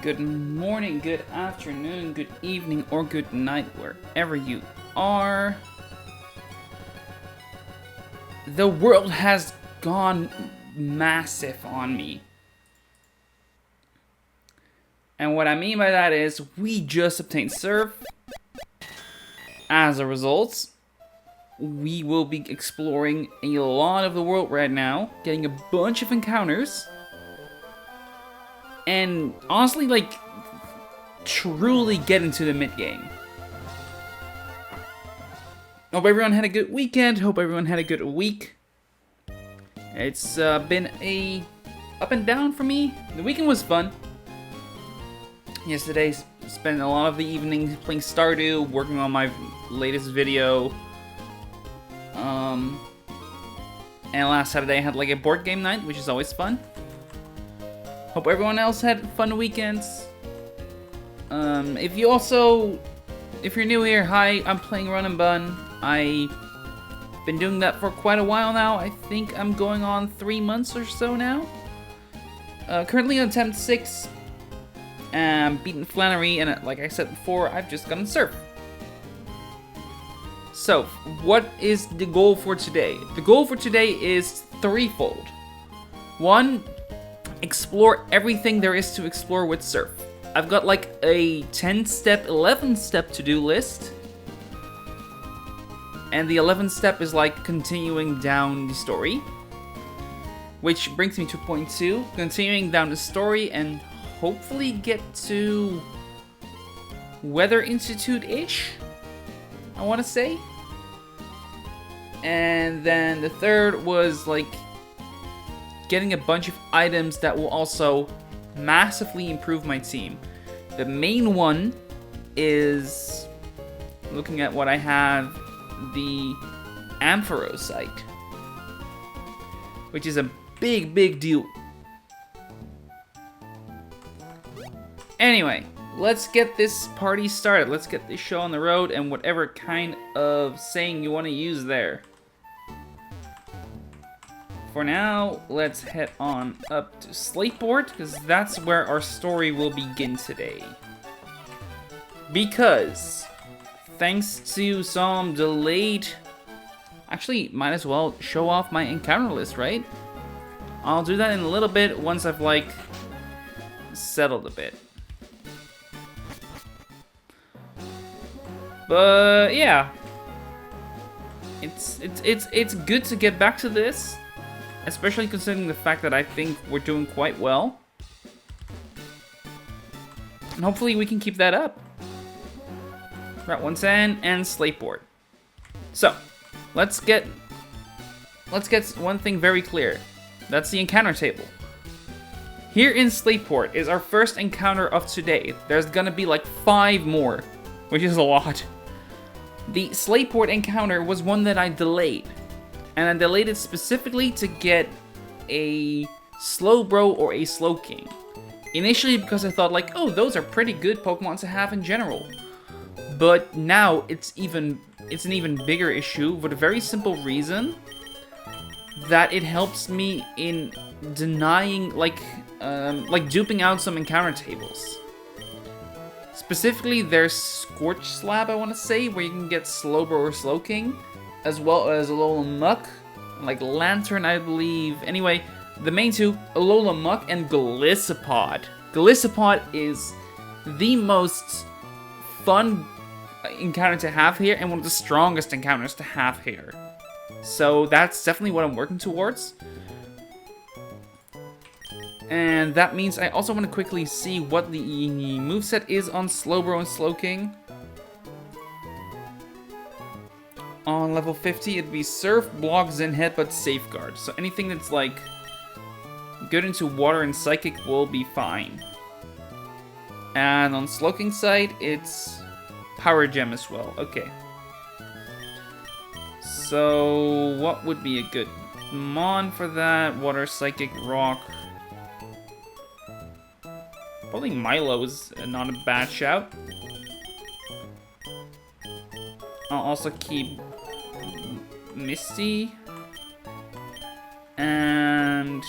good morning, good afternoon, good evening, or good night, wherever you are. The world has gone massive on me. And what I mean by that is, we just obtained Surf. As a result, we will be exploring a lot of the world right now, getting a bunch of encounters. And honestly, like, truly get into the mid-game. Hope everyone had a good weekend. Hope everyone had a good week. It's been a up and down for me. The weekend was fun. Yesterday, spent a lot of the evenings playing Stardew, working on my latest video. And last Saturday I had like a board game night, which is always fun. Hope everyone else had fun weekends. If you're new here, hi, I'm playing Run and Bun. I've been doing that for quite a while now. I think I'm going on 3 months or so now. Currently on attempt 6. Beaten Flannery, and like I said before, I've just gotten Surf. So, what is the goal for today? The goal for today is threefold. 1, explore everything there is to explore with Surf. I've got like a 10-step, 11-step to-do list. And the 11th step is like continuing down the story. Which brings me to point 2, continuing down the story and hopefully get to Weather Institute-ish, I want to say. And then the third was like getting a bunch of items that will also massively improve my team. The main one is looking at what I have, the Ampharocyte, which is a big deal. Anyway, let's get this party started. Let's get this show on the road and whatever kind of saying you want to use there. For now, let's head on up to Slateboard, because that's where our story will begin today. Because, thanks to some delayed... Actually, might as well show off my encounter list, right? I'll do that in a little bit once I've, like, settled a bit. But yeah, it's good to get back to this, especially considering the fact that I think we're doing quite well, and hopefully we can keep that up. Route 110 and Slateboard. So let's get one thing very clear. That's the encounter table. Here in Slateport is our first encounter of today. There's gonna be like 5 more, which is a lot. The Slateport encounter was one that I delayed. And I delayed it specifically to get a Slowbro or a Slowking. Initially because I thought like, oh, those are pretty good Pokemon to have in general. But now it's an even bigger issue for the very simple reason that it helps me in denying, like duping out some encounter tables. Specifically, there's Scorch Slab, I want to say, where you can get Slowbro or Slowking, as well as Alola Muck, like Lantern, I believe. Anyway, the main two, Alola Muck and Golisopod. Golisopod is the most fun encounter to have here, and one of the strongest encounters to have here. So that's definitely what I'm working towards. And that means I also want to quickly see what the moveset is on Slowbro and Slowking. On level 50, it'd be Surf, Block, Zen Headbutt, Safeguard. So anything that's like good into Water and Psychic will be fine. And on Slowking's side, it's Power Gem as well. Okay. So what would be a good Mon for that? Water, Psychic, Rock. Probably Milo is not a bad shout. I'll also keep Misty. And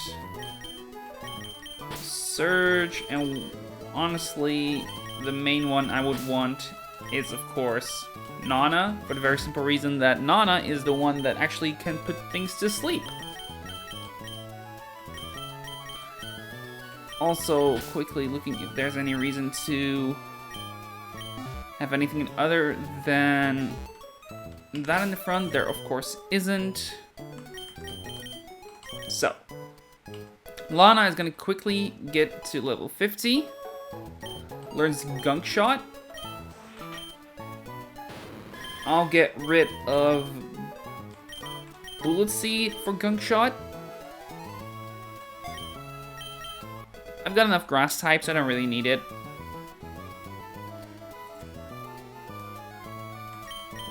Surge, and honestly, the main one I would want is, of course, Nana, for the very simple reason that Nana is the one that actually can put things to sleep. Also, quickly looking if there's any reason to have anything other than that in the front. There, of course, isn't. So, Lana is going to quickly get to level 50. Learns Gunk Shot. I'll get rid of Bullet Seed for Gunk Shot. I've got enough grass types, I don't really need it.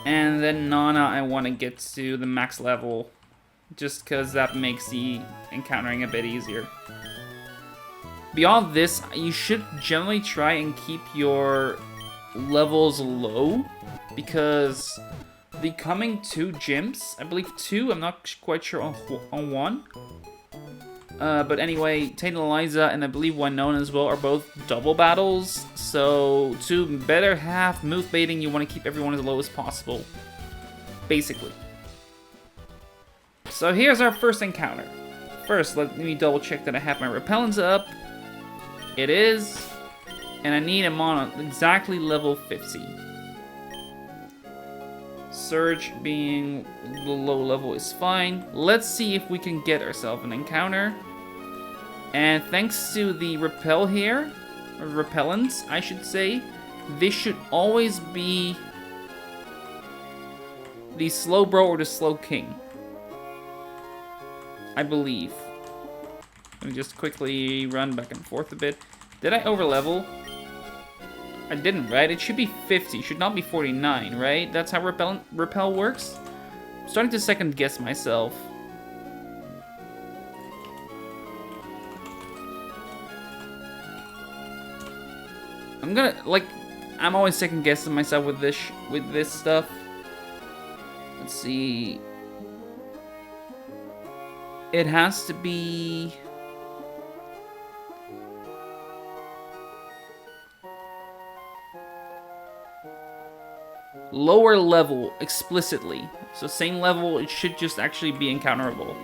And then Nana, I want to get to the max level, just because that makes the encountering a bit easier. Beyond this, you should generally try and keep your levels low, because the coming 2 gyms, I believe 2, I'm not quite sure on 1. But anyway, Tate and Eliza, and I believe Winona as well, are both double battles. So, to better have move baiting, you want to keep everyone as low as possible. Basically. So here's our first encounter. First, let me double check that I have my repellents up. It is. And I need them on exactly level 50. Surge being the low level is fine. Let's see if we can get ourselves an encounter. And thanks to the repel here, or repellents, I should say, this should always be the slow bro or the slow king. I believe. Let me just quickly run back and forth a bit. Did I overlevel? I didn't, right? It should be 50, should not be 49, right? That's how repel works? I'm starting to second guess myself. I'm gonna, like, I'm always second guessing myself with this stuff. Let's see. It has to be lower level explicitly. So same level, it should just actually be encounterable.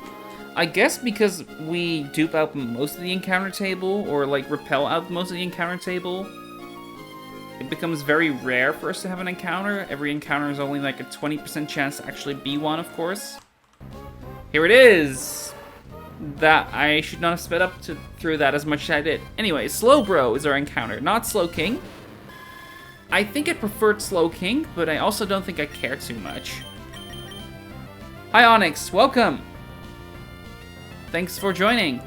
I guess because we dupe out most of the encounter table, or like repel out most of the encounter table, it becomes very rare for us to have an encounter. Every encounter is only like a 20% chance to actually be one, of course. Here it is! That I should not have sped up through that as much as I did. Anyway, Slow Bro is our encounter, not Slow King. I think I preferred Slow King, but I also don't think I care too much. Hi Onyx, welcome! Thanks for joining.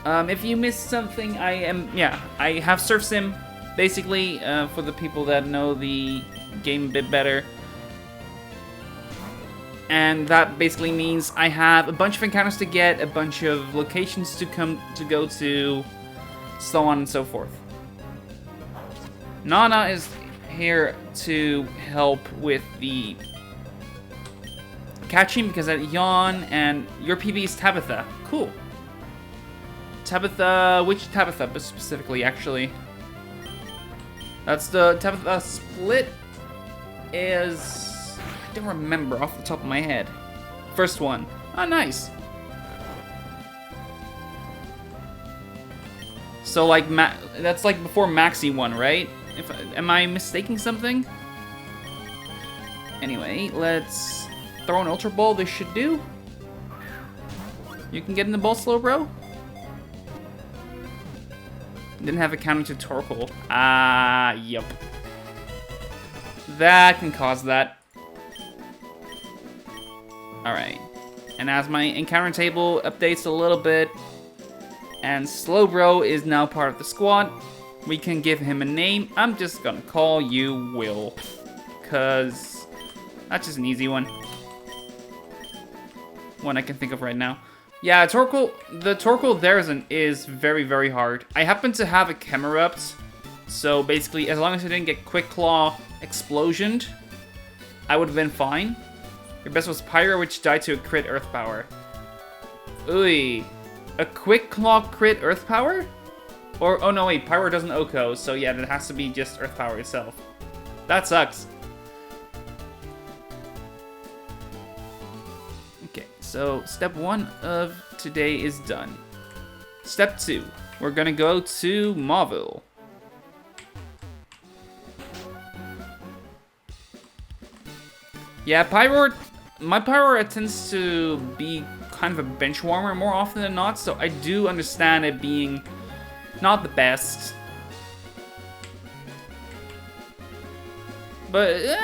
If you missed something, I have Surf Sim, basically, for the people that know the game a bit better. And that basically means I have a bunch of encounters to get, a bunch of locations to go to, so on and so forth. Nana is here to help with the catching because I yawn, and your PB is Tabitha. Cool. Tabitha, which Tabitha specifically, actually? That's the Tabitha split is, I don't remember off the top of my head. First one. Oh, nice. So like, that's like before Maxi one, right? Am I mistaking something? Anyway, let's throw an Ultra Ball. This should do. You can get in the ball, Slow Bro. Didn't have a counter to Torkoal. Ah, yep. That can cause that. Alright. And as my encounter table updates a little bit, and Slowbro is now part of the squad, we can give him a name. I'm just gonna call you Will, cause that's just an easy one. One I can think of right now. Yeah, the Torkoal there is very, very hard. I happen to have a Camerupt, so basically, as long as I didn't get Quick Claw explosioned, I would have been fine. Your best was Pyro, which died to a crit Earth Power. Ooh. A quick claw crit earth power? Or, oh no wait, Pyro doesn't OHKO, so yeah, that has to be just earth power itself. That sucks. Okay, so step 1 of today is done. Step 2, we're gonna go to Mauville. Yeah, my Pyro tends to be kind of a bench warmer more often than not, so I do understand it being not the best. But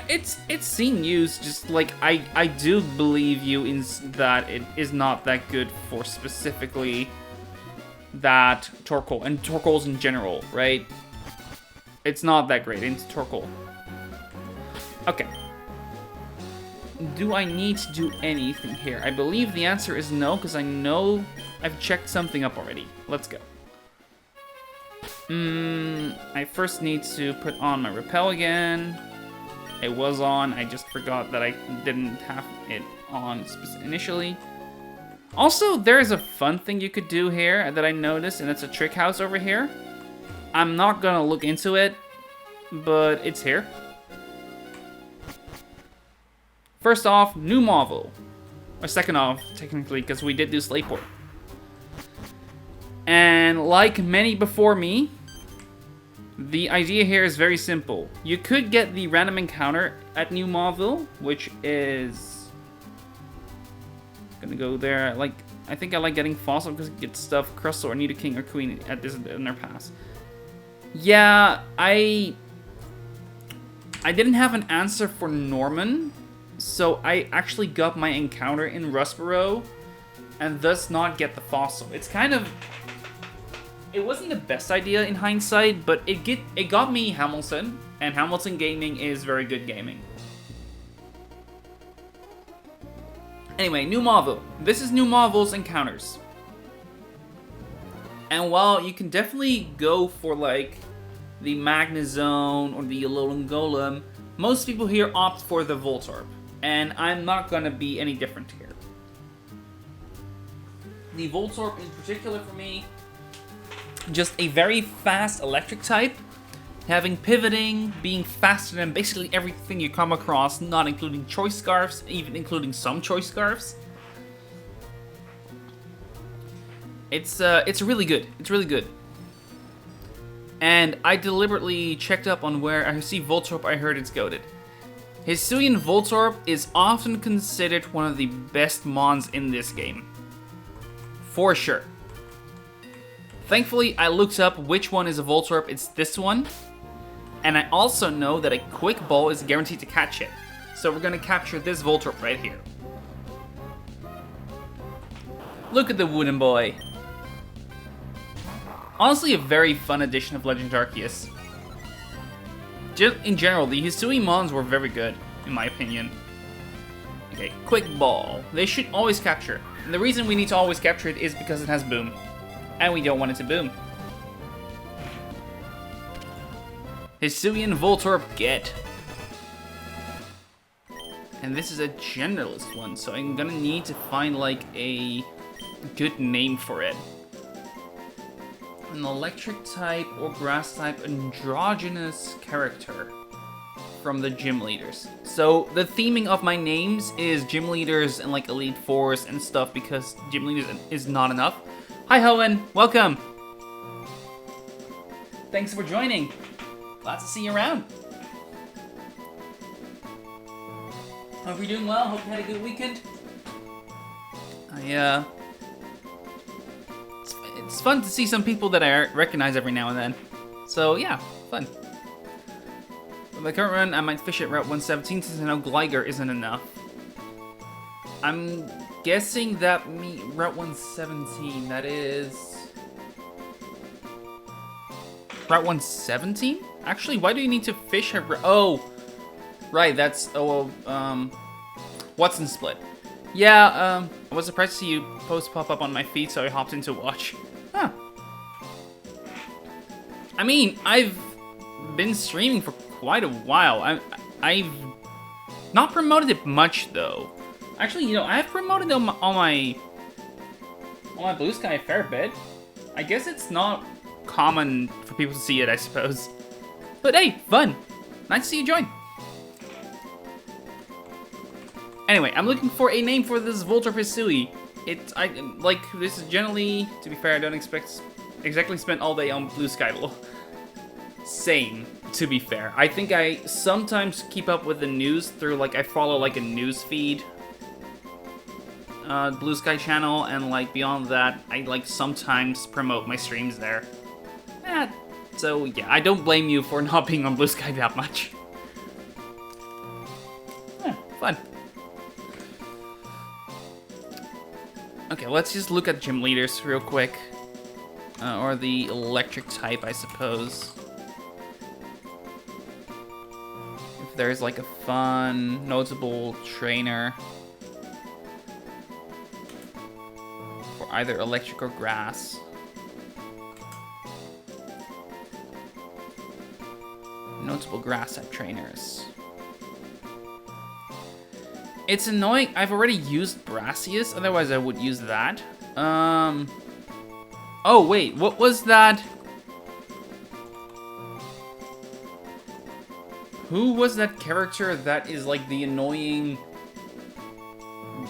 it's seen used, just like I do believe you in that it is not that good for specifically that Torkoal, and Torkoals in general, right? It's not that great in Torkoal. Okay. Do I need to do anything here? I believe the answer is no, because I know I've checked something up already. Let's go. I first need to put on my repel again. It was on, I just forgot that I didn't have it on initially. Also, there is a fun thing you could do here that I noticed, and it's a trick house over here. I'm not gonna look into it, but it's here. First off, new Mauville. Or second off, technically, because we did do Slateport. And like many before me, the idea here is very simple. You could get the random encounter at New Mauville, which is gonna go there. Like, I think I like getting Fossil because it gets stuff Crustle or Nidoking or Queen at this in their pass. Yeah, I didn't have an answer for Norman, so I actually got my encounter in Rustboro and thus not get the Fossil. It's kind of, it wasn't the best idea in hindsight, but it got me Hamilton, and Hamilton gaming is very good gaming. Anyway, New Mauville. This is New Mauville's encounters. And while you can definitely go for like the Magnezone or the Alolan Golem, most people here opt for the Voltorb, and I'm not gonna be any different here. The Voltorb in particular for me, just a very fast electric type, having pivoting, being faster than basically everything you come across, not including choice scarfs, even including some choice scarfs. It's really good. It's really good. And I deliberately checked up on where I see Voltorb. I heard it's goated. Hisuian Voltorb is often considered one of the best mons in this game, for sure. Thankfully, I looked up which one is a Voltorb. It's this one. And I also know that a Quick Ball is guaranteed to catch it. So we're going to capture this Voltorb right here. Look at the wooden boy. Honestly, a very fun addition of Legend Arceus. In general, the Hisui mons were very good, in my opinion. Okay, Quick Ball. They should always capture. And the reason we need to always capture it is because it has Boom. And we don't want it to boom. Hisuian Voltorb get. And this is a generalist one, so I'm gonna need to find like a good name for it. An electric type or grass type androgynous character from the gym leaders. So the theming of my names is gym leaders and like Elite Fours and stuff because gym leaders is not enough. Hi Hoenn, welcome! Thanks for joining. Glad to see you around. Hope you're doing well, hope you had a good weekend. It's fun to see some people that I recognize every now and then. So yeah, fun. With my current run, I might fish at Route 117 since I know Gligar isn't enough. I'm guessing that Route 117, that is Route 117? Actually, why do you need to fish at oh, right, that's, Watson Split. Yeah, I was surprised to see you posts pop up on my feed, so I hopped in to watch. Huh. I mean, I've been streaming for quite a while. I've not promoted it much, though. Actually, you know, I have promoted on my on my Blue Sky a fair bit. I guess it's not common for people to see it, I suppose. But hey, fun! Nice to see you join. Anyway, I'm looking for a name for this Voltorb Hisui. This is generally, to be fair, I don't exactly spend all day on Blue Sky. Same, to be fair. I think I sometimes keep up with the news through, like, I follow, like, a news feed. Blue Sky channel, and, like, beyond that, I, like, sometimes promote my streams there. So, yeah, I don't blame you for not being on Blue Sky that much. Fun. Okay, let's just look at gym leaders real quick. Or the electric type, I suppose. If there's like a fun, notable trainer for either electric or grass. Notable grass type trainers. It's annoying. I've already used Brassius, otherwise I would use that. Oh wait, what was that? Who was that character that is like the annoying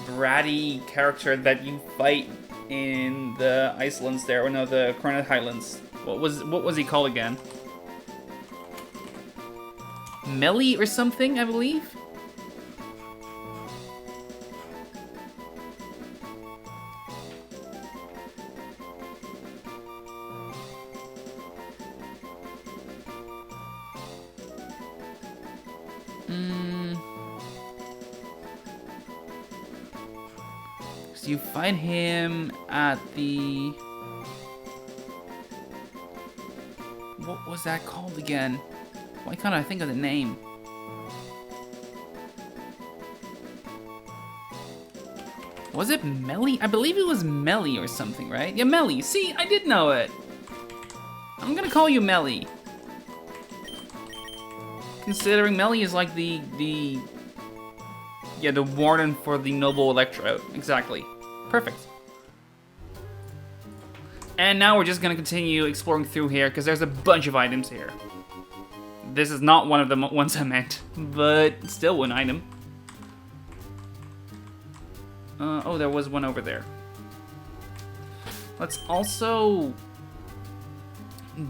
bratty character that you fight in the Icelands there, or no, the Coronet Highlands? What was he called again? Melly or something, I believe? So you find him at the... What was that called again? Why can't I think of the name? Was it Melly? I believe it was Melly or something, right? Yeah, Melly. See, I did know it. I'm gonna call you Melly. Considering Melly is like the warden for the Noble Electrode. Exactly. Perfect. And now we're just gonna continue exploring through here, because there's a bunch of items here. This is not one of the ones I meant, but still one item. Oh, there was one over there. Let's also...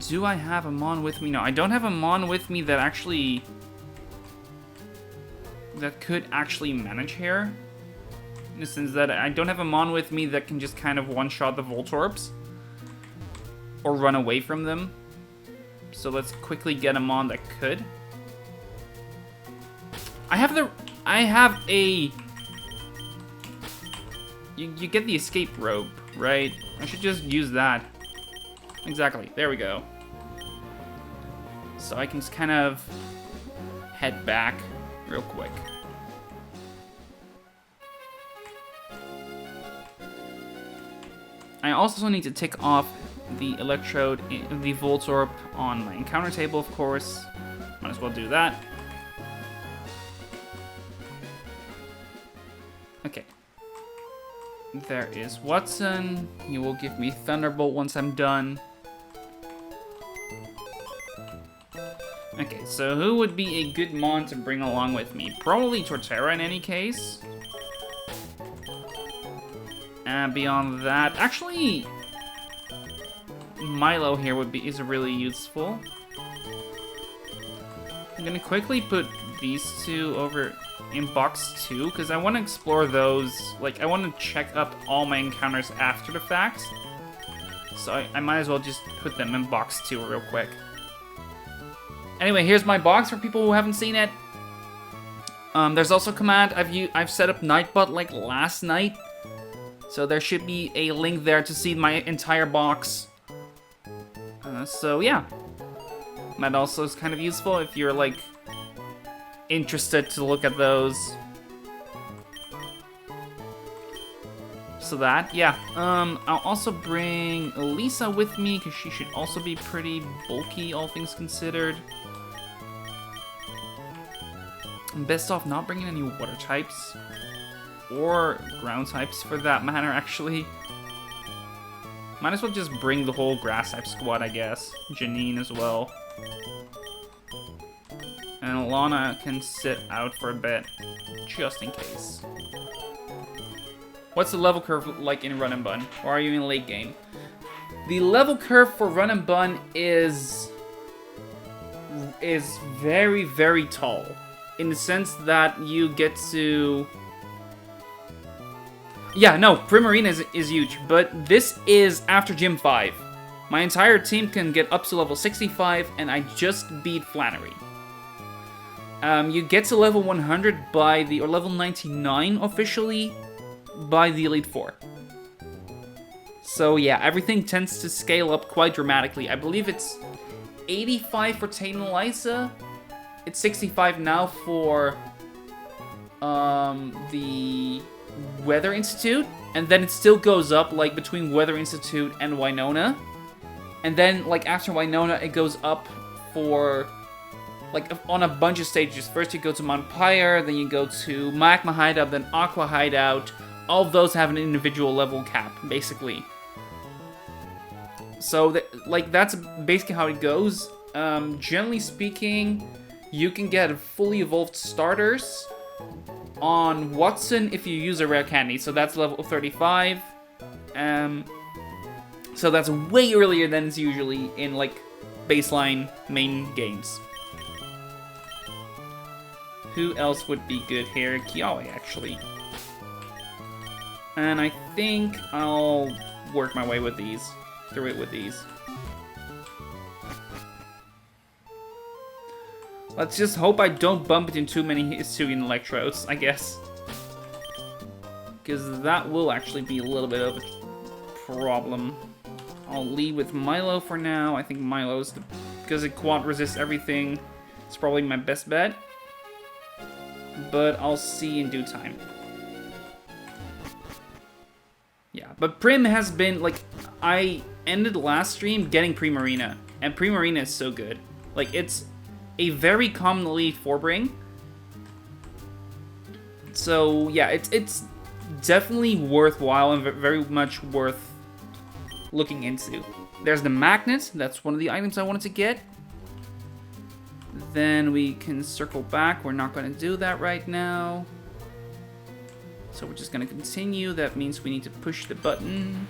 Do I have a Mon with me? No, I don't have a Mon with me that actually... that could actually manage here. In the sense that I don't have a Mon with me that can just kind of one-shot the Voltorbs. Or run away from them. So let's quickly get a Mon that could. I have a... You get the escape rope, right? I should just use that. Exactly, there we go. So I can just kind of head back real quick. I also need to take off the Electrode, the Voltorb on my encounter table, of course. Might as well do that. Okay. There is Watson. He will give me Thunderbolt once I'm done. Okay, so who would be a good Mon to bring along with me? Probably Torterra in any case. And beyond that, actually, Milo here is really useful. I'm gonna quickly put these two over in box 2, because I want to explore those. Like, I want to check up all my encounters after the fact. So I might as well just put them in box 2 real quick. Anyway, here's my box for people who haven't seen it. There's also command. I've set up Nightbot like last night. So there should be a link there to see my entire box. So yeah. That also is kind of useful if you're like interested to look at those. So that, yeah. I'll also bring Elisa with me, because she should also be pretty bulky, all things considered. I'm best off not bringing any water types. Or ground types, for that matter, actually. Might as well just bring the whole grass type squad, I guess. Janine as well. And Alana can sit out for a bit, just in case. What's the level curve like in Run and Bun? Or are you in late game? The level curve for Run and Bun is very, very tall. In the sense that you get to... Yeah, no, Primarina is huge, but this is after Gym 5. My entire team can get up to level 65, and I just beat Flannery. You get to level 100 by the... or level 99 officially by the Elite Four. So yeah, everything tends to scale up quite dramatically. I believe it's 85 for Tate and Eliza. It's 65 now for the Weather Institute. And then it still goes up like between Weather Institute and Winona. And then like after Winona it goes up for like on a bunch of stages. First you go to Mount Pyre, then you go to Magma Hideout, then Aqua Hideout. All of those have an individual level cap, basically. So, that's basically how it goes. Generally speaking, you can get fully evolved starters on Watson if you use a rare candy. So that's level 35. So that's way earlier than it's usually in, like, baseline main games. Who else would be good here? Kiawe, actually. And I think I'll work my way with these. Through it with these. Let's just hope I don't bump into too many Hisuian electrodes, I guess. Because that will actually be a little bit of a problem. I'll lead with Milo for now. I think Milo's, because it quad resists everything, it's probably my best bet. But I'll see in due time. Yeah, but Prim has been, like, I ended last stream getting Primarina, and Primarina is so good. Like, it's a very commonly forebring. So, yeah, it's definitely worthwhile and very much worth looking into. There's the magnet, that's one of the items I wanted to get. Then we can circle back, we're not going to do that right now. So we're just going to continue. That means we need to push the button.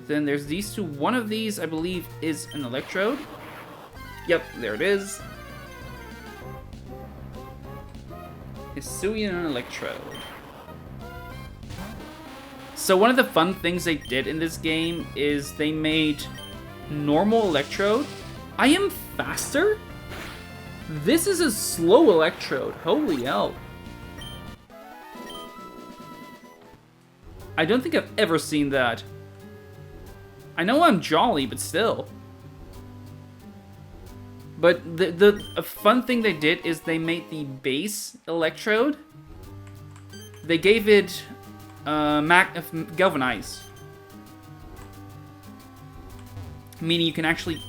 Then there's these two. One of these, I believe, is an electrode. Yep, there it is. Hisuian electrode. So one of the fun things they did in this game is they made normal electrode. I am faster? This is a slow electrode. Holy hell. I don't think I've ever seen that. I know I'm jolly, but still. But the fun thing they did is they made the base electrode. They gave it galvanize. Meaning you can actually...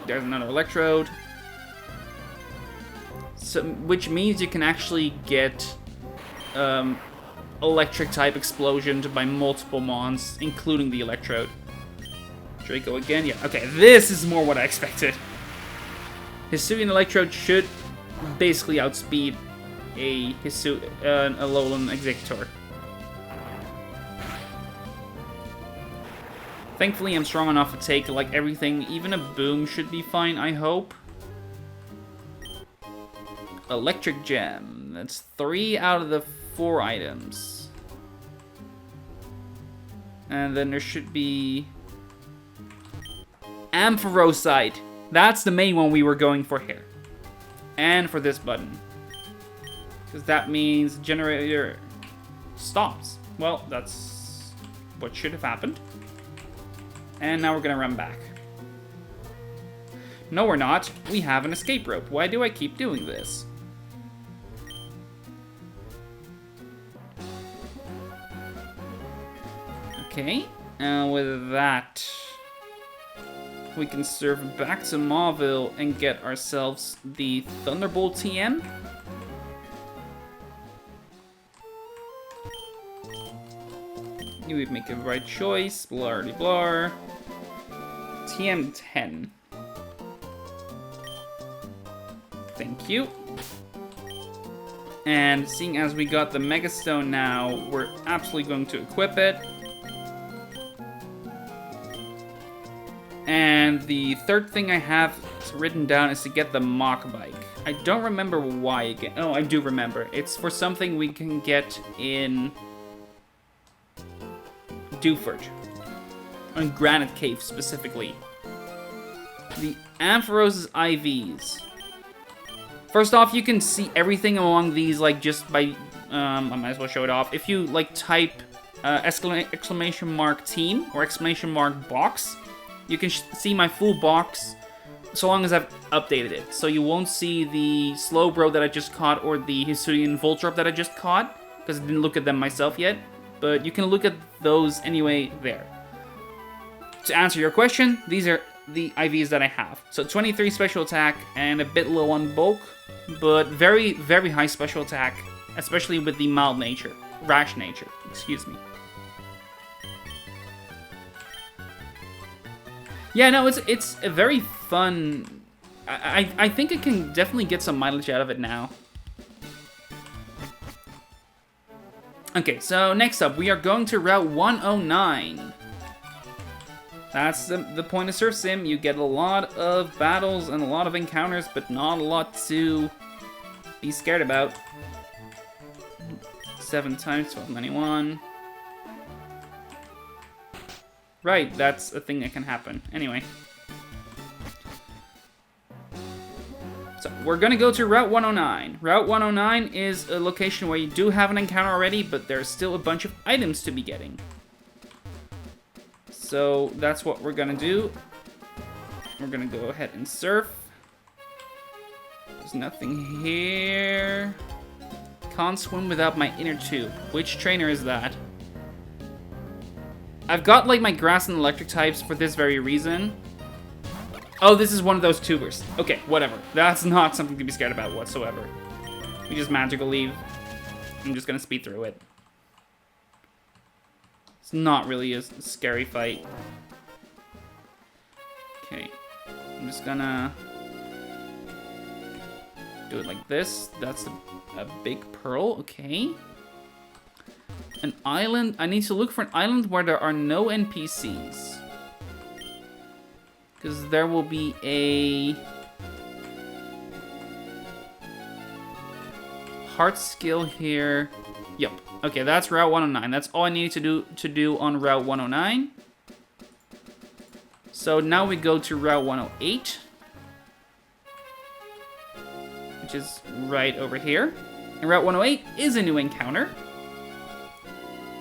There's another electrode. So, which means you can actually get electric type explosion by multiple mons, including the electrode. Draco again, yeah, okay, this is more what I expected. Hisuian electrode should basically outspeed a Alolan Executor. Thankfully, I'm strong enough to take like everything. Even a boom should be fine, I hope. Electric Gem. That's 3 out of the 4 items. And then there should be... Ampharosite. That's the main one we were going for here. And for this button. Because that means generator stops. Well, that's what should have happened. And now we're gonna run back. No, we're not. We have an escape rope. Why do I keep doing this? Okay, with that, we can serve back to Mauville and get ourselves the Thunderbolt TM. You would make a right choice. Blardy blar. TM10. Thank you. And seeing as we got the Mega Stone now, we're absolutely going to equip it. And the third thing I have written down is to get the Mach Bike. I don't remember why again. Oh, I do remember. It's for something we can get in Dewford. On Granite Cave, specifically. The Ampharos' IVs. First off, you can see everything along these, like, just by... I might as well show it off. If you, like, type exclamation mark team or exclamation mark box, you can see my full box so long as I've updated it. So you won't see the Slowbro that I just caught or the Hisuian Voltrop that I just caught, because I didn't look at them myself yet. But you can look at those anyway there. To answer your question, these are the IVs that I have. So 23 special attack and a bit low on bulk, but very, very high special attack, especially with the mild nature, rash nature, excuse me. Yeah, no, it's a very fun... I think I can definitely get some mileage out of it now. Okay, so next up, we are going to Route 109. That's the point of Surf Sim. You get a lot of battles and a lot of encounters, but not a lot to be scared about. 7 times 1291. Right, that's a thing that can happen. Anyway. So, we're gonna go to Route 109. Route 109 is a location where you do have an encounter already, but there's still a bunch of items to be getting. So, that's what we're gonna do. We're gonna go ahead and surf. There's nothing here. Can't swim without my inner tube. Which trainer is that? I've got, like, my grass and electric types for this very reason. Oh, this is one of those tubers. Okay, whatever. That's not something to be scared about whatsoever. We just magical leave. I'm just gonna speed through it. It's not really a scary fight. Okay. I'm just gonna do it like this. That's a big pearl. Okay. An island. I need to look for an island where there are no NPCs. Because there will be a heart skill here. Yep. Okay, that's Route 109. That's all I needed to do on Route 109. So now we go to Route 108. Which is right over here. And Route 108 is a new encounter.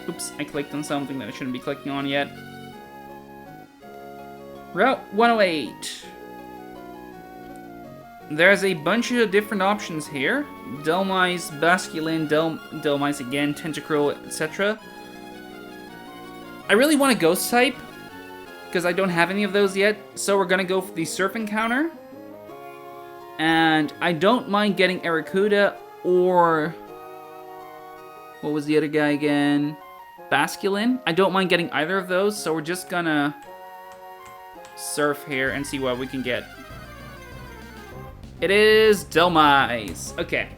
Oops, I clicked on something that I shouldn't be clicking on yet. Route 108. There's a bunch of different options here. Delmice, Basculin, Delmice again, Tentacruel, etc. I really want a Ghost type, because I don't have any of those yet. So we're going to go for the Surf encounter. And I don't mind getting Arrokuda or... what was the other guy again? Basculin. I don't mind getting either of those, so we're just gonna surf here and see what we can get. It is Delmice. Okay.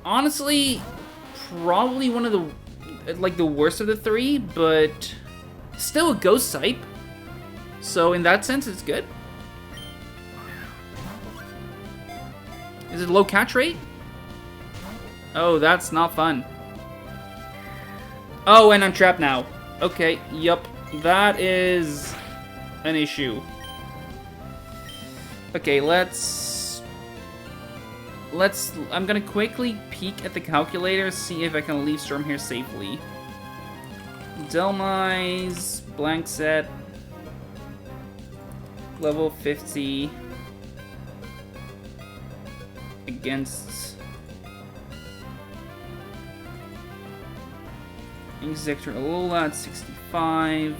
Honestly, probably one of the, like, the worst of the three, but still a ghost type. So in that sense, it's good. Is it low catch rate? Oh, that's not fun. Oh, and I'm trapped now. Okay, yup. That is an issue. Okay, I'm gonna quickly peek at the calculator, see if I can leave Storm here safely. Delmice, blank set, level 50, against Exector Alola at 65.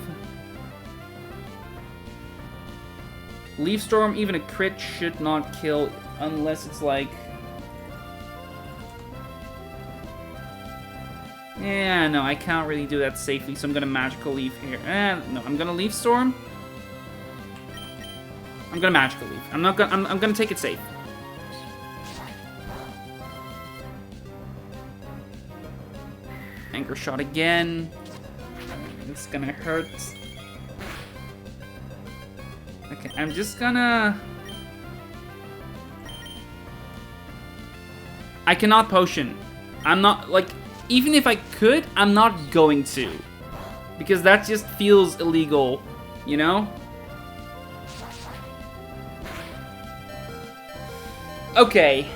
Leaf Storm, even a crit should not kill unless it's like... Yeah, no, I can't really do that safely, so I'm gonna Magical Leaf here. No, I'm gonna Leaf Storm. I'm gonna Magical Leaf. I'm gonna take it safe. Anchor Shot again. It's gonna hurt. Okay, I'm just gonna... I cannot Potion. I'm not, like, even if I could, I'm not going to. Because that just feels illegal, you know? Okay.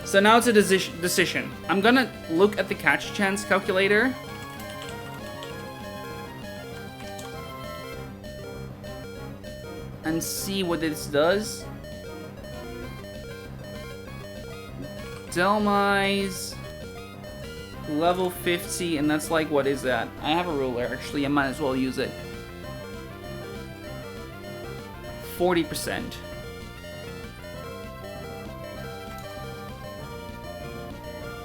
So now it's a decision. I'm gonna look at the catch chance calculator. And see what this does. Delmise, level 50, and that's like, what is that? I have a ruler, actually, I might as well use it. 40%.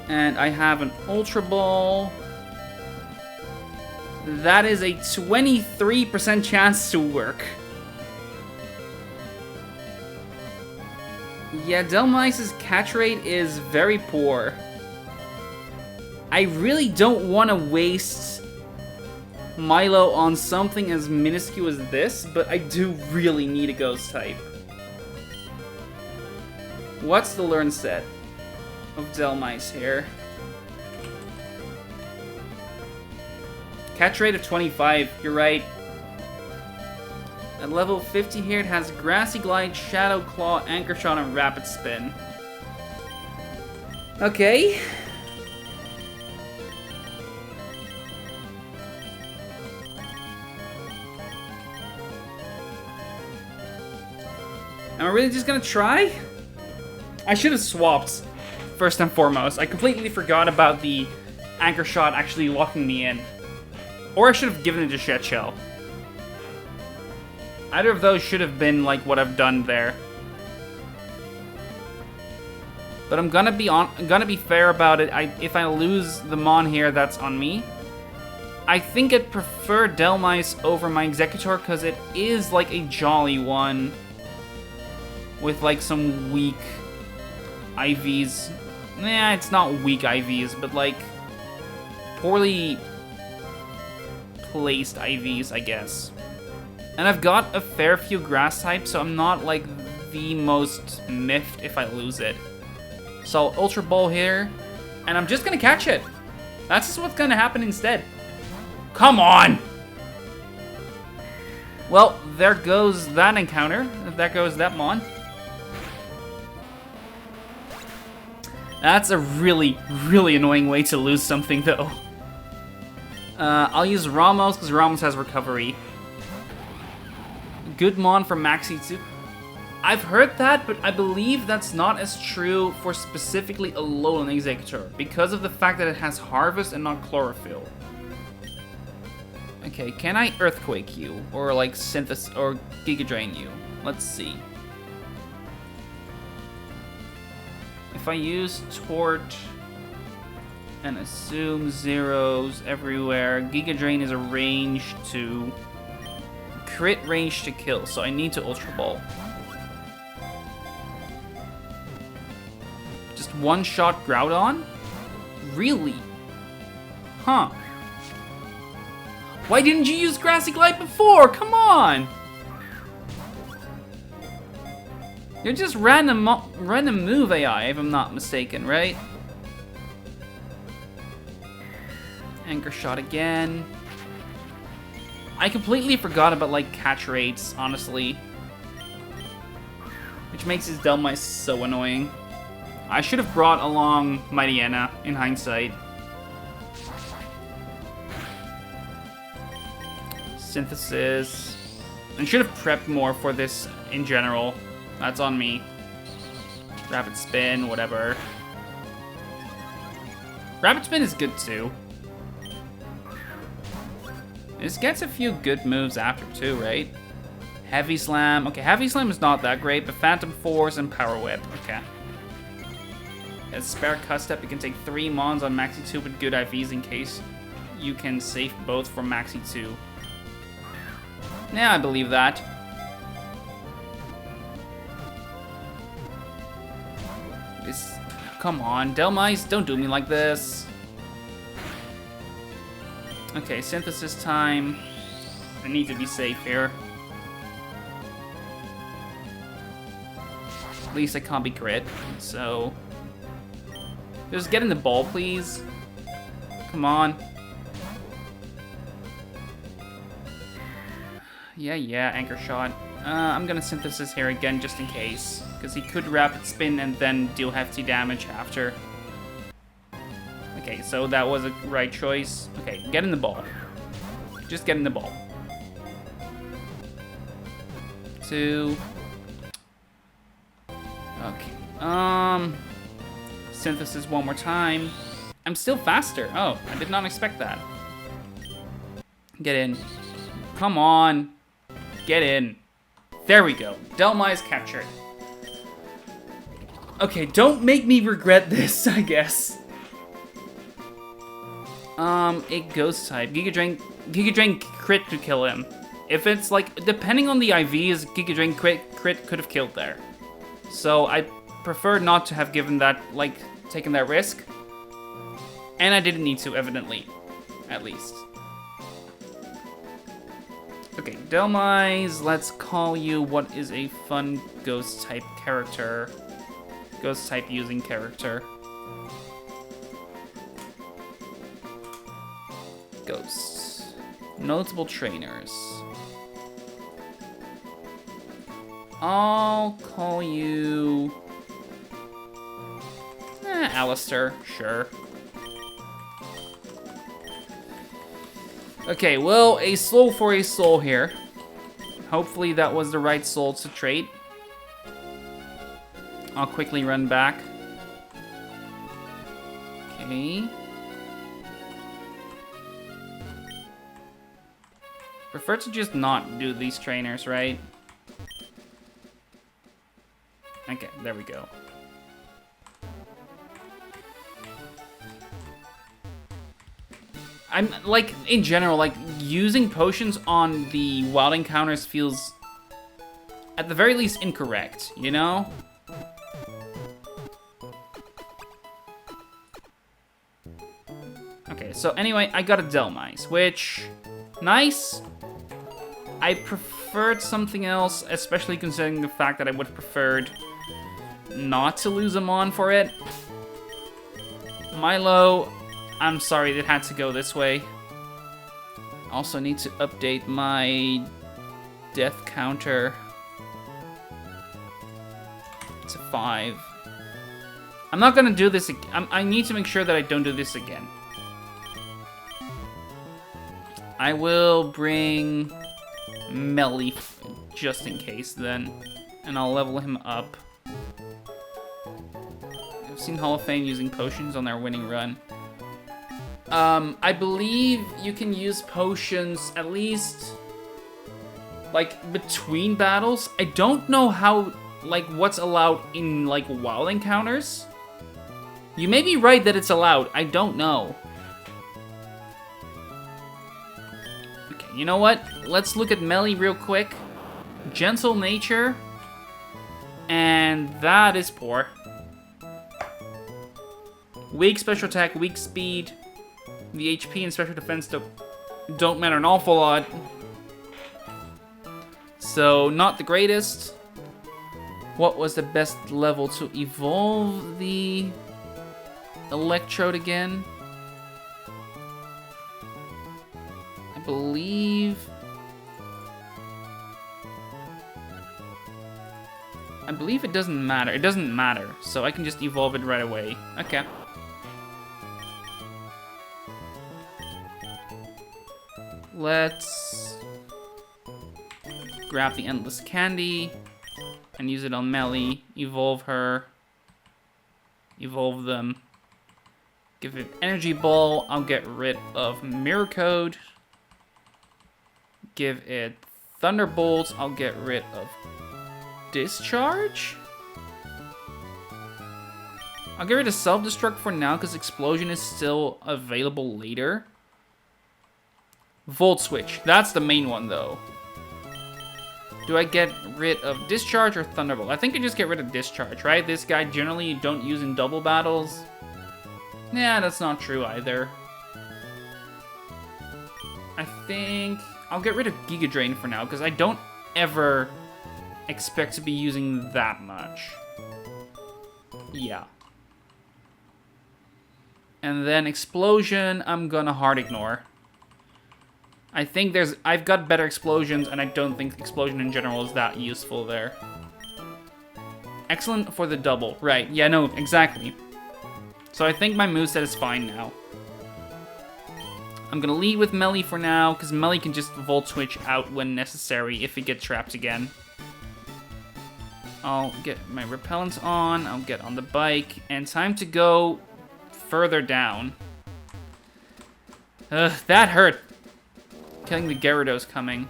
And I have an Ultra Ball. That is a 23% chance to work. Yeah, Delmice's catch rate is very poor. I really don't want to waste Milo on something as minuscule as this, but I do really need a Ghost type. What's the learn set of Delmice here? Catch rate of 25, you're right. At level 50 here, it has Grassy Glide, Shadow Claw, Anchor Shot, and Rapid Spin. Okay. Am I really just gonna try? I should have swapped, first and foremost. I completely forgot about the Anchor Shot actually locking me in. Or I should have given it a Jet Shell. Either of those should have been like what I've done there. But I'm gonna be fair about it. If I lose the Mon here, that's on me. I think I'd prefer Delmice over my Executor because it is like a jolly one with like some weak IVs. Nah, it's not weak IVs, but like poorly placed IVs, I guess. And I've got a fair few grass types, so I'm not like the most miffed if I lose it. So I'll Ultra Ball here, and I'm just gonna catch it. That's just what's gonna happen instead. Come on! Well, there goes that encounter. There goes that Mon. That's a really, really annoying way to lose something, though. I'll use Ramos, because Ramos has recovery. Good Mon for Maxi too. I've heard that, but I believe that's not as true for specifically Alolan Executor, because of the fact that it has Harvest and not Chlorophyll. Okay, can I Earthquake you? Or like Synthesis, or Giga Drain you? Let's see. If I use Tort and assume zeros everywhere, Giga Drain is a range to... crit range to kill, so I need to Ultra Ball. Just one shot Groudon? Really? Huh. Why didn't you use Grassy Glide before? Come on! You're just random move AI, if I'm not mistaken, right? Anchor Shot again. I completely forgot about, like, catch rates, honestly. Which makes his Delmice so annoying. I should have brought along Mightyena, in hindsight. Synthesis. I should have prepped more for this in general. That's on me. Rapid Spin, whatever. Rapid Spin is good, too. This gets a few good moves after too, right? Heavy Slam. Okay, Heavy Slam is not that great, but Phantom Force and Power Whip. Okay. a spare cut step. You can take 3 Mons on Maxi 2 with good IVs in case you can save both from Maxi 2. Yeah, I believe that. Come on, Delmice, don't do me like this. Okay, synthesis time. I need to be safe here. At least I can't be crit, so... Just get in the ball, please. Come on. Yeah, anchor shot. I'm gonna synthesis here again just in case, because he could rapid spin and then deal hefty damage after. Okay, so that was a right choice. Okay, get in the ball. Just get in the ball. 2. Okay. Synthesis one more time. I'm still faster. Oh, I did not expect that. Get in. Come on. Get in. There we go. Delmice captured. Okay, don't make me regret this, I guess. A ghost type. Giga Drain crit could kill him. If it's like, depending on the IVs, Giga Drain crit could have killed there. So I prefer not to have given that, like, taken that risk. And I didn't need to, evidently. At least. Okay, Delmice, let's call you what is a fun ghost type character. Ghost type using character. Ghosts. Notable trainers. I'll call you... Alistair, sure. Okay, well, a soul for a soul here. Hopefully that was the right soul to trade. I'll quickly run back. Okay. Prefer to just not do these trainers, right? Okay, there we go. I'm, like, in general, like, using potions on the wild encounters feels, at the very least, incorrect, you know? Okay, so anyway, I got a Delmice, which, nice. I preferred something else, especially considering the fact that I would have preferred not to lose a Mon for it. Milo, I'm sorry that had to go this way. Also need to update my death counter to 5. I'm not gonna do this again. I need to make sure that I don't do this again. I will bring Melly just in case then, and I'll level him up. I've seen Hall of Fame using potions on their winning run. I believe you can use potions at least, like, between battles. I don't know how, like, what's allowed in, like, wild encounters. You may be right that it's allowed. I don't know. Okay, you know what? Let's look at Melly real quick. Gentle nature. And that is poor. Weak special attack, weak speed. The HP and special defense don't matter an awful lot. So, not the greatest. What was the best level to evolve the Electrode again? I believe it doesn't matter. It doesn't matter, so I can just evolve it right away. Okay. Let's grab the Endless Candy and use it on Melly. Evolve her. Evolve them. Give it Energy Ball. I'll get rid of Mirror Code. Give it Thunderbolts. I'll get rid of Discharge. I'll get rid of self-destruct for now because explosion is still available later. Volt switch. That's the main one though. Do I get rid of discharge or thunderbolt? I think I just get rid of discharge, right? This guy generally you don't use in double battles. Yeah, that's not true either. I think I'll get rid of Giga Drain for now because I don't ever expect to be using that much. Yeah. And then explosion, I'm gonna hard ignore. I think I've got better explosions, and I don't think explosion in general is that useful there. Excellent for the double, right? Yeah, no, exactly. So I think my moveset is fine now. I'm gonna lead with melee for now, because melee can just volt switch out when necessary if it gets trapped again. I'll get my repellent on, I'll get on the bike, and time to go further down. That hurt. Killing the Gyarados coming.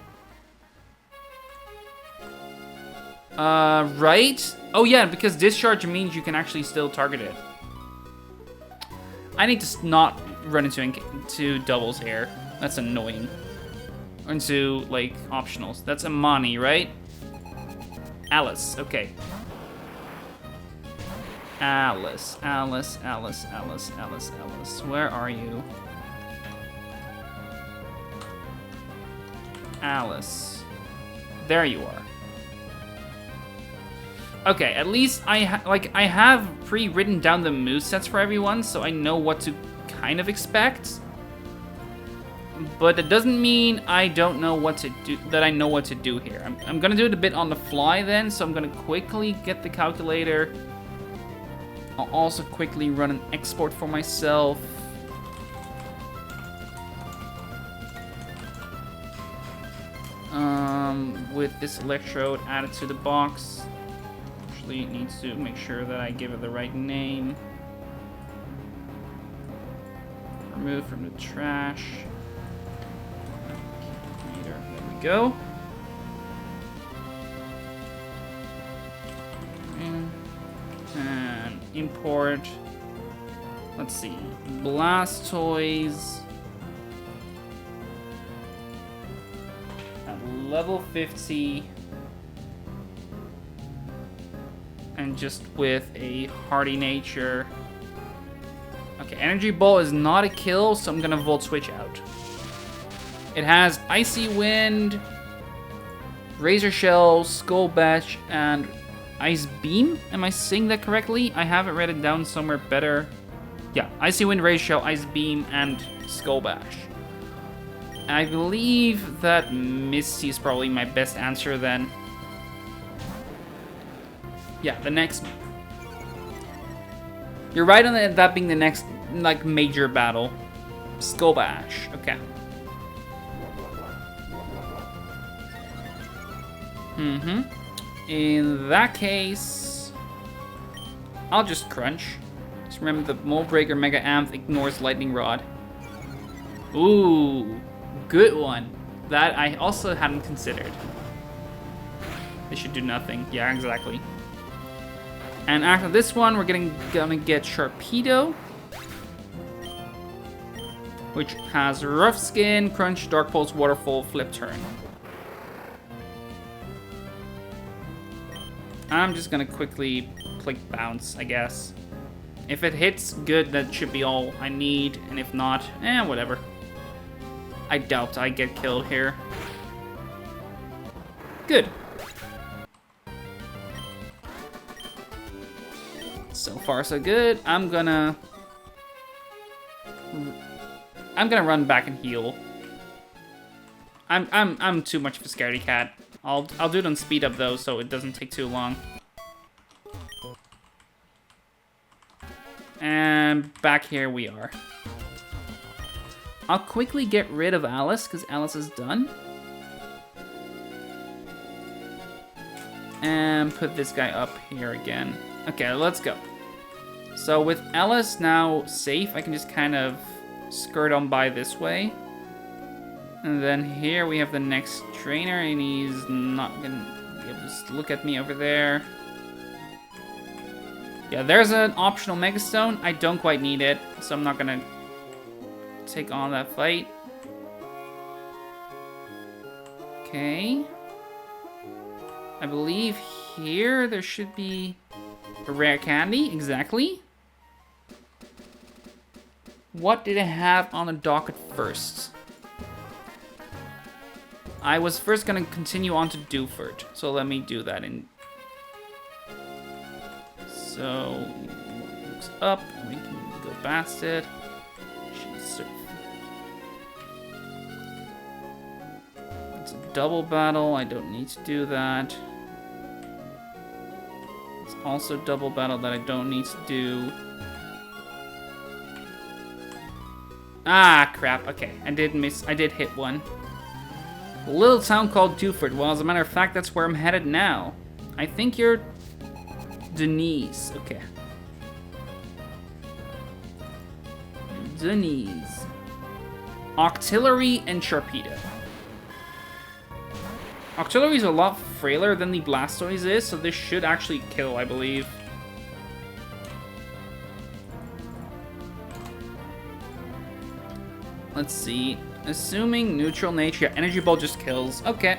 Right? Oh yeah, because discharge means you can actually still target it. I need to not run into doubles here. That's annoying. Or into, like, optionals. That's Amani, right? Alice, okay. Alice. Where are you? Alice. There you are. Okay, at least I have pre-written down the movesets for everyone, so I know what to kind of expect. But that doesn't mean I don't know what to do, that I know what to do here. I'm gonna do it a bit on the fly then, so I'm gonna quickly get the calculator. I'll also quickly run an export for myself. With this electrode added to the box. Actually, it needs to make sure that I give it the right name. Remove from the trash. There we go. And import. Let's see. Blastoise. At level 50. And just with a hardy nature. Okay, Energy Ball is not a kill, so I'm gonna Volt Switch out. It has Icy Wind, Razor Shell, Skull Bash, and Ice Beam. Am I saying that correctly? I haven't read it down somewhere better. Yeah, Icy Wind, Razor Shell, Ice Beam, and Skull Bash. I believe that Misty is probably my best answer then. Yeah, the next. You're right on that being the next, like, major battle. Skull Bash. Okay. In that case, I'll just crunch. Just remember the Mold Breaker Mega Amp ignores Lightning Rod. Ooh, good one. That I also hadn't considered. They should do nothing. Yeah, exactly. And after this one, we're gonna get Sharpedo, which has Rough Skin, Crunch, Dark Pulse, Waterfall, Flip Turn. I'm just gonna quickly click Bounce, I guess. If it hits, good, that should be all I need, and if not, whatever. I doubt I get killed here. Good. So far, so good. I'm gonna run back and heal. I'm too much of a scaredy cat. I'll do it on speed up though, so it doesn't take too long. And back here we are. I'll quickly get rid of Alice, because Alice is done. And put this guy up here again. Okay, let's go. So with Alice now safe, I can just kind of skirt on by this way. And then here we have the next trainer, and he's not gonna be able to look at me over there. Yeah, there's an optional Mega Stone. I don't quite need it, so I'm not gonna take on that fight. Okay. I believe here there should be a rare candy. Exactly. What did I have on the docket first? I was first gonna continue on to Dewford, so let me do that. So, looks up, we can go past it. It's a double battle, I don't need to do that. It's also double battle that I don't need to do. Ah, crap, okay, I did hit one. A little town called Dewford. Well, as a matter of fact, that's where I'm headed now. I think you're Denise. Okay. Denise. Octillery and Sharpedo. Octillery's a lot frailer than the Blastoise is, so this should actually kill, I believe. Let's see. Assuming neutral nature, Energy Ball just kills. Okay.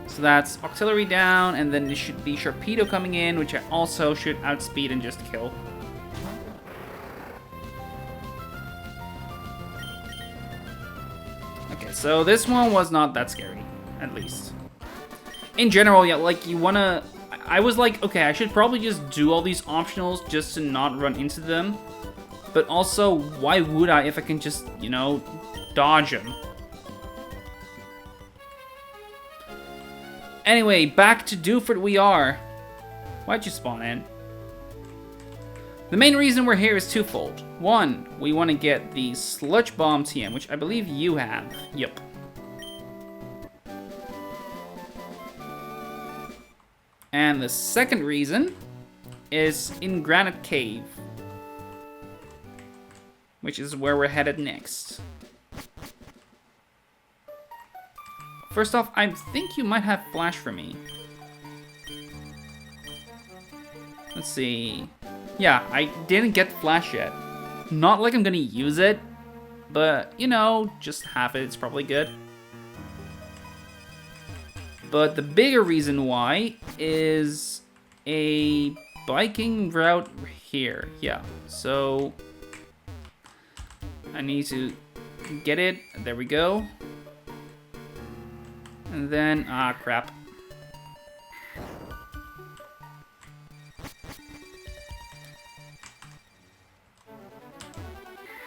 So that's Octillery down, and then there should be Sharpedo coming in, which I also should outspeed and just kill. Okay, so this one was not that scary, at least. In general, yeah, like, you wanna... I was like, okay, I should probably just do all these optionals just to not run into them. But also, why would I if I can just, you know, dodge them? Anyway, back to Dewford we are. Why'd you spawn in? The main reason we're here is twofold. One, we want to get the Sludge Bomb TM, which I believe you have. Yep. And the second reason is in Granite Cave, which is where we're headed next. First off, I think you might have Flash for me. Let's see. Yeah, I didn't get Flash yet. Not like I'm gonna use it, but, you know, just have it, it's probably good. But the bigger reason why is a biking route here. Yeah, so I need to get it. There we go. And then, ah, crap.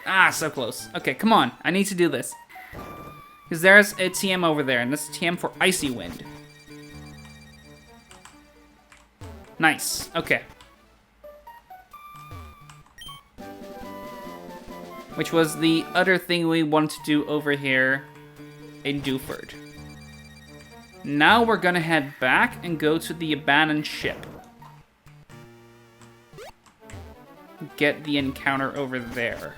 Ah, so close. Okay, come on. I need to do this. Because there's a TM over there, and this is TM for Icy Wind. Nice. Okay. Which was the other thing we wanted to do over here in Dewford. Now we're gonna head back and go to the abandoned ship. Get the encounter over there.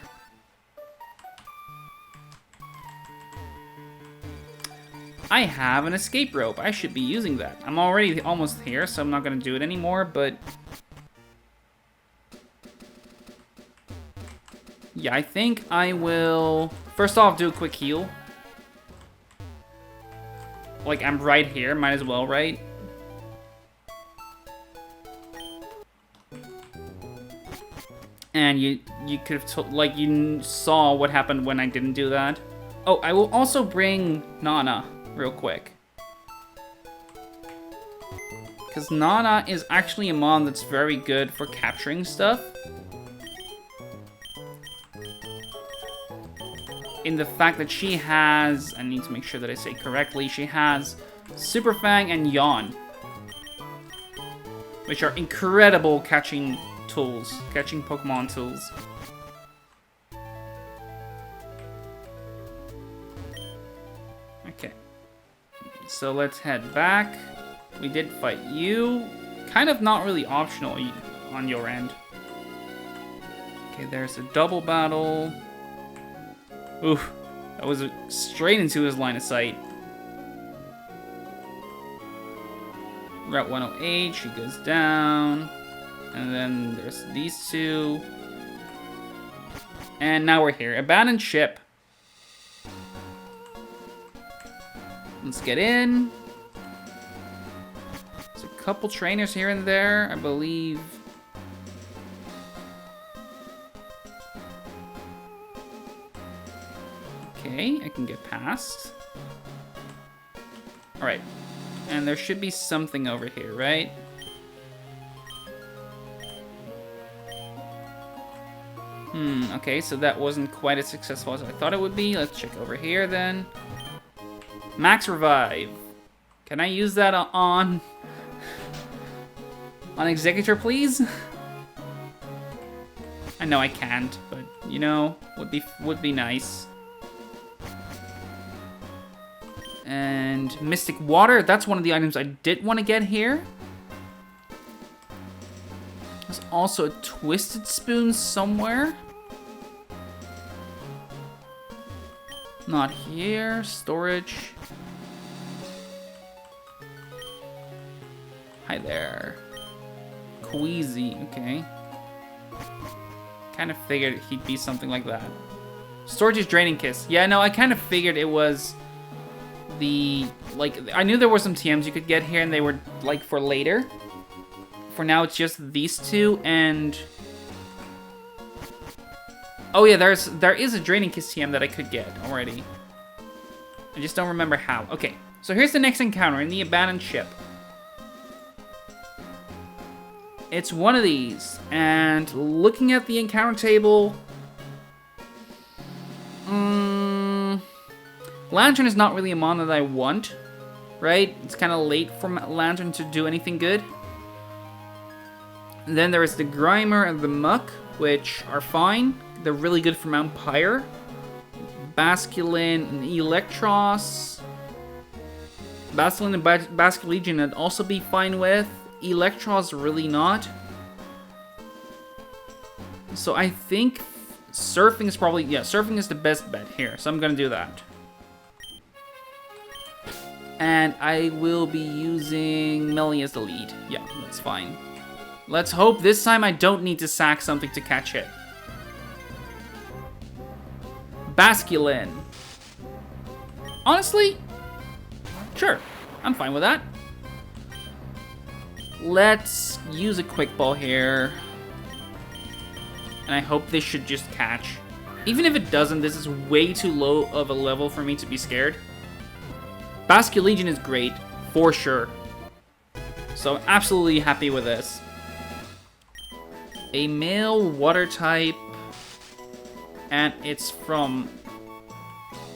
I have an escape rope. I should be using that. I'm already almost here, so I'm not gonna do it anymore, but... yeah, I think I will... first off, do a quick heal. Like, I'm right here, might as well, right? And you could have told, like, you saw what happened when I didn't do that. Oh, I will also bring Nana real quick. Because Nana is actually a mon that's very good for capturing stuff. In the fact that she has, I need to make sure that I say correctly, she has Super Fang and Yawn, which are incredible catching tools, catching Pokemon tools. Okay, so let's head back. We did fight you, kind of not really optional on your end. Okay, there's a double battle. Oof, that was straight into his line of sight. Route 108, she goes down. And then there's these two. And now we're here. Abandoned ship. Let's get in. There's a couple trainers here and there, I believe. Okay, I can get past. Alright. And there should be something over here, right? Okay, so that wasn't quite as successful as I thought it would be. Let's check over here then. Max Revive. Can I use that on Executor, please? I know I can't, but you know, would be nice. And Mystic Water, that's one of the items I did want to get here. There's also a Twisted Spoon somewhere. Not here. Storage. Hi there. Queasy, okay. Kind of figured he'd be something like that. Storage is Draining Kiss. Yeah, no, I kind of figured it was the, like, I knew there were some TMs you could get here and they were, like, for later. For now, it's just these two, and... Oh yeah, there is a Draining Kiss TM that I could get already. I just don't remember how. Okay, so here's the next encounter in the abandoned ship. It's one of these, and looking at the encounter table... Lantern is not really a mon that I want, right? It's kind of late for Lantern to do anything good. And then there is the Grimer and the Muck, which are fine. They're really good for Mount Pyre. Basculin and Electros. Basculin and Basculegion I'd also be fine with. Electros really not. So I think Surfing is probably, yeah, Surfing is the best bet here. So I'm gonna do that. And I will be using Melly as the lead. Yeah, that's fine. Let's hope this time I don't need to sack something to catch it. Basculin. Honestly, sure, I'm fine with that. Let's use a quick ball here. And I hope this should just catch. Even if it doesn't, this is way too low of a level for me to be scared. Basculegion is great, for sure. So I'm absolutely happy with this. A male water type. And it's from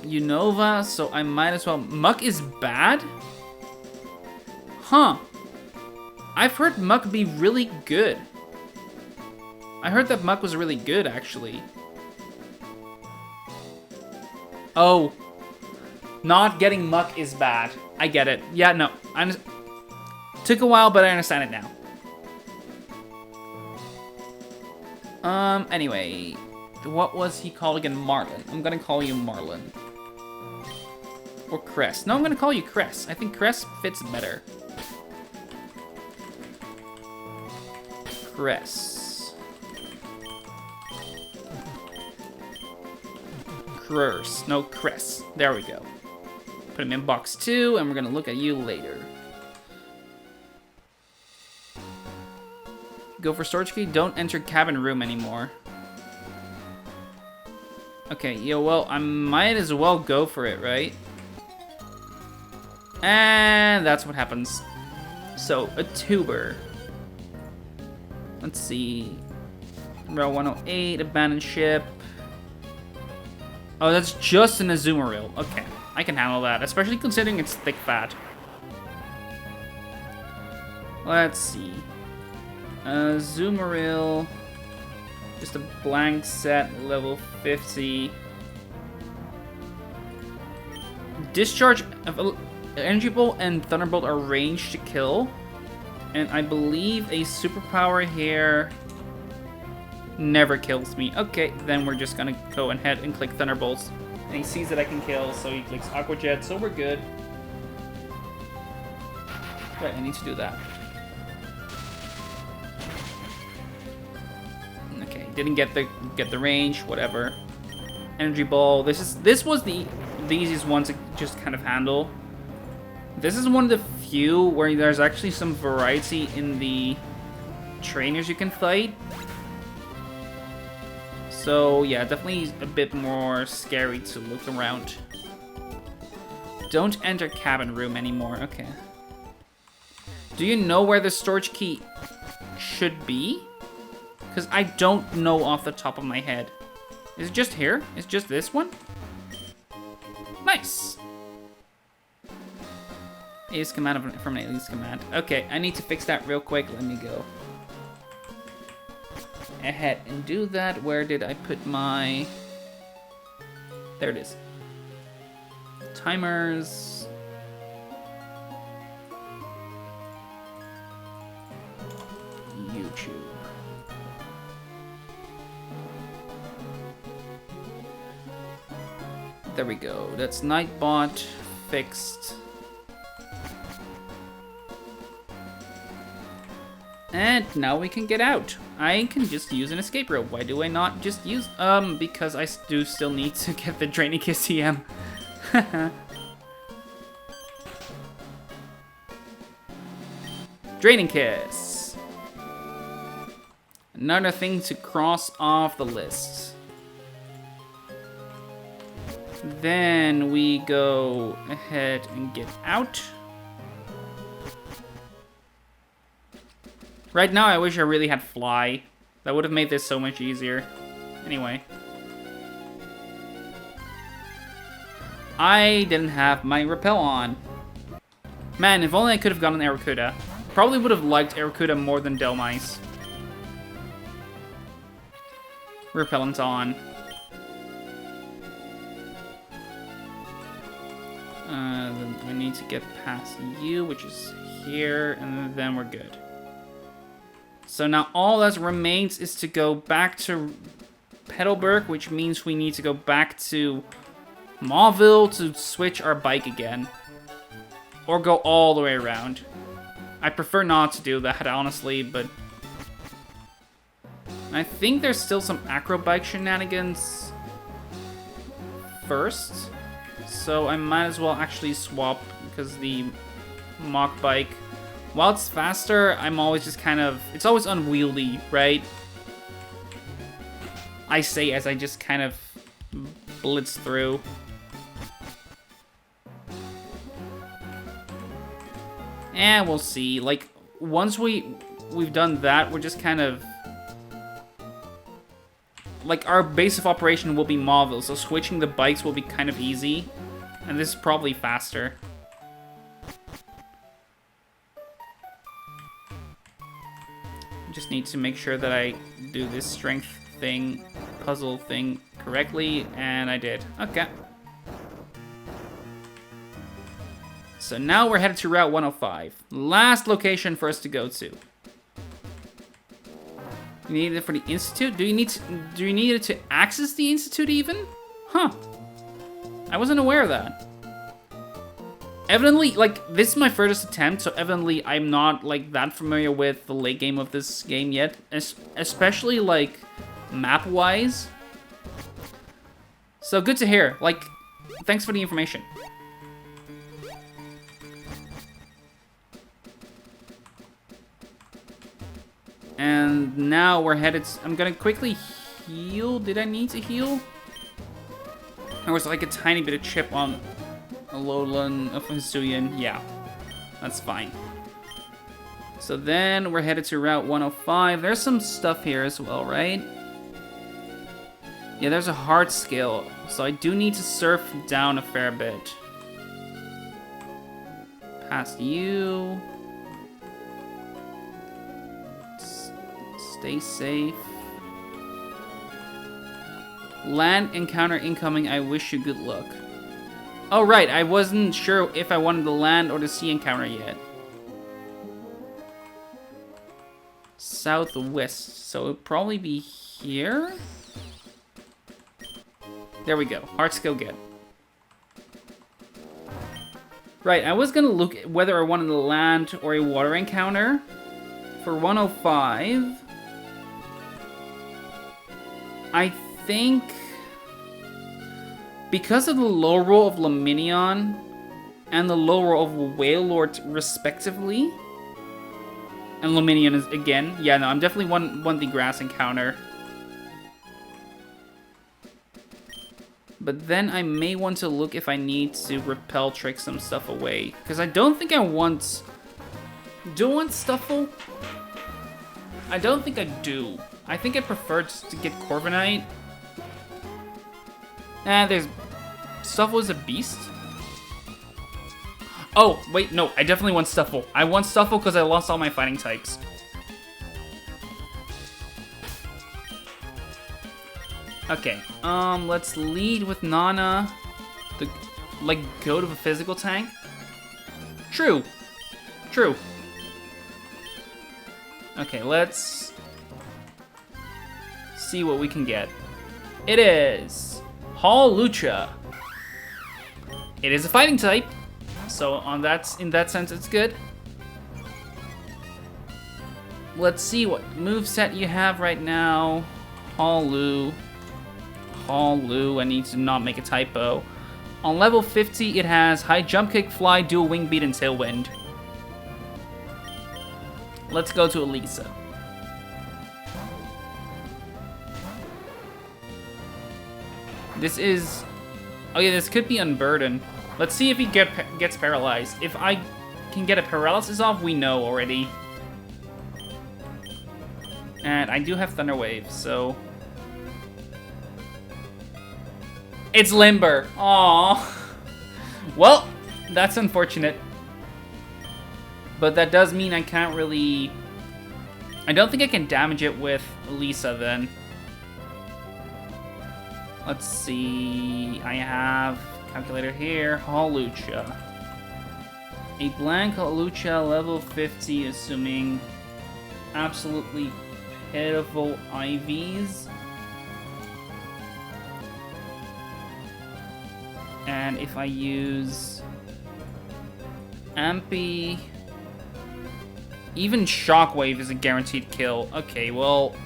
Unova, so I might as well... Muck is bad? Huh. I've heard Muck be really good. I heard that Muck was really good, actually. Oh. Not getting Muck is bad. I get it. Yeah, no. Took a while, but I understand it now. Anyway. What was he called again? Marlin. I'm gonna call you Marlin. Or Cress. No, I'm gonna call you Cress. I think Cress fits better. Cress. Cress. No, Cress. There we go. Put him in box 2, and we're gonna look at you later. Go for storage key. Don't enter cabin room anymore. Okay, yeah, well, I might as well go for it, right? And that's what happens. So, a tuber. Let's see. Route 108, abandoned ship. Oh, that's just an Azumarill. Okay, I can handle that, especially considering it's thick fat. Let's see. Azumarill. Just a blank set, level 50. Discharge of Energy Bolt and Thunderbolt are ranged to kill. And I believe a superpower here never kills me. Okay, then we're just gonna go ahead and click Thunderbolts. And he sees that I can kill, so he clicks Aqua Jet, so we're good. Right, I need to do that. Okay, didn't get the range, whatever. Energy ball. This was the easiest one to just kind of handle. This is one of the few where there's actually some variety in the trainers you can fight. So yeah, definitely a bit more scary to look around. Don't enter cabin room anymore. Okay. Do you know where the storage key should be? Because I don't know off the top of my head. Is it just here? It's just this one? Nice. Alias command from an alias command. Okay, I need to fix that real quick. Let me go ahead and do that. Where did I put my... There it is. Timers. YouTube. There we go. That's Nightbot fixed. And now we can get out. I can just use an escape rope. Why do I not just use... because I do still need to get the Draining Kiss TM. Draining Kiss. Another thing to cross off the list. Then we go ahead and get out. Right now, I wish I really had Fly. That would have made this so much easier. Anyway. I didn't have my Repel on. Man, if only I could have gotten Arrokuda. Probably would have liked Arrokuda more than Delmice. Repellent's on. Then I need to get past you, which is here, and then we're good. So now all that remains is to go back to Petalburg, which means we need to go back to Mauville to switch our bike again. Or go all the way around. I prefer not to do that, honestly, but... I think there's still some acrobike shenanigans first. So I might as well actually swap, because the Mach bike, while it's faster, I'm always just kind of... It's always unwieldy, right? I say as I just kind of blitz through. And we'll see. Like, once we've done that, we're just kind of... Like, our base of operation will be Mauville, so switching the bikes will be kind of easy. And this is probably faster. Just need to make sure that I do this strength thing, puzzle thing correctly, and I did. Okay. So now we're headed to Route 105. Last location for us to go to. You need it for the Institute? Do you need it to access the Institute even? Huh. I wasn't aware of that. Evidently, like, this is my first attempt, so evidently I'm not, like, that familiar with the late game of this game yet. Especially, like, map-wise. So, good to hear. Like, thanks for the information. And now we're headed... I'm gonna quickly heal. Did I need to heal? There was, like, a tiny bit of chip on... Alolan of Hisuian, yeah, that's fine. So then we're headed to Route 105. There's some stuff here as well, right? Yeah, there's a heart skill, so I do need to surf down a fair bit. Past you. Stay safe. Land encounter incoming. I wish you good luck. Oh, right, I wasn't sure if I wanted the land or the sea encounter yet. Southwest, so it'd probably be here? There we go, heart skill get. Right, I was gonna look at whether I wanted a land or a water encounter. For 105, I think because of the low roll of Luminion and the low roll of Wailord respectively, and Luminion is again, yeah, no, I'm definitely want the grass encounter. But then I may want to look if I need to repel trick some stuff away. Because I don't think I want... Do I want Stuffle? I don't think I do. I think I prefer just to get Corviknight. There's... Stuffle is a beast? Oh, wait, no. I definitely want Stuffle. I want Stuffle because I lost all my fighting types. Okay, let's lead with Nana. Like, go to a physical tank? True. True. Okay, let's see what we can get. It is Hawlucha. It is a fighting type, so in that sense, it's good. Let's see what moveset you have right now. Hawlu, I need to not make a typo. On level 50, it has High Jump Kick, Fly, Dual Wing Beat, and Tailwind. Let's go to Elisa. This is... Oh yeah, this could be Unburden. Let's see if he gets paralyzed. If I can get a paralysis off, we know already. And I do have Thunder Wave, so... It's Limber. Aww. Well, that's unfortunate. But that does mean I can't really... I don't think I can damage it with Lisa then. Let's see... I have calculator here. Hawlucha. A blank Hawlucha, level 50, assuming absolutely pitiful IVs. And if I use Ampy, even Shockwave is a guaranteed kill. Okay, well,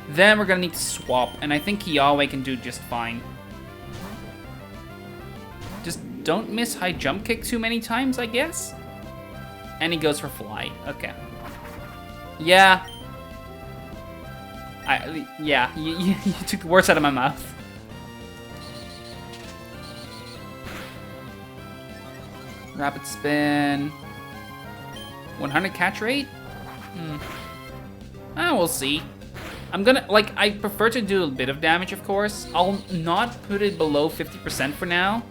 then we're gonna need to swap, and I think Kiawe can do just fine. Just don't miss High Jump Kick too many times, I guess. And he goes for Fly. Okay. Yeah. Yeah, you took the words out of my mouth. Rapid Spin. 100 catch rate? We'll see. I'm gonna, like, I prefer to do a bit of damage, of course. I'll not put it below 50% for now.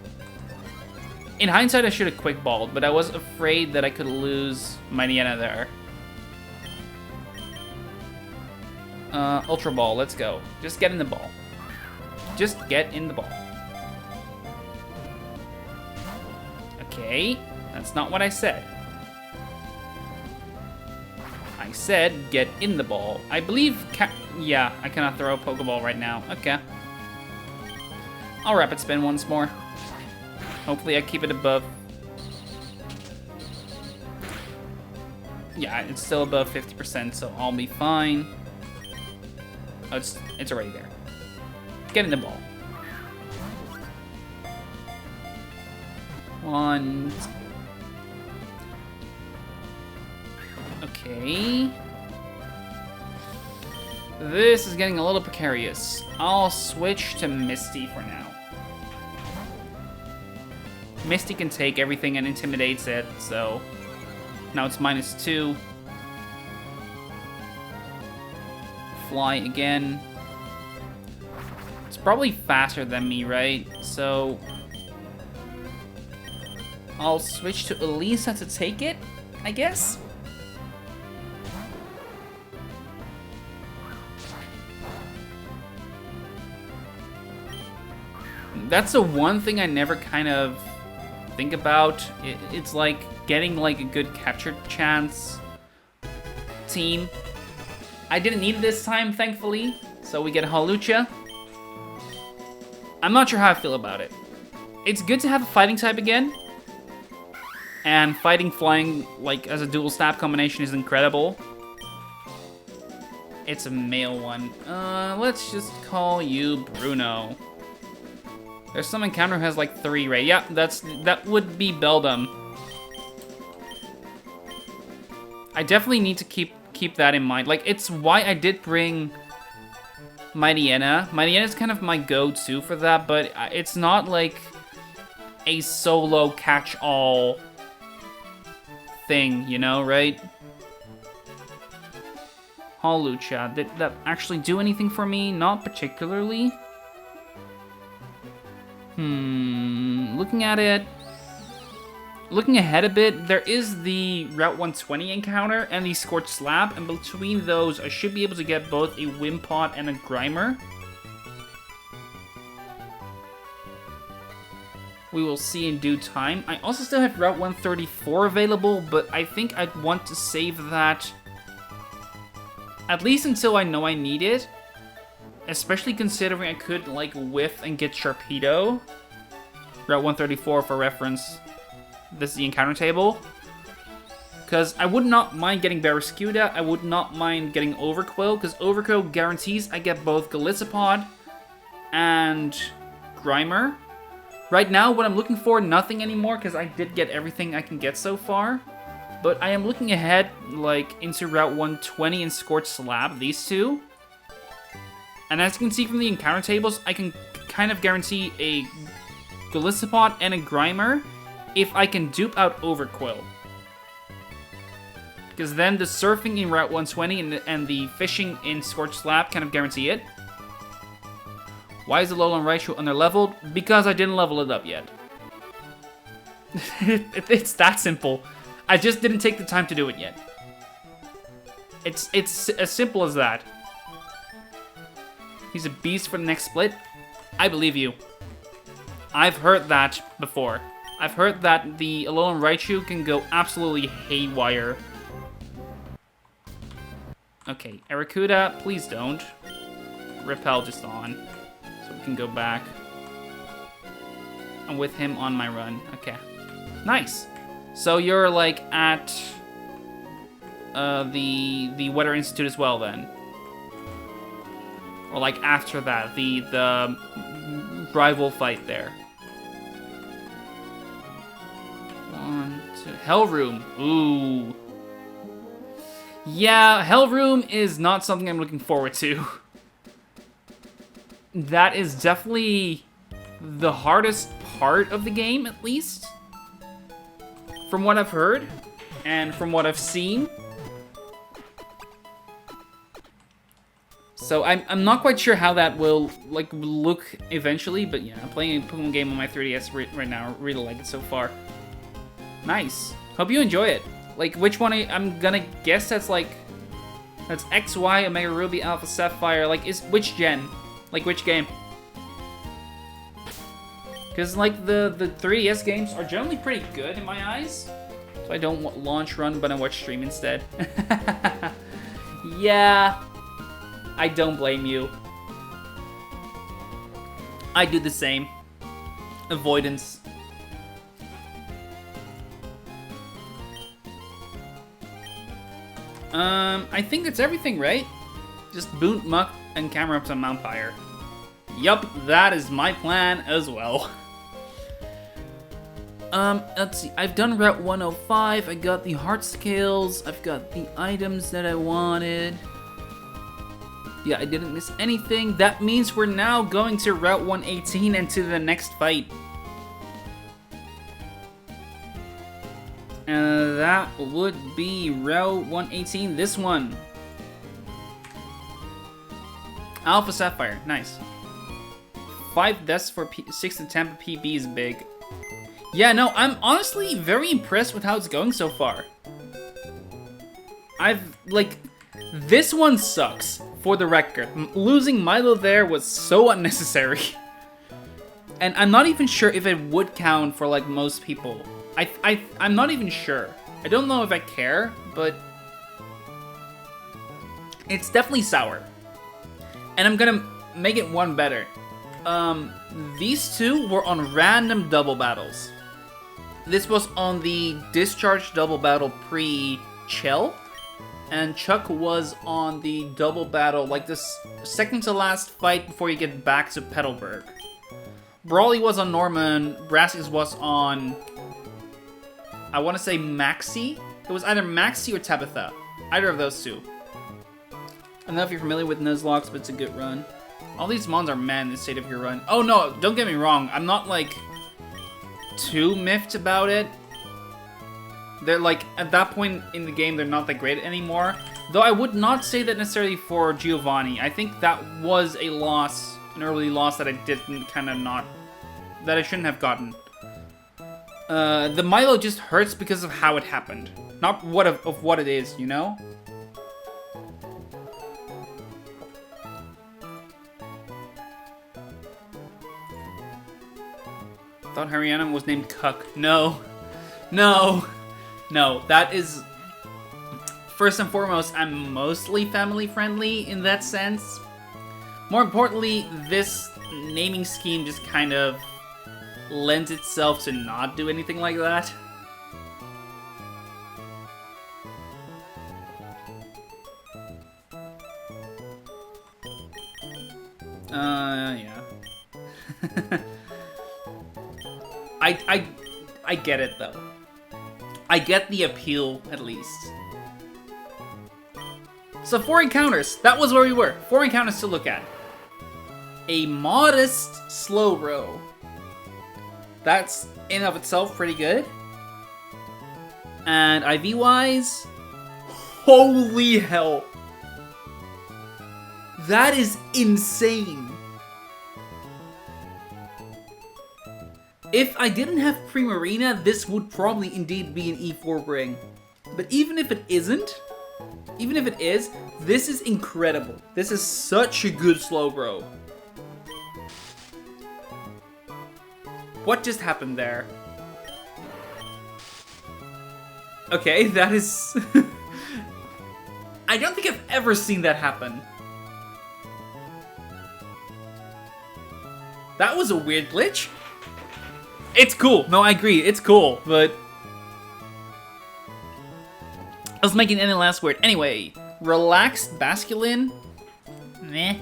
In hindsight, I should have quick balled, but I was afraid that I could lose my Niana there. Ultra Ball, let's go. Just get in the ball. Just get in the ball. Okay, that's not what I said. I said get in the ball. I believe yeah, I cannot throw a Pokeball right now. Okay. I'll Rapid Spin once more. Hopefully I keep it above. Yeah, it's still above 50%, so I'll be fine. Oh, it's already there. Get in the ball. One. Okay. This is getting a little precarious. I'll switch to Misty for now. Misty can take everything and intimidates it, so now it's -2. Fly again. It's probably faster than me, right? So I'll switch to Elisa to take it, I guess? That's the one thing I never kind of think about. It's like getting like a good capture chance team. I didn't need it this time, thankfully, so we get Hawlucha. I'm not sure how I feel about it. it's good to have a fighting type again. And fighting flying, like, as a dual stab combination is incredible. It's a male one. Let's just call you Bruno. There's some encounter who has, like, 3 rate. Yeah, that would be Beldum. I definitely need to keep that in mind. Like, it's why I did bring Mightyena. Mightyena is kind of my go-to for that, but it's not, like, a solo catch-all thing, you know, right? Hawlucha, did that actually do anything for me? Not particularly. Looking at it, looking ahead a bit, there is the Route 120 encounter and the Scorched Slab, and between those, I should be able to get both a Wimpod and a Grimer. We will see in due time. I also still have Route 134 available, but I think I'd want to save that at least until I know I need it. Especially considering I could, like, whiff and get Sharpedo. Route 134 for reference. This is the encounter table. Because I would not mind getting Barraskewda. I would not mind getting Overqwil, because Overqwil guarantees I get both Golisopod and Grimer. Right now, what I'm looking for, nothing anymore, because I did get everything I can get so far. But I am looking ahead, like, into Route 120 and Scorched Slab, these two. And as you can see from the encounter tables, I can kind of guarantee a Golisopod and a Grimer if I can dupe out Overqwil. Because then the surfing in Route 120 and the fishing in Scorched Slab kind of guarantee it. Why is the Alolan Raichu underleveled? Because I didn't level it up yet. It's that simple. I just didn't take the time to do it yet. It's as simple as that. He's a beast for the next split. I believe you. I've heard that before. I've heard that the Alolan Raichu can go absolutely haywire. Okay, Arrokuda, please don't. Repel just on. So we can go back. I'm with him on my run. Okay. Nice. So you're like at the Weather Institute as well then? Or like after that, the rival fight there. 1, 2, Hell Room. Ooh. Yeah, Hell Room is not something I'm looking forward to. That is definitely the hardest part of the game, at least. From what I've heard, and from what I've seen. So I'm not quite sure how that will like look eventually, but yeah, I'm playing a Pokemon game on my 3DS right now. I really like it so far. Nice. Hope you enjoy it. Like, which one I'm gonna guess that's like... That's X, Y, Omega Ruby, Alpha Sapphire. Like, is which gen? Like, which game? Because, like, the 3DS games are generally pretty good in my eyes. So I don't launch run, but I watch stream instead. Yeah. I don't blame you. I do the same. Avoidance. I think that's everything, right? Just boot, muck, and camera up to Mountfire. Yup, that is my plan as well. Let's see. I've done Route 105. I got the heart scales. I've got the items that I wanted. Yeah, I didn't miss anything. That means we're now going to Route 118 and to the next fight. That would be Route 118, this one. Alpha Sapphire, nice. 5 deaths for 6 to 10 PB is big. Yeah, no, I'm honestly very impressed with how it's going so far. This one sucks, for the record. Losing Milo there was so unnecessary. And I'm not even sure if it would count for, like, most people. I'm not even sure. I don't know if I care, but... It's definitely sour. And I'm gonna make it one better. These two were on random double battles. This was on the Discharge double battle pre-Chell, and Chuck was on the double battle, like this second to last fight before you get back to Petalburg. Brawly was on Norman, Brassius was on, I want to say Maxi? It was either Maxi or Tabitha. Either of those two. I don't know if you're familiar with Nuzlocke, but it's a good run. All these mons are mad in the state of your run. Oh no, don't get me wrong. I'm not like too miffed about it. They're like, at that point in the game, they're not that great anymore. Though I would not say that necessarily for Giovanni. I think that was a loss, an early loss that I didn't that I shouldn't have gotten. The Milo just hurts because of how it happened. Not of what it is, you know? Thought Haryana was named Cuck. No. No. No. That is... First and foremost, I'm mostly family friendly in that sense. More importantly, this naming scheme just kind of lends itself to not do anything like that. Yeah. I get it, though. I get the appeal, at least. So 4 encounters. That was where we were. 4 encounters to look at. A modest slow row. That's, in of itself, pretty good. And IV-wise... Holy hell. That is insane. If I didn't have Primarina, this would probably indeed be an E4 ring. But even if it isn't, even if it is, this is incredible. This is such a good slow bro. What just happened there? Okay, that is... I don't think I've ever seen that happen. That was a weird glitch. It's cool. No, I agree. It's cool, but... I was making any last word. Anyway, Relaxed Basculin. Meh.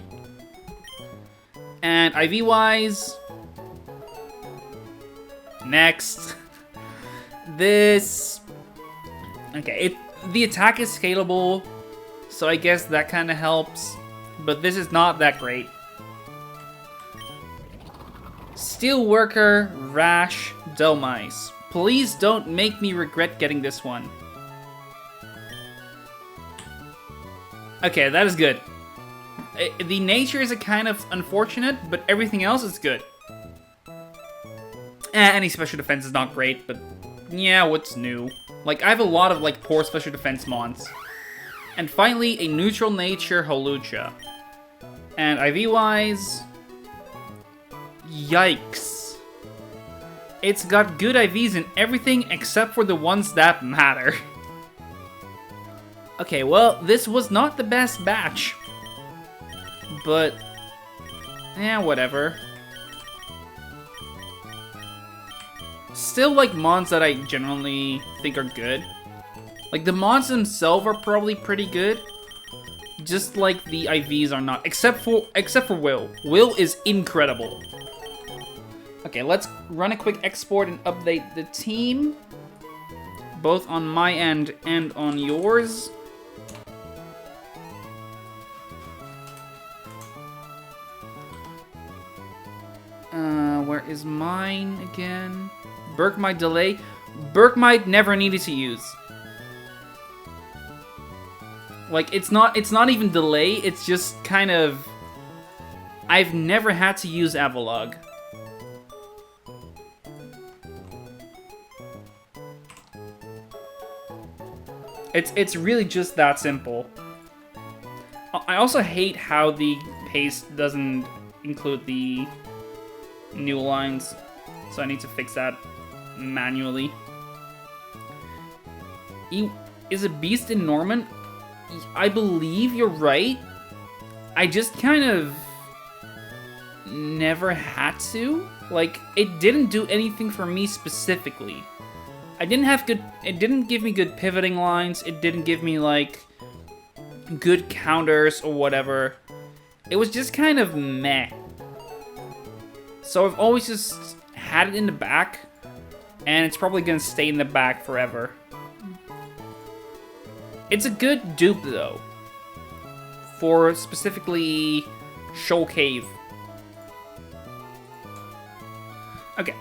And IV-wise... Next. This... Okay, the attack is scalable, so I guess that kind of helps. But this is not that great. Steelworker, Rash, Domice. Please don't make me regret getting this one. Okay, that is good. The nature is a kind of unfortunate, but everything else is good. Any special defense is not great, but yeah, what's new? Like, I have a lot of, like, poor special defense mons. And finally, a neutral nature Holucha. And IV-wise... Yikes. It's got good IVs in everything except for the ones that matter. Okay, well, this was not the best batch. But... yeah, whatever. Still, like, mons that I generally think are good. Like, the mons themselves are probably pretty good. Just, like, the IVs are not. Except for Will. Will is incredible. Okay, let's run a quick export and update the team. Both on my end and on yours. Where is mine again? Berkmite delay. Berkmite never needed to use. Like, it's not even delay, it's just kind of... I've never had to use Avalog. It's really just that simple. I also hate how the paste doesn't include the new lines, so I need to fix that manually. Is a beast in Norman? I believe you're right. I just kind of never had to. Like, it didn't do anything for me specifically. It didn't give me good pivoting lines. It didn't give me, like, good counters or whatever. It was just kind of meh. So I've always just had it in the back, and it's probably gonna stay in the back forever. It's a good dupe, though, for specifically Shoal Cave. Okay.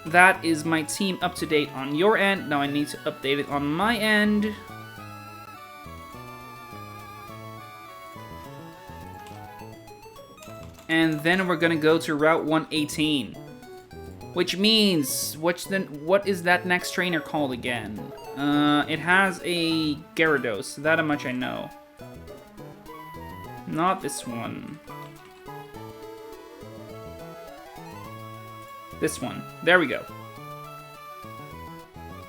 That is my team up to date on your end. Now I need to update it on my end. And then we're gonna go to Route 118. Which means, what is that next trainer called again? It has a Gyarados, that much I know. Not this one. This one. There we go.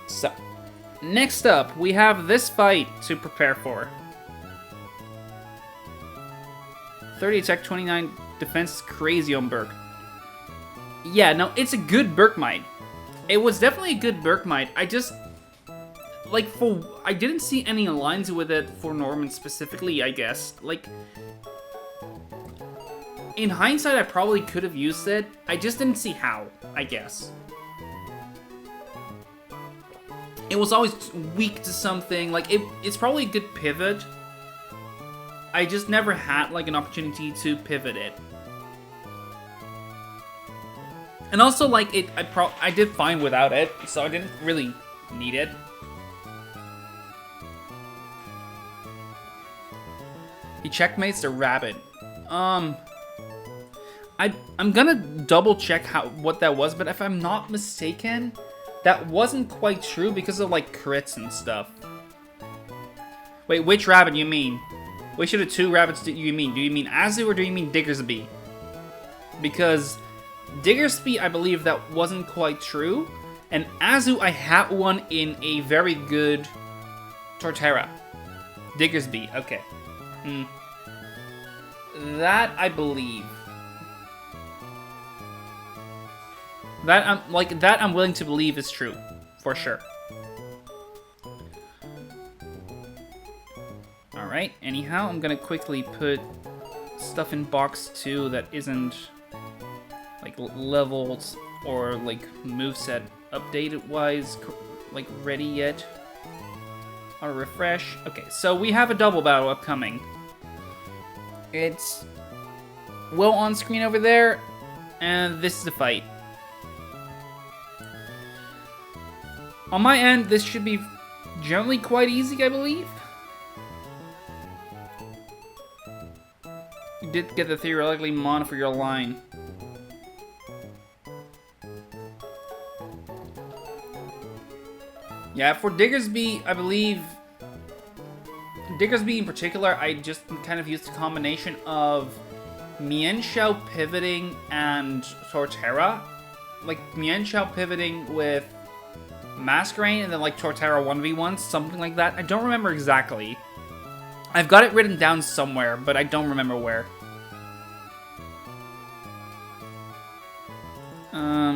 So, next up, we have this fight to prepare for. 30 attack, 29 defense, crazy on Burke. Yeah, no, it's a good Berkmite. It was definitely a good Berkmite. I just, like, I didn't see any lines with it for Norman specifically, I guess. Like, in hindsight, I probably could have used it. I just didn't see how, I guess. It was always weak to something. Like, it's probably a good pivot. I just never had, like, an opportunity to pivot it. And also, like, I did fine without it, so I didn't really need it. He checkmates the rabbit. I'm gonna double check what that was, but if I'm not mistaken, that wasn't quite true because of, like, crits and stuff. Wait, which rabbit you mean? Which of the two rabbits do you mean? Do you mean Azu or do you mean Diggersby? Because Diggersby, I believe that wasn't quite true. And Azu, I had one in a very good Torterra. Diggersby, okay. That, I believe. That I'm willing to believe is true. For sure. Alright, anyhow, I'm gonna quickly put stuff in box 2 that isn't, like, levels or, like, moveset updated-wise, like, ready yet. I'll refresh. Okay, so we have a double battle upcoming. It's well on screen over there, and this is the fight. On my end, this should be generally quite easy, I believe. You did get the theoretically mon for your line. Yeah, for Diggersby, I believe... Diggersby in particular, I just kind of used a combination of Mienshao pivoting and Torterra. Like, Mienshao pivoting with Masquerain and then, like, Torterra 1v1, something like that. I don't remember exactly. I've got it written down somewhere, but I don't remember where.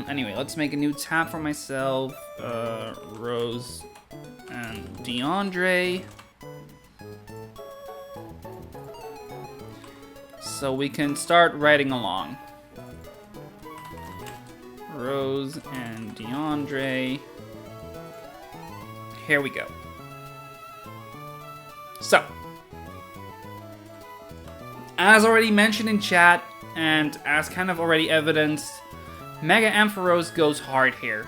Anyway, let's make a new tab for myself. Rose and DeAndre. So we can start writing along. Rose and DeAndre. Here we go. So, as already mentioned in chat, and as kind of already evidenced, Mega Ampharos goes hard here.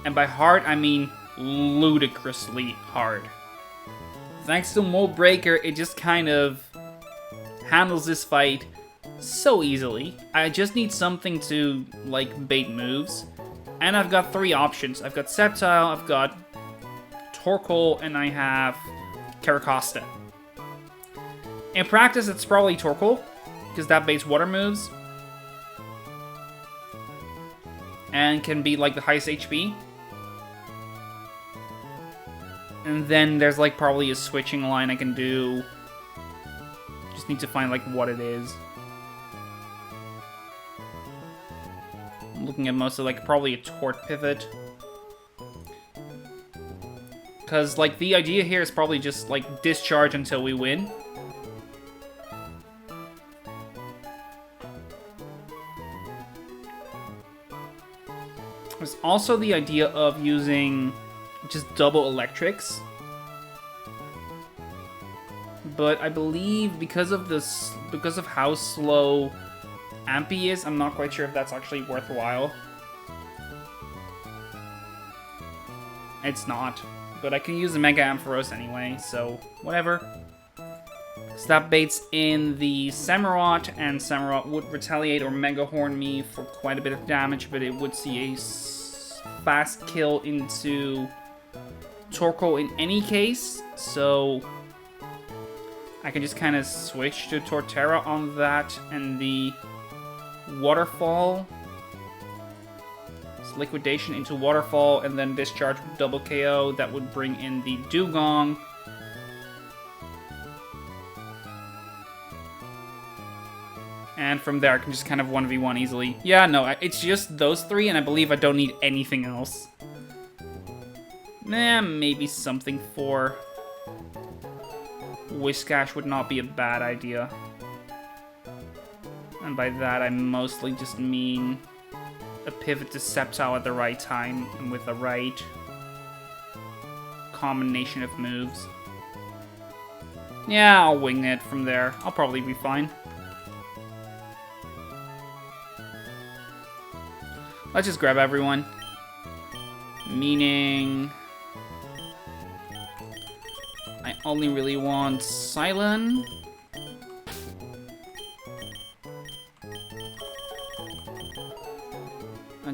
And by hard, I mean ludicrously hard. Thanks to Mold Breaker, it just kind of handles this fight so easily. I just need something to, like, bait moves. And I've got 3 options. I've got Sceptile, I've got Torkoal, and I have Caracosta. In practice, it's probably Torkoal, because that baits water moves. And can be, like, the highest HP. And then there's, like, probably a switching line I can do. Just need to find, like, what it is. I'm looking at most of, like, probably a tort pivot. Because, like, the idea here is probably just, like, discharge until we win. There's also the idea of using just double electrics. But I believe because of how slow Ampy is, I'm not quite sure if that's actually worthwhile. It's not. But I can use the Mega Ampharos anyway, so whatever. Stab baits in the Samurott, and Samurott would retaliate or Mega Horn me for quite a bit of damage, but it would see a fast kill into Torkoal in any case, so I can just kind of switch to Torterra on that, and the Waterfall. It's Liquidation into Waterfall, and then Discharge with double KO. That would bring in the Dugong. And from there, I can just kind of 1v1 easily. Yeah, no, it's just those three, and I believe I don't need anything else. Maybe something for Whiscash would not be a bad idea. And by that, I mostly just mean a pivot to Sceptile at the right time, and with the right combination of moves. Yeah, I'll wing it from there. I'll probably be fine. Let's just grab everyone. Meaning I only really want Silent.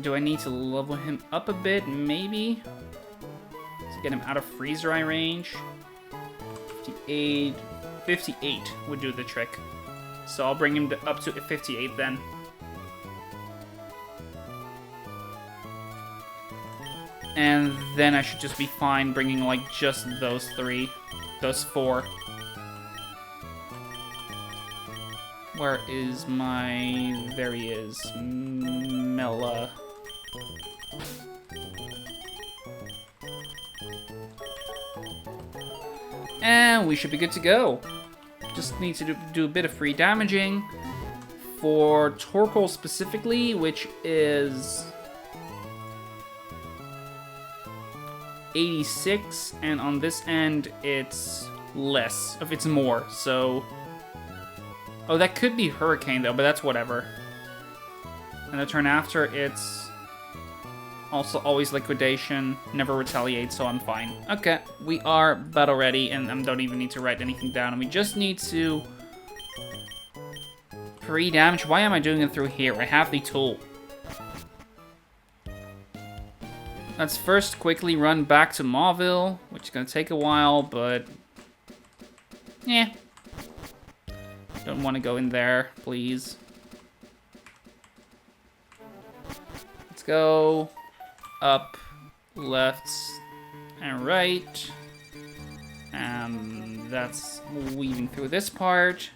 Do I need to level him up a bit? Maybe? To get him out of freeze dry range. 58 would do the trick. So I'll bring him up to 58 then. And then I should just be fine bringing, like, just those four. Where is my... There he is. Mela. And we should be good to go. Just need to do a bit of free damaging. For Torkoal specifically, which is 86, and on this end it's less, if it's more, so... Oh, that could be Hurricane though, but that's whatever. And the turn after, it's also always Liquidation, never Retaliate, so I'm fine. Okay, we are battle ready, and I don't even need to write anything down, and we just need to pre-damage. Why am I doing it through here? I have the tool. Let's first quickly run back to Mauville, which is going to take a while, but... yeah. Don't want to go in there, please. Let's go up, left, and right. That's weaving through this part.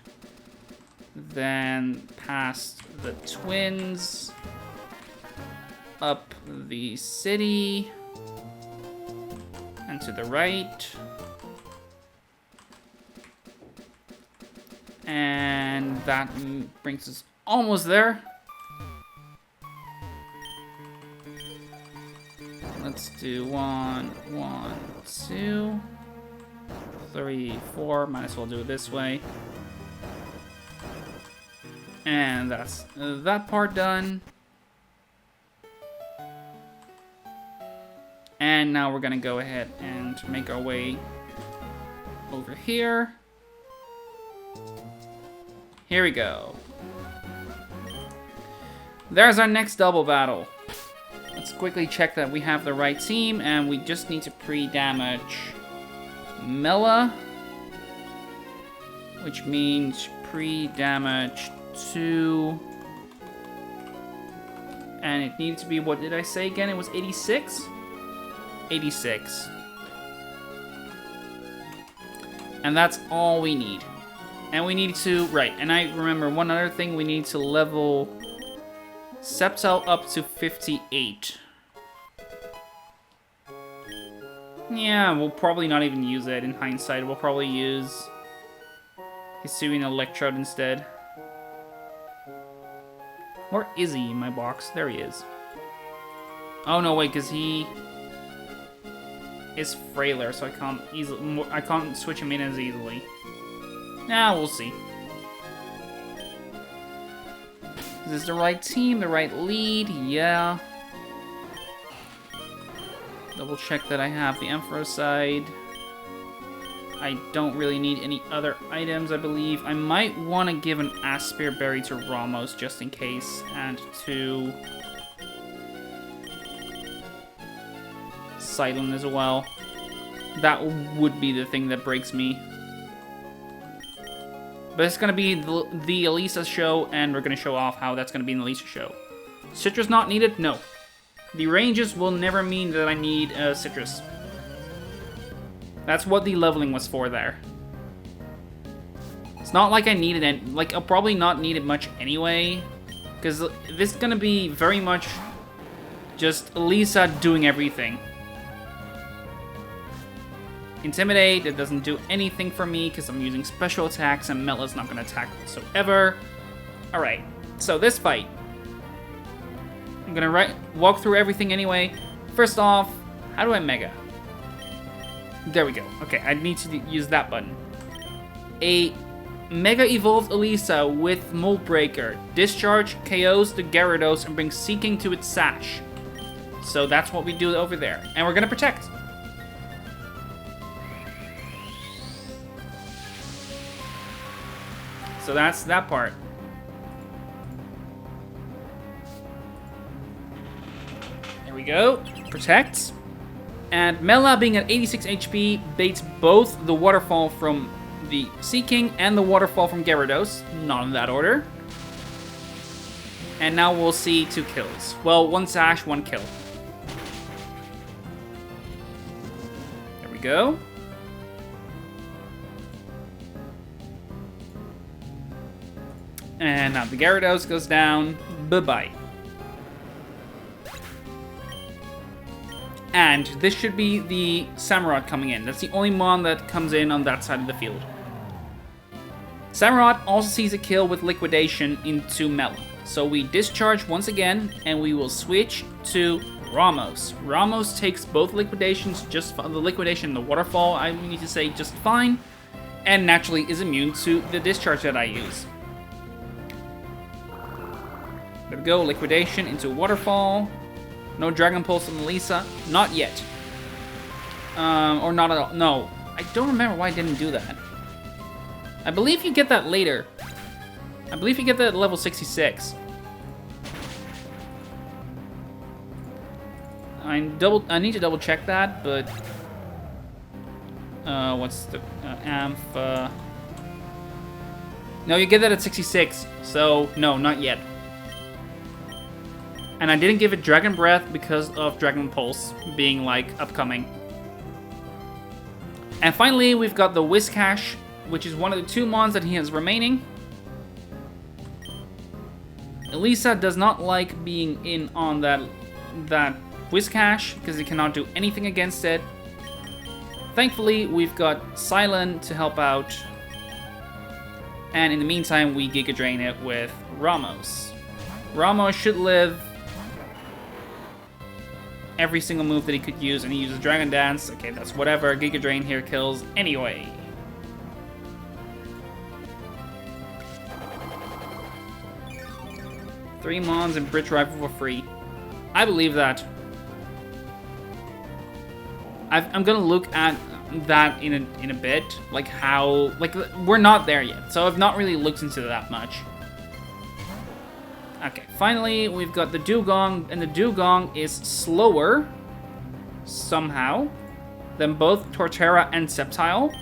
Then past the twins. Up the city. And to the right. And that brings us almost there. Let's do 1, 2, 3, 4. Might as well do it this way. And that's that part done. And now we're gonna go ahead and make our way over here. Here we go. There's our next double battle. Let's quickly check that we have the right team, and we just need to pre-damage Mela, which means pre-damage 2. And it needs to be, what did I say again? It was 86? 86. And that's all we need. And we need to, right, and I remember one other thing, we need to level Sceptile up to 58. Yeah, we'll probably not even use it in hindsight. We'll probably use Hisuian Electrode instead. Where is he in my box? There he is. Oh no, wait, because he is frailer, so I can't switch him in as easily. Nah, we'll see. Is this the right team, the right lead? Yeah. Double check that I have the Emperor side. I don't really need any other items, I believe. I might want to give an Aspir Berry to Ramos just in case, and to Silent as well. That would be the thing that breaks me. But it's going to be the Elisa show, and we're going to show off how that's going to be in the Elisa show. Citrus not needed? No. The ranges will never mean that I need Citrus. That's what the leveling was for there. It's not like I needed it. Like, I'll probably not need it much anyway. Because this is going to be very much just Elisa doing everything. Intimidate, it doesn't do anything for me because I'm using special attacks and Mela's not going to attack whatsoever. Alright, so this fight. I'm going to walk through everything anyway. First off, how do I Mega? There we go. Okay, I need to use that button. A Mega Evolved Elisa with Mold Breaker. Discharge, KOs the Gyarados and brings Seeking to its Sash. So that's what we do over there. And we're going to Protect. So that's that part. There we go. Protect. And Mela, being at 86 HP, baits both the Waterfall from the Seeking and the Waterfall from Gyarados. Not in that order. And now we'll see 2 kills. Well, 1 Sash, 1 kill. There we go. And now the Gyarados goes down. Bye-bye. And this should be the Samurott coming in. That's the only Mon that comes in on that side of the field. Samurott also sees a kill with Liquidation into Mela. So we discharge once again, and we will switch to Ramos. Ramos takes both Liquidations, just the Liquidation and the Waterfall, I need to say, just fine. And naturally is immune to the discharge that I use. There we go, Liquidation into Waterfall. No Dragon Pulse on Elisa. Not yet. Or not at all. No. I don't remember why I didn't do that. I believe you get that later. I believe you get that at level 66. I need to double check that, but... what's the... Amph... No, you get that at 66. So, no, not yet. And I didn't give it Dragon Breath because of Dragon Pulse being, like, upcoming. And finally, we've got the Whiscash, which is one of the 2 Mons that he has remaining. Elisa does not like being in on that Whiscash because he cannot do anything against it. Thankfully, we've got Silent to help out. And in the meantime, we Giga Drain it with Ramos. Ramos should live every single move that he could use, and he uses Dragon Dance. Okay, that's whatever. Giga Drain here kills anyway. Three Mons and Bridge Rifle for free. I believe that. I'm gonna look at that in a bit, like how, like, we're not there yet, so I've not really looked into that much. Okay, finally, we've got the Dugong, and the Dugong is slower, somehow, than both Torterra and Sceptile.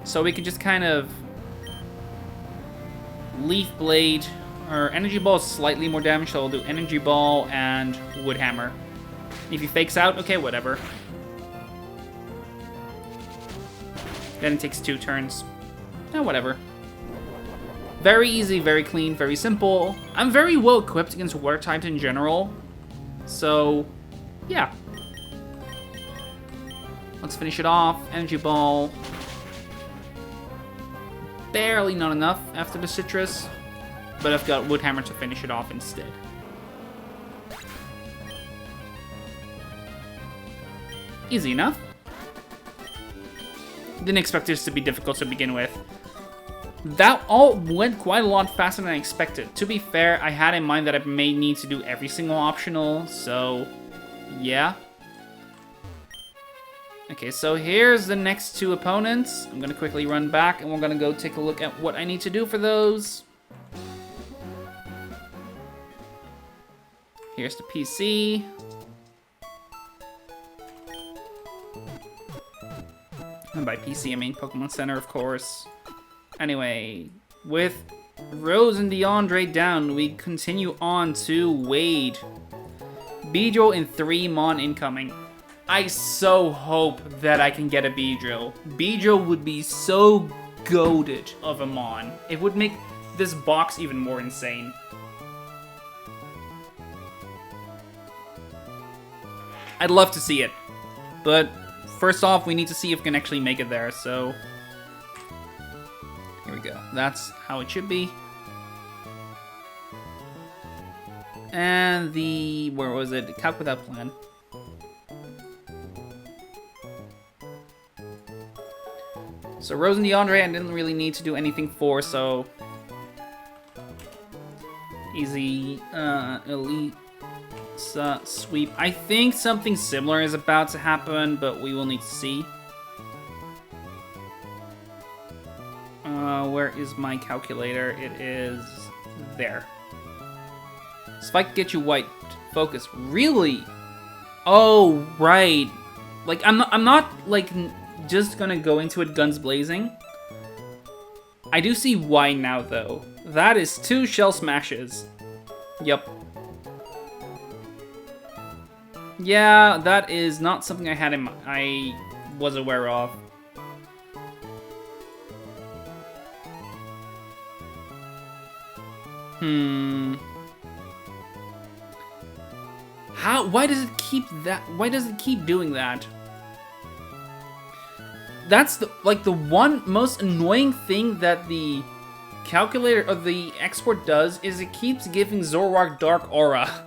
So we can just kind of Leaf Blade, or Energy Ball is slightly more damage, so I'll do Energy Ball and Wood Hammer. If he fakes out, okay, whatever. Then it takes 2 turns. Eh, whatever. Very easy, very clean, very simple. I'm very well equipped against water types in general. So, yeah. Let's finish it off. Energy Ball. Barely not enough after the Citrus. But I've got Wood Hammer to finish it off instead. Easy enough. Didn't expect this to be difficult to begin with. That all went quite a lot faster than I expected. To be fair, I had in mind that I may need to do every single optional, so yeah. Okay, so here's the next two opponents. I'm gonna quickly run back and we're gonna go take a look at what I need to do for those. Here's the PC. And by PC, I mean Pokemon Center, of course. Anyway, with Rose and DeAndre down, we continue on to Wade. Beedrill in 3 Mon incoming. I so hope that I can get a Beedrill. Beedrill would be so goated of a Mon. It would make this box even more insane. I'd love to see it, but first off, we need to see if we can actually make it there, so here we go. That's how it should be. And the, where was it? Calc without plan. So Rose and DeAndre, I didn't really need to do anything for, so easy, elite. Sweep. I think something similar is about to happen, but we will need to see. Where is my calculator? It is there. Spike get you white. Focus. Really? Oh, right. Like I'm not like just gonna go into it guns blazing. I do see why now though. That is 2 shell smashes. Yep. Yeah, that is not something I had in I was aware of. Why does it keep that? Why does it keep doing that? That's the one most annoying thing that the calculator of the export does is it keeps giving Zoroark Dark Aura.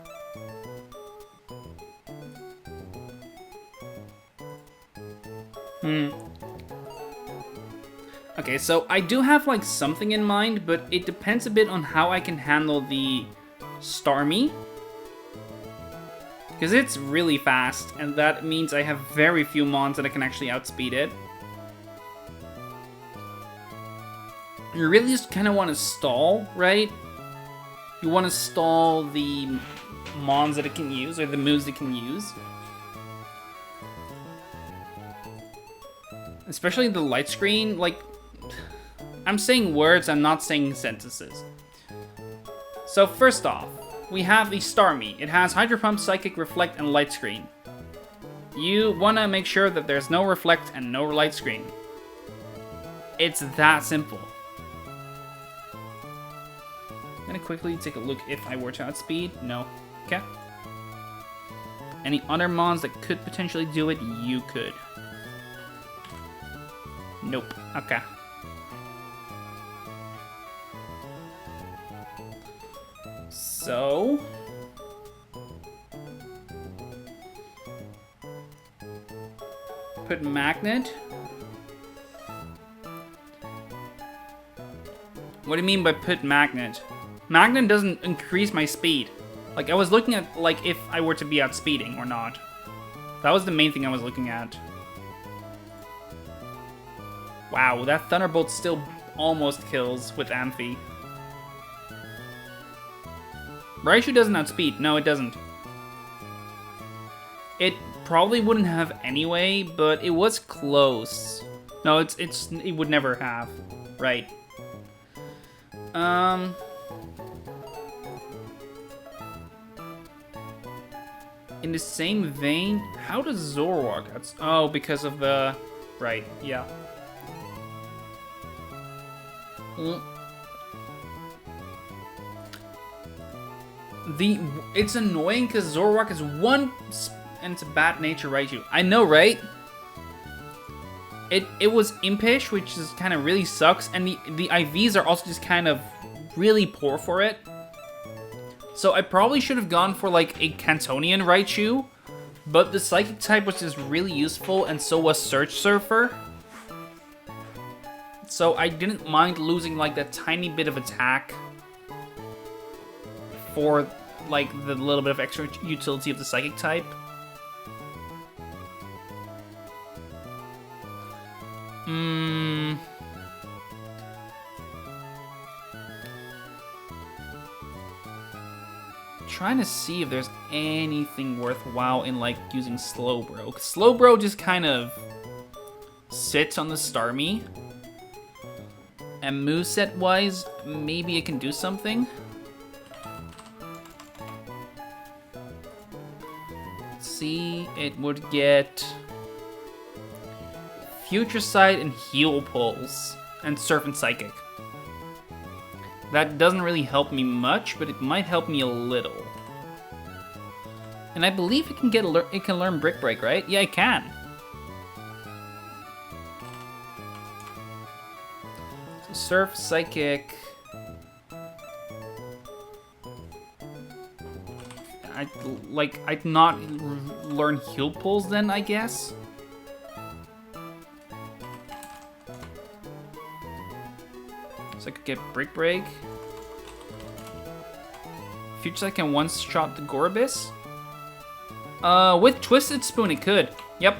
Okay, so I do have like something in mind, but it depends a bit on how I can handle the Starmie. Because it's really fast, and that means I have very few mons that I can actually outspeed it. You really just kind of want to stall, right? You want to stall the mons that it can use, or the moves it can use. Especially the light screen, like, I'm saying words, I'm not saying sentences. So first off, we have the Starmie. It has Hydro Pump, Psychic, Reflect, and Light Screen. You want to make sure that there's no Reflect and no Light Screen. It's that simple. I'm gonna quickly take a look if I were to outspeed. No. Okay. Any other mons that could potentially do it? You could. Nope. Okay. So put Magnet. What do you mean by put Magnet? Magnet doesn't increase my speed. Like, I was looking at like if I were to be outspeeding or not. That was the main thing I was looking at. Wow, that Thunderbolt still almost kills with Amphi. Raichu doesn't outspeed. No, it doesn't. It probably wouldn't have anyway, but it was close. No, it would never have. Right. In the same vein, how does Zoroark oh, because of the... Right, yeah. It's annoying because Zoroark is one, and it's a bad nature Raichu. I know, right? It was Impish, which is kind of really sucks, and the IVs are also just kind of really poor for it. So I probably should have gone for like a Cantonian Raichu, but the Psychic type was just really useful, and so was Surge Surfer. So I didn't mind losing like that tiny bit of attack for like the little bit of extra utility of the Psychic type. Trying to see if there's anything worthwhile in like using Slowbro. Slowbro just kind of sits on the Starmie. And moveset wise, maybe it can do something. Let's see, it would get Future Sight and Heal Pulse and Surf and Psychic. That doesn't really help me much, but it might help me a little. And I believe it can learn Brick Break, right? Yeah, it can. So Surf, Psychic. I'd not learn Heal Pulse then, I guess. So I could get Brick Break. Future Sight can one-shot the Gorbis. With Twisted Spoon it could. Yep.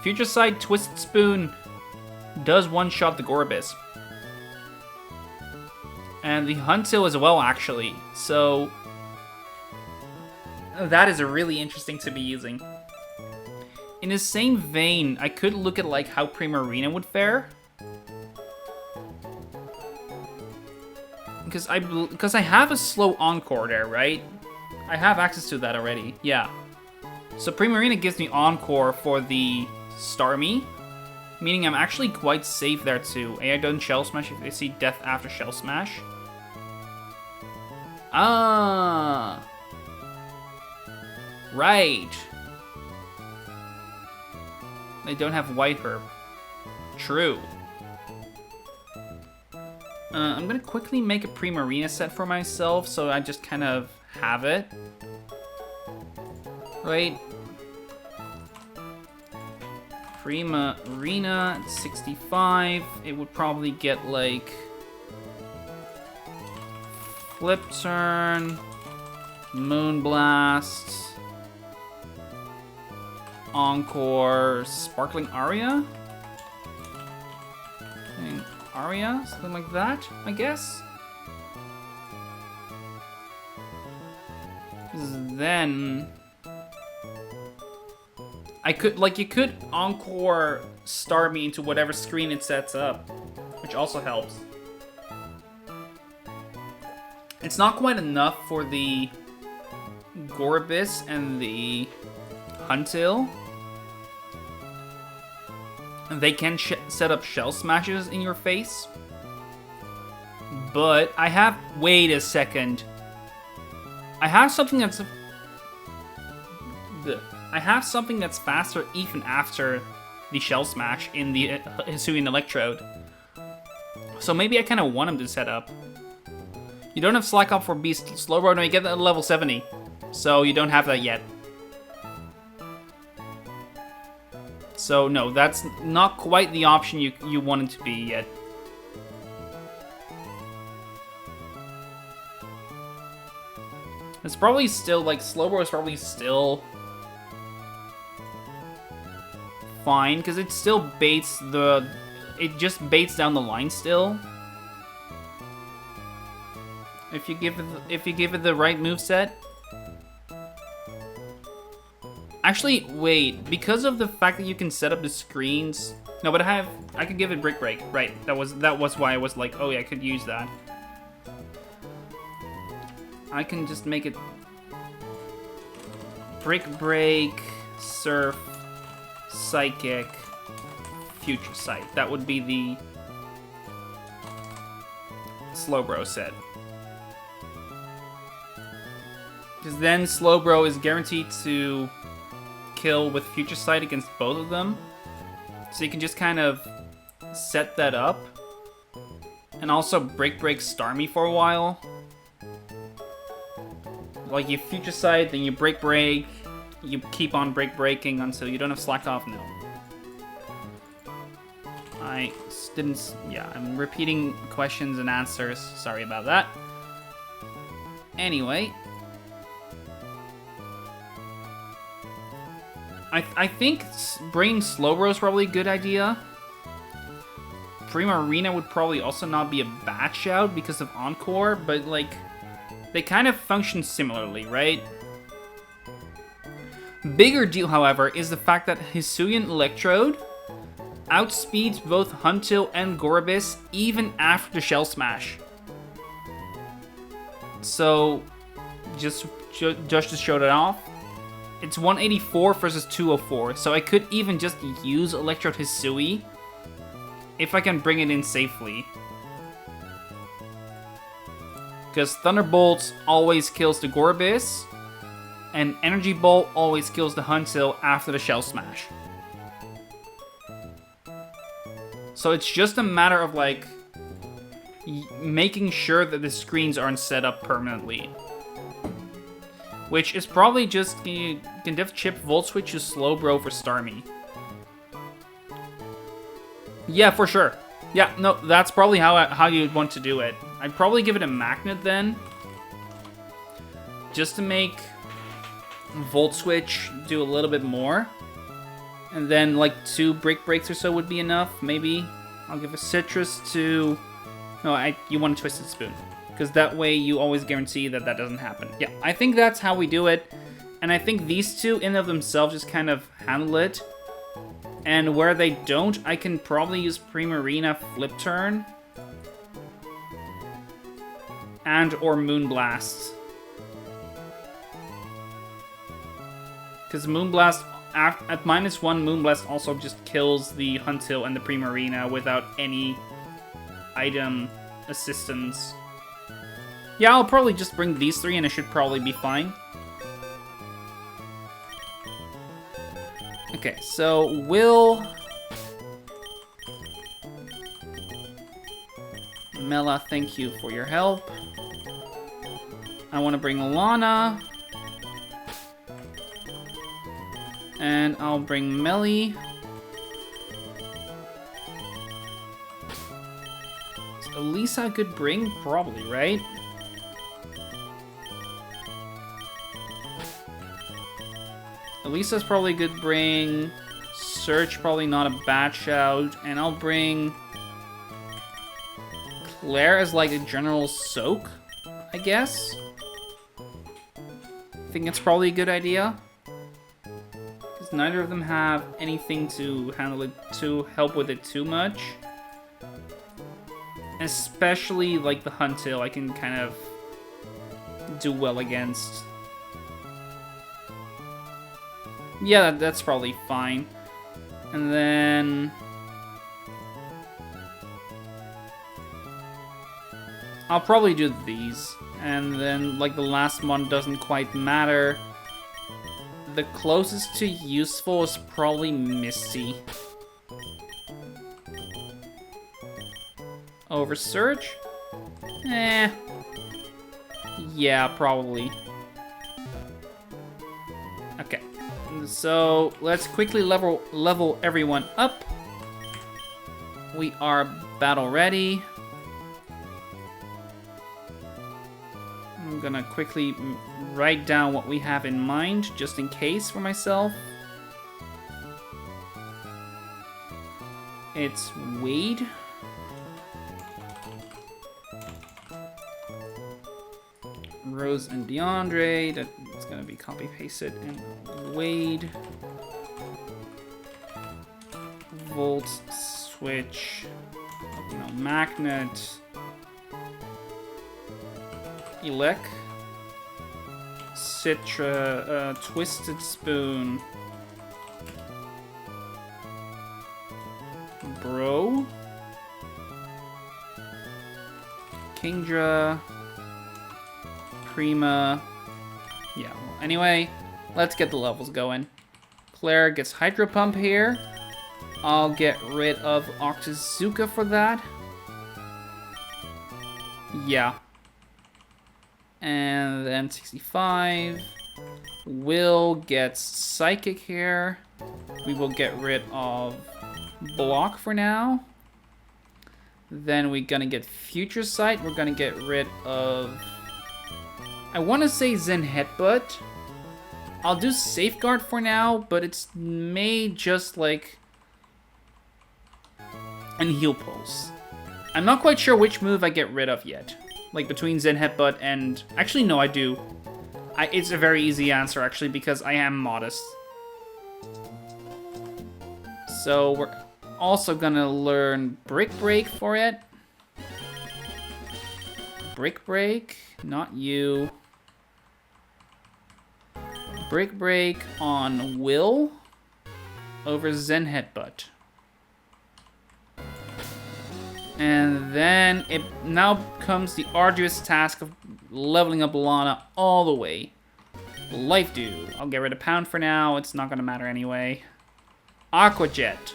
Future Sight, Twisted Spoon does one-shot the Gorbis. And the Huntail as well, actually. So that is really interesting to be using. In the same vein, I could look at like how Primarina would fare. Because I have a slow Encore there, right? I have access to that already, yeah. So Primarina gives me Encore for the Starmie, meaning I'm actually quite safe there too. AI doesn't Shell Smash if they see death after Shell Smash. Ah! Right. They don't have White Herb. True. I'm gonna quickly make a Primarina set for myself, so I just kind of have it. Right? Primarina at 65. It would probably get like Flip Turn, Moonblast, Encore, Sparkling Aria? Aria, something like that, I guess. Then I could, like, you could Encore Starmie into whatever screen it sets up, which also helps. It's not quite enough for the Gorbis and the Huntail. They can set up Shell Smashes in your face. But I have... Wait a second. I have something that's... I have something that's faster even after the Shell Smash in the Hisuian Electrode. So maybe I kind of want him to set up. You don't have Slack Off for Beast Slowbro. No, you get that at level 70. So you don't have that yet. So no, that's not quite the option you want it to be yet. It's probably still, like, Slowbro is probably still fine, because it still baits the... It just baits down the line still. If you give it the right moveset. Actually, wait, because of the fact that you can set up the screens... No, but I could give it Brick Break. Right, that was why I was like, oh yeah, I could use that. I can just make it Brick Break, Surf, Psychic, Future Sight. That would be the Slowbro set. Because then Slowbro is guaranteed to kill with Future Sight against both of them. So you can just kind of set that up. And also Break Starmie for a while. Like you Future Sight, then you Break, you keep on breaking until you don't have Slack Off. No. I didn't, yeah, I'm repeating questions and answers. Sorry about that. Anyway. I think bringing Slowbro is probably a good idea. Primarina would probably also not be a bad shout because of Encore, but like, they kind of function similarly, right? Bigger deal, however, is the fact that Hisuian Electrode outspeeds both Huntail and Gorebyss even after the Shell Smash. So, just to show that off, it's 184 versus 204, so I could even just use Electrode Hisui if I can bring it in safely. Because Thunderbolt always kills the Gorebyss, and Energy Bolt always kills the Huntail after the Shell Smash. So it's just a matter of like making sure that the screens aren't set up permanently. Which is probably just, you can def chip Volt Switch to Slowbro for Starmie. Yeah, for sure. Yeah, no, that's probably how you'd want to do it. I'd probably give it a Magnet then. Just to make Volt Switch do a little bit more. And then like 2 breaks or so would be enough, maybe. I'll give a Citrus to... No, you want a Twisted Spoon. Because that way you always guarantee that that doesn't happen. Yeah, I think that's how we do it. And I think these two in and of themselves just kind of handle it. And where they don't, I can probably use Primarina Flip Turn. And or Moonblast. Because Moonblast, at -1, Moonblast also just kills the Huntail and the Primarina without any item assistance. Yeah, I'll probably just bring these 3 and it should probably be fine. Okay, so Mela, thank you for your help. I want to bring Lana. And I'll bring Melly. Is Elisa a good bring? Probably, right? Elisa's probably a good bring. Surge probably not a bad shout. And I'll bring Claire as like a general soak, I guess. I think it's probably a good idea. Because neither of them have anything to handle it, to help with it too much. Especially like the Huntail, I can kind of do well against. Yeah, that's probably fine. And then I'll probably do these. And then, like, the last one doesn't quite matter. The closest to useful is probably Misty. Over Surge? Eh. Yeah, probably. Okay. So, let's quickly level everyone up. We are battle ready. I'm gonna quickly write down what we have in mind, just in case for myself. It's Wade. Rose and DeAndre. That's gonna be copy-pasted in Wade. Volt, Switch, no, Magnet. Elec, Citra, Twisted Spoon, Bro, Kingdra, Prima, Yeah, well, anyway, let's get the levels going. Claire gets Hydro Pump here. I'll get rid of Octazooka for that. Yeah. And then 65. Will gets Psychic here. We will get rid of Block for now. Then we're gonna get Future Sight. We're gonna get rid of... I want to say Zen Headbutt. I'll do Safeguard for now, but it's may just like... and Heal Pulse. I'm not quite sure which move I get rid of yet. Like between Zen Headbutt and... Actually, no, I do. It's a very easy answer, actually, because I am modest. So we're also gonna learn Brick Break for it. Brick Break, not you. Brick Break on Will over Zen Headbutt. And then it now comes the arduous task of leveling up Lana all the way. Life Dew. I'll get rid of Pound for now. It's not going to matter anyway. Aqua Jet.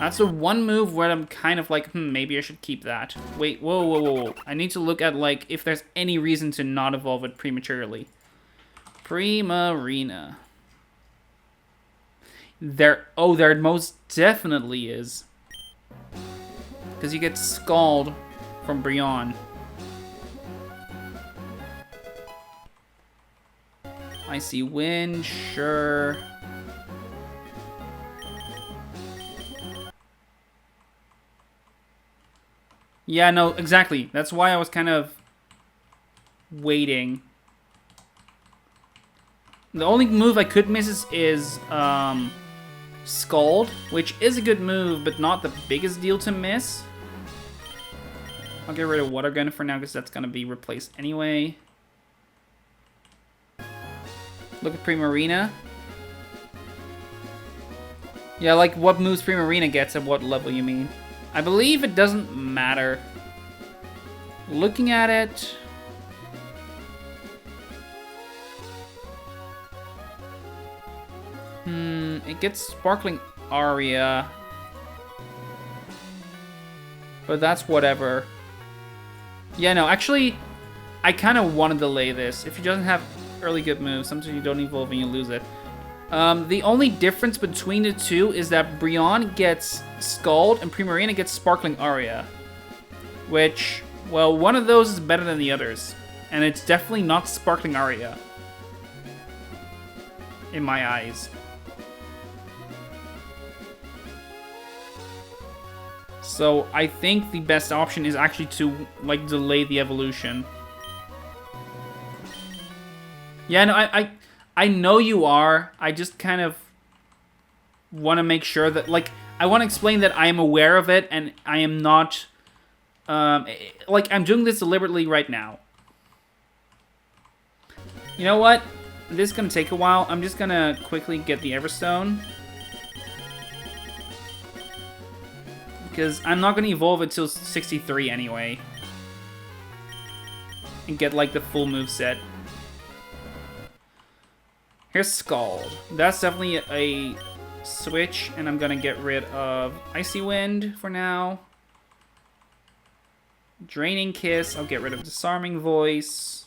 That's the one move where I'm kind of like, maybe I should keep that. Wait, whoa, whoa, whoa, whoa. I need to look at, like, if there's any reason to not evolve it prematurely. Primarina. There most definitely is. Because you get Scald from Brionne. Icy Wind, sure. Yeah, no, exactly. That's why I was kind of waiting. The only move I could miss is Scald, which is a good move, but not the biggest deal to miss. I'll get rid of Water Gun for now, because that's going to be replaced anyway. Look at Primarina. Yeah, like what moves Primarina gets at what level you mean. I believe it doesn't matter. Looking at it... it gets Sparkling Aria. But that's whatever. Yeah, no, actually, I kind of want to delay this. If he doesn't have early good moves, sometimes you don't evolve and you lose it. The only difference between the two is that Brionne gets Scald and Primarina gets Sparkling Aria. Which, well, one of those is better than the others. And it's definitely not Sparkling Aria. In my eyes. So I think the best option is actually to, like, delay the evolution. Yeah, no, I know you are. I just kind of want to make sure that, like, I want to explain that I am aware of it and I am not, like, I'm doing this deliberately right now. You know what? This is going to take a while. I'm just going to quickly get the Everstone. Because I'm not going to evolve it till 63 anyway. And get, like, the full moveset. Here's Scald. That's definitely a switch, and I'm going to get rid of Icy Wind for now. Draining Kiss. I'll get rid of Disarming Voice.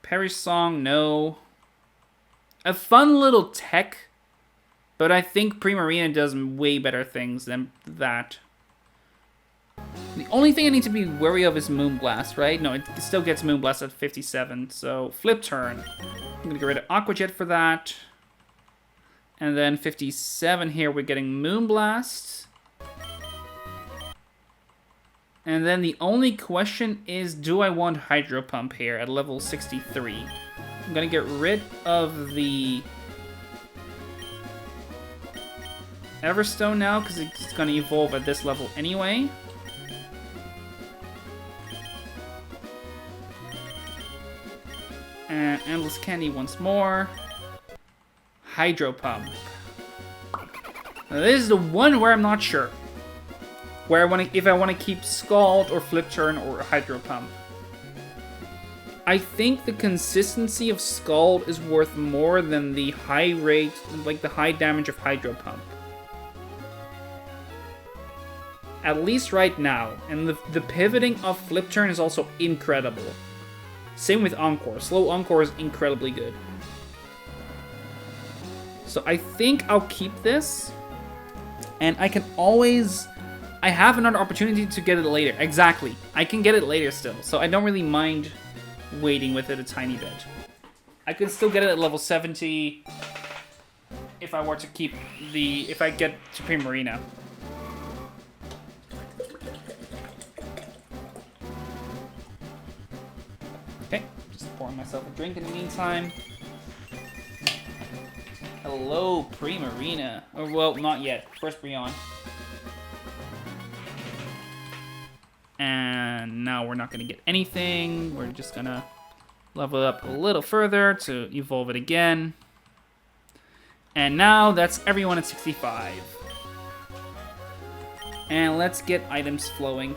Perish Song, no. A fun little tech. But I think Primarina does way better things than that. The only thing I need to be wary of is Moonblast, right? No, it still gets Moonblast at 57, so Flip Turn. I'm going to get rid of Aqua Jet for that. And then 57 here, we're getting Moonblast. And then the only question is, do I want Hydro Pump here at level 63? I'm going to get rid of the Everstone now, because it's going to evolve at this level anyway. And Endless Candy once more. Hydro Pump. Now this is the one where I'm not sure. Where if I want to keep Scald or Flip Turn or Hydro Pump. I think the consistency of Scald is worth more than the high rate, like the high damage of Hydro Pump. At least right now. And the pivoting of Flip Turn is also incredible. Same with Encore. Slow Encore is incredibly good. So I think I'll keep this. And I can always... I have another opportunity to get it later. Exactly. I can get it later still. So I don't really mind waiting with it a tiny bit. I could still get it at level 70 if I were to keep the... if I get Supreme Marina. Okay, just pouring myself a drink in the meantime. Hello, Primarina. Or, well, not yet. First Brionne. And now we're not going to get anything. We're just going to level it up a little further to evolve it again. And now that's everyone at 65. And let's get items flowing.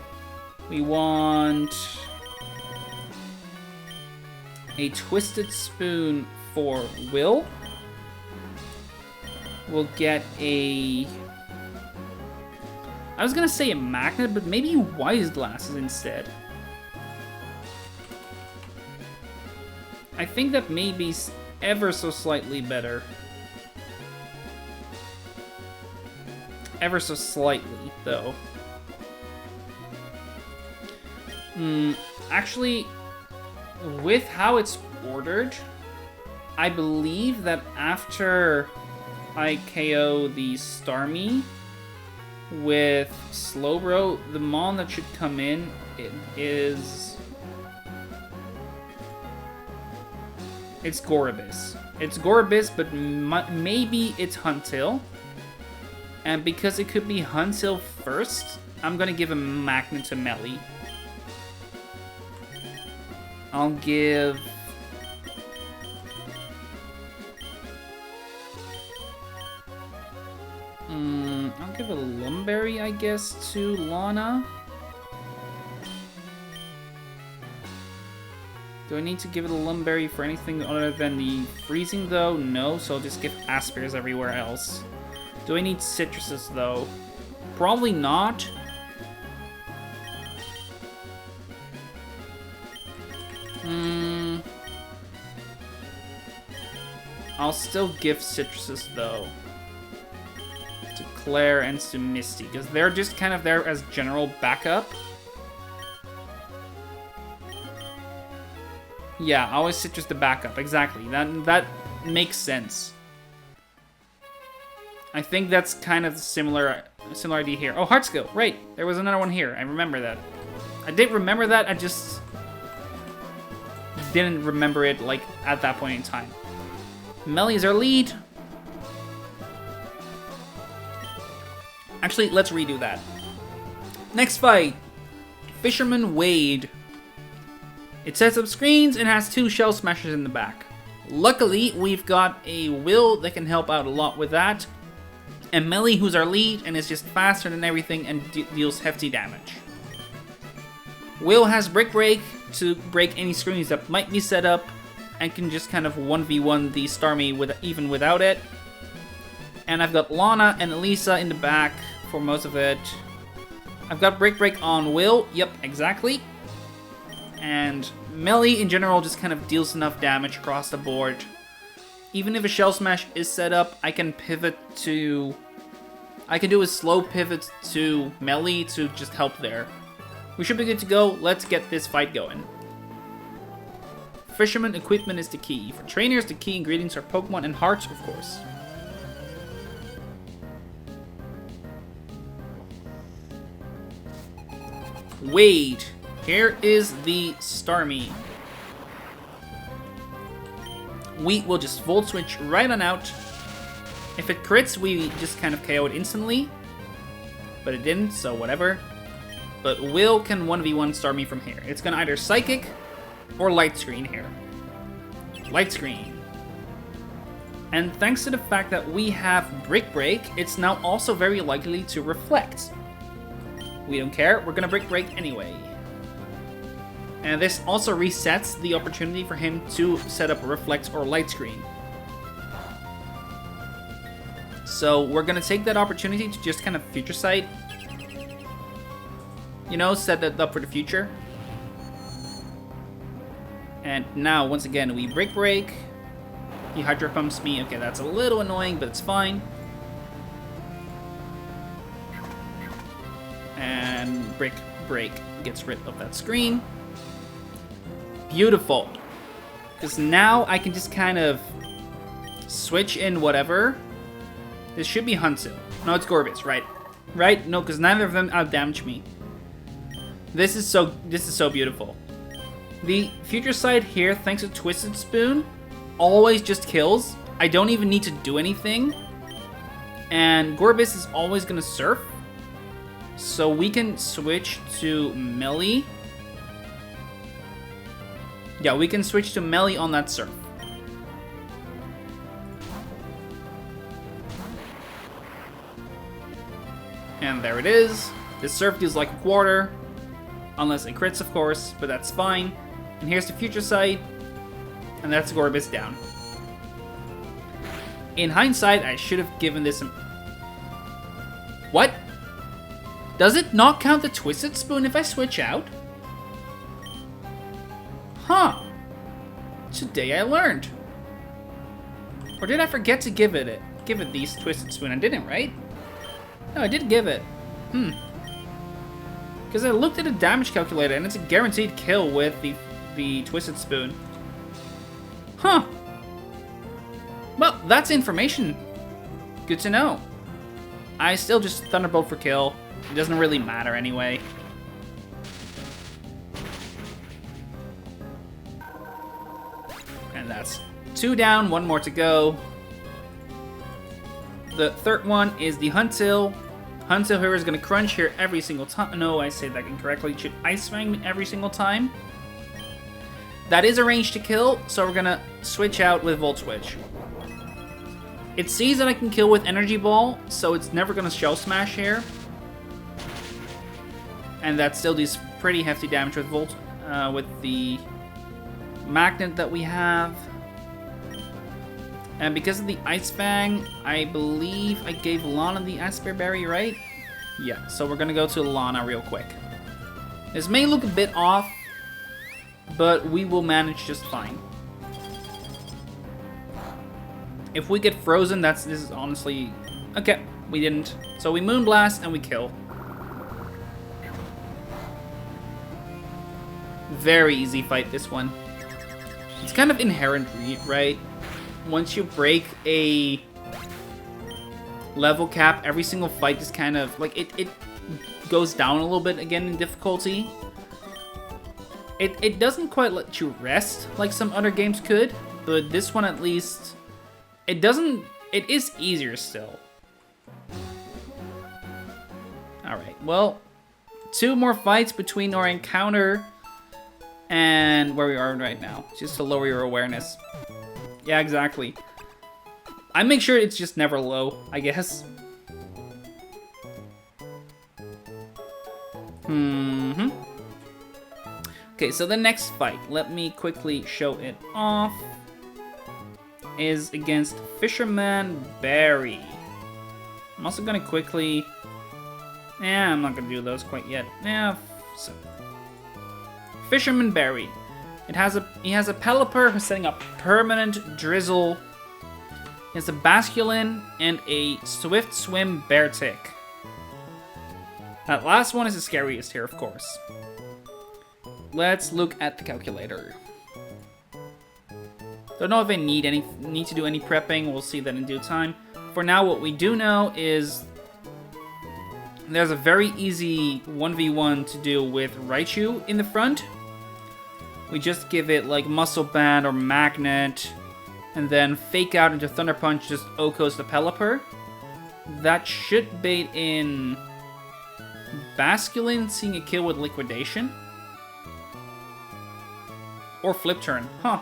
We want a Twisted Spoon for Will. We'll get a... I was gonna say a magnet, but maybe Wise Glasses instead. I think that may be ever so slightly better. Ever so slightly, though. Actually, with how it's ordered, I believe that after I KO the Starmie with Slowbro, the Mon that should come in is... it's Gorobis. It's Gorobis, but maybe it's Huntail. And because it could be Huntail first, I'm gonna give a Magnet to Melly. I'll give... I'll give a Lumberry, I guess, to Lana. Do I need to give it a Lumberry for anything other than the freezing, though? No, so I'll just give Aspirs everywhere else. Do I need Citruses, though? Probably not. I'll still give Citruses, though. To Claire and to Misty, because they're just kind of there as general backup. Yeah, always Citrus the backup, exactly. That makes sense. I think that's kind of similar idea here. Oh, Heart Skill, right. There was another one here. I remember that. I did remember that, I just didn't remember it, like, at that point in time. Melly is our lead. Actually, let's redo that. Next fight. Fisherman Wade. It sets up screens and has 2 Shell Smashers in the back. Luckily, we've got a Will that can help out a lot with that. And Melly, who's our lead, and is just faster than everything and deals hefty damage. Will has Brick Break to break any screens that might be set up, and can just kind of 1v1 the Starmie even without it. And I've got Lana and Elisa in the back for most of it. I've got Brick Break on Will, yep, exactly. And Melly in general just kind of deals enough damage across the board. Even if a Shell Smash is set up, I can pivot to... I can do a slow pivot to Melly to just help there. We should be good to go. Let's get this fight going. Fisherman equipment is the key. For trainers, the key ingredients are Pokemon and hearts, of course. Wade. Here is the Starmie. We will just Volt Switch right on out. If it crits, we just kind of KO it instantly. But it didn't, so whatever. But Will can 1v1 Starmie from here. It's gonna either Psychic or Light Screen here. Light Screen. And thanks to the fact that we have Brick Break, it's now also very likely to Reflect. We don't care, we're gonna Brick Break anyway. And this also resets the opportunity for him to set up a reflect or light screen. So we're gonna take that opportunity to just kind of future sight. You know, set that up for the future. And now, once again, we break. He hydro pumps me. Okay, that's a little annoying, but it's fine. And break gets rid of that screen. Beautiful. Because now I can just kind of switch in whatever. This should be Hansu. No, it's Gorbis, right? Right? No, because neither of them outdamage me. This is so beautiful. The future side here, thanks to Twisted Spoon, always just kills. I don't even need to do anything. And Gorbis is always gonna surf. So we can switch to melee. Yeah, we can switch to melee on that surf. And there it is. This surf deals like a quarter. Unless it crits, of course, but that's fine. And here's the future sight. And that's Gorbis down. In hindsight, I should have given this a... What? Does it not count the Twisted Spoon if I switch out? Huh. Today I learned. Or did I forget to give it these Twisted Spoon? I didn't, right? No, I did give it. Because I looked at a damage calculator and it's a guaranteed kill with the Twisted Spoon. Huh. Well, that's information. Good to know. I still just Thunderbolt for kill. It doesn't really matter anyway. And that's 2 down, 1 more to go. The third one is the Huntail. Huntail here is going to crunch here every single time. No, I say that incorrectly. It should Ice Fang me every single time. That is a range to kill, so we're going to switch out with Volt Switch. It sees that I can kill with Energy Ball, so it's never going to Shell Smash here. And that still does pretty hefty damage with Volt, with the Magnet that we have. And because of the Ice Fang, I believe I gave Lana the Asper Berry, right? Yeah, so we're gonna go to Lana real quick. This may look a bit off, but we will manage just fine. If we get frozen, this is honestly... Okay, we didn't. So we Moonblast and we kill. Very easy fight, this one. It's kind of inherent, right? Once you break a level cap, every single fight is kind of like it goes down a little bit again in difficulty. It doesn't quite let you rest like some other games could, but this one at least it is easier still. Alright, well, 2 more fights between our encounter and where we are right now, just to lower your awareness. Yeah, exactly. I make sure it's just never low, I guess. Okay, so the next fight, let me quickly show it off, is against Fisherman Barry. I'm also gonna quickly... I'm not gonna do those quite yet. So. Fisherman Barry. He has a Pelipper who's setting up permanent drizzle. He has a Basculin and a Swift Swim Beartick. That last one is the scariest here, of course. Let's look at the calculator. Don't know if I need to do any prepping. We'll see that in due time. For now, what we do know is there's a very easy 1v1 to do with Raichu in the front. We just give it like Muscle Band or Magnet, and then Fake Out into Thunder Punch, just Okos the Pelipper. That should bait in Basculin seeing a kill with Liquidation. Or Flip Turn, huh.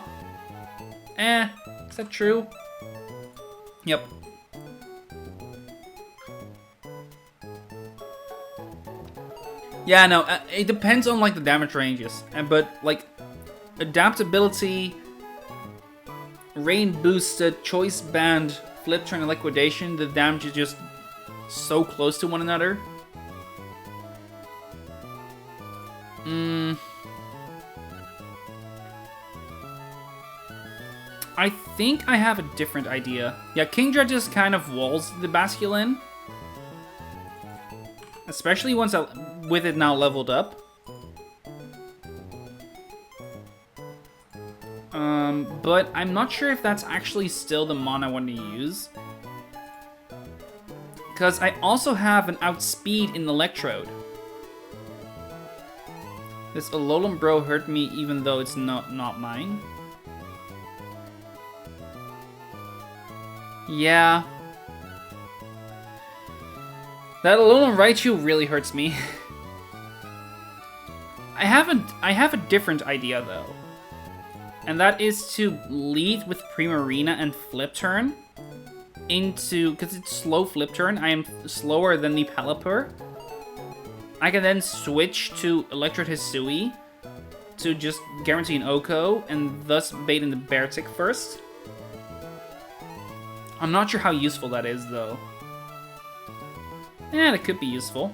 Is that true? Yep. Yeah, no, it depends on like the damage ranges, but like adaptability, rain boosted, choice band, flip turn, and liquidation. The damage is just so close to one another. I think I have a different idea. Yeah, Kingdra just kind of walls the Basculin. Especially once with it now leveled up. But I'm not sure if that's actually still the mon I want to use. Because I also have an outspeed in Electrode. This Alolan Bro hurt me even though it's not mine. Yeah. That Alolan Raichu really hurts me. I have a different idea though. And that is to lead with Primarina and Flip Turn into, because it's slow Flip Turn, I am slower than the Pelipper. I can then switch to Electrode Hisui to just guarantee an Oko and thus bait in the Beartic first. I'm not sure how useful that is though. Yeah, it could be useful.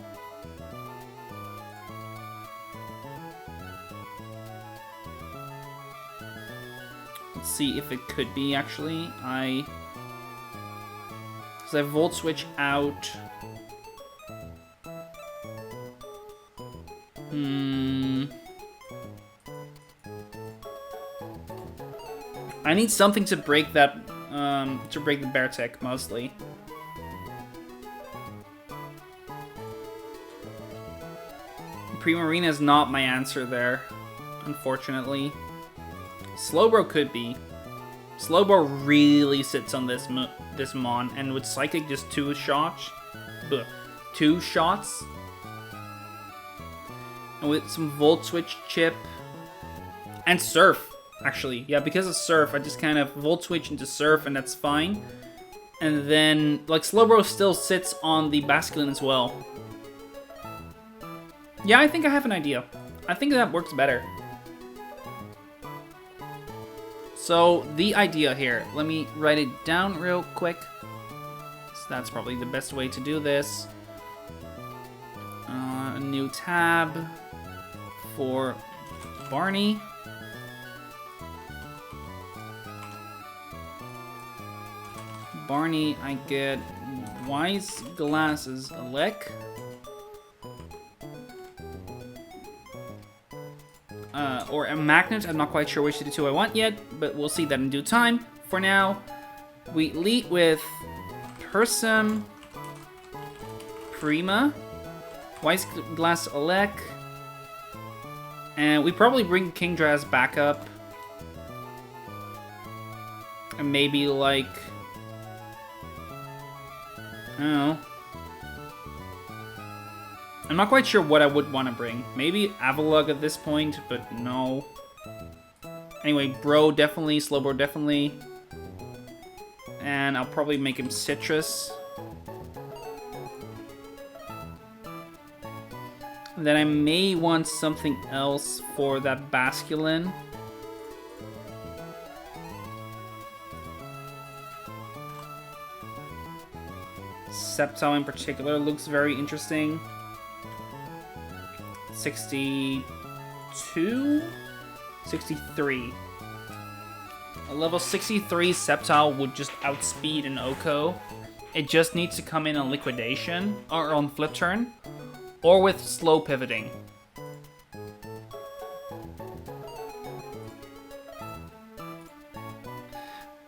Let's see if it could be actually. Because I Volt Switch out. I need something to break that, to break the Beartic mostly. Primarina is not my answer there, unfortunately. Slowbro could be. Slowbro really sits on this mon, and with Psychic just two shots. And with some Volt Switch chip. And Surf, actually. Yeah, because of Surf, I just kind of Volt Switch into Surf, and that's fine. And then, like, Slowbro still sits on the Basculin as well. Yeah, I think I have an idea. I think that works better. So, the idea here, let me write it down real quick. So that's probably the best way to do this. A new tab for Barney. Barney, I get Wise Glasses Elec. Or a Magnet. I'm not quite sure which of the two I want yet, but we'll see that in due time. For now, we lead with Persum, Prima, Wise Glass Elec, and we probably bring Kingdra's back up. And maybe like, I don't know. I'm not quite sure what I would want to bring. Maybe Avalugg at this point, but no. Anyway, Bro definitely, Slowbro definitely. And I'll probably make him Citrus. And then I may want something else for that Basculin. Sceptile in particular looks very interesting. 62? 63. A level 63 Sceptile would just outspeed an Oko. It just needs to come in on Liquidation, or on Flip Turn, or with slow pivoting.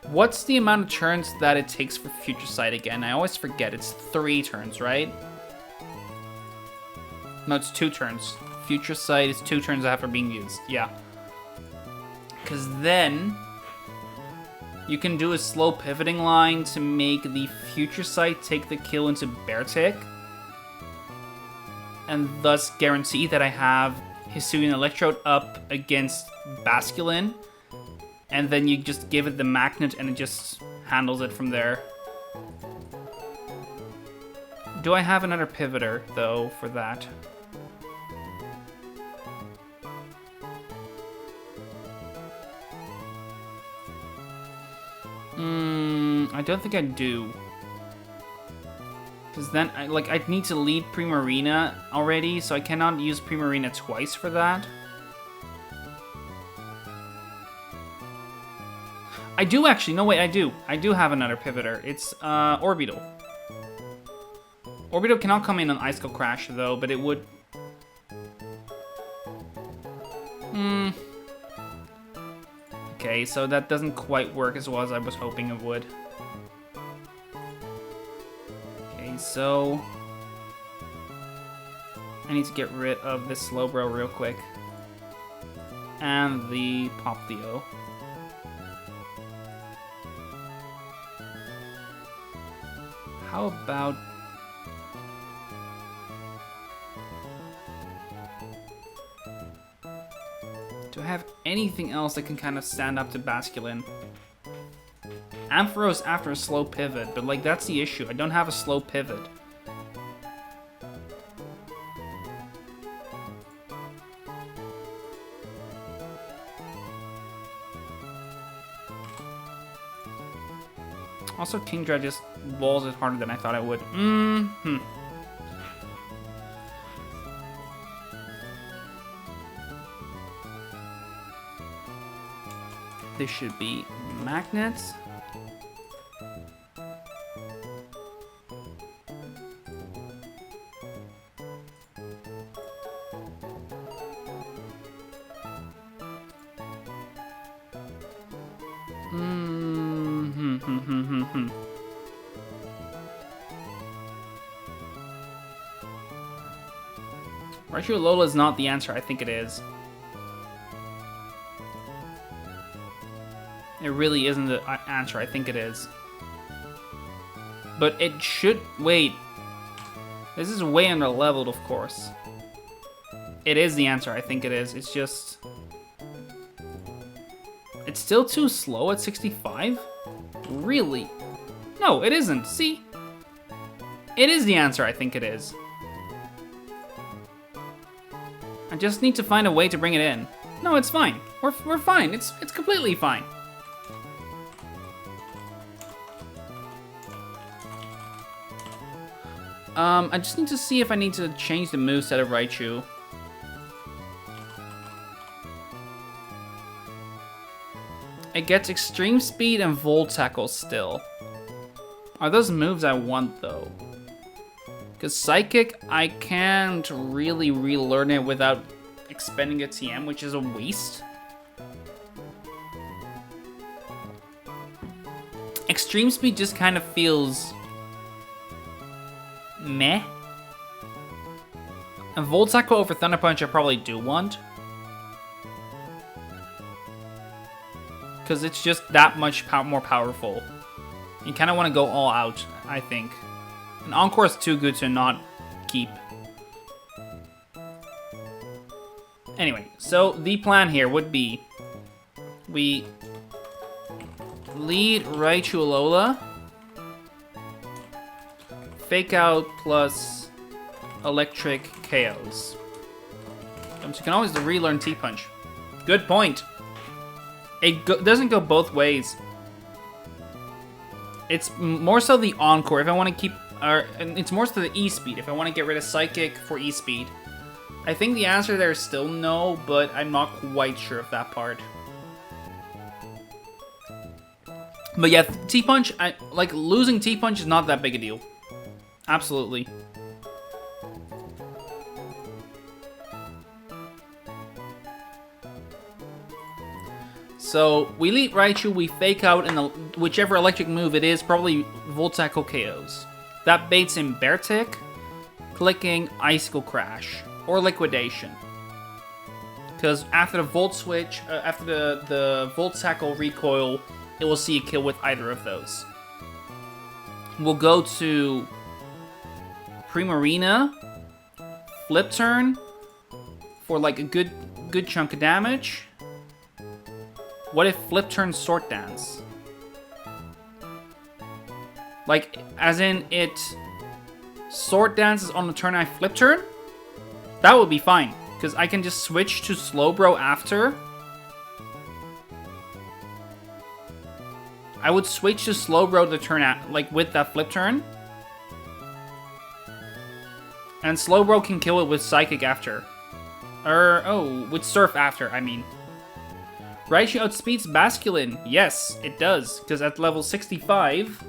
What's the amount of turns that it takes for Future Sight again? I always forget. It's 3 turns, right? No, it's 2 turns. Future Sight is 2 turns after being used. Yeah. Because then you can do a slow pivoting line to make the Future Sight take the kill into Beartic. And thus guarantee that I have Hisuian Electrode up against Basculin. And then you just give it the Magnet and it just handles it from there. Do I have another pivoter, though, for that? I don't think I do. Because then, I need to lead Primarina already, so I cannot use Primarina twice for that. I do actually, no wait, I do. I do have another pivoter. It's Orbital. Orbital cannot come in on Icicle Crash though, but it would... Okay, so that doesn't quite work as well as I was hoping it would. Okay, so... I need to get rid of this Slowbro real quick. And the Popplio. How about... Do I have anything else that can kind of stand up to Basculin? Ampharos after a slow pivot, but like that's the issue. I don't have a slow pivot. Also, Kingdra just balls it harder than I thought it would. This should be magnets. Raichu Alola is not the answer I think it is. It really isn't the answer I think it is. But it should... Wait. This is way under leveled, of course. It is the answer I think it is. It's just... It's still too slow at 65? Really? No, it isn't. See? It is the answer I think it is. I just need to find a way to bring it in. No, it's fine. We're fine. It's completely fine. I just need to see if I need to change the moveset of Raichu. It gets Extreme Speed and Volt Tackle still. Are those moves I want, though? Because Psychic, I can't really relearn it without expending a TM, which is a waste. Extreme Speed just kind of feels... meh. And Volt Tackle over Thunder Punch I probably do want. Because it's just that much more powerful. You kind of want to go all out, I think. And Encore is too good to not keep. Anyway, so the plan here would be... We lead Raichu Alola. Fake Out plus Electric KOs. So you can always relearn T-Punch. Good point. It doesn't go both ways. It's more so the Encore if I want to keep... it's more so the E-Speed if I want to get rid of Psychic for E-Speed. I think the answer there is still no, but I'm not quite sure of that part. But yeah, T-Punch, like losing T-Punch is not that big a deal. Absolutely. So, we lead Raichu, we fake out, and whichever electric move it is, probably Volt Tackle KOs. That baits in Bear Tick, clicking Icicle Crash, or Liquidation. Because after the Volt Switch, after the Volt Tackle recoil, it will see a kill with either of those. We'll go to Primarina, Flip Turn, for like a good chunk of damage. What if Flip Turn Sword Dance? Like, as in it Sword Dances on the turn I Flip Turn? That would be fine, because I can just switch to Slowbro after. I would switch to Slowbro to turn out, like, with that flip turn. And Slowbro can kill it with Psychic after. With Surf after, I mean. Raichu outspeeds Basculin. Yes, it does, because at level 65,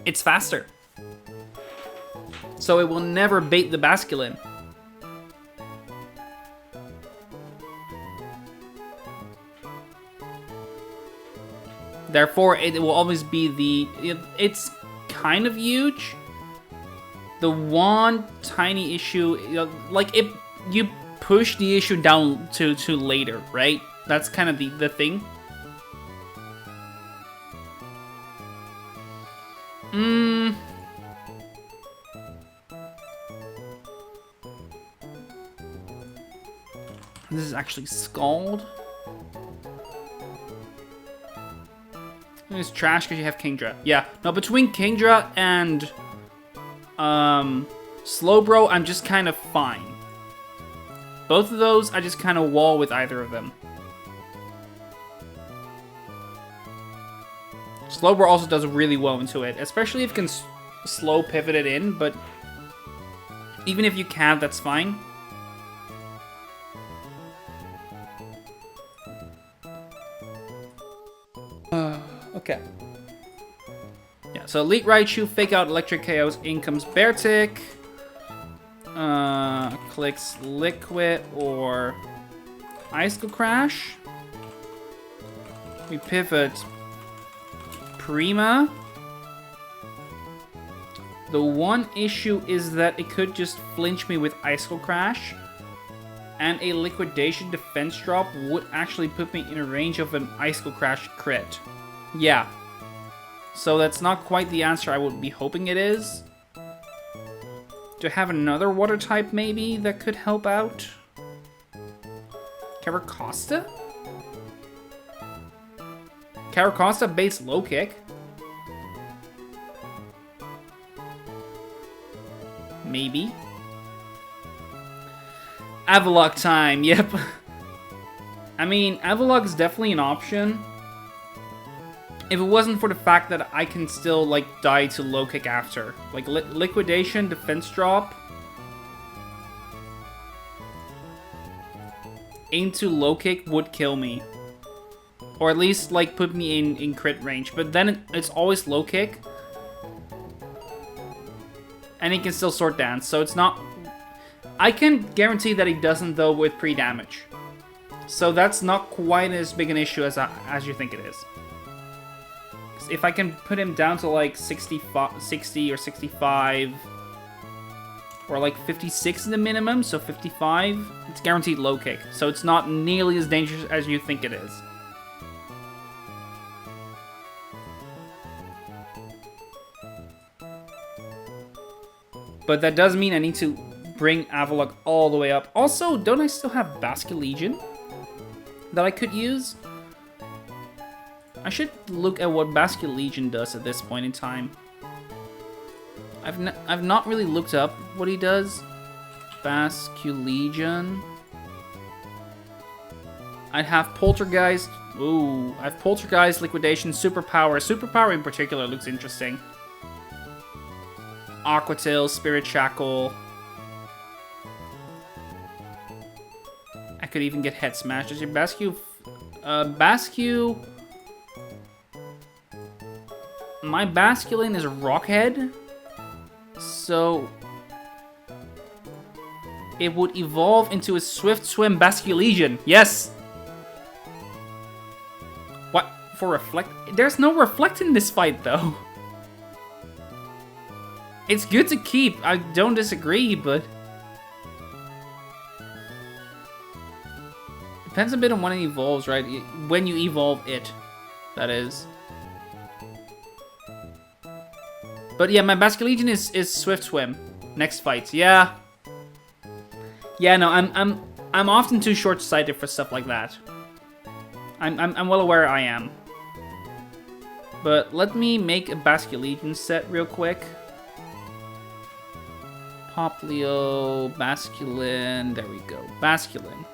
it's faster. So it will never bait the Basculin. Therefore, it will always be it's kind of huge. The one tiny issue, like you push the issue down to later, right? That's kind of the thing. This is actually Scald. It's trash because you have Kingdra. Yeah, no, between Kingdra and Slowbro, I'm just kind of fine. Both of those, I just kind of wall with either of them. Slowbro also does really well into it, especially if you can slow pivot it in, but even if you can't, that's fine. Okay. Yeah, so Elite Raichu, Fake Out Electric KOs, in comes Beartic. Clicks Liquid or Icicle Crash. We pivot Prima. The one issue is that it could just flinch me with Icicle Crash. And a Liquidation defense drop would actually put me in a range of an Icicle Crash crit. Yeah. So that's not quite the answer I would be hoping it is. Do I have another water type maybe that could help out? Caracosta? Caracosta baits low kick. Maybe. Avalok time, yep. I mean, Avalok is definitely an option. If it wasn't for the fact that I can still, like, die to low kick after. Like, Liquidation, defense drop. Into low kick would kill me. Or at least, like, put me in crit range. But then it's always low kick. And he can still Sword Dance, so it's not... I can guarantee that he doesn't, though, with pre-damage. So that's not quite as big an issue as you think it is. If I can put him down to like 60 or 65, or like 56 in the minimum, so 55, it's guaranteed low kick. So it's not nearly as dangerous as you think it is. But that does mean I need to bring Avalok all the way up. Also, don't I still have Basculegion that I could use? I should look at what Basculegion does at this point in time. I've not really looked up what he does. Basculegion. I'd have Poltergeist. Ooh, I have Poltergeist, Liquidation, Superpower. Superpower in particular looks interesting. Aqua Tail, Spirit Shackle. I could even get Head Smash. Does your Bascu... Bascu... My Basculin is a Rockhead, so it would evolve into a Swift Swim Basculegion. Yes! What? For Reflect? There's no Reflect in this fight, though. It's good to keep, I don't disagree, but... Depends a bit on when it evolves, right? When you evolve it, that is. But yeah, my Basculegion is Swift Swim. Next fight, yeah. Yeah, no, I'm often too short-sighted for stuff like that. I'm well aware I am. But let me make a Basculegion set real quick. Poplio, Basculin, there we go. Basculin.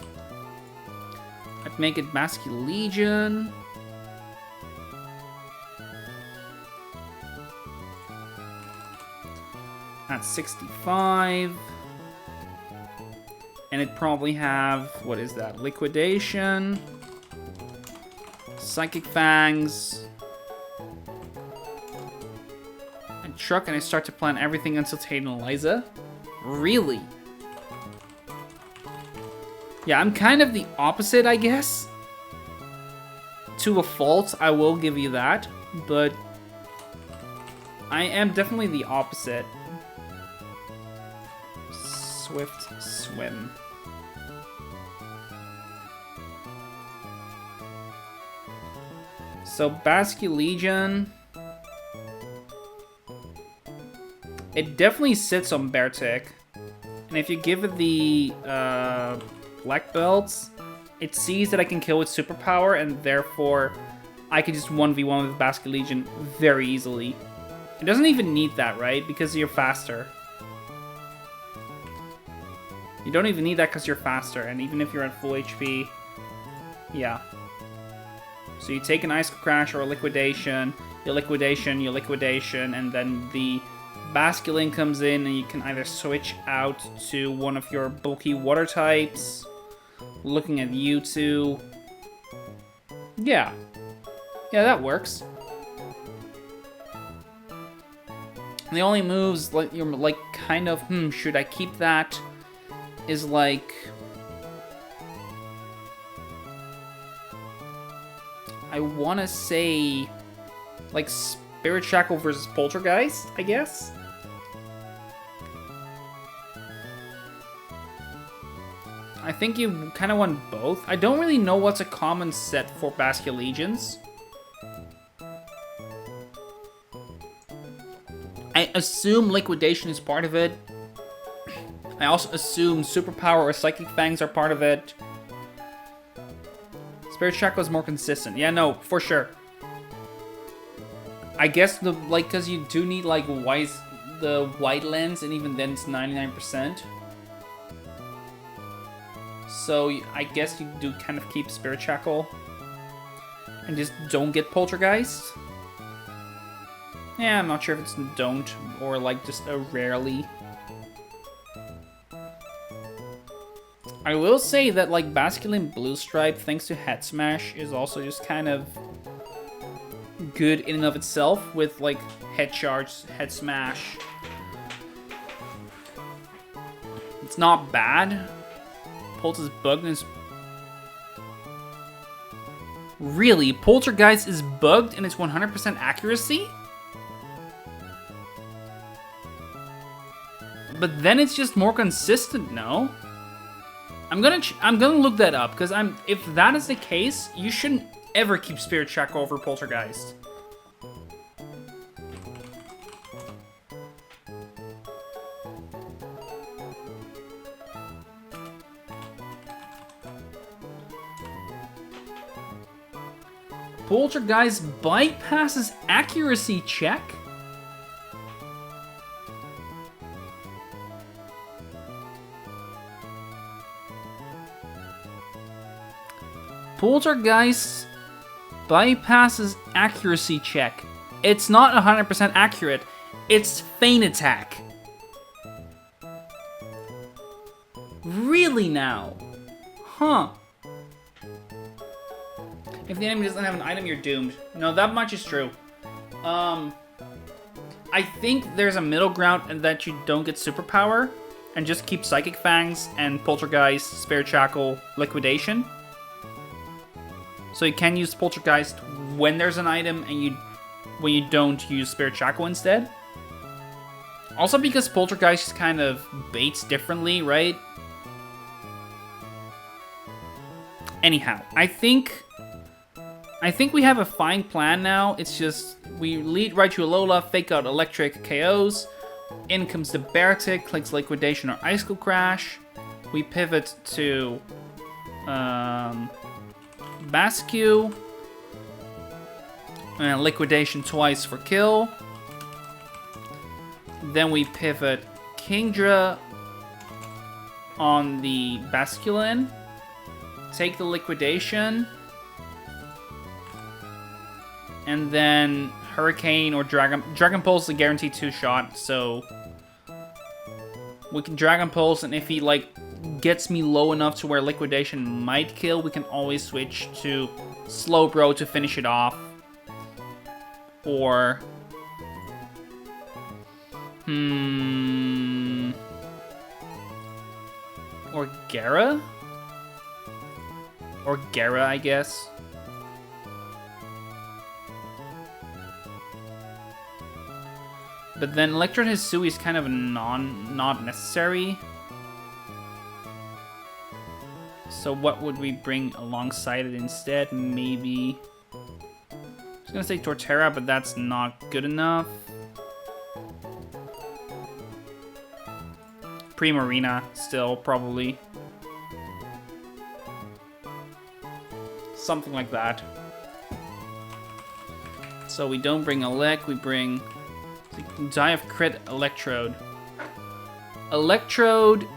I'd make it Basculegion. at 65. And it'd probably have, what is that? Liquidation. Psychic Fangs. And Truck, and I start to plan everything until Tate and Eliza. Really? Yeah, I'm kind of the opposite, I guess. To a fault, I will give you that. But I am definitely the opposite. Swift Swim. So, Basque Legion. It definitely sits on Beartic. And if you give it the Black Belts, it sees that I can kill with Superpower, and therefore I can just 1v1 with Basque Legion very easily. It doesn't even need that, right? Because you're faster. You don't even need that because you're faster, and even if you're at full HP, yeah. So you take an Ice Crash or a Liquidation, you Liquidation, and then the Basculin comes in, and you can either switch out to one of your bulky water types. Looking at you two. Yeah. Yeah, that works. The only moves, like, you're like, kind of, should I keep that? Is like, I want to say, like, Spirit Shackle versus Poltergeist, I guess? I think you kind of want both. I don't really know what's a common set for Basque Legions. I assume Liquidation is part of it. I also assume Superpower or Psychic Fangs are part of it. Spirit Shackle is more consistent. Yeah, no, for sure. I guess because you do need like the white lens, and even then it's 99%. So I guess you do kind of keep Spirit Shackle and just don't get Poltergeist. Yeah, I'm not sure if it's don't or like just a rarely. I will say that like Basculin Blue Stripe, thanks to Head Smash, is also just kind of good in and of itself with like Head Charge, Head Smash. It's not bad. Pulse is bugged and it's... Really? Poltergeist is bugged and it's 100% accuracy? But then it's just more consistent, no? I'm gonna look that up, because if that is the case, you shouldn't ever keep Spirit Shackle over Poltergeist. Poltergeist bypasses accuracy check? Poltergeist bypasses accuracy check. It's not 100% accurate. It's feint attack. Really now? Huh. If the enemy doesn't have an item, you're doomed. No, that much is true. I think there's a middle ground in that you don't get superpower and just keep Psychic Fangs and Poltergeist, Spirit Shackle, Liquidation. So you can use Poltergeist when there's an item, and when you don't use Spirit Shackle instead. Also because Poltergeist kind of baits differently, right? Anyhow, I think we have a fine plan now. It's just we lead right to Alola, fake out Electric KOs. In comes the Beartic, clicks Liquidation or Icicle Crash. We pivot to Basque, and Liquidation twice for kill. Then we pivot Kingdra on the Basculin, take the Liquidation, and then Hurricane or Dragon Pulse is a guaranteed 2-shot, so We can Dragon Pulse, and if he, like, gets me low enough to where Liquidation might kill, we can always switch to Slowbro to finish it off. Or... Or Gera? Or Gera, I guess. But then Electrode Hisui is kind of not necessary. So what would we bring alongside it instead? Maybe... I was gonna say Torterra, but that's not good enough. Primarina, still, probably. Something like that. So we don't bring Elec, we bring... Die of Crit Electrode. Electrode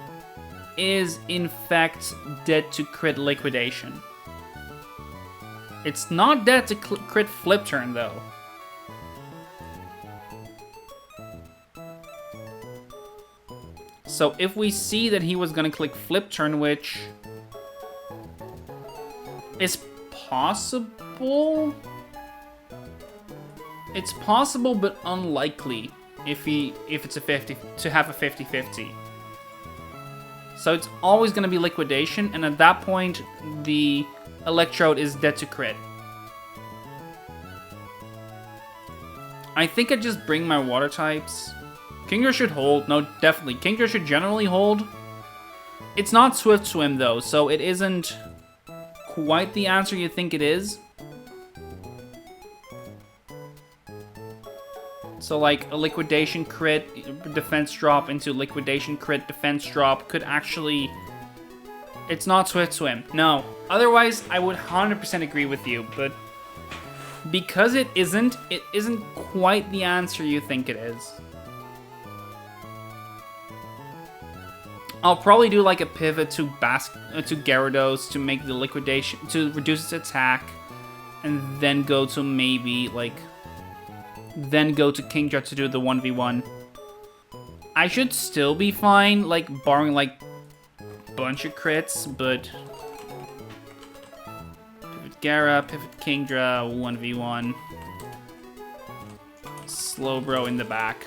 is, in fact, dead to Crit Liquidation. It's not dead to Crit Flip Turn, though. So if we see that he was gonna click Flip Turn, which is possible... It's possible, but unlikely if it's a 50 to have a 50-50. So it's always going to be Liquidation, and at that point, the Electrode is dead to crit. I think I just bring my water types. Kingdra should hold. No, definitely. Kingdra should generally hold. It's not Swift Swim, though, so it isn't quite the answer you think it is. So like a Liquidation crit defense drop into Liquidation crit defense drop could actually... It's not Swift Swim. No. Otherwise, I would 100% agree with you, but because it isn't quite the answer you think it is. I'll probably do like a pivot to Gyarados to make the Liquidation, to reduce its attack, and then go to maybe like... Then go to Kingdra to do the 1v1. I should still be fine, like, barring, like, bunch of crits, but... Pivot Gara, Pivot Kingdra, 1v1. Slowbro in the back.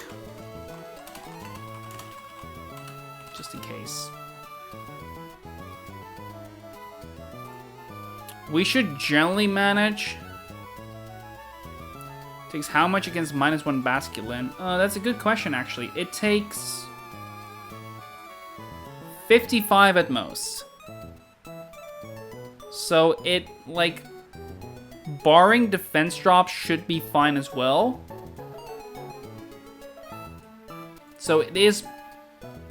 Just in case. We should generally manage... Takes how much against -1 Basculin? That's a good question, actually. It takes 55 at most. So it, like, barring defense drops should be fine as well. So it is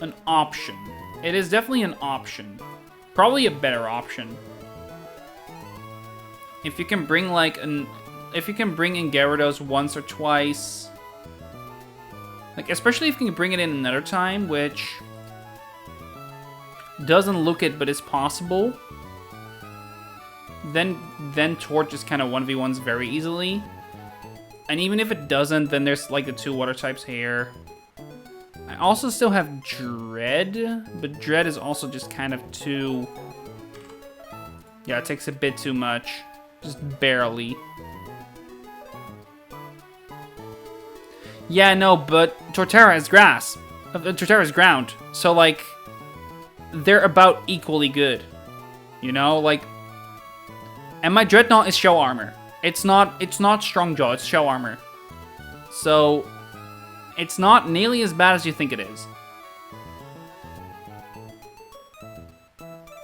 an option. It is definitely an option. Probably a better option. If you can bring, like, if you can bring in Gyarados once or twice, like, especially if you can bring it in another time, which doesn't look it, but is possible, then Torch just kind of 1v1s very easily. And even if it doesn't, then there's, like, the 2 water types here. I also still have Dread, but Dread is also just kind of too... Yeah, it takes a bit too much. Just barely. Yeah, no, but Torterra is grass. Torterra is ground. So, like, they're about equally good. You know, like... And my Dreadnought is shell armor. It's not strong jaw, it's shell armor. So, it's not nearly as bad as you think it is.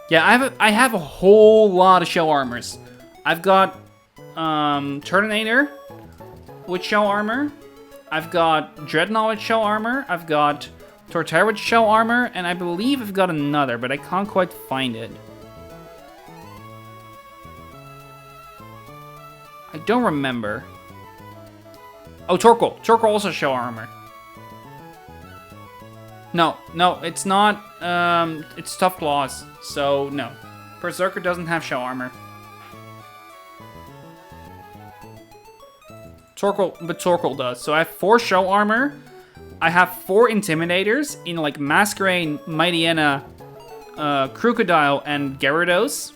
Yeah, I have a whole lot of shell armors. I've got Turtonator with shell armor. I've got Dreadnought with shell armor. I've got Torterra with shell armor, and I believe I've got another, but I can't quite find it. I don't remember. Oh, Torkoal. Torkoal also shell armor. No, it's not. It's Tough Claws, so no. Berserker doesn't have shell armor. Torkoal, but Torkoal does. So I have 4 shell armor, I have 4 Intimidators in like Masquerain, Mightyena, Crocodile, and Gyarados.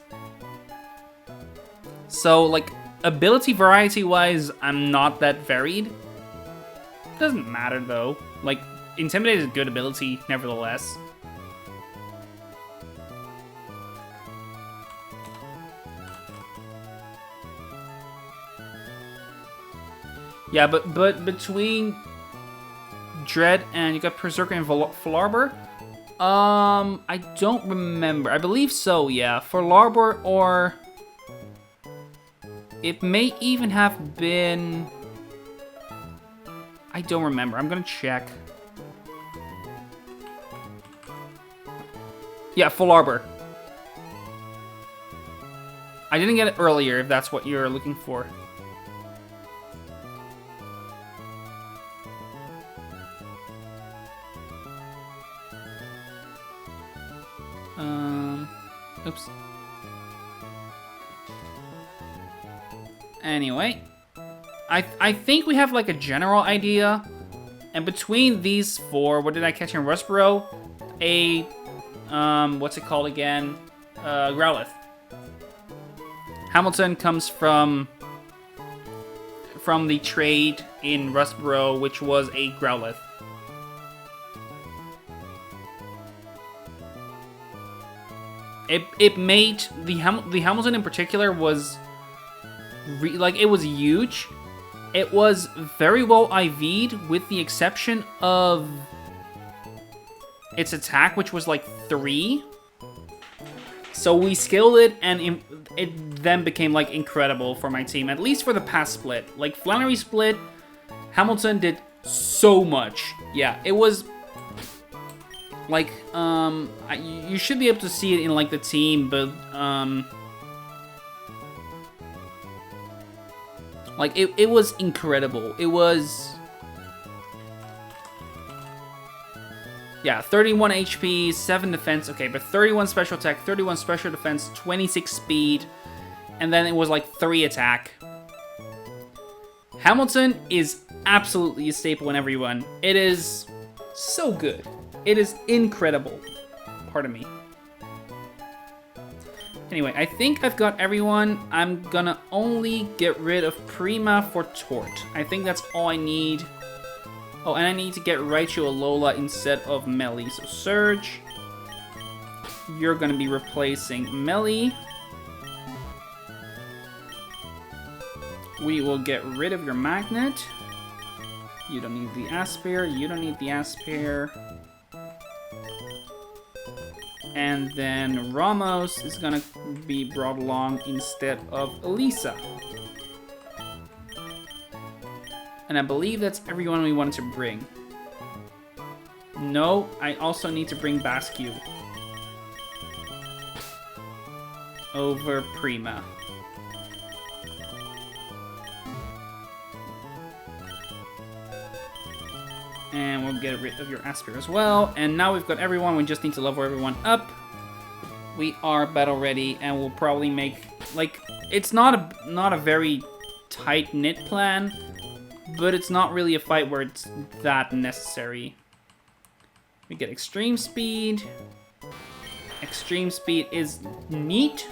So like ability variety wise, I'm not that varied. Doesn't matter though. Like Intimidate is a good ability nevertheless. Yeah, but between Dread and you got Berserker and Flarbor, I don't remember. I believe so, yeah. For Flarbor, or it may even have been, I don't remember. I'm gonna check. Yeah, Flarbor. I didn't get it earlier, if that's what you're looking for. Oops. Anyway, I think we have like a general idea, and between these 4, what did I catch in Rustboro? A what's it called again? Growlithe. Hamilton comes from the trade in Rustboro, which was a Growlithe. It made the Hamilton in particular was it was huge. It was very well IV'd with the exception of its attack, which was like 3. So we scaled it, and it then became like incredible for my team, at least for the past split. Like Flannery split, Hamilton did so much. Yeah, it was like, you should be able to see it in, like, the team, but, like, it was incredible. It was, yeah, 31 HP, 7 defense, okay, but 31 special attack, 31 special defense, 26 speed, and then it was, like, 3 attack. Hamilton is absolutely a staple in every run. It is so good. It is incredible. Pardon me. Anyway, I think I've got everyone. I'm gonna only get rid of Prima for Tort. I think that's all I need. Oh, and I need to get Raichu Alola instead of Melly. So Surge, you're gonna be replacing Melly. We will get rid of your Magnet. You don't need the Aspire. You don't need the Aspire. And then Ramos is gonna be brought along instead of Elisa. And I believe that's everyone we wanted to bring. No, I also need to bring Basque over Prima. And we'll get rid of your Aspire as well. And now we've got everyone. We just need to level everyone up. We are battle ready, and we'll probably make, like, it's not a very tight-knit plan, but it's not really a fight where it's that necessary. We get Extreme Speed. Extreme Speed is neat.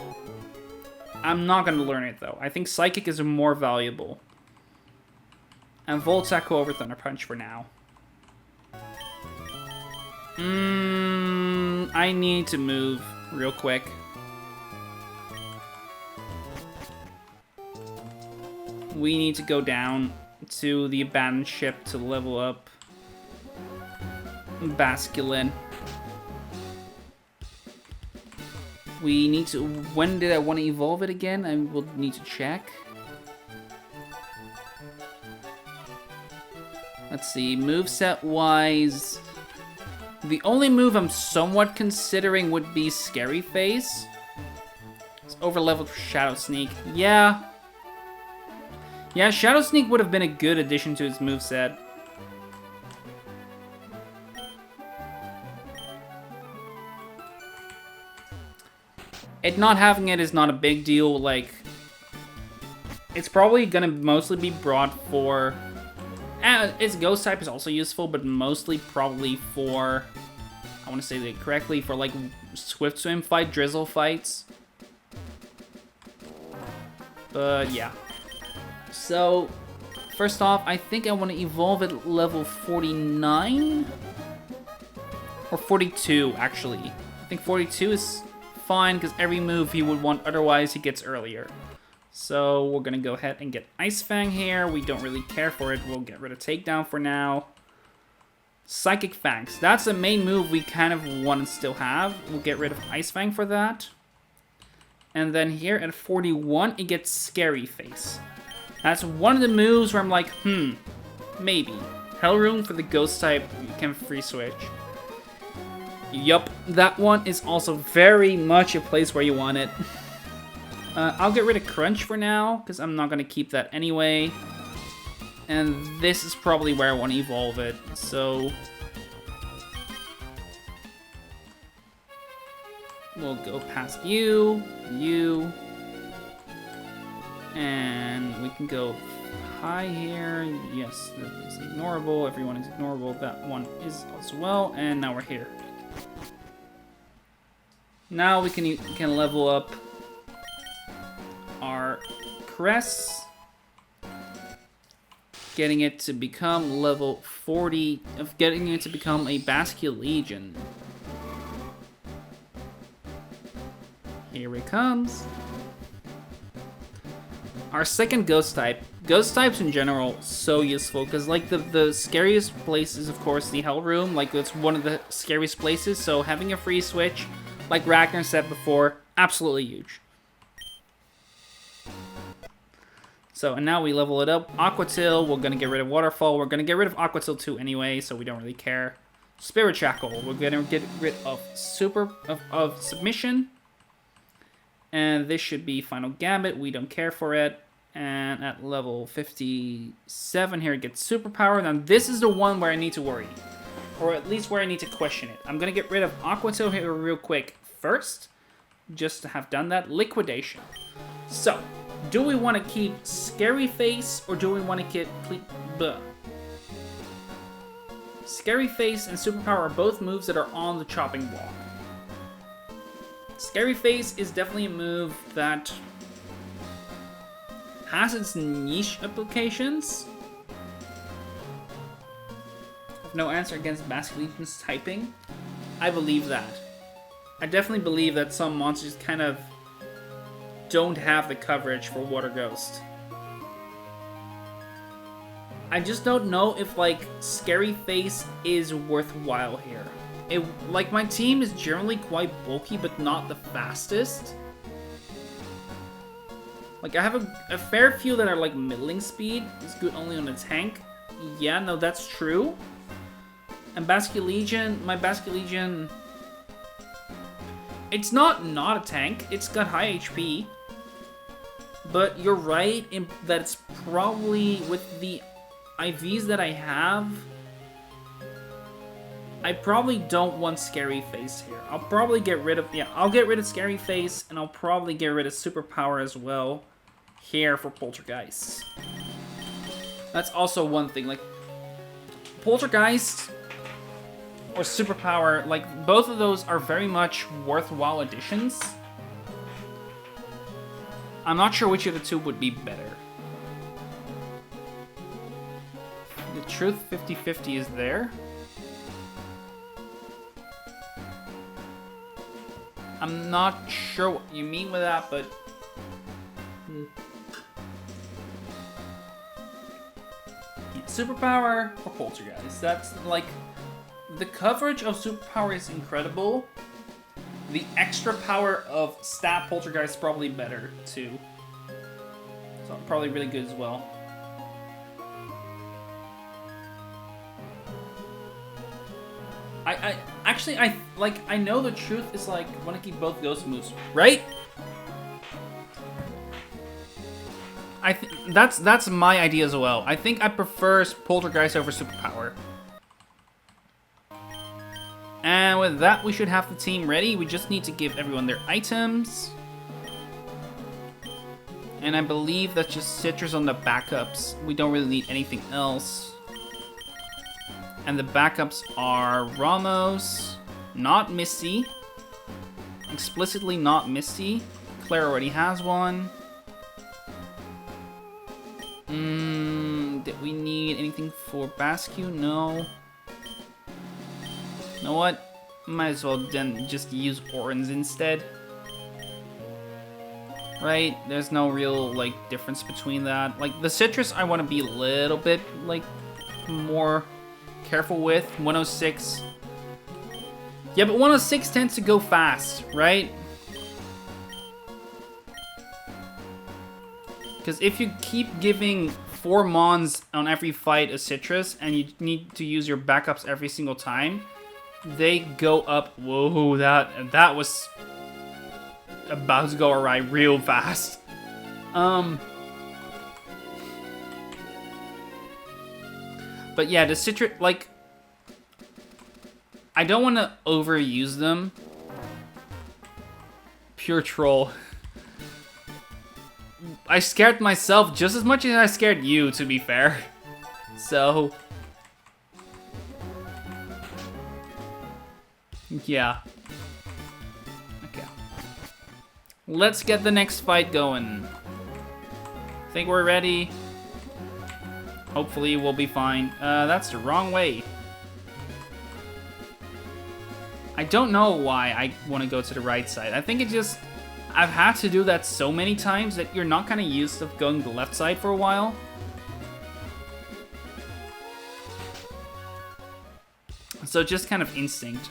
I'm not going to learn it, though. I think Psychic is more valuable. And Volt Echo over Thunder Punch for now. I need to move real quick. We need to go down to the abandoned ship to level up Basculin. We need to... When did I want to evolve it again? I will need to check. Let's see, moveset-wise... The only move I'm somewhat considering would be Scary Face. It's over-leveled for Shadow Sneak. Yeah. Yeah, Shadow Sneak would have been a good addition to its moveset. It not having it is not a big deal, like... It's probably gonna mostly be brought for Its ghost type is also useful, but mostly probably for, I want to say that correctly, for like Swift Swim fight, Drizzle fights. But yeah. So, first off, I think I want to evolve at level 49? Or 42, actually. I think 42 is fine, because every move he would want, otherwise he gets earlier. So we're going to go ahead and get Ice Fang here. We don't really care for it. We'll get rid of Takedown for now. Psychic Fangs. That's the main move we kind of want to still have. We'll get rid of Ice Fang for that. And then here at 41, it gets Scary Face. That's one of the moves where I'm like, maybe. Hell Rune for the Ghost type, you can free switch. Yup, that one is also very much a place where you want it. I'll get rid of Crunch for now, because I'm not going to keep that anyway. And this is probably where I want to evolve it, so... we'll go past you, and we can go high here. Yes, that is ignorable. Everyone is ignorable. That one is as well, and now we're here. Now we can level up our Cress, getting it to become level 40, of getting it to become a Bascule Legion. Here it comes. Our second ghost type. Ghost types in general, so useful, because like the scariest place is of course the Hell Room, like it's one of the scariest places, so having a free switch, like Ragnar said before, absolutely huge. So, and now we level it up. Aquatil, we're going to get rid of Waterfall. We're going to get rid of Aquatil 2 anyway, so we don't really care. Spirit Shackle, we're going to get rid of Submission. And this should be Final Gambit. We don't care for it. And at level 57 here, it gets Superpower. Now, this is the one where I need to worry. Or at least where I need to question it. I'm going to get rid of Aquatil here real quick first. Just to have done that. Liquidation. So... do we want to keep Scary Face, or do we want to get... Scary Face and Superpower are both moves that are on the chopping block. Scary Face is definitely a move that has its niche applications. No answer against Bascule Legion's typing. I believe that. I definitely believe that some monsters kind of don't have the coverage for Water Ghost. I just don't know if like Scary Face is worthwhile here. Like my team is generally quite bulky but not the fastest. Like I have a fair few that are like middling speed. It's good only on a tank. Yeah, no, that's true. And Bascule Legion, my Bascule Legion, it's not a tank. It's got high HP. But you're right in that it's probably, with the IVs that I have, I probably don't want Scary Face here. I'll probably get rid of, I'll get rid of Scary Face, and I'll probably get rid of Superpower as well here for Poltergeist. That's also one thing, like, Poltergeist or Superpower, like, both of those are very much worthwhile additions. I'm not sure which of the two would be better. The truth 50-50 is there. I'm not sure what you mean with that, but... Superpower or Poltergeist? That's like... the coverage of Superpower is incredible. The extra power of Stat Poltergeist is probably better, too. So probably really good as well. I know the truth is like, I want to keep both ghost moves, right? That's my idea as well. I think I prefer Poltergeist over Superpower. And with that, we should have the team ready. We just need to give everyone their items. And I believe that's just Citrus on the backups. We don't really need anything else. And the backups are Ramos, not Misty. Explicitly not Misty. Claire already has one. Did we need anything for Bascu? No. You know what? Might as well then just use Orens instead. Right? There's no real, like, difference between that. Like, the Citrus I want to be a little bit, like, more careful with. 106. Yeah, but 106 tends to go fast, right? Because if you keep giving 4 Mons on every fight a Citrus, and you need to use your backups every single time, they go up. Whoa, that was about to go awry real fast. But yeah, the Citrus, like, I don't want to overuse them. Pure troll. I scared myself just as much as I scared you, to be fair. So... yeah. Okay. Let's get the next fight going. Think we're ready. Hopefully we'll be fine. That's the wrong way. I don't know why I want to go to the right side. I think it just... I've had to do that so many times that you're not kind of used to going the left side for a while. So just kind of instinct.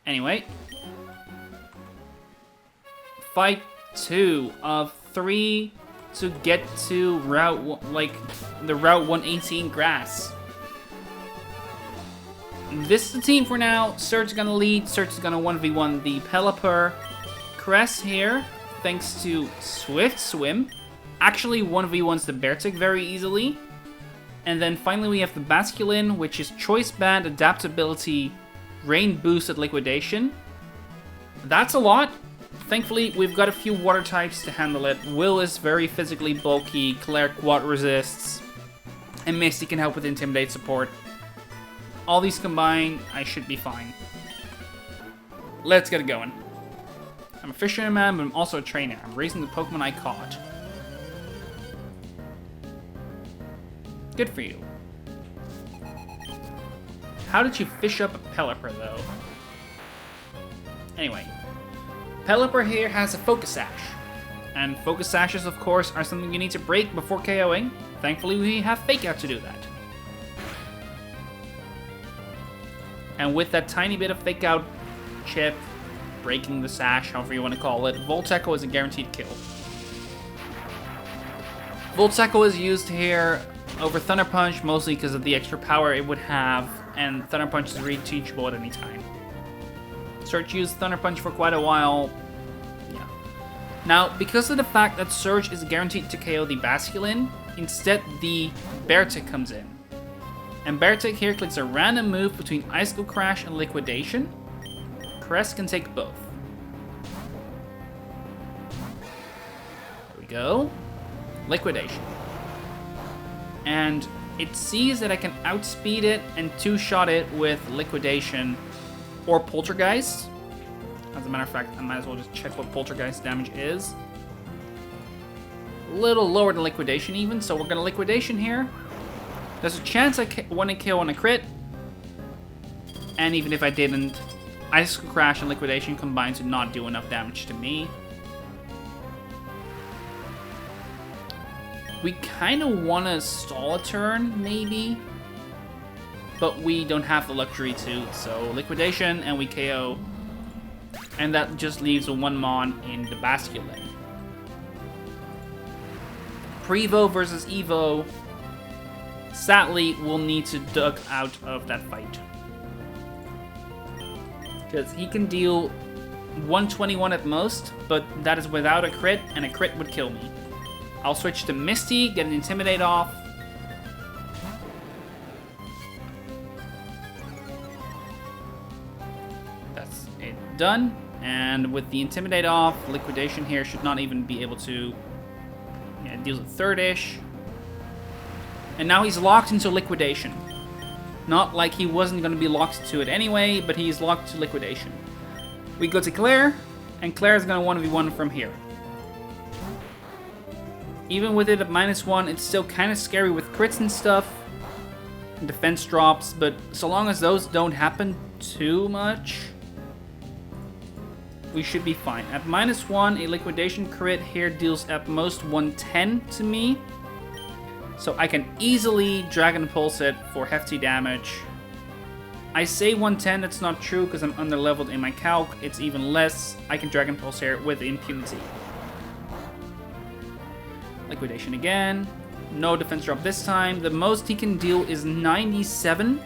Anyway. Fight 2 of 3 to get to the Route 118 grass. This is the team for now. Surge is gonna lead. Surge is gonna 1v1 the Pelipper. Cress here, thanks to Swift Swim, actually 1v1s the Beartic very easily. And then finally we have the Basculin, which is Choice Band, Adaptability, Rain Boosted Liquidation. That's a lot. Thankfully, we've got a few water types to handle it. Will is very physically bulky, Claire quad resists, and Misty can help with Intimidate support. All these combined, I should be fine. Let's get it going. I'm a fisherman, but I'm also a trainer. I'm raising the Pokemon I caught. Good for you. How did you fish up a Pelipper, though? Anyway. Pelipper here has a Focus Sash. And Focus Sashes, of course, are something you need to break before KOing. Thankfully, we have Fake Out to do that. And with that tiny bit of Fake Out chip, breaking the Sash, however you want to call it, Volt Echo is a guaranteed kill. Volt Echo is used here over Thunder Punch, mostly because of the extra power it would have, and Thunder Punch is really teachable at any time. Surge used Thunder Punch for quite a while. Yeah. Now, because of the fact that Surge is guaranteed to KO the Basculin, instead the Beartic comes in. And Beartic here clicks a random move between Icicle Crash and Liquidation. Crest can take both. There we go. Liquidation. And it sees that I can outspeed it and two-shot it with Liquidation or Poltergeist. As a matter of fact, I might as well just check what Poltergeist damage is. A little lower than Liquidation even, so we're gonna Liquidation here. There's a chance I want to kill on a crit. And even if I didn't, Icicle Crash and Liquidation combined to not do enough damage to me. We kind of want to stall a turn, maybe. But we don't have the luxury to, so Liquidation and we KO. And that just leaves a 1 Mon in the Basculin. Prevo versus Evo. Sadly, we'll need to duck out of that fight. Because he can deal 121 at most, but that is without a crit, and a crit would kill me. I'll switch to Misty, get an Intimidate off. That's it done. And with the Intimidate off, Liquidation here should not even be able to... Yeah, it deals a third-ish. And now he's locked into Liquidation. Not like he wasn't going to be locked to it anyway, but he's locked to Liquidation. We go to Claire, and Claire's going to 1v1 from here. Even with it at -1, it's still kind of scary with crits and stuff. And defense drops, but so long as those don't happen too much, we should be fine. At -1, a Liquidation crit here deals at most 110 to me. So I can easily Dragon Pulse it for hefty damage. I say 110, that's not true because I'm underleveled in my calc. It's even less. I can Dragon Pulse here with impunity. Liquidation again. No defense drop this time. The most he can deal is 97.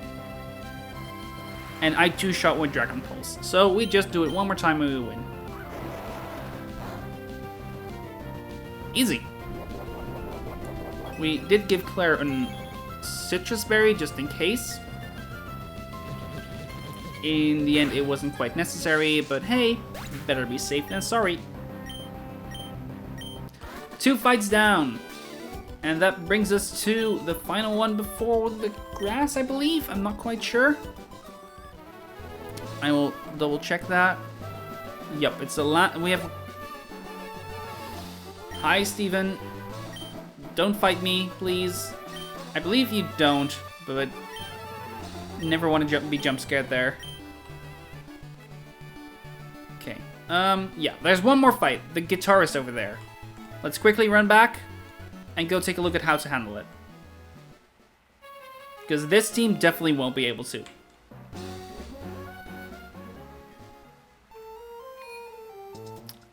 And I 2-shot with Dragon Pulse. So we just do it one more time and we win. Easy. We did give Claire a Citrus Berry just in case. In the end, it wasn't quite necessary, but hey, better be safe than sorry. 2 fights down. And that brings us to the final one before the grass, I believe. I'm not quite sure. I will double check that. Yep, it's the last. We have. Hi, Steven. Don't fight me, please. I believe you don't, but never want to be jump scared there. Okay. Yeah, there's one more fight. The guitarist over there. Let's quickly run back and go take a look at how to handle it. Because this team definitely won't be able to.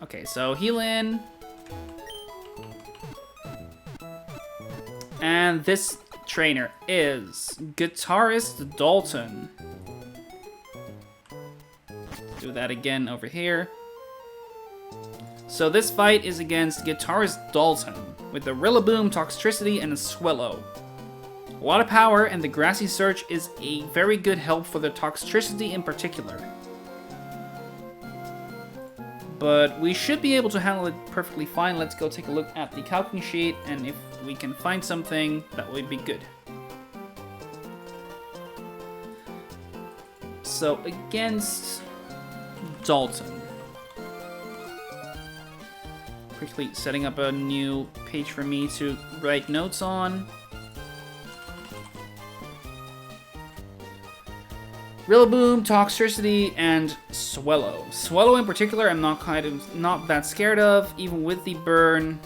Okay, so heal in. And this trainer is Guitarist Dalton. Do that again over here. So this fight is against Guitarist Dalton with the Rillaboom, Toxtricity, and a Swellow. A lot of power, and the Grassy Surge is a very good help for the Toxtricity in particular. But we should be able to handle it perfectly fine. Let's go take a look at the calculating sheet, and if we can find something, that would be good. So against Dalton. Quickly setting up a new page for me to write notes on. Rillaboom, Toxtricity, and Swellow. Swellow in particular, I'm not that scared of, even with the burn.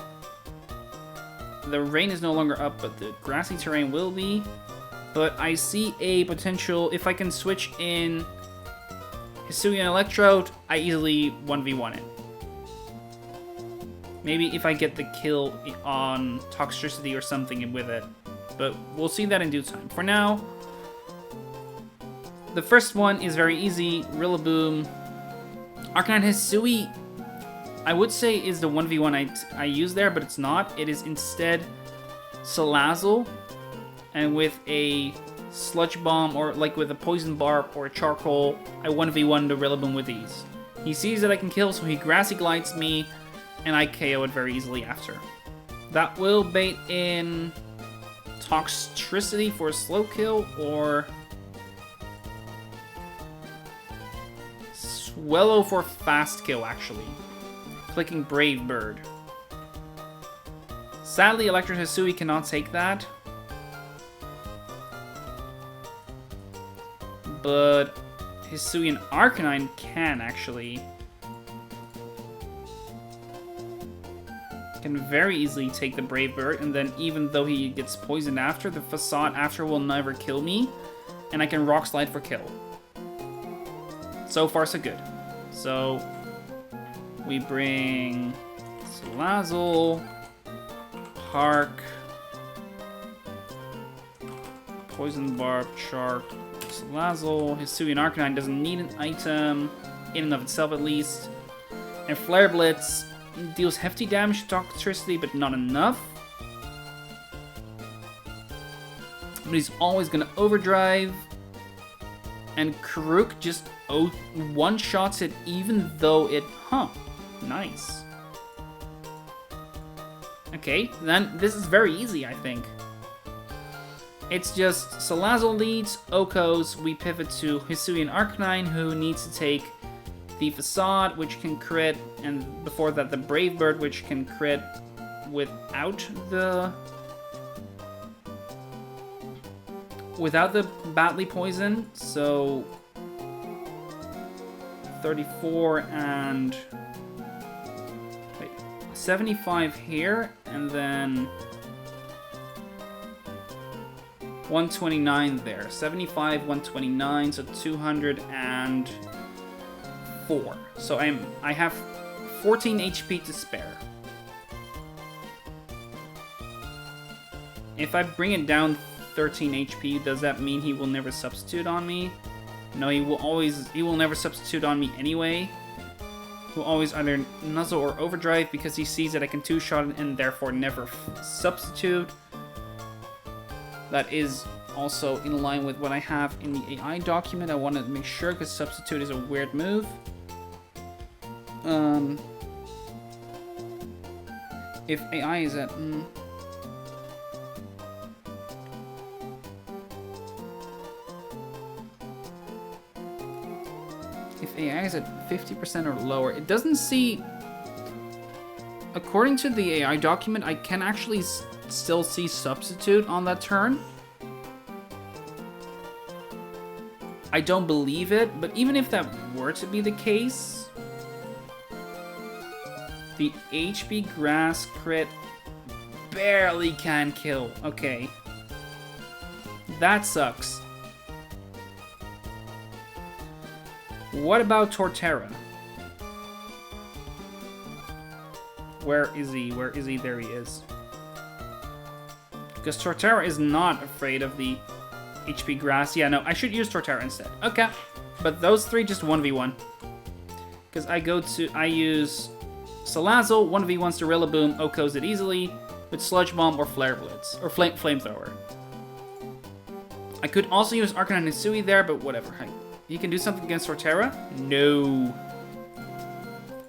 The rain is no longer up, but the grassy terrain will be. But I see a potential, if I can switch in Hisuian Electrode, I easily 1v1 it. Maybe if I get the kill on Toxtricity or something with it. But we'll see that in due time. For now, the first one is very easy. Rillaboom. Arcanine Hisui, I would say, is the 1v1 I use there, but it's not. It is instead Salazzle. And with a Sludge Bomb, or like with a Poison Barb or a Charcoal, I 1v1 the Rillaboom with ease. He sees that I can kill, so he Grassy Glides me, and I KO it very easily after. That will bait in Toxtricity for a slow kill, or Swellow for fast kill, actually. Clicking Brave Bird. Sadly, Electric Hisui cannot take that. But Hisuian Arcanine can, actually. Can very easily take the Brave Bird, and then even though he gets poisoned after, the Facade after will never kill me, and I can Rock Slide for kill. So far, so good. So, we bring Salazzle, Hark, Poison Barb, Shark, Salazzle. Hisuian Arcanine doesn't need an item, in and of itself at least. And Flare Blitz deals hefty damage to Toxtricity, but not enough. But he's always going to Overdrive. And Karuk just one-shots it even though it... Huh. Nice. Okay, then this is very easy, I think. It's just Salazzle leads, Okos, we pivot to Hisui and Arcanine, who needs to take the Facade, which can crit, and before that the Brave Bird, which can crit without the Battly Poison, so 34 and 75 here, and then 129 there. 75, 129, so 204. So I have 14 HP to spare. If I bring it down 13 HP, does that mean he will never substitute on me? No, he will never substitute on me anyway. He'll always either Nuzzle or Overdrive because he sees that I can two-shot it and therefore never substitute. That is also in line with what I have in the AI document. I want to make sure because substitute is a weird move. If AI is at... If AI is at 50% or lower, it doesn't see... According to the AI document, I can actually still see substitute on that turn. I don't believe it, but even if that were to be the case, the HP Grass crit barely can kill. Okay. That sucks. What about Torterra? Where is he? Where is he? There he is. Because Torterra is not afraid of the HP Grass. Yeah, no, I should use Torterra instead. Okay. But those three just 1v1. Because I use Salazzle, 1v1s to Rillaboom, Okos it easily, with Sludge Bomb or Flare Blitz, or Flamethrower. I could also use Arcanine and Hisui there, but whatever. He can do something against Torterra? No.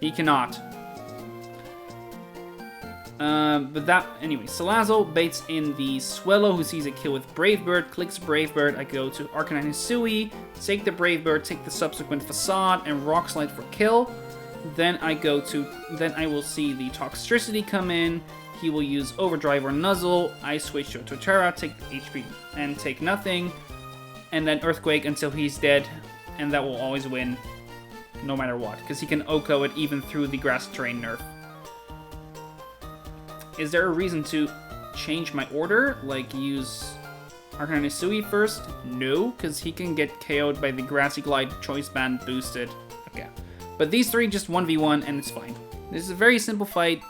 He cannot. But that, anyway, Salazzle baits in the Swellow, who sees a kill with Brave Bird, clicks Brave Bird. I go to Arcanine and Hisui, take the Brave Bird, take the subsequent Facade, and Rock Slide for kill. Then I will see the Toxtricity come in. He will use Overdrive or Nuzzle. I switch to Torterra, take HP, and take nothing. And then Earthquake until he's dead, and that will always win, no matter what, because he can Oko it even through the Grass Terrain nerf. Is there a reason to change my order, like use Arcanine Hisui first? No, because he can get KO'd by the Grassy Glide Choice Band boosted. Okay, but these three just 1v1 and it's fine. This is a very simple fight.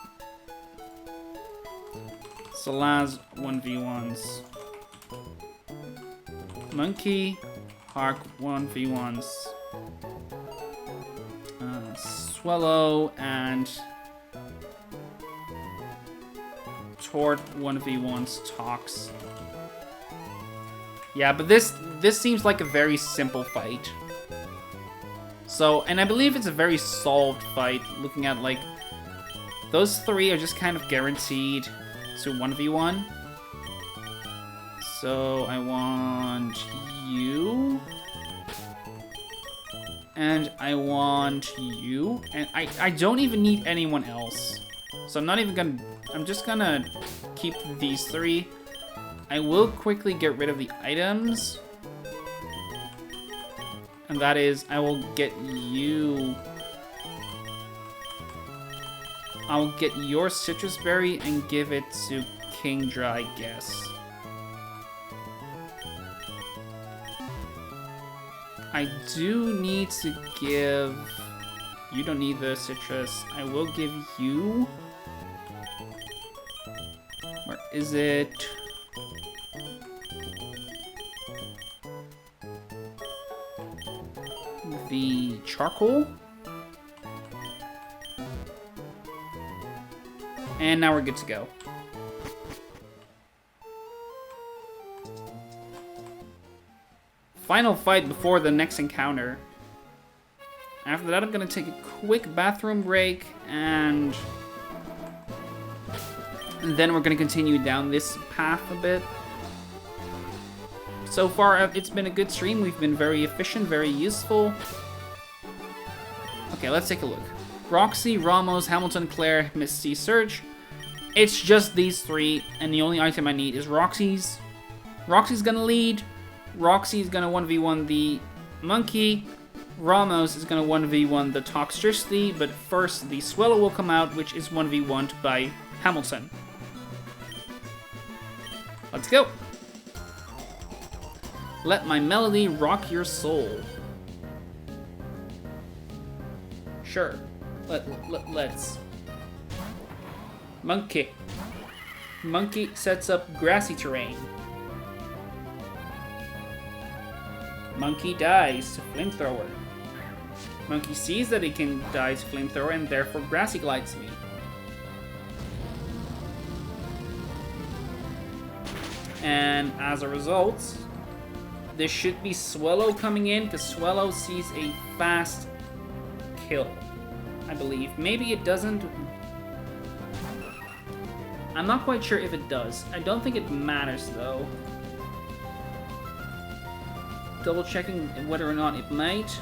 Salaz 1v1s. Monkey, Hark 1v1s. Swellow and Tort 1v1s Tox. Yeah, but this seems like a very simple fight. So, and I believe it's a very solved fight, looking at, like, those three are just kind of guaranteed to 1v1. So, I want you. And I want you. And I don't even need anyone else. So I'm not even gonna... I'm just gonna keep these three. I will quickly get rid of the items. And that is, I will get you... I'll get your Citrus Berry and give it to Kingdra, I guess. I do need to give... You don't need the Citrus. I will give you... Where is it? The Charcoal? And now we're good to go. final fight before the next encounter. After that, I'm gonna take a quick bathroom break, and then we're gonna continue down this path a bit. So far, it's been a good stream. We've been very efficient, very useful. Okay, let's take a look. Roxy, Ramos, Hamilton, Claire, Misty, Surge. It's just these three, and the only item I need is Roxy's. Roxy's gonna lead. Roxy's gonna 1v1 the monkey. Ramos is gonna 1v1 the toxicity, but first the Swallow will come out, which is 1v1'd by Hamilton. Let's go. Let my melody rock your soul. Sure. Let's. Monkey. Monkey sets up grassy terrain. Monkey dies to flamethrower. Monkey sees that he can die to flamethrower and therefore grassy glides me. And as a result, this should be Swallow coming in, because Swallow sees a fast kill, I believe. Maybe it doesn't. I'm not quite sure if it does. I don't think it matters, though. Double checking whether or not it might.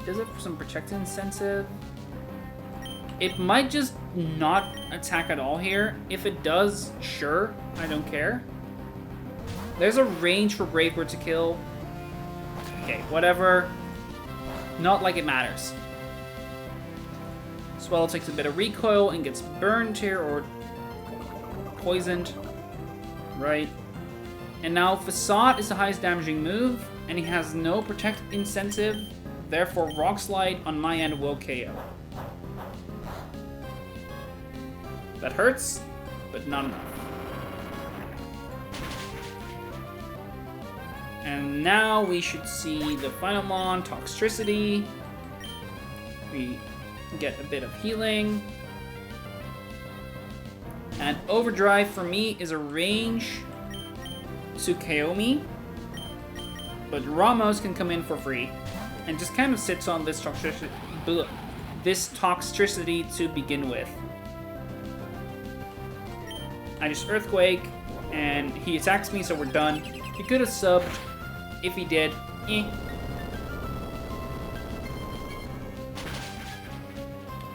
Does it have some protect incentive? It might just not attack at all here. If it does, sure, I don't care. There's a range for Breakward to kill. Okay, whatever. Not like it matters. Swallow takes a bit of recoil and gets burned here, or poisoned. Right. And now Facade is the highest damaging move, and he has no protect incentive. Therefore, Rock Slide on my end will KO. That hurts, but not enough. And now we should see the final mon, Toxicity. We get a bit of healing. And Overdrive for me is a range to KO me. But Ramos can come in for free. And just kind of sits on this toxicity to begin with. I just Earthquake, and he attacks me, so we're done. He could have subbed. If he did,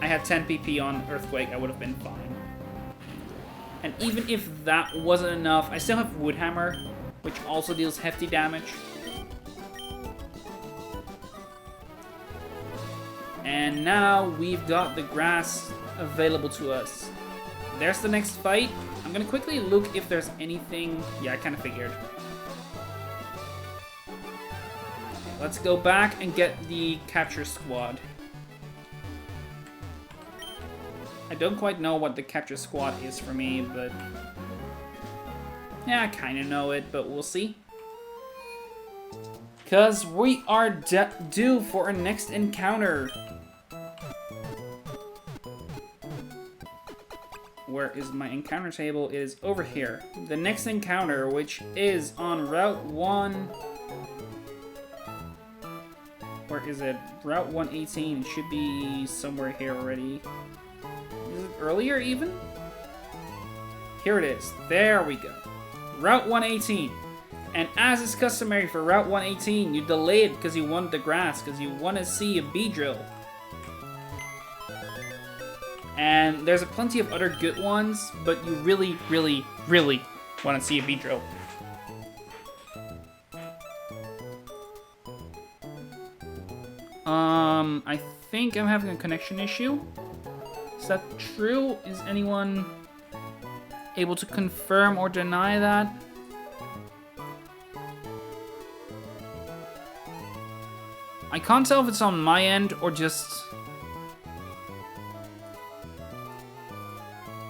I had 10 PP on Earthquake, I would have been fine. And even if that wasn't enough, I still have Woodhammer, which also deals hefty damage. And now we've got the grass available to us. There's the next fight. I'm gonna quickly look if there's anything. Yeah, I kind of figured. Let's go back and get the capture squad. I don't quite know what the capture squad is for me, but yeah, I kind of know it, but we'll see. Because we are due for our next encounter. Where is my encounter table? It is over here. The next encounter, which is on Route 1. Where is it? Route 118. It should be somewhere here already. Is it earlier even? Here it is. There we go. Route 118. And as is customary for Route 118, you delay it because you want the grass, because you want to see a bee drill. And there's plenty of other good ones, but you really, really, really want to see a bee drill. I think I'm having a connection issue. Is that true? Is anyone able to confirm or deny that? I can't tell if it's on my end or just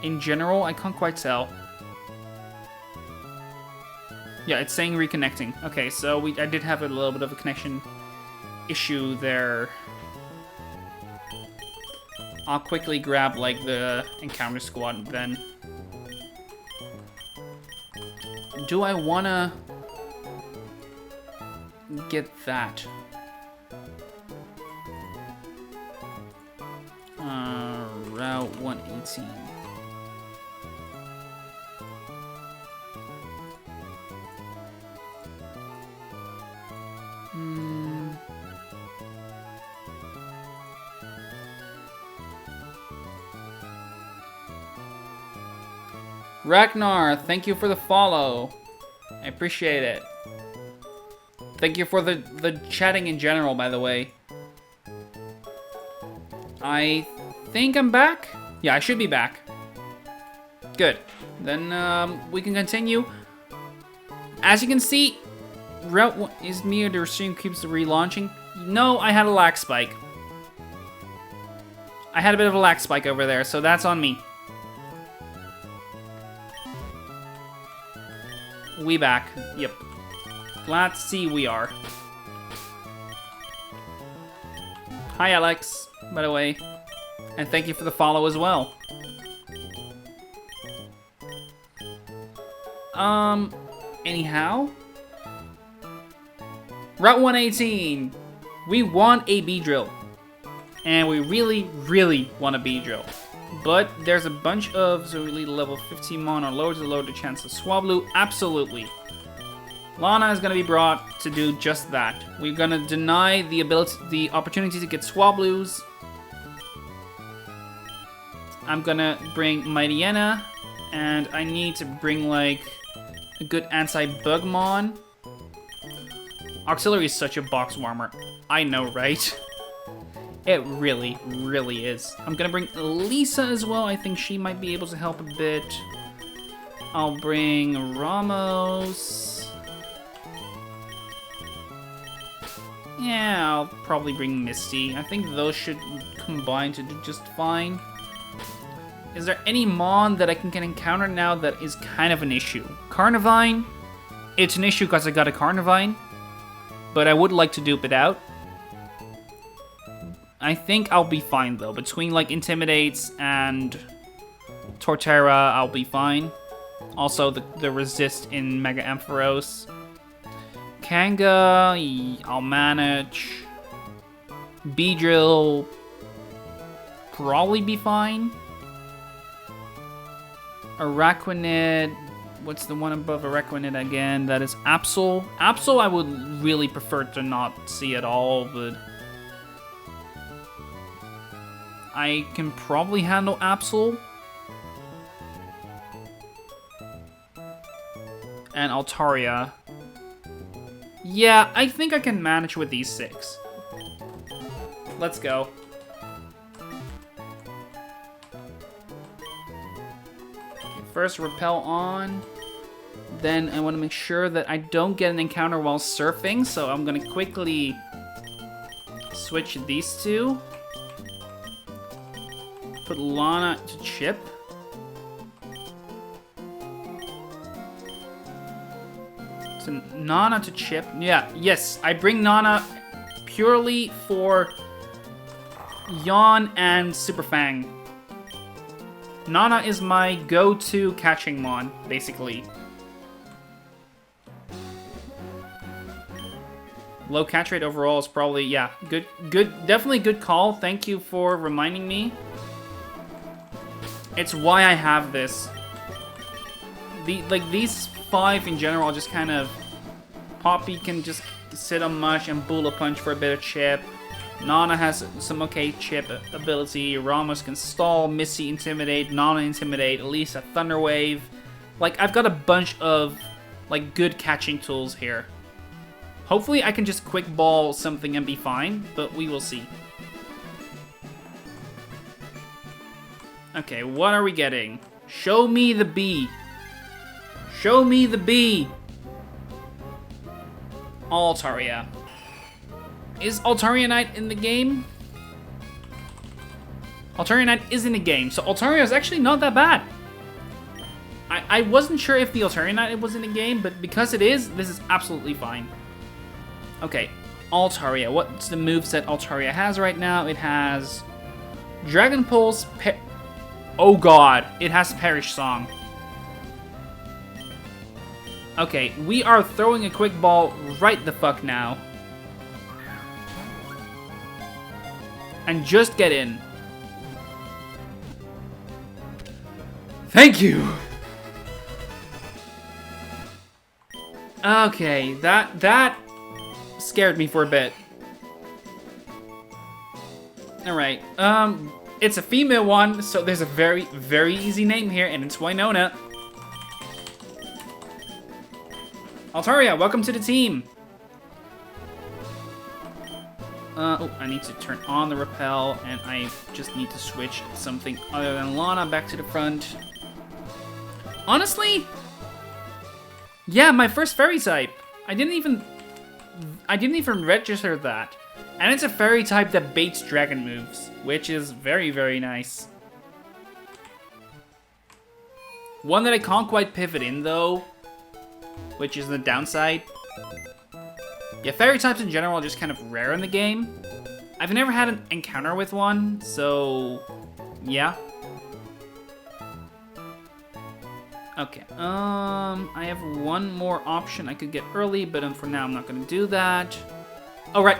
in general. I can't quite tell. Yeah, it's saying reconnecting. Okay, so I did have a little bit of a connection issue there. I'll quickly grab like the encounter squad then. Do I wanna get that. Route 118. Ragnar, thank you for the follow. I appreciate it. Thank you for the chatting in general, by the way. I think I'm back? Yeah, I should be back. Good. Then we can continue. As you can see, Route 1 is me or the stream keeps relaunching. No, I had a lag spike. I had a bit of a lag spike over there, so that's on me. We back. Yep. Glad to see we are. Hi, Alex, by the way. And thank you for the follow as well. Anyhow. Route 118. We want a B drill. And we really, really want a B drill. But there's a bunch of, so we lead level 15 mon or lower to lower the chance of Swablu. Absolutely. Lana is going to be brought to do just that. We're going to deny the opportunity to get Swablus. I'm going to bring Mightyena. And I need to bring, like, a good anti-bug mon. Auxiliary is such a box warmer. I know, right? It really, really is. I'm gonna bring Lisa as well. I think she might be able to help a bit. I'll bring Ramos. Yeah, I'll probably bring Misty. I think those should combine to do just fine. Is there any Mon that I can encounter now that is kind of an issue? Carnivine? It's an issue because I got a Carnivine. But I would like to dupe it out. I think I'll be fine, though. Between, like, Intimidates and Torterra, I'll be fine. Also, the Resist in Mega Ampharos. Kanga, I'll manage. Beedrill, probably be fine. Araquanid, what's the one above Araquanid again? That is Absol. Absol I would really prefer to not see at all, but I can probably handle Absol. And Altaria. Yeah, I think I can manage with these 6. Let's go. Okay, first, Repel on. Then I want to make sure that I don't get an encounter while surfing, so I'm going to quickly switch these two. Put Lana to Chip. So Nana to Chip. Yeah, yes, I bring Nana purely for Yawn and Super Fang. Nana is my go-to catching mon, basically. Low catch rate overall is probably, yeah, good, definitely good call. Thank you for reminding me. It's why I have this. These 5 in general, just kind of... Poppy can just sit on Mush and Bullet Punch for a bit of chip. Nana has some okay chip ability. Ramos can stall, Missy Intimidate, Nana Intimidate, Elisa Thunder Wave. Like, I've got a bunch of, like, good catching tools here. Hopefully I can just quick ball something and be fine, but we will see. Okay, what are we getting? Show me the B. Show me the B. Altaria. Is Altaria Knight in the game? Altaria Knight is in the game, so Altaria is actually not that bad. I wasn't sure if the Altaria Knight was in the game, but because it is, this is absolutely fine. Okay, Altaria. What's the moveset Altaria has right now? It has Dragon Pulse, oh god, it has Perish Song. Okay, we are throwing a quick ball right the fuck now. And just get in. Thank you! Okay, that scared me for a bit. Alright, it's a female one, so there's a very, very easy name here, and it's Winona. Altaria, welcome to the team. Oh, I need to turn on the repel, and I just need to switch something other than Lana back to the front. Honestly, yeah, my first fairy type. I didn't even register that. And it's a fairy type that baits dragon moves, which is very, very nice. One that I can't quite pivot in, though, which is the downside. Yeah, fairy types in general are just kind of rare in the game. I've never had an encounter with one, so yeah. Okay, I have one more option I could get early, but for now I'm not gonna do that. Oh, right.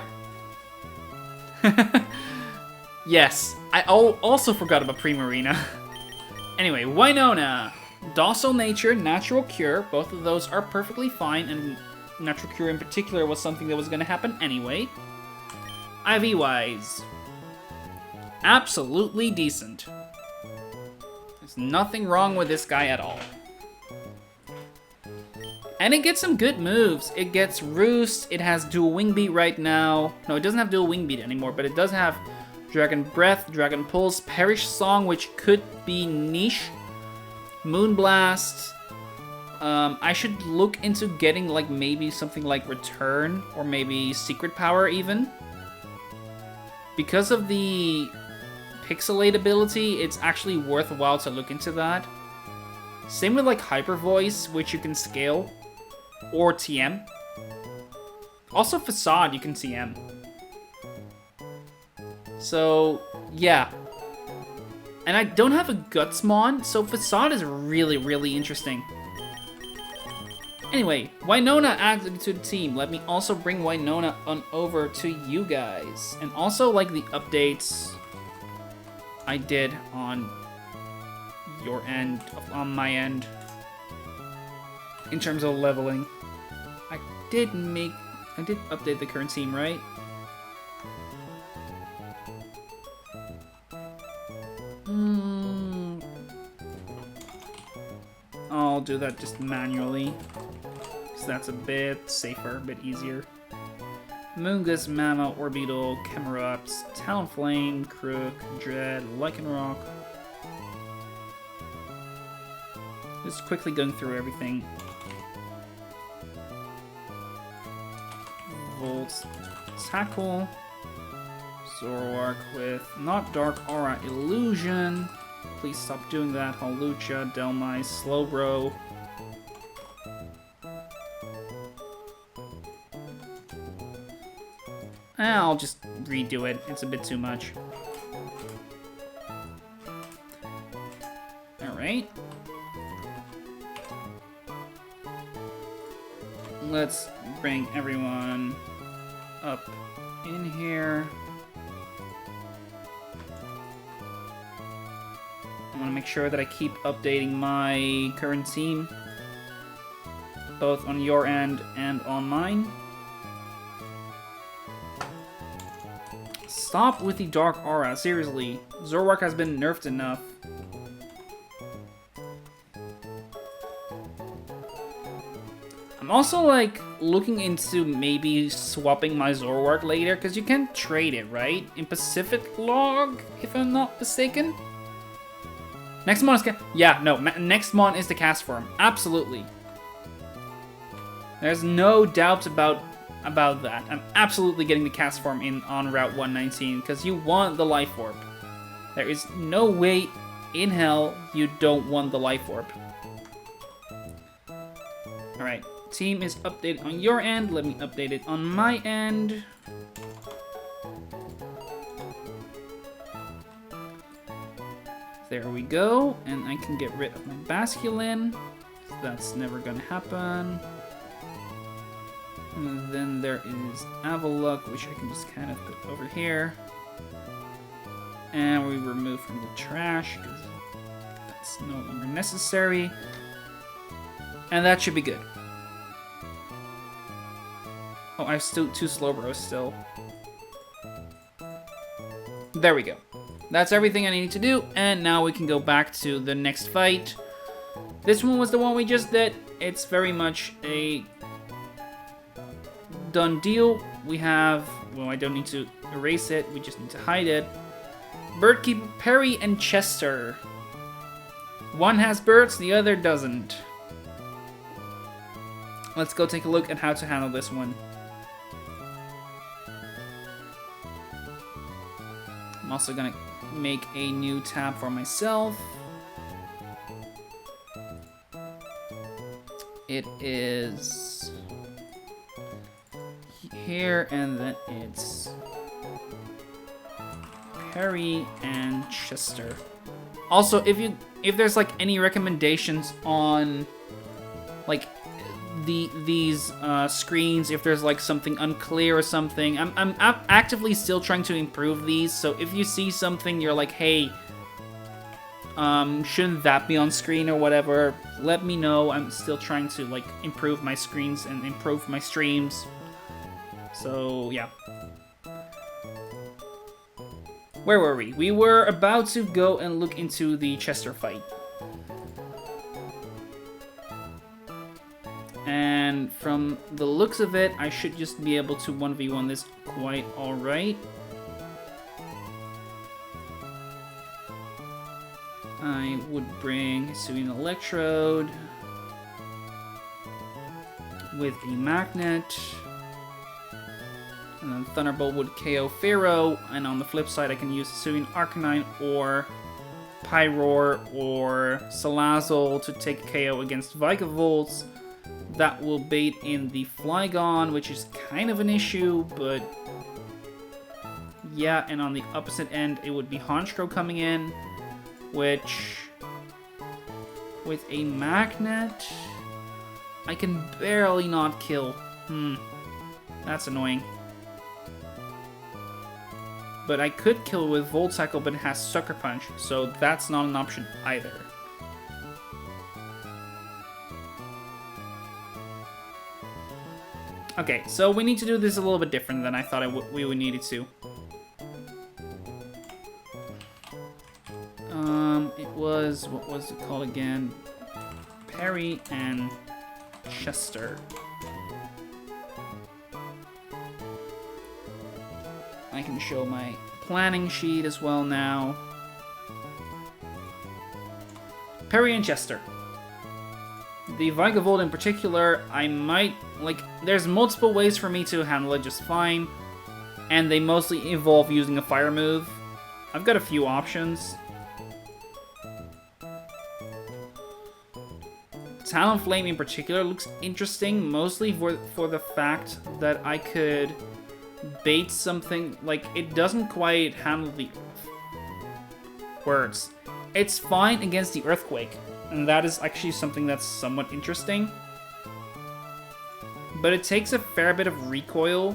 Yes, I also forgot about Primarina. Anyway, Winona. Docile nature, natural cure, both of those are perfectly fine, and natural cure in particular was something that was going to happen anyway. IV-wise, absolutely decent. There's nothing wrong with this guy at all. And it gets some good moves. It gets Roost, it has dual wing beat right now. No, it doesn't have dual wing beat anymore, but it does have Dragon Breath, Dragon Pulse, Perish Song, which could be niche. Moonblast. I should look into getting like maybe something like Return or maybe Secret Power even. Because of the Pixelate ability, it's actually worthwhile to look into that. Same with like Hyper Voice, which you can scale, or TM. Also Facade, you can TM. So yeah. And I don't have a Gutsmon, so Facade is really, really interesting. Anyway, Winona added to the team. Let me also bring Winona on over to you guys. And also, like, the updates I did on your end, on my end, in terms of leveling. I did update the current team, right? I'll do that just manually, because that's a bit safer, a bit easier. Moongus, Mama, Orbital, Camerupt, Talonflame, Crook, Dread, Lycanroc. Just quickly going through everything. Volt, Tackle, Zoroark with not Dark Aura Illusion. Please stop doing that. Hawlucha, Delmise, Slowbro. I'll just redo it. It's a bit too much. Alright. Let's bring everyone up in here. I want to make sure that I keep updating my current team, both on your end and on mine. Stop with the Dark Aura, seriously. Zoroark has been nerfed enough. I'm also, like, looking into maybe swapping my Zoroark later, because you can trade it, right? In Pacific Log, if I'm not mistaken? Next mon is next mon is the cast form. Absolutely. There's no doubt about that. I'm absolutely getting the cast form in on Route 119 because you want the Life Orb. There is no way in hell you don't want the Life Orb. Alright, team is updated on your end. Let me update it on my end. There we go, and I can get rid of my Basculin. that's never gonna happen. And then there is Avalok, which I can just kind of put over here. And we remove from the trash, because that's no longer necessary. And that should be good. Oh, I have still 2 Slowbros still. There we go. That's everything I need to do, and now we can go back to the next fight. This one was the one we just did. It's very much a done deal. We have, well, I don't need to erase it, we just need to hide it. Birdkeeper Perry and Chester. One has birds, the other doesn't. Let's go take a look at how to handle this one. I'm also gonna make a new tab for myself. It is here, and then it's Perry and Chester. Also, if there's like any recommendations on like these screens, if there's like something unclear or something, I'm actively still trying to improve these. So if you see something you're like, hey, shouldn't that be on screen or whatever, let me know. I'm still trying to like improve my screens and improve my streams. So yeah. Where were we? We were about to go and look into the Chester fight. And from the looks of it, I should just be able to 1v1 this quite alright. I would bring Hisuian Electrode with a Magnet. And then Thunderbolt would KO Pharaoh, and on the flip side I can use Hisuian Arcanine or Pyroar or Salazzle to take KO against Vikavolt. That will bait in the Flygon, which is kind of an issue, but yeah, and on the opposite end it would be Honchkrow coming in, which with a Magnet I can barely not kill. That's annoying. But I could kill with Volt Tackle, but it has Sucker Punch, so that's not an option either. Okay, so we need to do this a little bit different than I thought we would need it to. It was, what was it called again? Perry and Chester. I can show my planning sheet as well now. Perry and Chester. The Vikavolt in particular, I might, like, there's multiple ways for me to handle it just fine, and they mostly involve using a fire move. I've got a few options. Talonflame in particular looks interesting, mostly for the fact that I could bait something, like, it doesn't quite handle the words. It's fine against the Earthquake, and that is actually something that's somewhat interesting. But it takes a fair bit of recoil,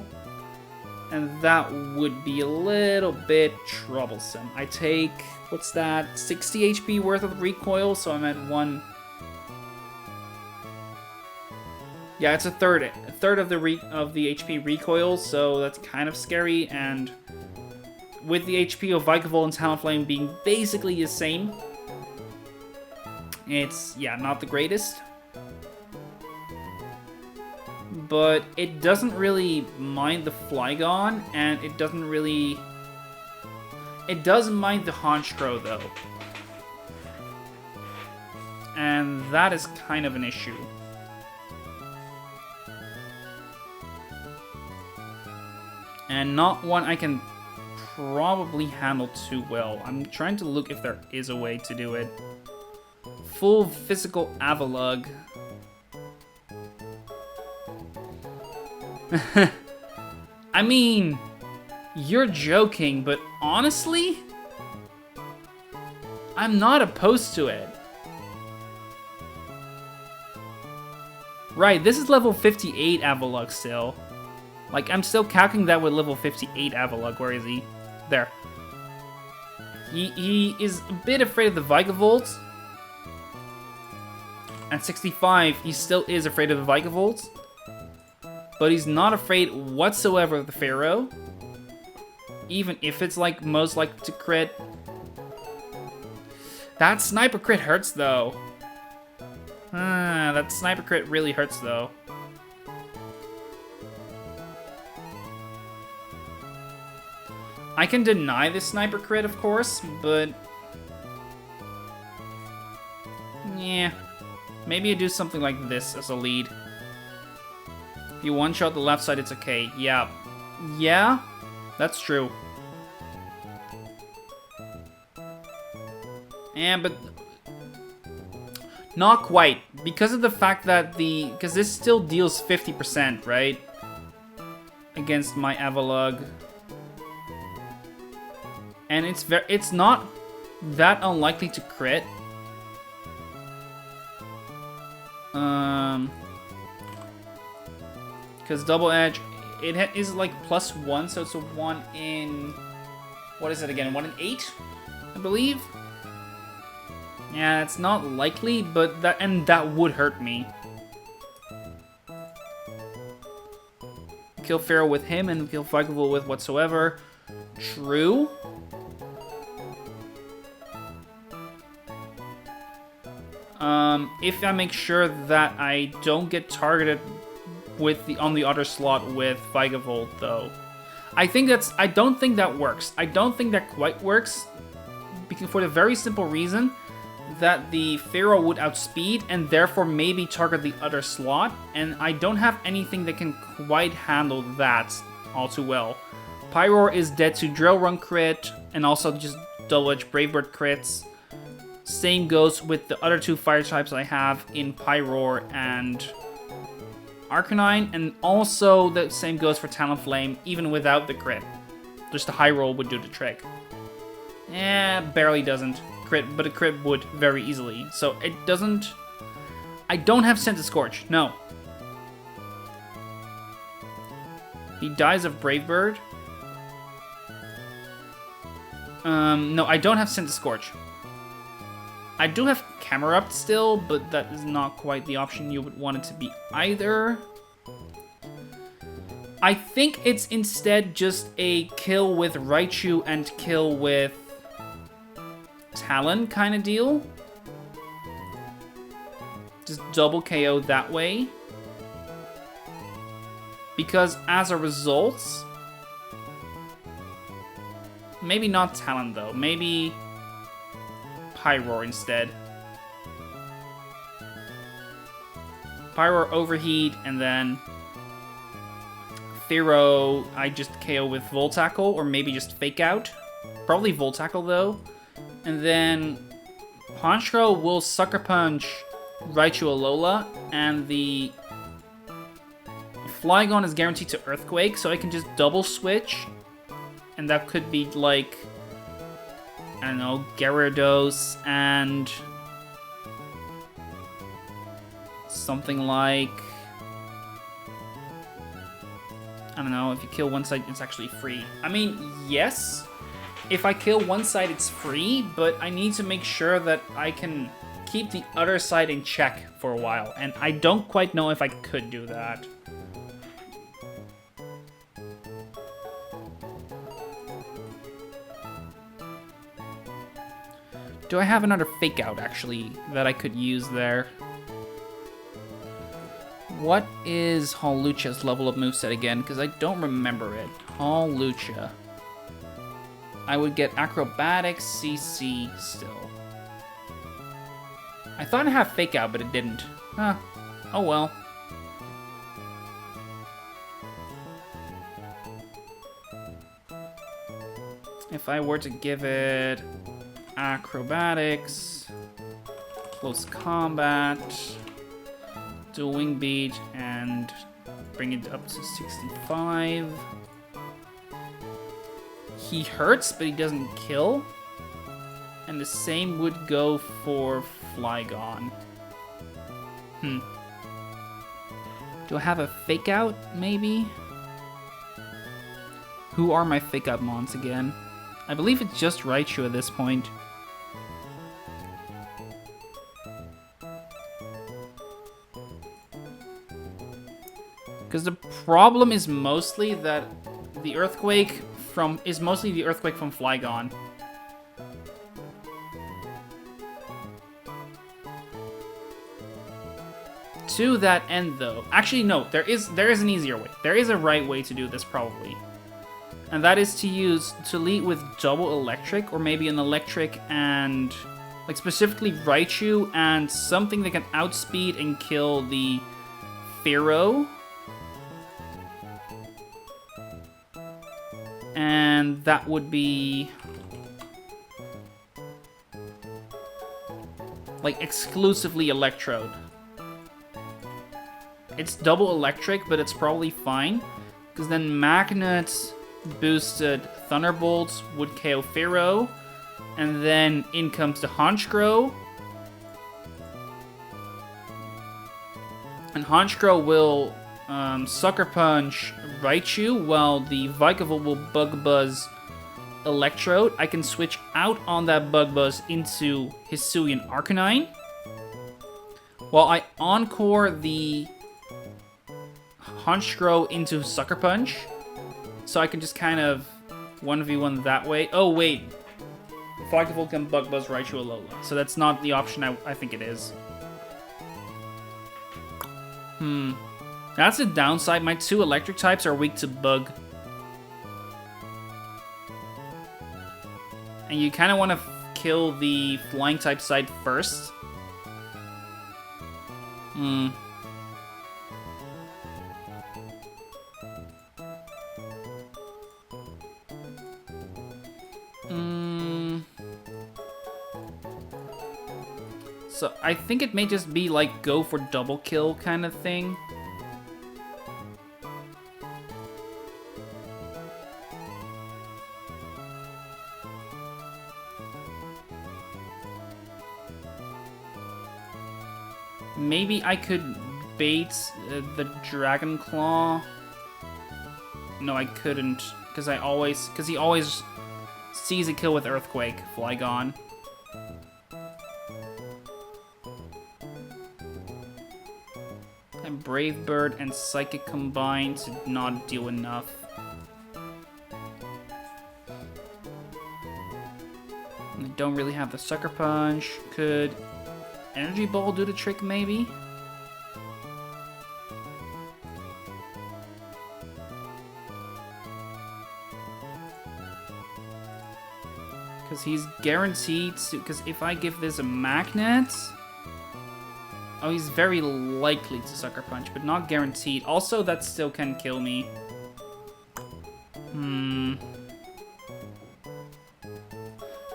and that would be a little bit troublesome. I take, what's that, 60 HP worth of recoil, so I'm at 1... Yeah, it's a third of the HP recoil, so that's kind of scary, and with the HP of Vikavolt and Talonflame being basically the same, it's, yeah, not the greatest. But it doesn't really mind the Flygon, and it doesn't really... It does mind the Honchkrow, though. And that is kind of an issue. And not one I can probably handle too well. I'm trying to look if there is a way to do it. Full physical Avalug. I mean, you're joking, but honestly, I'm not opposed to it. Right, this is level 58 Avalugg still. Like, I'm still calculating that with level 58 Avalugg. Where is he? There. He is a bit afraid of the Vigavolt. At 65, he still is afraid of the Vigavolt. But he's not afraid whatsoever of the Pharaoh. Even if it's, like, most likely to crit. That sniper crit hurts, though. That sniper crit really hurts, though. I can deny this sniper crit, of course, but... yeah. Maybe you do something like this as a lead. If you one-shot the left side, it's okay. Yeah. Yeah? That's true. Yeah, but... not quite. Because of the fact that the... because this still deals 50%, right? Against my Avalugg. And it's not that unlikely to crit. Because double edge, it is like +1, so it's a 1 in... what is it again? 1 in 8, I believe. Yeah, it's not likely, but that would hurt me. Kill Pharaoh with him and kill Vigavolt with whatsoever. True. If I make sure that I don't get targeted with on the other slot with Vigavolt, though. I don't think that works. I don't think that quite works, because for the very simple reason that the Pharaoh would outspeed and therefore maybe target the other slot, and I don't have anything that can quite handle that all too well. Pyroar is dead to Drill Run crit, and also just double edge Bravebird crits. Same goes with the other two fire types I have in Pyroar and Arcanine, and also the same goes for Talonflame, even without the crit. Just a high roll would do the trick. Barely doesn't crit, but a crit would very easily. So it doesn't... I don't have Scent of Scorch, no. He dies of Bravebird. No, I don't have Scent of Scorch. I do have Camerupt still, but that is not quite the option you would want it to be either. I think it's instead just a kill with Raichu and kill with Talon kind of deal. Just double KO that way. Because as a result... maybe not Talon though, maybe... Pyroar instead. Pyroar Overheat, and then Pharaoh, I just KO with Volt Tackle, or maybe just Fake Out. Probably Volt Tackle though. And then Honchkrow will Sucker Punch Raichu Alola, and the Flygon is guaranteed to Earthquake, so I can just double switch. And that could be like... I don't know, Gyarados and something like, I don't know, if you kill one side, it's actually free. I mean, yes, if I kill one side, it's free, but I need to make sure that I can keep the other side in check for a while, and I don't quite know if I could do that. Do I have another Fake Out, actually, that I could use there? What is Hawlucha's level up moveset again? Because I don't remember it. Hawlucha. I would get Acrobatics, CC still. I thought I had Fake Out, but it didn't. Huh. Oh well. If I were to give it... Acrobatics, Close Combat, do Wing Beat, and bring it up to 65. He hurts, but he doesn't kill. And the same would go for Flygon. Do I have a fake out, maybe? Who are my fake out mons again? I believe it's just Raichu at this point. Because the problem is mostly that the earthquake from Flygon. To that end, though, actually no, there is an easier way. There is a right way to do this probably, and that is to lead with double electric, or maybe an electric and like specifically Raichu and something that can outspeed and kill the Pharaoh. And that would be like exclusively Electrode. It's double electric, but it's probably fine, because then Magnet boosted Thunderbolts would KO Pharaoh, and then in comes the Honchkrow. And Honchkrow will Sucker Punch Raichu, while the Vikavolt will Bug Buzz Electrode. I can switch out on that Bug Buzz into Hisuian Arcanine, while I Encore the Honchkrow into Sucker Punch, so I can just kind of 1v1 that way. Oh wait, Vikavolt can Bug Buzz Raichu Alola, so that's not the option I think it is. That's a downside. My two electric types are weak to Bug. And you kind of want to kill the flying type side first. So I think it may just be like go for double kill kind of thing. Maybe I could bait the Dragon Claw. No, I couldn't, because he always sees a kill with Earthquake, Flygon. And Brave Bird and Psychic combined to not do enough. And I don't really have the Sucker Punch. Could Energy Ball do the trick, maybe? Because he's guaranteed to... Because if I give this a Magnet... Oh, he's very likely to Sucker Punch, but not guaranteed. Also, that still can kill me.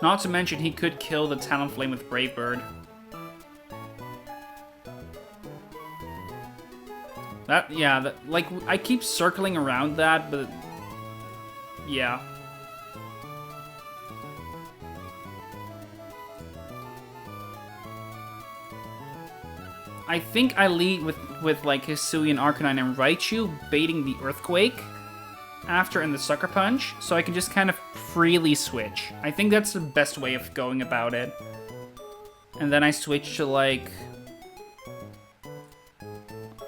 Not to mention, he could kill the Talonflame with Brave Bird. Like, I keep circling around that, but... Yeah. I think I lead with like Hisuian Arcanine and Raichu baiting the Earthquake after in the Sucker Punch, so I can just kind of freely switch. I think that's the best way of going about it. And then I switch to like...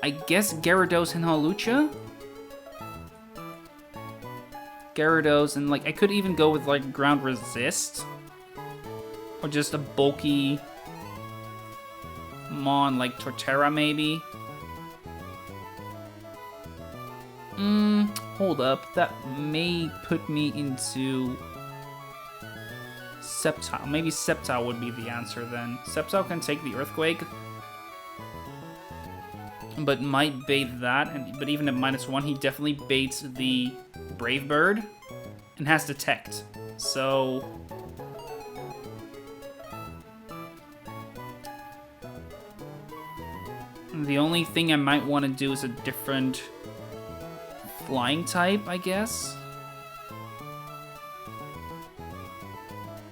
I guess Gyarados and Hawlucha? Gyarados and like, I could even go with like Ground Resist. Or just a bulky... Mon like Torterra, maybe. Hold up. That may put me into Sceptile. Maybe Sceptile would be the answer then. Sceptile can take the Earthquake, but might bait that. But even at -1, he definitely baits the Brave Bird and has Detect. So... the only thing I might want to do is a different flying type, I guess.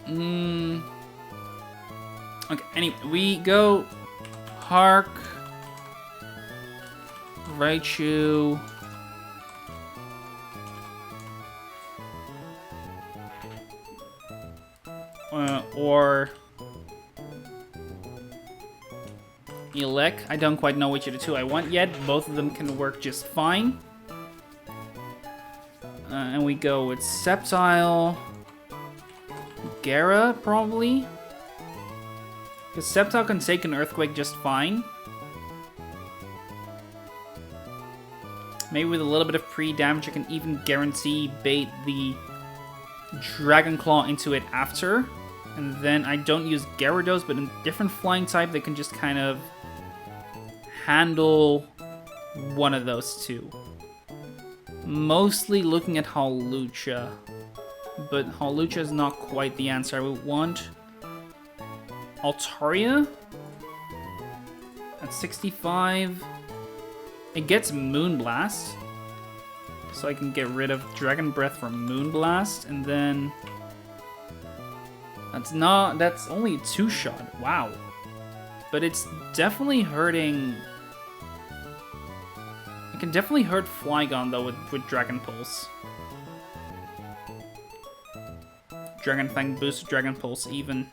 Okay, anyway, we go Hark, Raichu. Or Elec. I don't quite know which of the two I want yet. Both of them can work just fine. And we go with Sceptile. Gara, probably. Because Sceptile can take an Earthquake just fine. Maybe with a little bit of pre-damage, I can even guarantee bait the Dragon Claw into it after. And then I don't use Gyarados, but in different flying type, they can just kind of handle one of those two. Mostly looking at Hawlucha. But Hawlucha is not quite the answer I would want. Altaria? At 65. It gets Moonblast. So I can get rid of Dragon Breath from Moonblast. And then... That's only a 2-shot. Wow. But it's definitely hurting... It can definitely hurt Flygon, though, with Dragon Pulse. Dragon Fang boost Dragon Pulse even.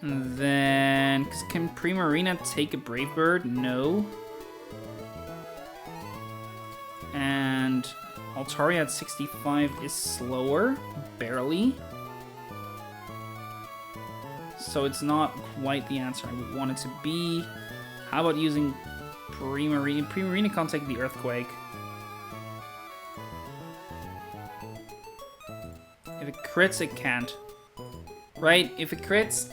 And then... Can Primarina take a Brave Bird? No. And Altaria at 65 is slower. Barely. So it's not quite the answer I would want it to be. How about using Primarina? Primarina can't take the Earthquake. If it crits, it can't. Right? If it crits,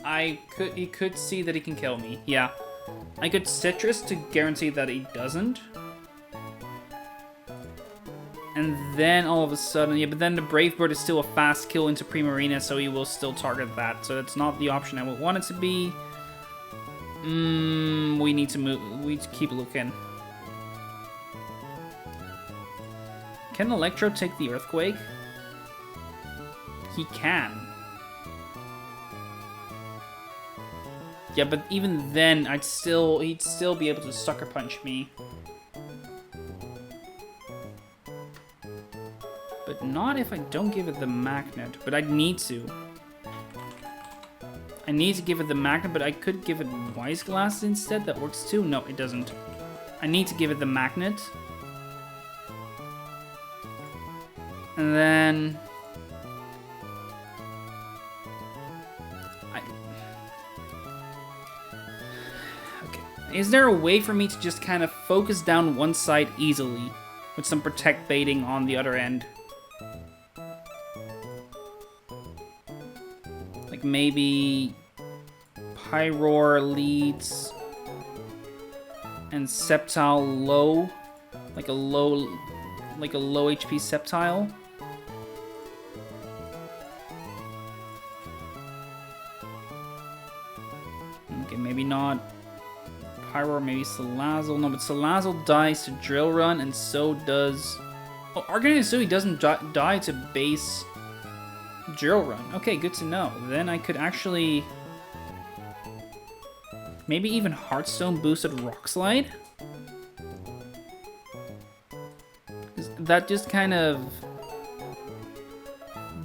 he could see that he can kill me. Yeah. I could Citrus to guarantee that he doesn't. And then all of a sudden, yeah, but then the Brave Bird is still a fast kill into Primarina, so he will still target that. So that's not the option I would want it to be. We need to move. We need to keep looking. Can Electro take the Earthquake? He can. Yeah, but even then, he'd still be able to Sucker Punch me. But not if I don't give it the Magnet. But I need to. I need to give it the Magnet, but I could give it Wise Glass instead. That works too. No, it doesn't. I need to give it the Magnet. And then... Okay. Is there a way for me to just kind of focus down one side easily? With some Protect baiting on the other end? Like maybe Pyroar leads and Sceptile low, like a low HP Sceptile. Okay, maybe not Pyroar, maybe Salazzle. No, but Salazzle dies to Drill Run, and so does... Oh, Arcanine doesn't die to base Drill Run. Okay, good to know. Then I could actually... Maybe even Hearthstone boosted Rock Slide? That just kind of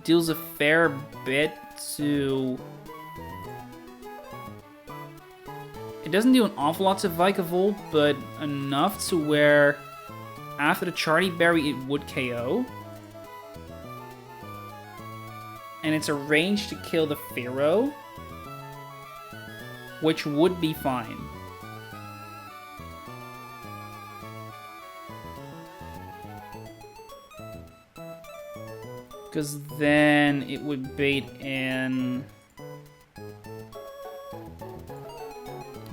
deals a fair bit to... It doesn't do an awful lot to Vikavolt, but enough to where after the Charty Berry it would KO. And it's a range to kill the Pharaoh, which would be fine. Because then it would bait in...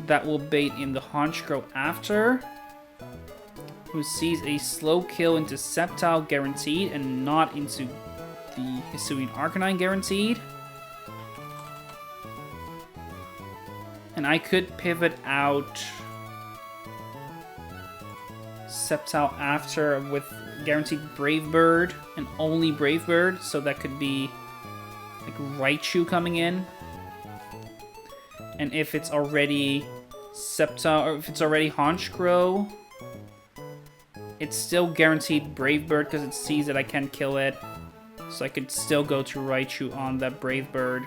That will bait in the Honchkrow after, who sees a slow kill into Sceptile guaranteed and not into the Hisuian Arcanine guaranteed. And I could pivot out Sceptile after with guaranteed Brave Bird and only Brave Bird, so that could be like Raichu coming in. And if it's already Sceptile, or if it's already Honchkrow, it's still guaranteed Brave Bird because it sees that I can't kill it. So I could still go to Raichu on that Brave Bird.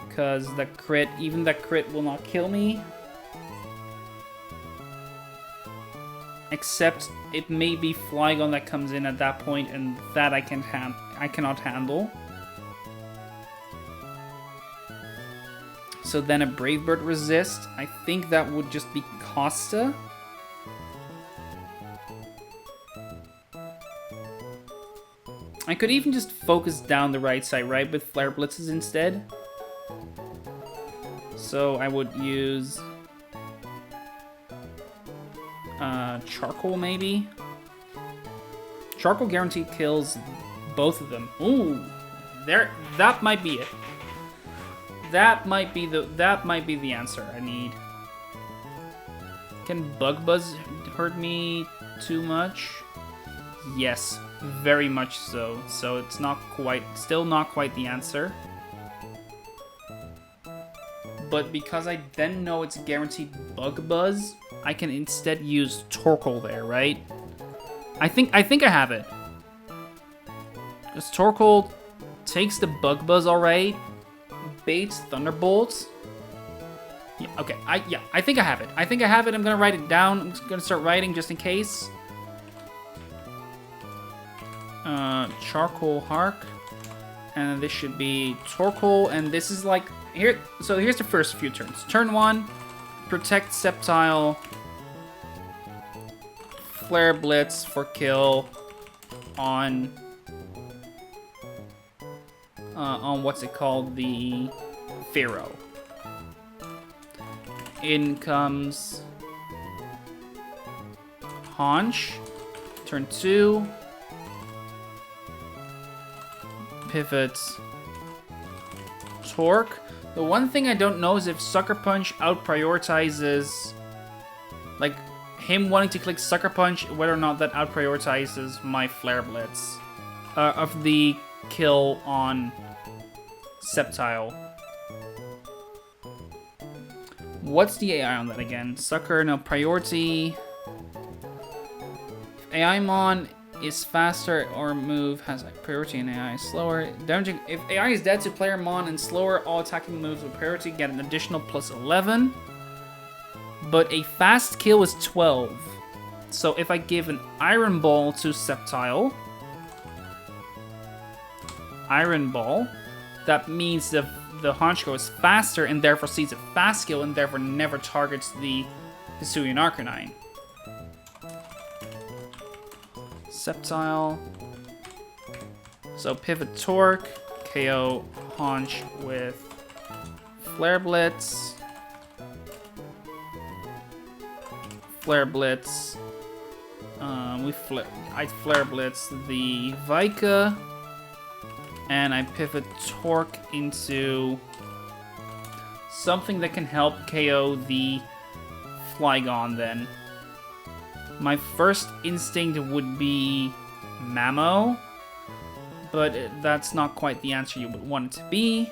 Because the crit, even that crit will not kill me. Except it may be Flygon that comes in at that point, and that I cannot handle. So then a Brave Bird resist. I think that would just be Costa. I could even just focus down the right side, right, with Flare Blitzes instead. So I would use Charcoal, maybe? Charcoal guaranteed kills both of them. Ooh, that might be it. That might be the answer I need. Can Bug Buzz hurt me too much? Yes, very much so. So it's still not quite the answer. But because I then know it's guaranteed Bug Buzz, I can instead use Torkoal there, right? I think I have it. Because Torkoal takes the Bug Buzz alright, baits Thunderbolts. Yeah, okay. I think I have it. I'm gonna write it down. I'm just gonna start writing just in case. Charcoal Hark. And this should be Torkoal, and this is like here. So here's the first few turns. Turn 1, protect Sceptile. Flare Blitz for kill on what's it called, the Pharaoh. In comes Haunch. Turn 2. Pivot. Torque. The one thing I don't know is if Sucker Punch out-prioritizes, like, him wanting to click Sucker Punch, whether or not that out-prioritizes my Flare Blitz of the kill on Sceptile. What's the AI on that again? Sucker, no priority. If AImon is faster or move has like priority and AI is slower. Damaging. If AI is dead to player Mon and slower, all attacking moves with priority get an additional plus 11. But a fast kill is 12. So if I give an Iron Ball to Sceptile, Iron Ball, that means the Honchkrow is faster and therefore sees a fast kill and therefore never targets the Hisuian Arcanine. Sceptile. So Pivot Torque, KO Haunch with Flare Blitz. Flare Blitz. I Flare Blitz the Vika, and I Pivot Torque into something that can help KO the Flygon then. My first instinct would be Mamo, but that's not quite the answer you would want it to be.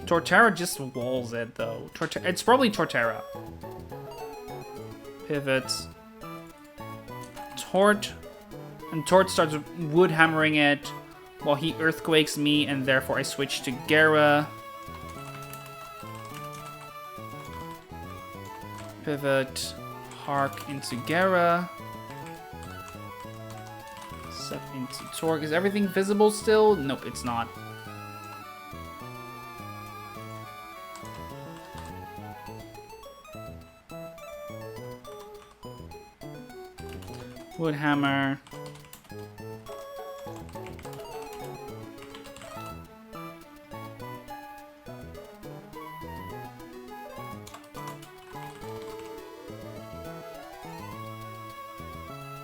Torterra just walls it though. It's probably Torterra. Pivot. Tort. And Tort starts wood hammering it while he earthquakes me, and therefore I switch to Gara. Pivot. Hark into Gara. Step into Torque. Is everything visible still? Nope, it's not. Woodhammer.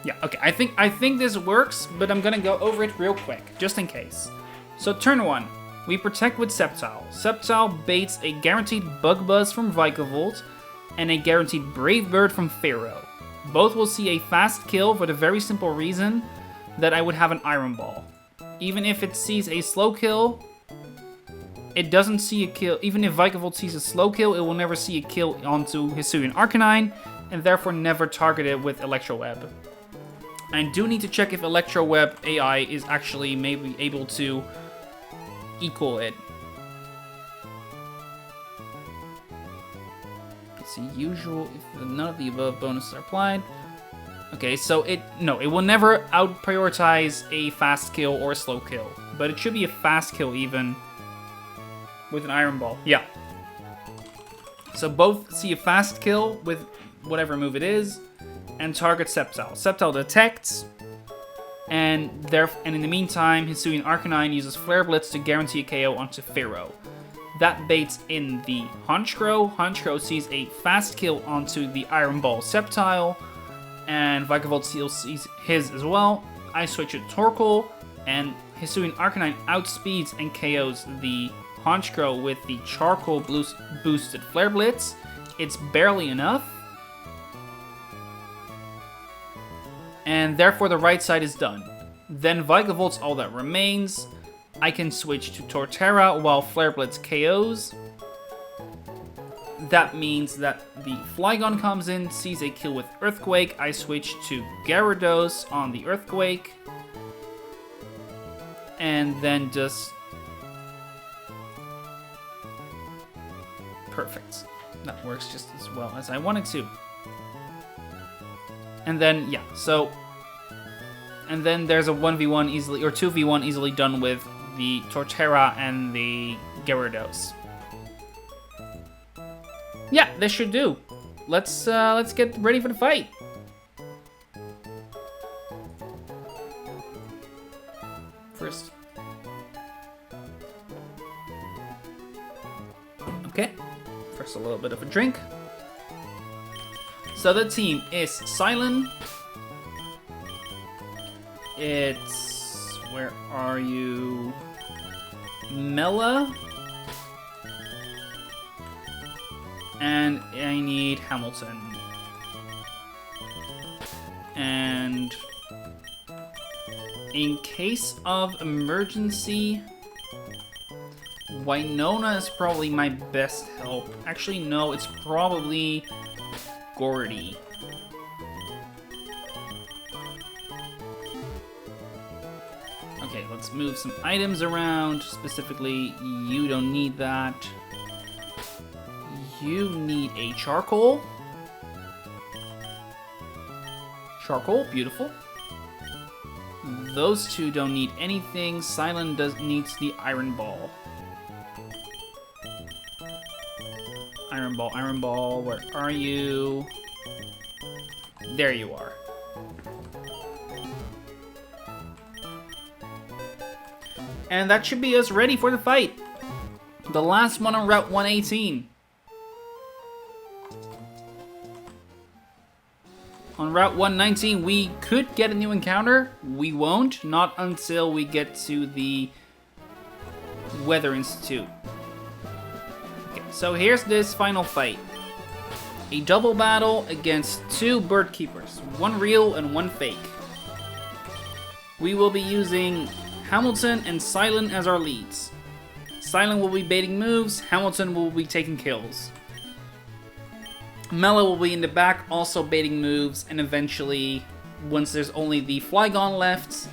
Yeah, okay, I think this works, but I'm gonna go over it real quick, just in case. So turn 1, we protect with Sceptile. Sceptile baits a guaranteed Bug Buzz from Vikavolt and a guaranteed Brave Bird from Pharaoh. Both will see a fast kill for the very simple reason that I would have an Iron Ball. Even if it sees a slow kill, it doesn't see a kill. Even if Vikavolt sees a slow kill, it will never see a kill onto Hisuian Arcanine, and therefore never target it with Electro Web. I do need to check if Electro Web AI is actually maybe able to equal it. Let's see, usual, if none of the above bonuses are applied. Okay, so it will never out-prioritize a fast kill or a slow kill, but it should be a fast kill even with an Iron Ball. Yeah. So both see a fast kill with whatever move it is, and target Sceptile. Sceptile detects, and in the meantime, Hisuian Arcanine uses Flare Blitz to guarantee a KO onto Pharaoh. That baits in the Honchkrow. Honchkrow sees a fast kill onto the Iron Ball Sceptile, and Vikavolt sees his as well. I switch it to Torkoal, and Hisuian Arcanine outspeeds and KOs the Honchkrow with the Charcoal boosted Flare Blitz. It's barely enough, and therefore the right side is done. Then Vigavolt's all that remains. I can switch to Torterra while Flare Blitz KOs. That means that the Flygon comes in, sees a kill with Earthquake. I switch to Gyarados on the Earthquake, and then just... perfect. That works just as well as I wanted to. And then, yeah, so... and then there's a 1v1 easily, or 2v1 easily done with the Torterra and the Gyarados. Yeah, this should do. Let's get ready for the fight. First. Okay. First a little bit of a drink. So the team is Silent. It's... where are you? Mela. And I need Hamilton. And in case of emergency, Winona is probably my best help. Actually, no, it's probably Gordy. Okay, let's move some items around. Specifically, you don't need that. You need a Charcoal. Charcoal, beautiful. Those two don't need anything. Silent needs the Iron Ball. Iron Ball, where are you? There you are. And that should be us ready for the fight. The last one on Route 118. On Route 119, we could get a new encounter. We won't, not until we get to the Weather Institute. Okay, so here's this final fight. A double battle against two bird keepers, one real and one fake. We will be using Hamilton and Silent as our leads. Silent will be baiting moves, Hamilton will be taking kills. Mela will be in the back, also baiting moves, and eventually, once there's only the Flygon left,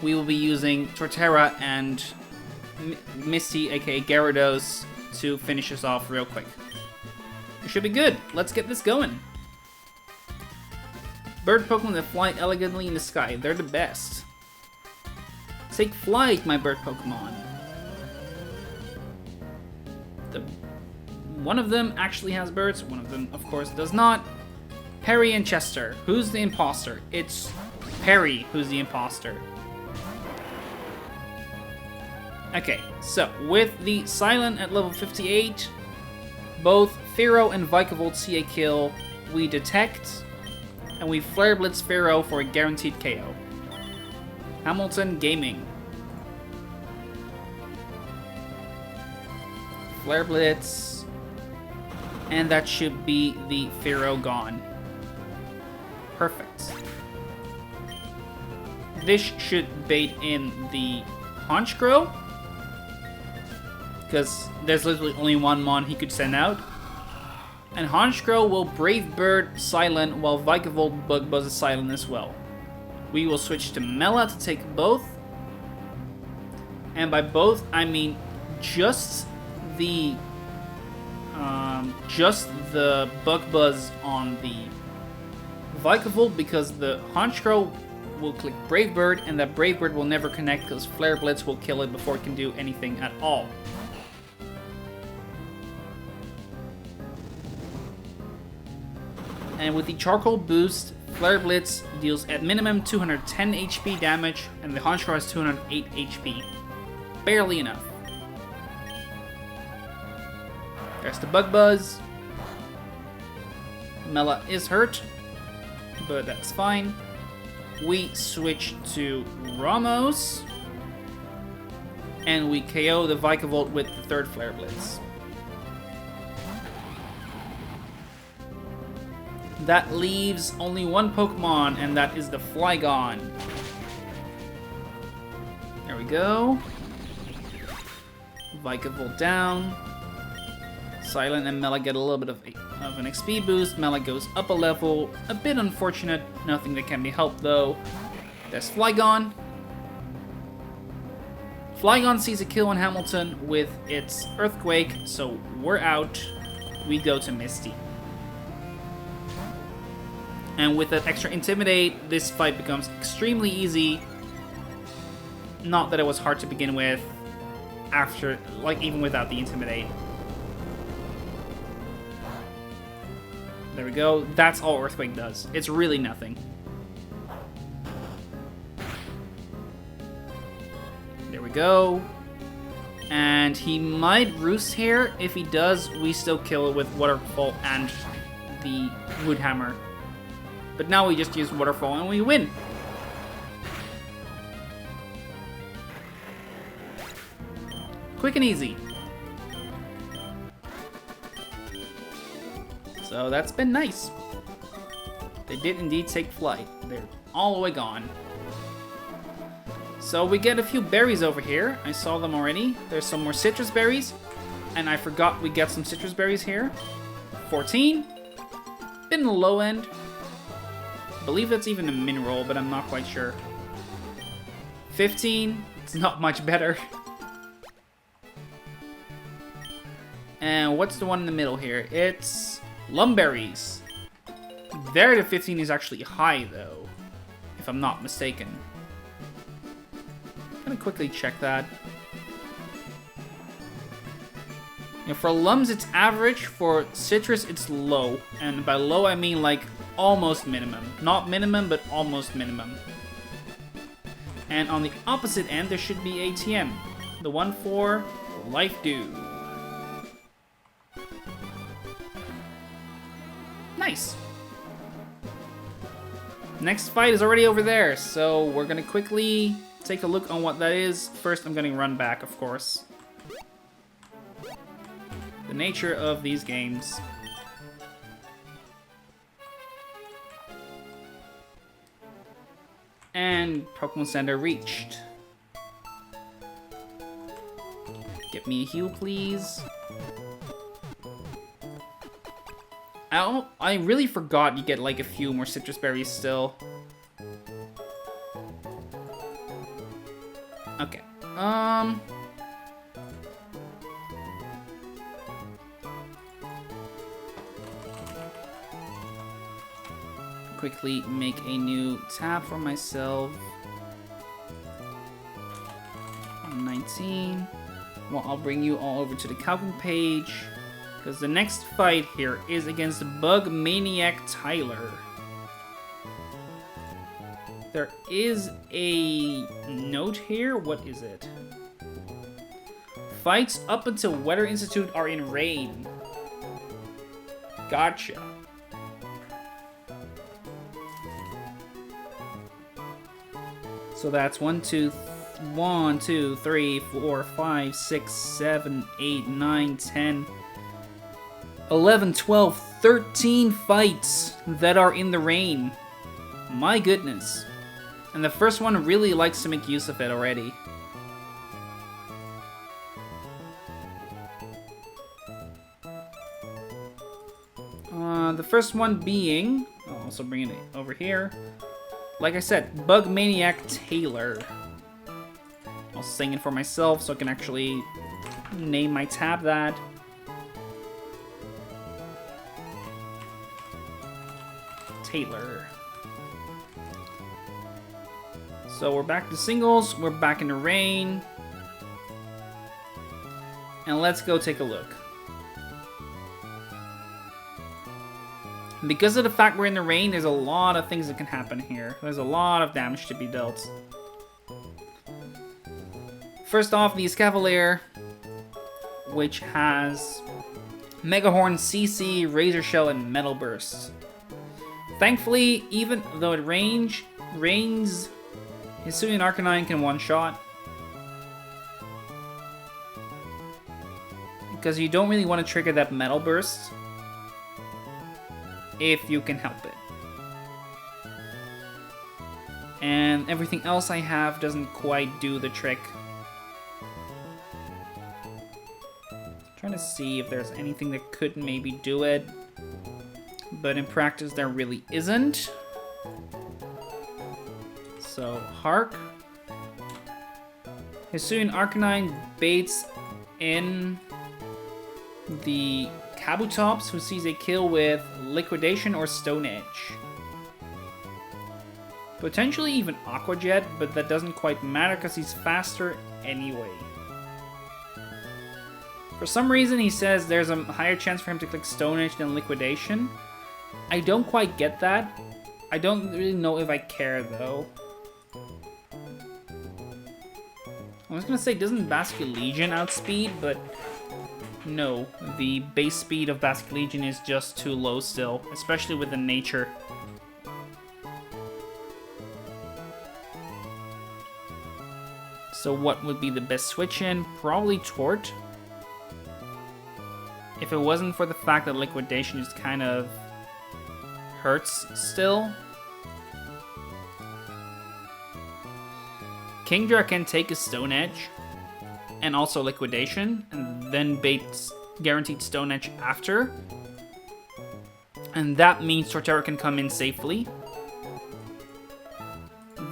we will be using Torterra and Misty, aka Gyarados, to finish us off real quick. It should be good. Let's get this going. Bird Pokemon that fly elegantly in the sky. They're the best. Take flight, my bird Pokemon. One of them actually has birds, one of them, of course, does not. Perry and Chester. Who's the imposter? It's Perry who's the imposter. Okay, so with the Silent at level 58, both Pharaoh and Vikavolt see a kill. We detect, and we Flare Blitz Pharaoh for a guaranteed KO. Hamilton Gaming. Flare Blitz. And that should be the Pharaoh gone. Perfect. This should bait in the Honchkrow, because there's literally only one mon he could send out. And Honchkrow will Brave Bird silent, while Vikavolt Bug Buzz is silent as well. We will switch to Mela to take both. And by both, I mean just the Bug Buzz on the Vikavolt, because the Honchkrow will click Brave Bird, and that Brave Bird will never connect because Flare Blitz will kill it before it can do anything at all. And with the Charcoal boost, Flare Blitz deals at minimum 210 HP damage, and the Honchkrow has 208 HP. Barely enough. There's the Bug Buzz. Mela is hurt, but that's fine. We switch to Ramos, and we KO the Vikavolt with the third Flare Blitz. That leaves only one Pokemon, and that is the Flygon. There we go. Vikavolt down. Silent and Mela get a little bit of an XP boost. Mela goes up a level. A bit unfortunate. Nothing that can be helped, though. There's Flygon. Flygon sees a kill on Hamilton with its Earthquake, so we're out. We go to Misty. And with that extra Intimidate, this fight becomes extremely easy. Not that it was hard to begin with, after, like, even without the Intimidate. There we go. That's all Earthquake does. It's really nothing. There we go. And he might Roost here. If he does, we still kill it with Waterfall and the Wood Hammer. But now we just use Waterfall and we win. Quick and easy. So that's been nice. They did indeed take flight. They're all the way gone. So we get a few berries over here. I saw them already. There's some more citrus berries. And I forgot we get some citrus berries here. 14. Been the low end. I believe that's even a mineral, but I'm not quite sure. 15. It's not much better. And what's the one in the middle here? It's Lumberries. There, the 15 is actually high, though, if I'm not mistaken. I'm gonna quickly check that. You know, for Lums, it's average. For Citrus, it's low. And by low, I mean like almost minimum. Not minimum, but almost minimum. And on the opposite end, there should be ATM. The one for Life Dew. Nice. Next fight is already over there, so we're gonna quickly take a look on what that is. First, I'm gonna run back, of course. The nature of these games. And Pokemon Center reached. Get me a heal, please. I really forgot you get like a few more citrus berries still. Okay. Quickly make a new tab for myself. 19. Well, I'll bring you all over to the Calvin page. Because the next fight here is against Bug Maniac Tyler. There is a note here. What is it? Fights up until Weather Institute are in rain. Gotcha. So that's 1, 2, 3, 4, 5, 6, 7, 8, 9, 10, 11, 12, 13 fights that are in the rain. My goodness. And the first one really likes to make use of it already. first one being, I'll also bring it over here. Like I said, Bug Maniac Taylor. I'll sing it for myself so I can actually name my tab that. Taylor. So we're back to singles, we're back in the rain. And let's go take a look. Because of the fact we're in the rain, there's a lot of things that can happen here. There's a lot of damage to be dealt. First off, the Escavalier, which has Mega Horn, CC, Razor Shell, and Metal Burst. Thankfully, even though it rains, Hisuian Arcanine can one-shot. Because you don't really want to trigger that Metal Burst if you can help it. And everything else I have doesn't quite do the trick. Trying to see if there's anything that could maybe do it. But in practice, there really isn't. So, Hark. Hisuian Arcanine baits in the Kabutops, who sees a kill with Liquidation or Stone Edge. Potentially even Aqua Jet, but that doesn't quite matter because he's faster anyway. For some reason, he says there's a higher chance for him to click Stone Edge than Liquidation. I don't quite get that. I don't really know if I care, though. I was gonna say, doesn't Basculegion outspeed, but no. The base speed of Basculegion is just too low still, especially with the nature. So what would be the best switch in? Probably Tort. If it wasn't for the fact that Liquidation just kind of hurts still. Kingdra can take a Stone Edge and also Liquidation, and then baits guaranteed Stone Edge after. And that means Torterra can come in safely.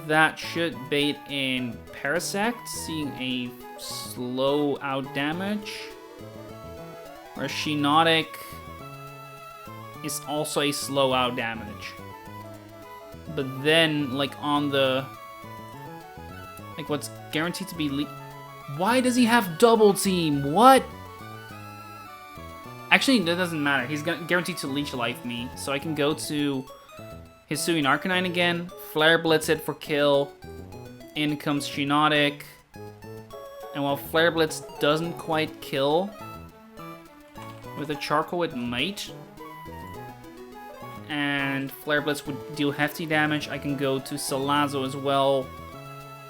That should bait in Parasect, seeing a slow out damage. Or Shiinotic is also a slow out damage. But then, like on the... like what's guaranteed to be... Why does he have Double Team? What? Actually, that doesn't matter. He's guaranteed to Leech Life me. So I can go to Hisuian Arcanine again. Flare Blitz it for kill. In comes Shiinotic. And while Flare Blitz doesn't quite kill, with a Charcoal it might. And Flare Blitz would deal hefty damage. I can go to Salazzle as well.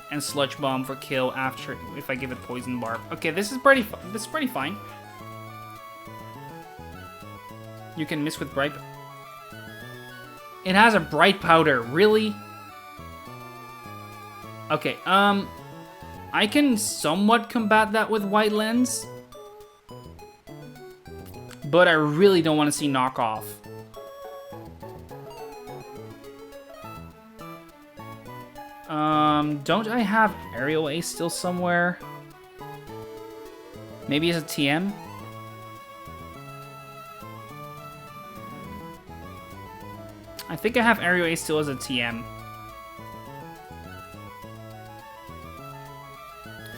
And Sludge Bomb for kill after if I give it Poison Barb. Okay, this is pretty fine. You can miss with Bright. It has a Bright Powder, really? Okay, I can somewhat combat that with White Lens. But I really don't want to see Knockoff. Don't I have Aerial Ace still somewhere? Maybe as a TM? I think I have Aerial Ace still as a TM.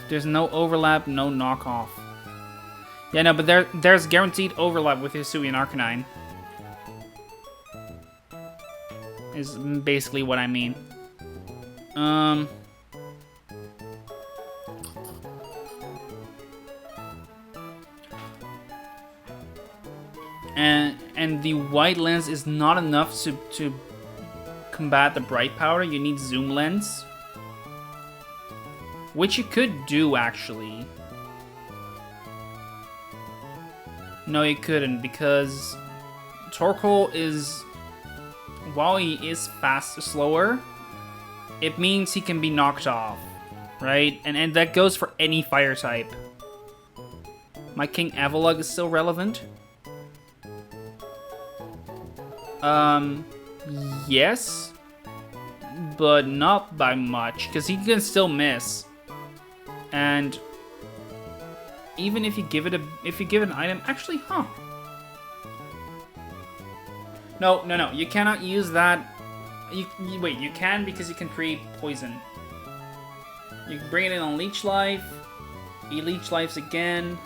There's no overlap, no knockoff. Yeah, no, but there's guaranteed overlap with Hisuian Arcanine. Is basically what I mean. And the White Lens is not enough to combat the Bright Powder. You need Zoom Lens. Which you could do, actually. No, you couldn't, because Torkoal is... while he is slower, it means he can be knocked off, right? And that goes for any fire type. My King Avalugg is still relevant. Yes, but not by much, because he can still miss. And even if you give it an item, actually, huh? No, you cannot use that. Wait, you can because you can create poison. You can bring it in on Leech Life. He Leech Lifes again.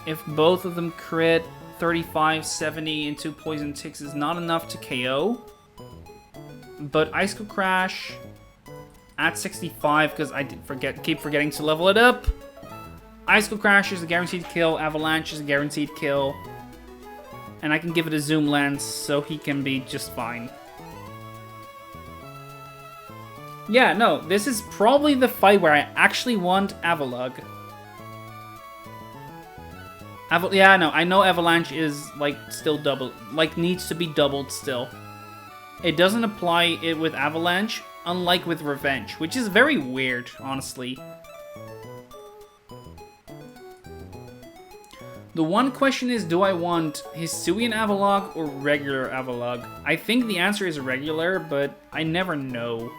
If both of them crit, 35, 70 into poison ticks is not enough to KO. But Icicle Crash at 65, because I keep forgetting to level it up. Icicle Crash is a guaranteed kill. Avalanche is a guaranteed kill. And I can give it a Zoom Lens so he can be just fine. Yeah, no, this is probably the fight where I actually want Avalugg. Yeah, no, I know Avalanche is, like, still double, like, needs to be doubled still. It doesn't apply it with Avalanche, unlike with Revenge, which is very weird, honestly. The one question is, do I want Hisuian Avalugg or regular Avalugg? I think the answer is regular, but I never know.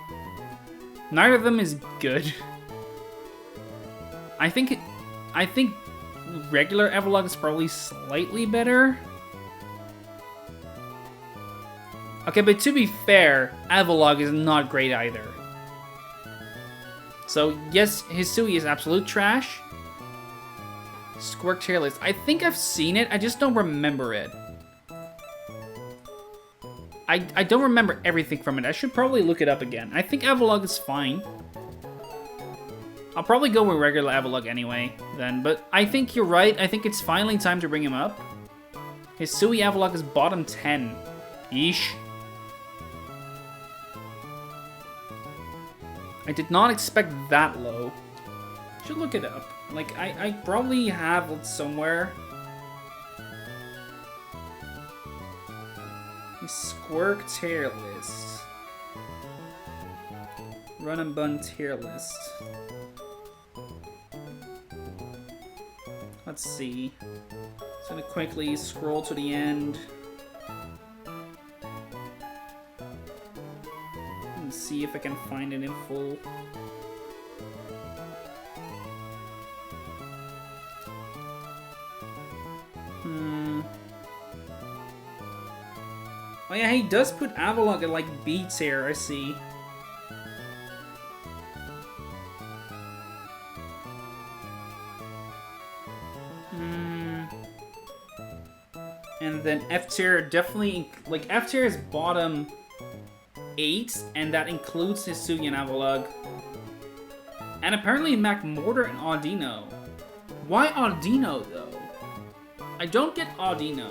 Neither of them is good. I think regular Avalugg is probably slightly better. Okay, but to be fair, Avalugg is not great either. So yes, Hisui is absolute trash. Squirk Tailless. I think I've seen it, I just don't remember it. I don't remember everything from it. I should probably look it up again. I think Avalugg is fine. I'll probably go with regular Avalugg anyway, then. But I think you're right. I think it's finally time to bring him up. Hisui Avalugg is bottom 10. Yeesh. I did not expect that low. Should look it up. Like, I probably have it somewhere. Squirk tier list. Run and Bun tier list. Let's see. Just gonna quickly scroll to the end. And see if I can find it in full. Oh yeah, he does put Avalugg at, like, B tier, I see. And then F tier definitely, like, F tier is bottom 8, and that includes Hisuian Avalugg. And apparently Macmortar and Audino. Why Audino, though? I don't get Audino.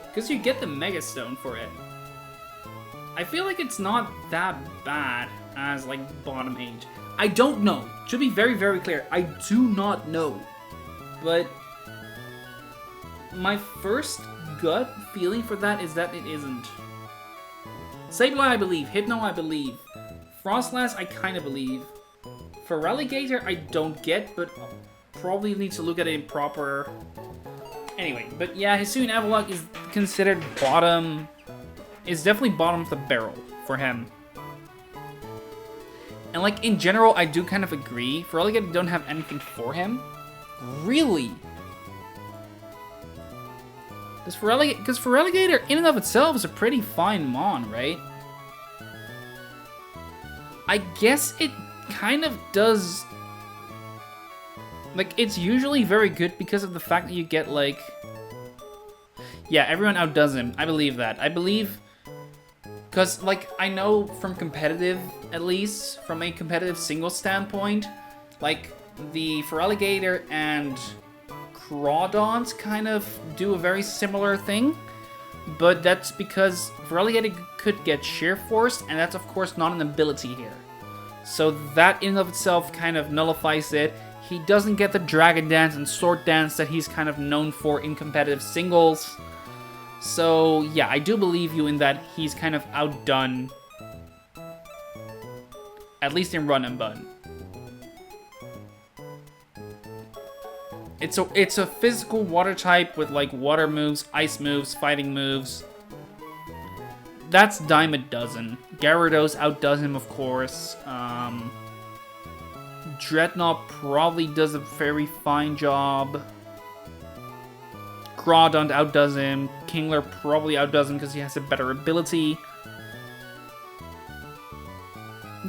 Because you get the Mega Stone for it. I feel like it's not that bad as, like, bottom 8. I don't know. To be very, very clear, I do not know. But my first gut feeling for that is that it isn't. Sableye, I believe. Hypno, I believe. Frostlass, I kind of believe. Feraligatr, I don't get, but probably need to look at it in proper... Anyway, but yeah, Hisuian Avalugg is considered bottom... is definitely bottom of the barrel for him. And, like, in general, I do kind of agree. Feraligatr don't have anything for him. Really? Because Feraligatr, in and of itself, is a pretty fine mon, right? I guess it kind of does... Like, it's usually very good because of the fact that you get, like... Yeah, everyone outdoes him. I believe that. I believe... Because, like, I know from competitive, at least, from a competitive singles standpoint, like, the Feraligatr and Crawdons kind of do a very similar thing. But that's because Feraligatr could get Sheer Force, and that's, of course, not an ability here. So that in and of itself kind of nullifies it. He doesn't get the Dragon Dance and Sword Dance that he's kind of known for in competitive singles. So, yeah, I do believe you in that he's kind of outdone. At least in Run and Bun. It's a physical water type with, like, water moves, ice moves, fighting moves. that's dime a dozen. Gyarados outdoes him, of course. Dreadnought probably does a very fine job. Groudon outdoes him. Kingler probably outdoes him because he has a better ability.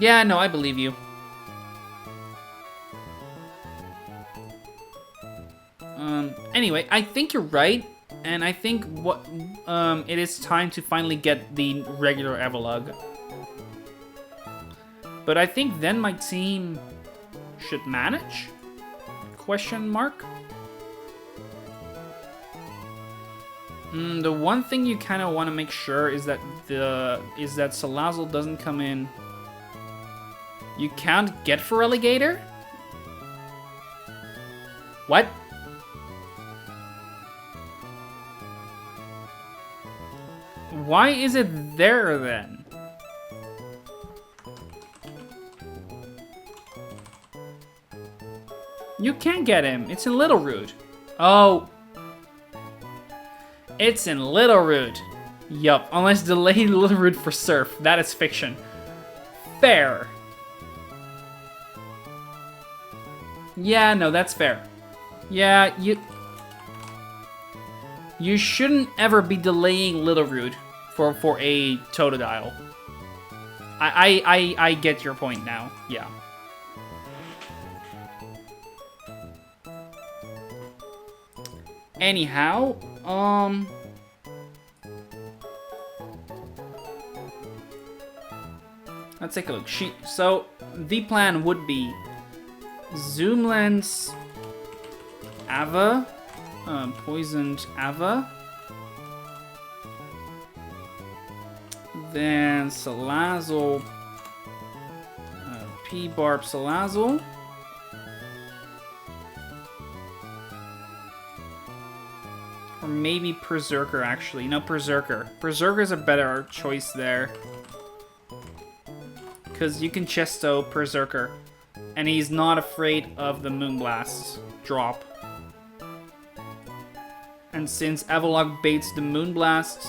Yeah, no, I believe you. Anyway, I think you're right, and I think what it is time to finally get the regular Evolug. But I think then my team should manage? Question mark? The one thing you kind of want to make sure is that Salazzle doesn't come in. You can't get for Alligator? What? Why is it there then? You can't get him. It's in Littleroot. Oh. It's in Littleroot. Yup. Unless delayed Littleroot for Surf. That is fiction. Fair. Yeah, no, that's fair. Yeah, you shouldn't ever be delaying Littleroot for a Totodile. I get your point now. Yeah. Anyhow, let's take a look. So the plan would be Zoom Lens, Ava, poisoned Ava, then Salazzle, P-Barb Salazzle, or maybe Berserker actually. No, Berserker. Berserker's a better choice there. Because you can Chesto Berserker. And he's not afraid of the Moonblast drop. And since Evolug baits the Moonblast,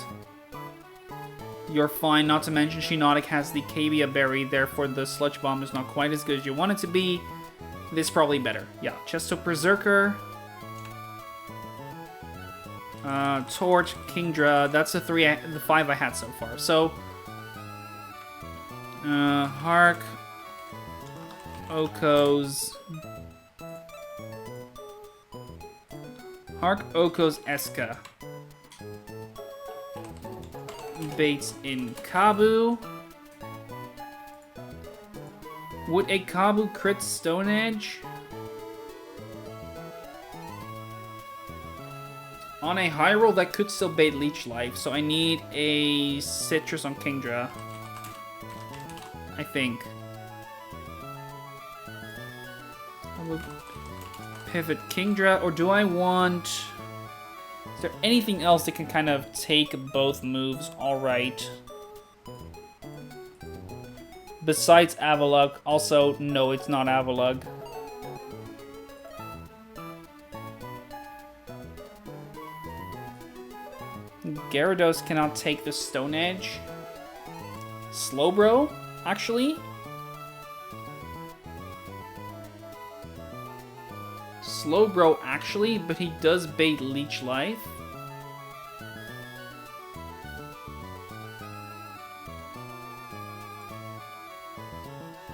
you're fine. Not to mention Shiinotic has the Cavia Berry, therefore the Sludge Bomb is not quite as good as you want it to be. This is probably better. Yeah, Chesto Berserker. Torch, Kingdra, that's the 5 I had so far. So, Hark, Oko's, Eska, baits in Kabu. Would a Kabu crit Stone Edge? On a high roll, that could still bait Leech Life, so I need a Citrus on Kingdra. I think. I will pivot Kingdra, or do I want... Is there anything else that can kind of take both moves alright? Besides Avalugg. Also, no, it's not Avalugg. Gyarados cannot take the Stone Edge. Slowbro, actually. Slowbro, actually, but he does bait Leech Life.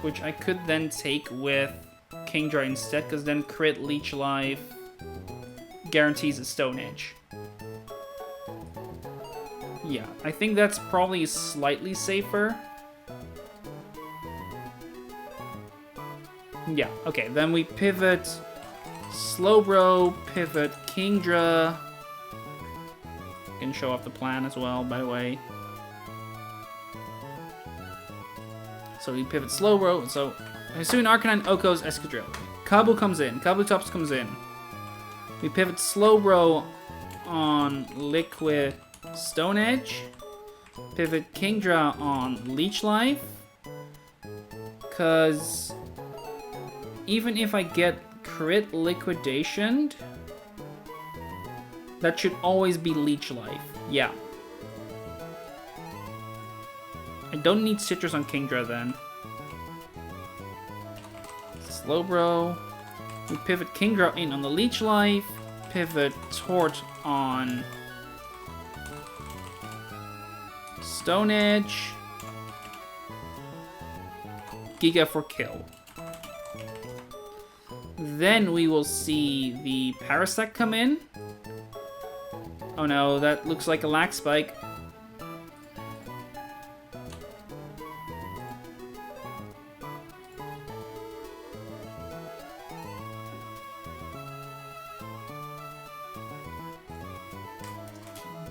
Which I could then take with Kingdra instead, because then crit Leech Life guarantees a Stone Edge. Yeah, I think that's probably slightly safer. Yeah, okay, then we pivot Slowbro, pivot Kingdra. Can show off the plan as well, by the way. So we pivot Slowbro, so Hisuian Arcanine, Oko's Escadrille. Kabu comes in, Kabutops comes in. We pivot Slowbro on Liquid Stone Edge, pivot Kingdra on Leech Life, because even if I get crit liquidationed, that should always be Leech Life. Yeah. I don't need Citrus on Kingdra then. Slowbro. We pivot Kingdra in on the Leech Life. Pivot Tort on Stone Edge. Giga for kill. Then we will see the Parasect come in. Oh no, that looks like a Lag Spike.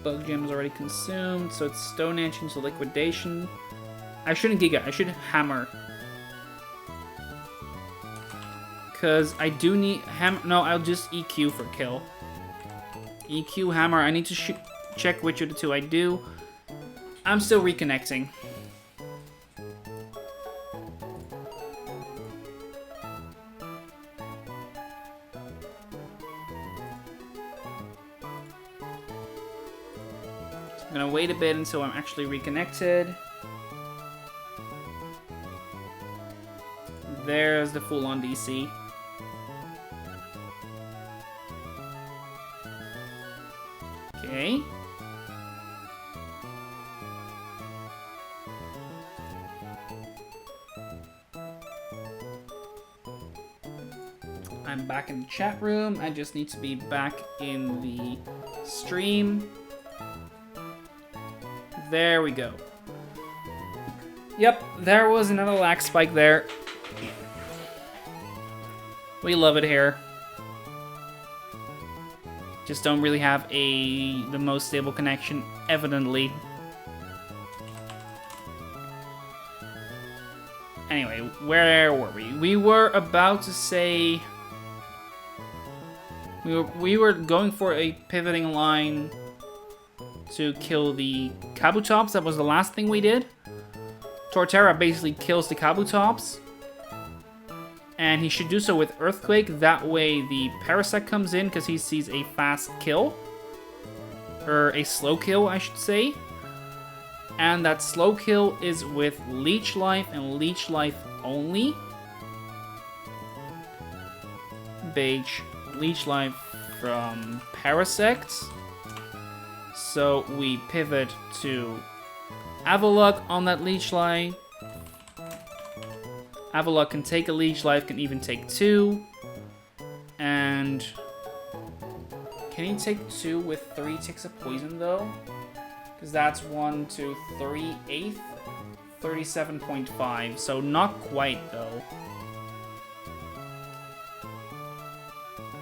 Bug Gem is already consumed, so it's Stone Edge into Liquidation. I shouldn't Giga, I should Hammer. Because I do need Hammer. No, I'll just EQ for kill. EQ Hammer. I need to check which of the two I do. I'm still reconnecting. So I'm gonna wait a bit until I'm actually reconnected. There's the full-on DC. Okay. I'm back in the chat room. I just need to be back in the stream. There we go. Yep, there was another Lag Spike there. We love it here. Just don't really have the most stable connection, evidently. Anyway, where were we? We were about to say we were going for a pivoting line to kill the Kabutops. That was the last thing we did. Torterra basically kills the Kabutops. And he should do so with Earthquake. That way the Parasect comes in because he sees a fast kill. Or a slow kill, I should say. And that slow kill is with Leech Life and Leech Life only. Beige Leech Life from Parasect. So we pivot to Avalok on that Leech Life. Avalok can take a Leech Life, can even take 2. And can he take 2 with 3 ticks of poison though? Because that's 1, 2, 3, 8th, 37.5. So not quite though.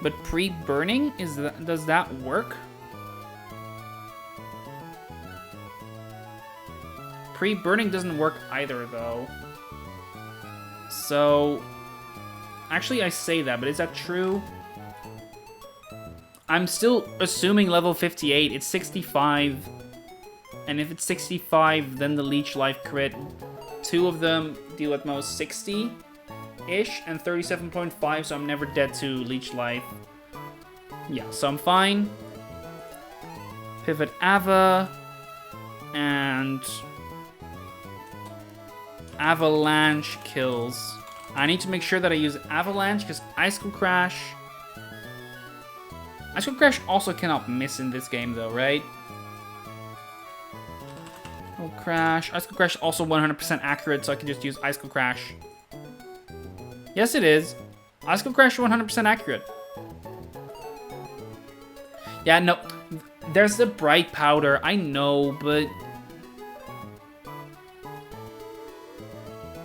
But pre-burning, does that work? Pre-burning doesn't work either though. So, actually I say that, but is that true? I'm still assuming level 58, it's 65. And if it's 65, then the Leech Life crit. 2 of them deal at most 60-ish, and 37.5, so I'm never dead to Leech Life. Yeah, so I'm fine. Pivot Ava, and Avalanche kills. I need to make sure that I use Avalanche because Icicle Crash. Icicle Crash also cannot miss in this game though, right? Oh, Crash. Icicle Crash is also 100% accurate, so I can just use Icicle Crash. Yes, it is. Icicle Crash is 100% accurate. Yeah, no. There's the Bright Powder. I know, but...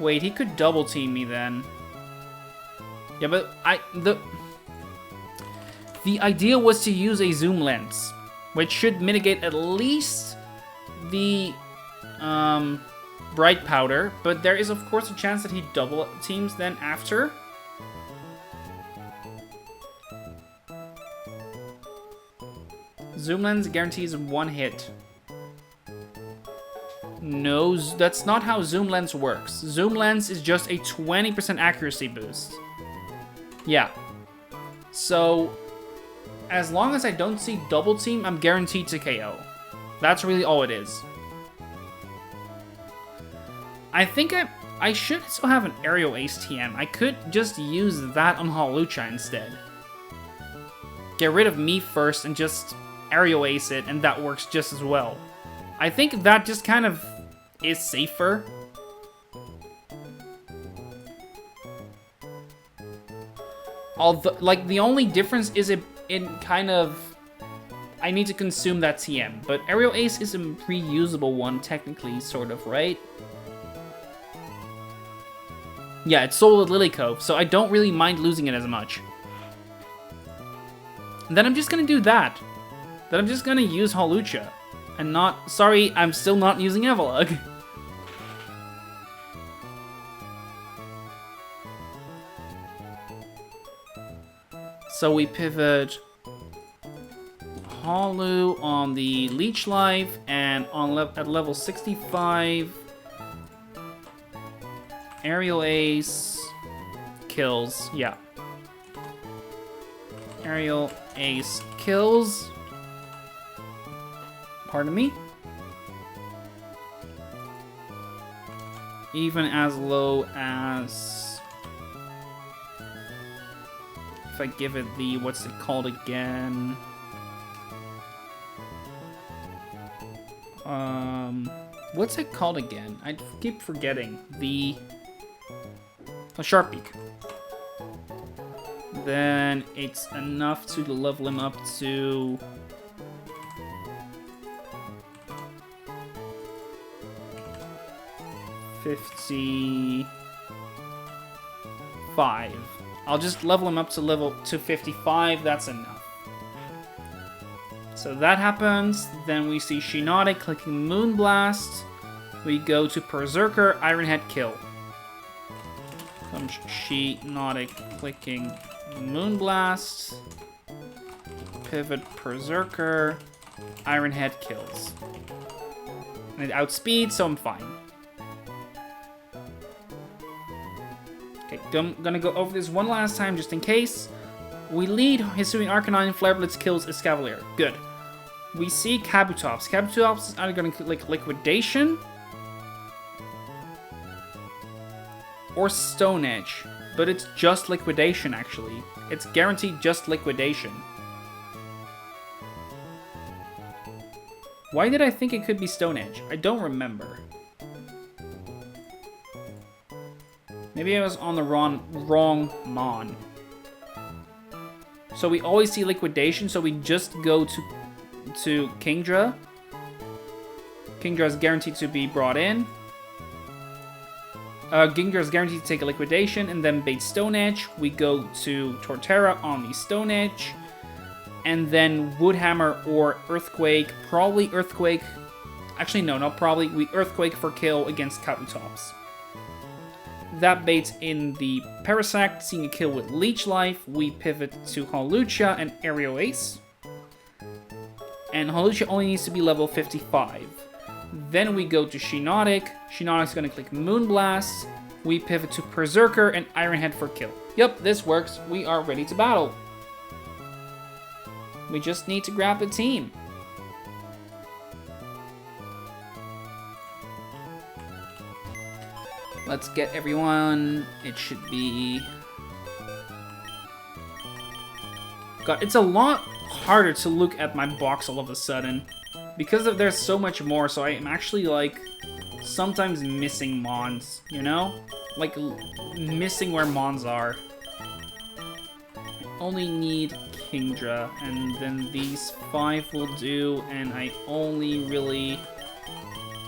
Wait, he could double team me then. Yeah, but the idea was to use a zoom lens, which should mitigate at least the Bright Powder, but there is of course a chance that he double teams then after. Zoom lens guarantees 1 hit. No, that's not how Zoom Lens works. Zoom Lens is just a 20% accuracy boost. Yeah. So, as long as I don't see double team, I'm guaranteed to KO. That's really all it is. I think I should still have an Aerial Ace TM. I could just use that on Hawlucha instead. Get rid of me first and just Aerial Ace it, and that works just as well. I think that just kind of is safer. Although, like, the only difference is it kind of... I need to consume that TM, but Aerial Ace is a reusable one, technically, sort of, right? Yeah, it's sold at Lily Cove, so I don't really mind losing it as much. And then I'm just gonna do that. Then I'm just gonna use Hawlucha. And not... Sorry, I'm still not using Evolug. So we pivot Holu on the Leech Life, and on at level 65, Aerial Ace kills. Yeah. Aerial Ace kills. Pardon me. Even as low as... If I give it the, what's it called again? What's it called again? I keep forgetting. A Sharpeak. Then it's enough to level him up to... $55. I'll just level him up to 55, that's enough. So that happens, then we see Shiinotic clicking Moonblast. We go to Berserker, Iron Head kill. Comes Shiinotic clicking Moonblast. Pivot Berserker, Iron Head kills. And it outspeeds, so I'm fine. Okay, I'm gonna go over this one last time just in case. We lead Hisuian Arcanine, Flare Blitz kills Escavalier. Good. We see Kabutops. Kabutops is either gonna click Liquidation or Stone Edge, but it's just Liquidation actually. It's guaranteed just Liquidation. Why did I think it could be Stone Edge? I don't remember. Maybe I was on the wrong Mon. So we always see Liquidation, so we just go to Kingdra. Kingdra is guaranteed to be brought in. Kingdra is guaranteed to take a Liquidation and then bait Stone Edge. We go to Torterra on the Stone Edge. And then Woodhammer or Earthquake. Probably Earthquake. Actually, no, not probably. We Earthquake for kill against Kabutops. That baits in the Parasect, seeing a kill with Leech Life. We pivot to Hawlucha and Aerial Ace. And Hawlucha only needs to be level 55. Then we go to Shiinotic. Shiinotic's gonna click Moonblast. We pivot to Berserker and Iron Head for kill. Yep, this works. We are ready to battle. We just need to grab the team. Let's get everyone. It should be... God, it's a lot harder to look at my box all of a sudden. Because there's so much more, so I am actually, like, sometimes missing Mons, you know? Like, missing where Mons are. I only need Kingdra, and then these 5 will do, and I only really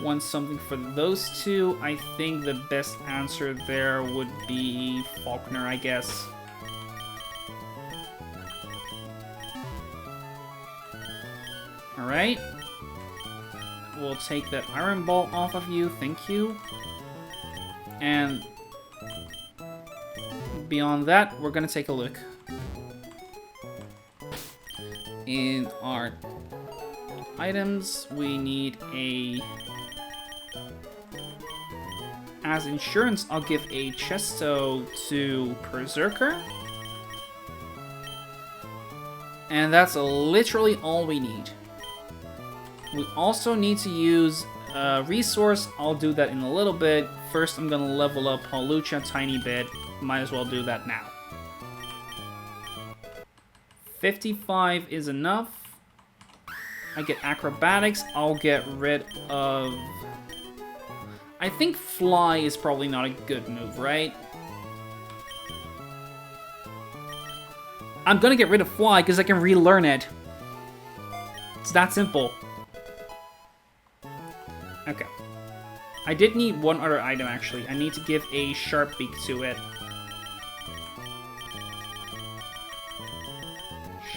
want something for those 2. I think the best answer there would be Faulkner, I guess. Alright. We'll take that Iron Ball off of you, thank you. And beyond that, we're gonna take a look. In our items, we need a... As insurance, I'll give a Chesto to Berserker. And that's literally all we need. We also need to use resource, I'll do that in a little bit. First, I'm gonna level up Hawlucha a tiny bit. Might as well do that now. 55 is enough. I get acrobatics. I'll get rid of... I think fly is probably not a good move, right? I'm gonna get rid of fly because I can relearn it. It's that simple. Okay. I did need one other item, actually. I need to give a sharp beak to it.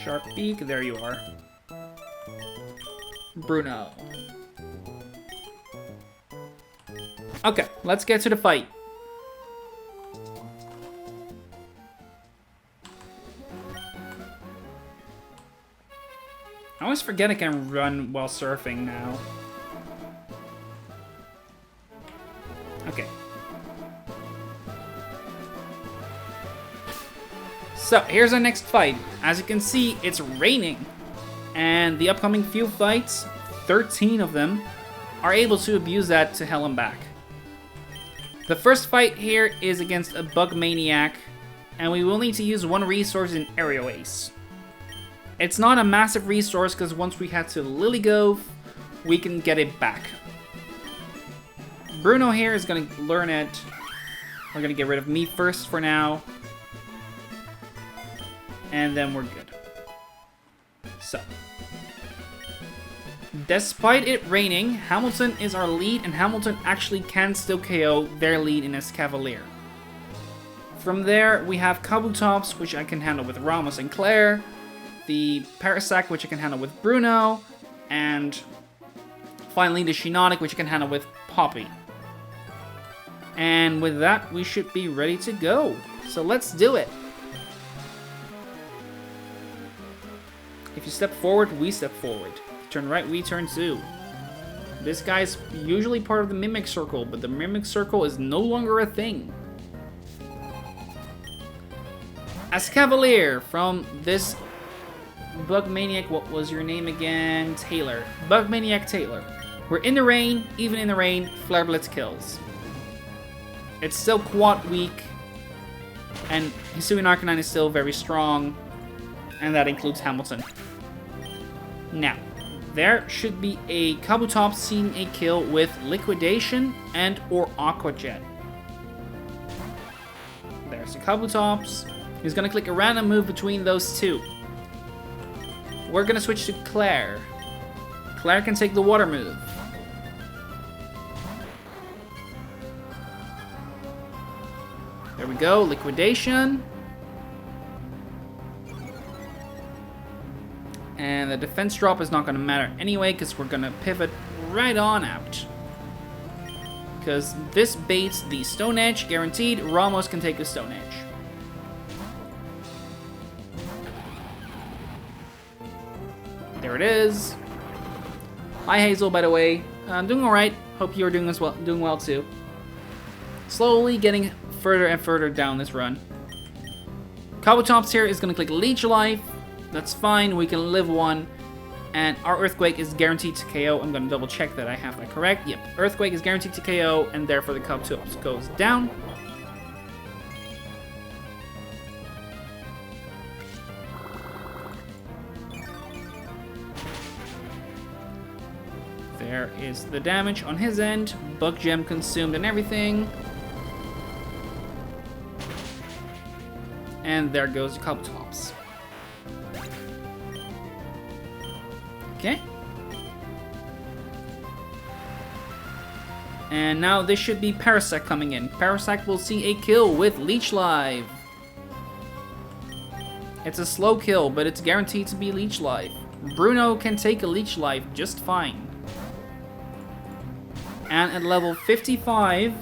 Sharp beak, there you are. Bruno. Okay, let's get to the fight. I always forget I can run while surfing now. Okay. So, here's our next fight. As you can see, it's raining. And the upcoming few fights, 13 of them, are able to abuse that to hell and back. The first fight here is against a Bug Maniac, and we will need to use one resource in Aerial Ace. It's not a massive resource, because once we head to Lilygove, we can get it back. Bruno here is going to learn it. We're going to get rid of me first for now. And then we're good. So. Despite it raining, Hamilton is our lead, and Hamilton actually can still KO their lead in Escavalier. From there, we have Kabutops, which I can handle with Ramos and Claire. The Parasac, which I can handle with Bruno. And finally, the Shiinotic, which I can handle with Poppy. And with that, we should be ready to go. So let's do it. If you step forward, we step forward. Turn right, we turn too. This guy's usually part of the Mimic Circle, but the Mimic Circle is no longer a thing. Escavalier from this Bug Maniac, what was your name again? Taylor. Bug Maniac Taylor. We're in the rain, even in the rain, Flare Blitz kills. It's still quad weak, and Hisuian Arcanine is still very strong, and that includes Hamilton. Now, there should be a Kabutops seeing a kill with Liquidation and or Aqua Jet. There's the Kabutops. He's gonna click a random move between those two. We're gonna switch to Claire. Claire can take the water move. There we go, Liquidation. And the defense drop is not going to matter anyway, because we're going to pivot right on out. Because this baits the Stone Edge, guaranteed. Ramos can take the Stone Edge. There it is. Hi Hazel, by the way. I'm doing alright. Hope you're doing well too. Slowly getting further and further down this run. Kabutops here is going to click Leech Life. That's fine, we can live one. And our Earthquake is guaranteed to KO. I'm going to double check that I have that correct. Yep, Earthquake is guaranteed to KO, and therefore the Kabutops goes down. There is the damage on his end. Bug Gem consumed and everything. And there goes the Kabutops. Okay. And now this should be Parasect coming in. Parasect will see a kill with Leech Life. It's a slow kill, but it's guaranteed to be Leech Life. Bruno can take a Leech Life just fine. And at level 55,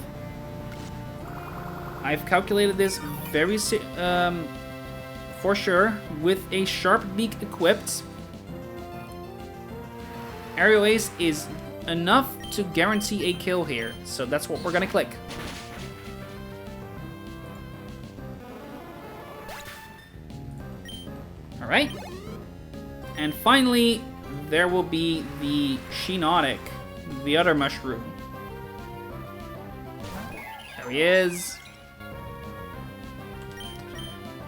I've calculated this very for sure with a Sharp Beak equipped. Aerial Ace is enough to guarantee a kill here, so that's what we're gonna click. Alright. And finally, there will be the Shiinotic. the other mushroom. There he is.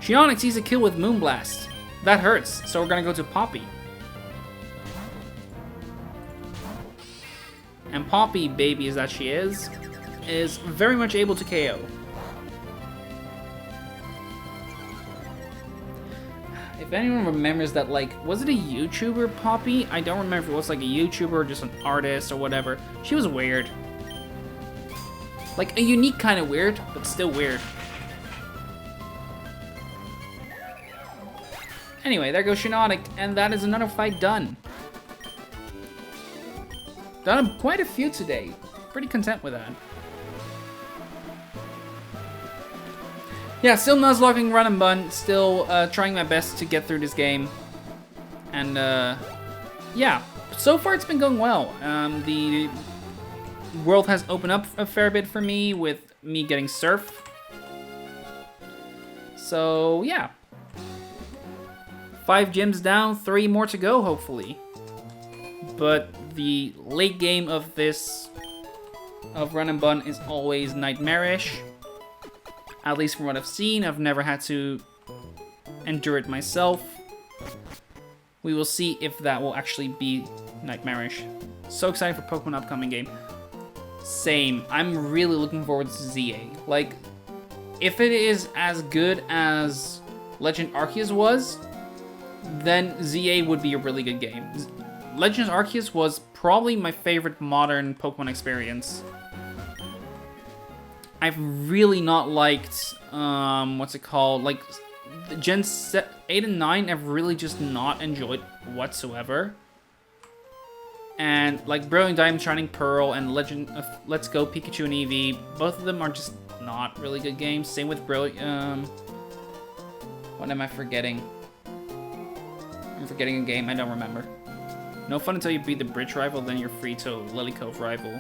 Shionic sees a kill with Moonblast. That hurts, so we're gonna go to Poppy. And Poppy, baby as that she is very much able to KO. If anyone remembers that, like, was it a YouTuber, Poppy? I don't remember if it was like a YouTuber or just an artist or whatever. She was weird. Like, a unique kind of weird, but still weird. Anyway, there goes Shionic, and that is another fight done. Done quite a few today. Pretty content with that. Yeah, still Nuzlocking Run and Bun. Still trying my best to get through this game. And yeah, so far it's been going well. The world has opened up a fair bit for me with me getting Surf. So yeah. 5 gyms down, 3 more to go, hopefully. But the late game of this, of Run and Bun, is always nightmarish. At least from what I've seen. I've never had to endure it myself. We will see if that will actually be nightmarish. So excited for Pokemon upcoming game. Same. I'm really looking forward to ZA. Like, if it is as good as Legend Arceus was, then ZA would be a really good game. Legends Arceus was probably my favorite modern Pokemon experience. I've really not liked, what's it called? Like, Gen 8 and 9, I've really just not enjoyed whatsoever. And, like, Brilliant Diamond, Shining Pearl, and Legend of Let's Go Pikachu and Eevee, both of them are just not really good games. Same with Brilliant, what am I forgetting? I'm forgetting a game, I don't remember. No fun until you beat the Bridge rival, then you're free to Lily Cove rival.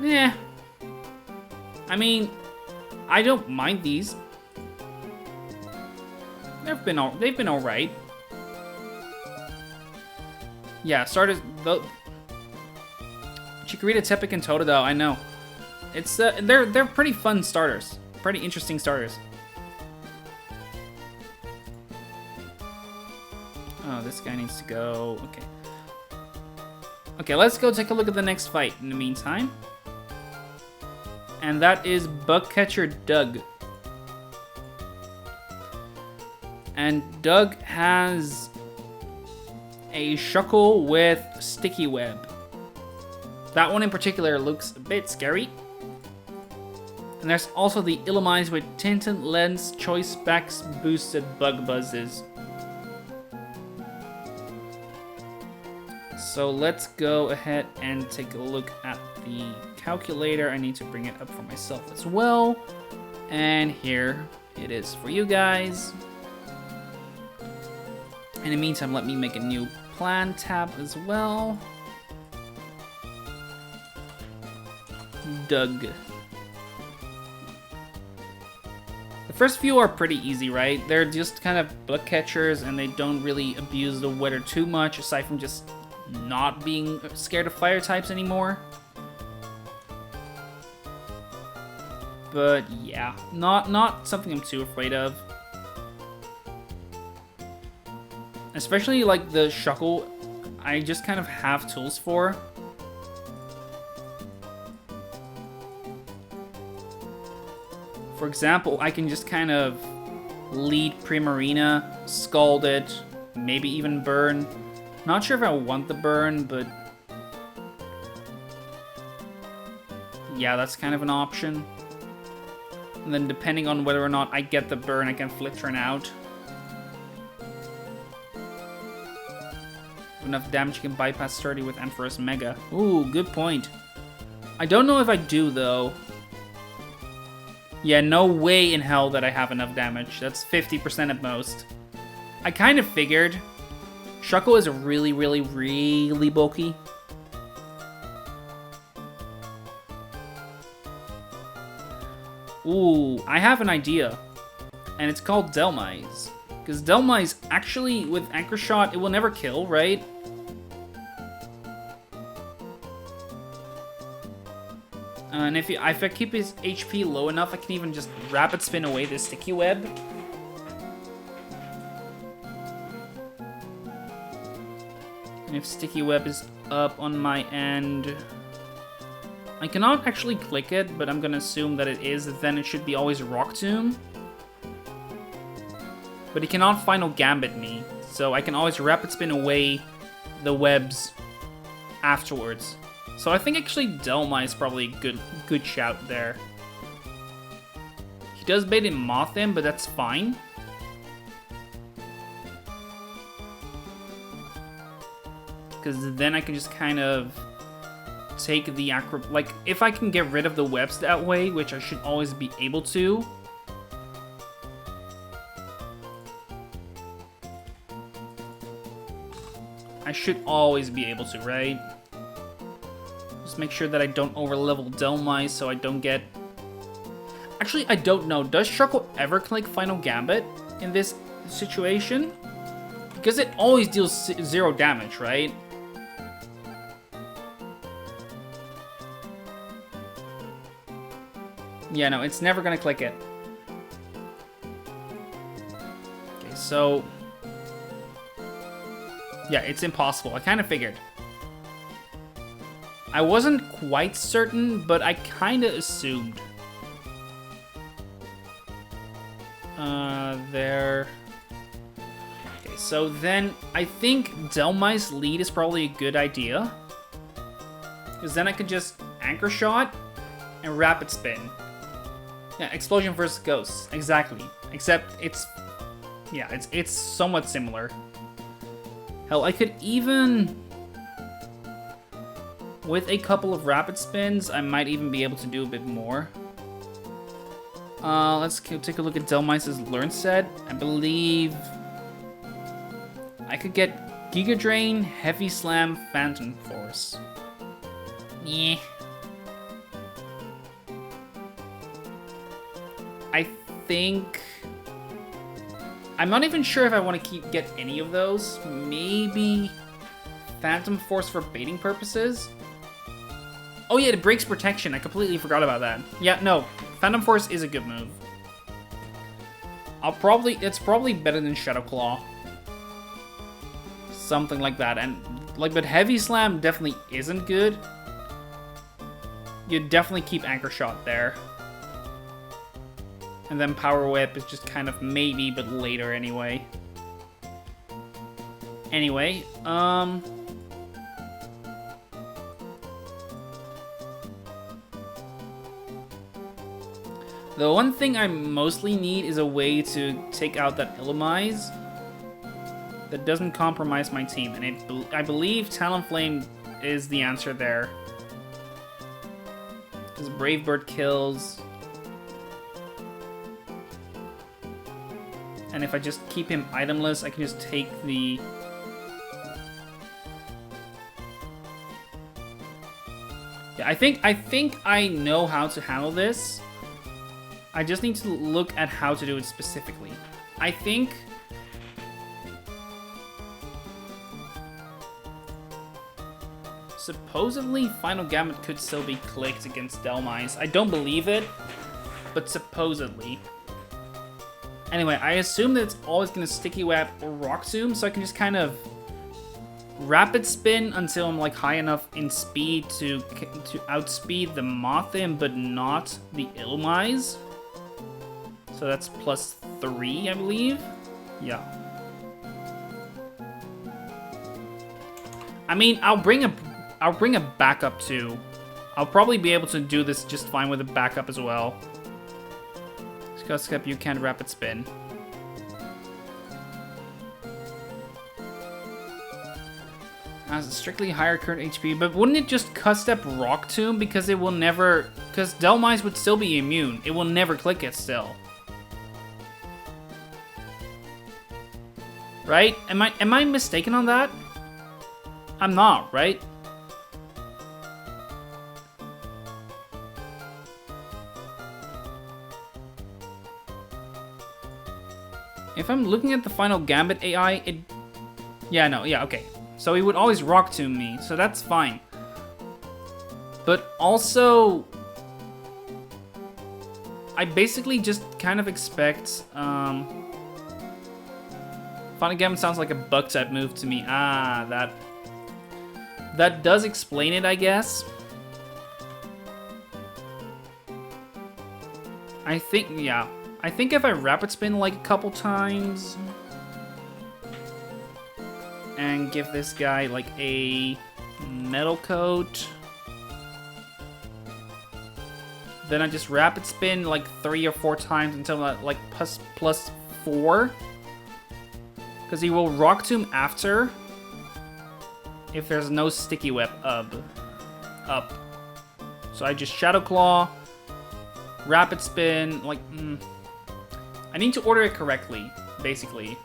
Yeah. I mean, I don't mind these. They've been alright. Yeah, started the Chikorita, Tepig, and Totodile, I know. It's they're pretty fun starters. Pretty interesting starters. Oh, this guy needs to go. Okay. Okay, let's go take a look at the next fight in the meantime. And that is Bugcatcher Doug. And Doug has a Shuckle with Sticky Web. That one in particular looks a bit scary. And there's also the Illumise with Tinted Lens Choice Specs Boosted Bug Buzzes. So let's go ahead and take a look at the calculator. I need to bring it up for myself as well. And here it is for you guys. In the meantime, let me make a new plan tab as well. Doug. The first few are pretty easy, right? They're just kind of bug catchers and they don't really abuse the weather too much, aside from just not being scared of fire types anymore. But yeah, not something I'm too afraid of. Especially like the Shuckle, I just kind of have tools for. For example, I can just kind of lead Primarina, Scald it, maybe even burn. Not sure if I want the burn, but yeah, that's kind of an option. And then depending on whether or not I get the burn, I can flip turn out. Enough damage, you can bypass 30 with Ampharos Mega. Ooh, good point. I don't know if I do, though. Yeah, no way in hell that I have enough damage. That's 50% at most. I kind of figured. Shuckle is really, really, really bulky. Ooh, I have an idea. And it's called Delmise. Because Delmise, actually, with Anchor Shot, it will never kill, right? And if I keep his HP low enough, I can even just rapid spin away this sticky web. And if sticky web is up on my end, I cannot actually click it, but I'm gonna assume that it is. Then it should be always Rock Tomb. But he cannot Final Gambit me, so I can always rapid spin away the webs afterwards. So I think actually Delma is probably a good shout there. He does bait in Moth in, but that's fine. Because then I can just kind of take the like, if I can get rid of the webs that way, which I should always be able to. I should always be able to, right? Just make sure that I don't overlevel Delmice so I don't get... Actually, I don't know. Does Shuckle ever click Final Gambit in this situation? Because it always deals 0 damage, right? Yeah, no, it's never gonna click it. Okay, so... yeah, it's impossible. I kind of figured. I wasn't quite certain, but I kind of assumed. There. Okay, so then I think Delmice lead is probably a good idea. Because then I can just Anchor Shot and Rapid Spin. Yeah, Explosion versus Ghosts. Exactly. Except it's... yeah, it's somewhat similar. Hell, I could even... with a couple of Rapid Spins, I might even be able to do a bit more. Let's take a look at Delmice's Learn set. I believe... I could get Giga Drain, Heavy Slam, Phantom Force. Yeah. I think... I'm not even sure if I want to get any of those. Maybe Phantom Force for baiting purposes. Oh yeah, it breaks protection. I completely forgot about that. Yeah, no. Phantom Force is a good move. It's probably better than Shadow Claw. Something like that. And like, but Heavy Slam definitely isn't good. You definitely keep Anchor Shot there. And then Power Whip is just kind of maybe, but later anyway. Anyway, the one thing I mostly need is a way to take out that Illumise that doesn't compromise my team, and I believe Talonflame is the answer there. Because Brave Bird kills. And if I just keep him itemless, I can just take the... yeah, I think I know how to handle this. I just need to look at how to do it specifically. I think... supposedly, Final Gambit could still be clicked against Delmice. I don't believe it, but supposedly. Anyway, I assume that it's always going to Sticky Web or Rock Zoom, so I can just kind of Rapid Spin until I'm like high enough in speed to outspeed the Mothim, but not the Illumise. So that's +3, I believe. Yeah. I mean, I'll bring a backup too. I'll probably be able to do this just fine with a backup as well. Skip, you can't Rapid Spin. Has a strictly higher current HP, but wouldn't it just cut step Rock Tomb because it will never... because Delmice would still be immune. It will never click it still. Right? Am I mistaken on that? I'm not, right? If I'm looking at the Final Gambit AI, it... yeah, no, yeah, okay. So he would always Rock Tomb me, so that's fine. But also, I basically just kind of expect, Final Gambit sounds like a bug type move to me. Ah, that does explain it, I guess. I think, yeah. I think if I rapid spin like a couple times and give this guy like a metal coat, then I just rapid spin like 3 or 4 times until like plus 4. Because he will Rock Tomb after if there's no sticky web up. So I just Shadow Claw, rapid spin, like, I need to order it correctly, basically.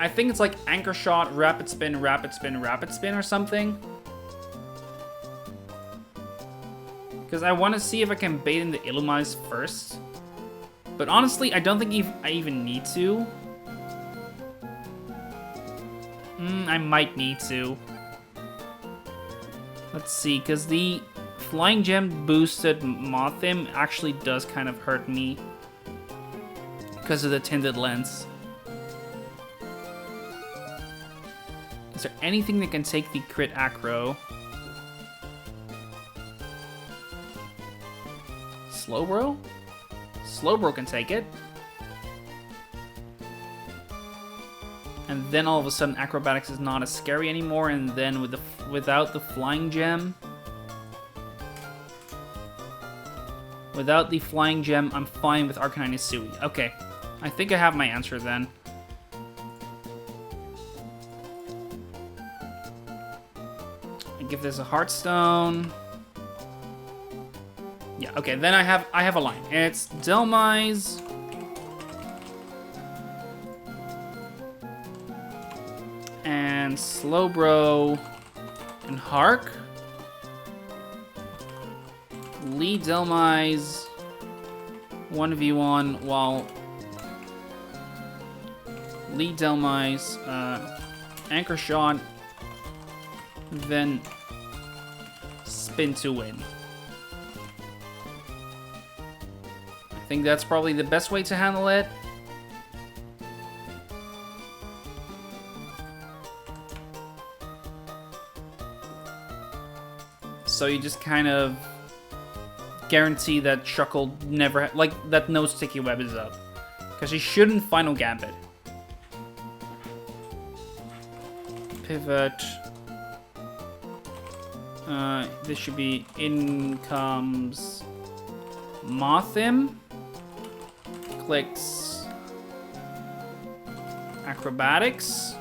I think it's like Anchor Shot, rapid spin, rapid spin, rapid spin or something. Because I want to see if I can bait in the Illumise first. But honestly, I don't think I even need to. I might need to. Let's see, because the Flying Gem boosted Mothim actually does kind of hurt me because of the tinted lens. Is there anything that can take the crit acro? Slowbro? Slowbro can take it. And then all of a sudden acrobatics is not as scary anymore, and then with without the Flying Gem, I'm fine with Arcanine Isui. Okay, I think I have my answer then. I give this a Heartstone. Yeah, okay, then I have a line. It's Delmise, and Slowbro and Hark. Lead Delmise 1v1 while lead Delmise, Anchor Shot, then spin to win. I think that's probably the best way to handle it. So you just kind of guarantee that Shuckle never, that no sticky web is up. Because he shouldn't Final Gambit. Pivot. This should be in comes Mothim. Clicks Acrobatics,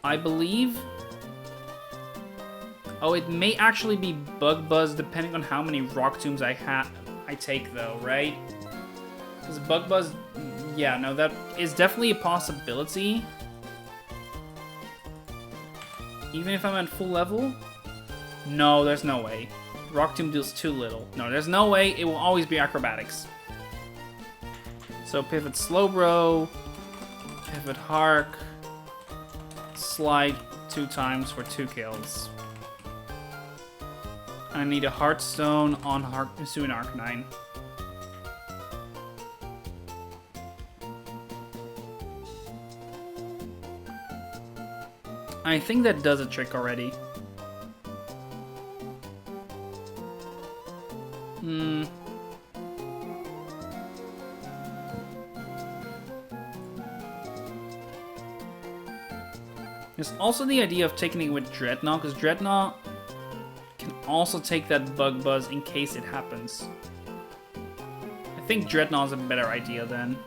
I believe. Oh, it may actually be Bug Buzz depending on how many Rock Tombs I take though, right? Because Bug Buzz, yeah, no, that is definitely a possibility. Even if I'm at full level? No, there's no way. Rock Tomb deals too little. No, there's no way. It will always be Acrobatics. So pivot Slowbro, pivot Hark, slide 2 times for 2 kills. I need a Heartstone on Hisui and Arcanine. I think that does a trick already. There's also the idea of taking it with Dreadnought, because Dreadnought can also take that Bug Buzz in case it happens. I think Dreadnought is a better idea then.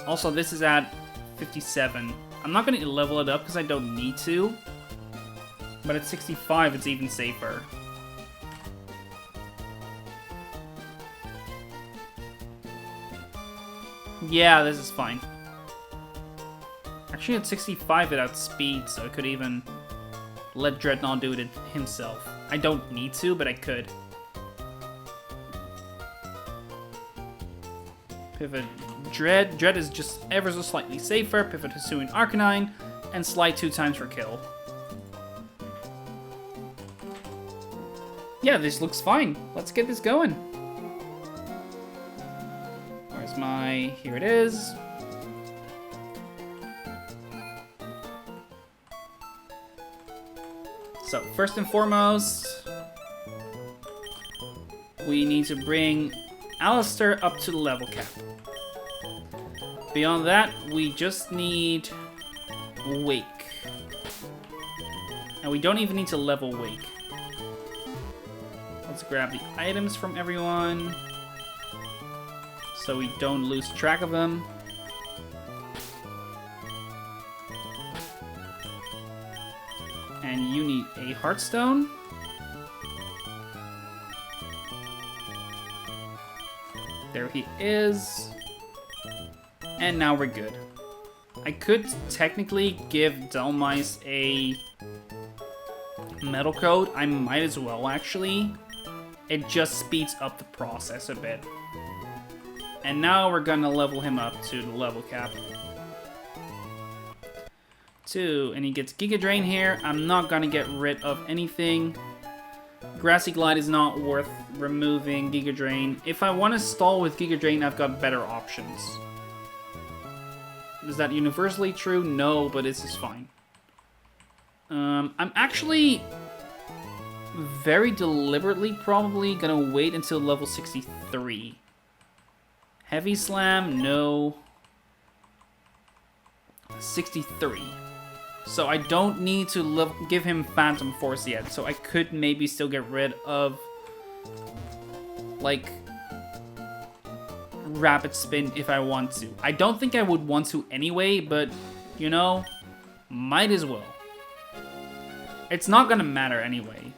Also, this is at 57. I'm not going to level it up because I don't need to. But at 65, it's even safer. Yeah, this is fine. Actually, at 65, it outspeed, so I could even let Dreadnought do it himself. I don't need to, but I could. Pivot Dread. Dread is just ever so slightly safer. Pivot Hisui and Arcanine, and slide 2 times for kill. Yeah, this looks fine. Let's get this going. Where's my... Here it is. So, first and foremost, we need to bring Alistair up to the level cap. Beyond that, we just need Wake. And we don't even need to level Wake. Let's grab the items from everyone so we don't lose track of them. And you need a Heartstone. There he is. And now we're good. I could technically give Delmice a metal code. I might as well, actually. It just speeds up the process a bit. And now we're gonna level him up to the level cap. 2, and he gets Giga Drain here. I'm not gonna get rid of anything. Grassy Glide is not worth removing. Giga Drain. If I want to stall with Giga Drain, I've got better options. Is that universally true? No, but this is fine. I'm actually very deliberately probably gonna wait until level 63. Heavy Slam, no. 63. So I don't need to give him Phantom Force yet, so I could maybe still get rid of, like, Rapid Spin if I want to. I don't think I would want to anyway, but, you know, might as well. It's not gonna matter anyway.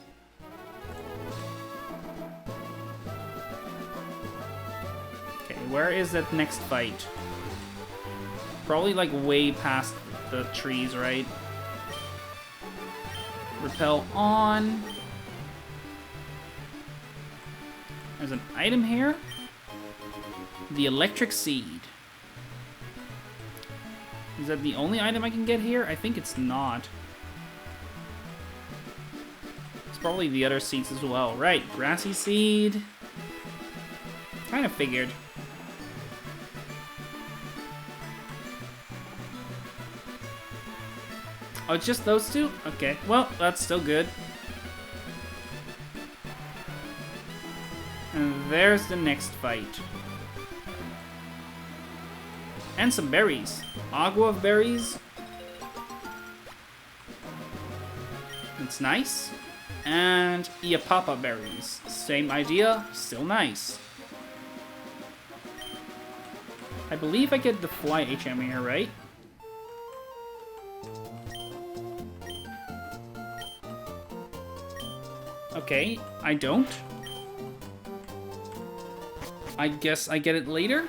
Okay, where is that next fight? Probably, like, way past the trees, right? Repel on. There's an item here. The Electric Seed. Is that the only item I can get here? I think it's not. It's probably the other seeds as well. Right, Grassy Seed. Kind of figured. Oh, it's just those two? Okay, well, that's still good. And there's the next fight. And some berries. Agua berries. It's nice. And Iapapa berries. Same idea, still nice. I believe I get the Fly HM here, right? Okay, I don't. I guess I get it later?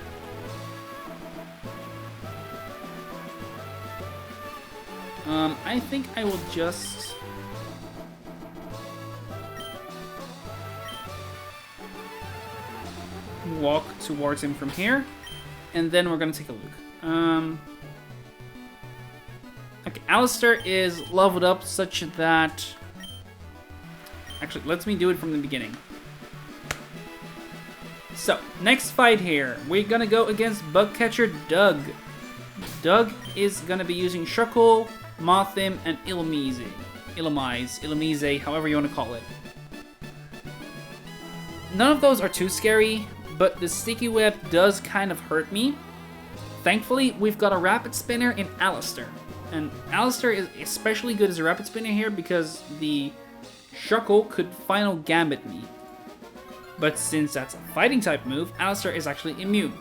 I think I will just... walk towards him from here, and then we're gonna take a look. Okay, Alistair is leveled up such that... Actually, let me do it from the beginning. So, next fight here, we're gonna go against Bugcatcher Doug. Doug is gonna be using Shuckle, Mothim, and Illumise, however you want to call it. None of those are too scary, but the Sticky Web does kind of hurt me. Thankfully, we've got a Rapid Spinner in Alistair. And Alistair is especially good as a Rapid Spinner here because the Shuckle could Final Gambit me. But since that's a fighting type move, Alistair is actually immune.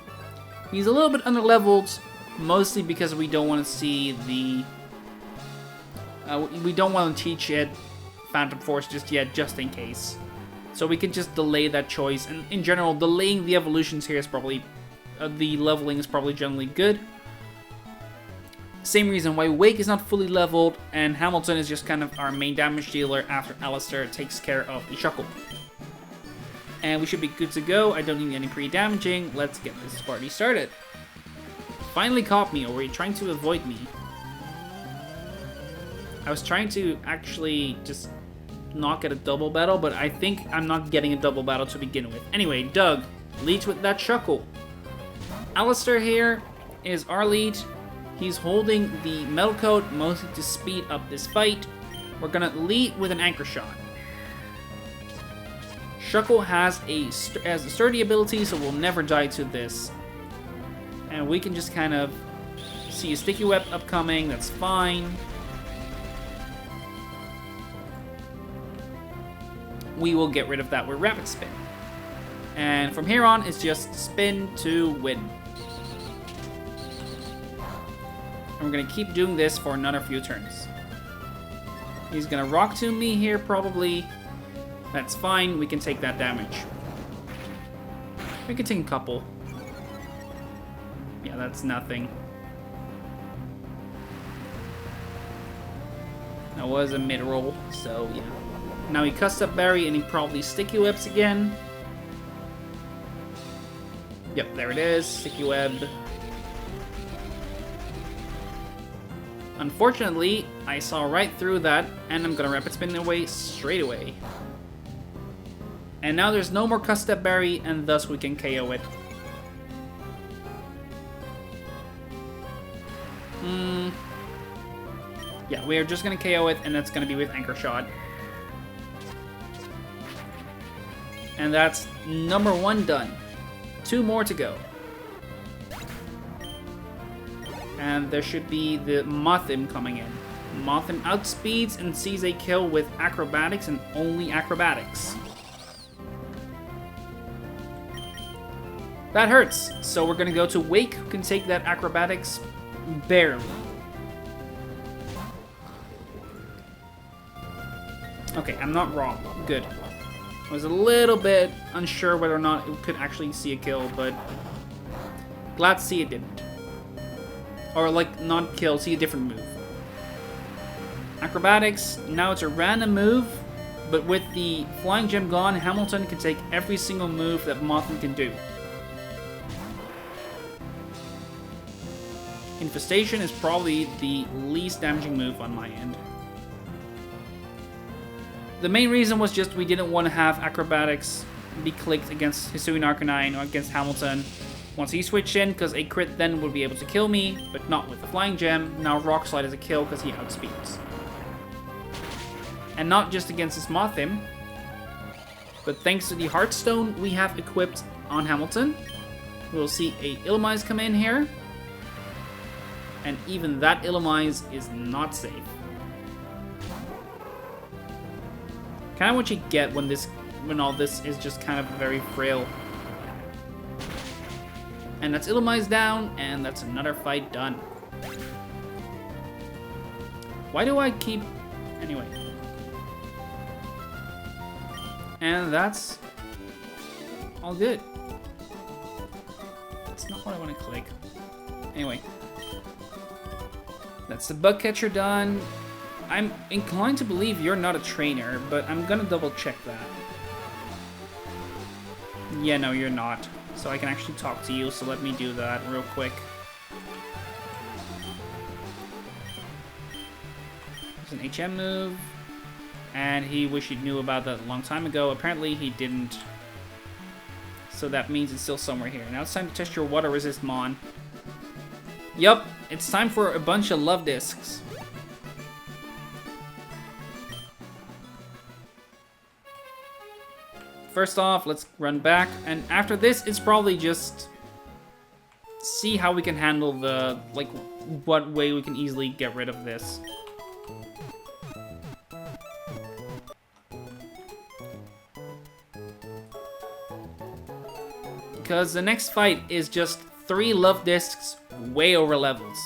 He's a little bit underleveled, mostly because we don't want to see the... we don't want to teach it Phantom Force just yet, just in case. So we can just delay that choice, and in general, delaying the evolutions here is probably... the leveling is probably generally good. Same reason why Wake is not fully leveled, and Hamilton is just kind of our main damage dealer after Alistair takes care of the Shuckle. And we should be good to go. I don't need any pre-damaging. Let's get this party started. Finally caught me, or were you trying to avoid me? I was trying to actually just not get a double battle, but I think I'm not getting a double battle to begin with. Anyway, Doug leads with that Shuckle. Alistair here is our lead. He's holding the Metal Coat mostly to speed up this fight. We're gonna lead with an Anchor Shot. Shuckle has a sturdy ability, so we'll never die to this. And we can just kind of see a Sticky Web upcoming, that's fine. We will get rid of that with Rapid Spin. And from here on, it's just spin to win. And we're going to keep doing this for another few turns. He's going to Rock Tomb me here, probably. That's fine, we can take that damage. We can take a couple. Yeah, that's nothing. That was a mid-roll, so yeah. Now he cuts up Barry and he probably Sticky Webs again. Yep, there it is, Sticky Web. Unfortunately, I saw right through that, and I'm gonna Rapid Spin away straight away. And now there's no more Cuss Step Berry, and thus we can KO it. Yeah, we are just gonna KO it, and that's gonna be with Anchor Shot. And that's number 1 done. 2 more to go. And there should be the Mothim coming in. Mothim outspeeds and sees a kill with Acrobatics and only Acrobatics. That hurts, so we're gonna go to Wake, who can take that Acrobatics barely. Okay, I'm not wrong. Good. I was a little bit unsure whether or not it could actually see a kill, but glad to see it didn't. Or, like, not kill, see a different move. Acrobatics, now it's a random move, but with the Flying Gem gone, Hamilton can take every single move that Mothim can do. Infestation is probably the least damaging move on my end. The main reason was just we didn't want to have Acrobatics be clicked against Hisuian Arcanine or against Hamilton once he switched in, because a crit then would be able to kill me, but not with the Flying Gem. Now Rock Slide is a kill because he outspeeds. And not just against this Mothim, but thanks to the Heartstone we have equipped on Hamilton, we'll see a Illumise come in here. And even that Illumise is not safe. Kind of what you get when all this is just kind of very frail. And that's Illumise down, and that's another fight done. Why do I keep... Anyway. And that's all good. That's not what I want to click. Anyway. That's the Bug Catcher done. I'm inclined to believe you're not a trainer, but I'm gonna double check that. Yeah, no, you're not. So I can actually talk to you, so let me do that real quick. It's an HM move, and he wished he knew about that a long time ago. Apparently he didn't. So that means it's still somewhere here. Now it's time to test your water resist Mon. Yup, it's time for a bunch of love discs. First off, let's run back, and after this, it's probably just see how we can handle the, like, what way we can easily get rid of this. Because the next fight is just 3 love discs way over levels.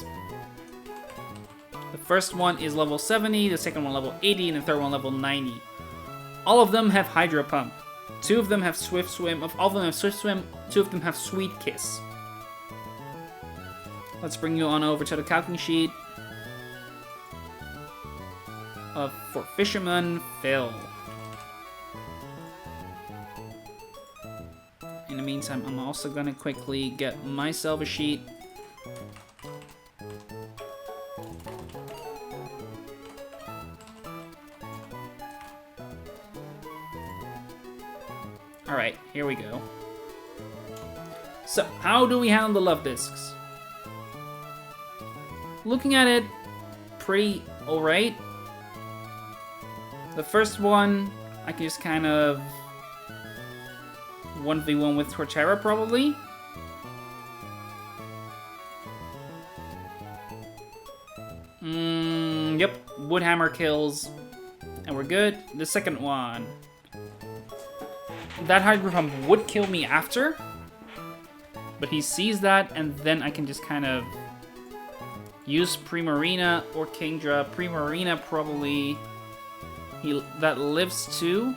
The first one is level 70, the second one level 80, and the third one level 90. All of them have Hydro Pump. 2 of them have Swift Swim. All of them have Swift Swim. 2 of them have Sweet Kiss. Let's bring you on over to the calculating sheet. For Fisherman Phil. In the meantime, I'm also gonna quickly get myself a sheet. Alright, here we go. So, how do we handle the love discs? Looking at it, pretty alright. The first one, I can just kind of 1v1 with Torterra, probably. Yep, Woodhammer kills, and we're good. The second one. That Hydro Pump would kill me after, but he sees that, and then I can just kind of use Primarina or Kingdra. Primarina probably... that lives too.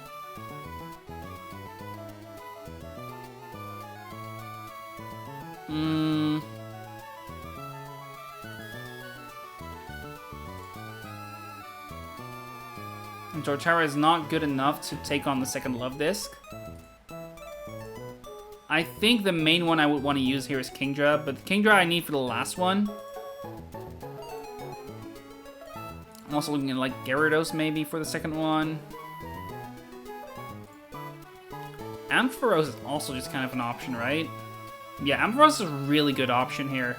And Torterra is not good enough to take on the second love disc. I think the main one I would want to use here is Kingdra, but Kingdra I need for the last one. I'm also looking at like Gyarados maybe for the second one. Ampharos is also just kind of an option, right? Yeah, Ampharos is a really good option here.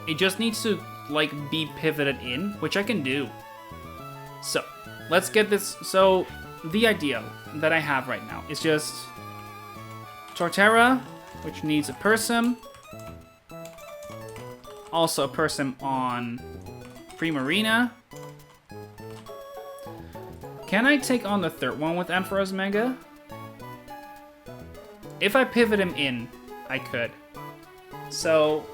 It just needs to like be pivoted in, which I can do. So, let's get this. So, the idea that I have right now is just Torterra, which needs a Persim. Also a Persim on Primarina. Can I take on the third one with Ampharos Mega? If I pivot him in, I could. So,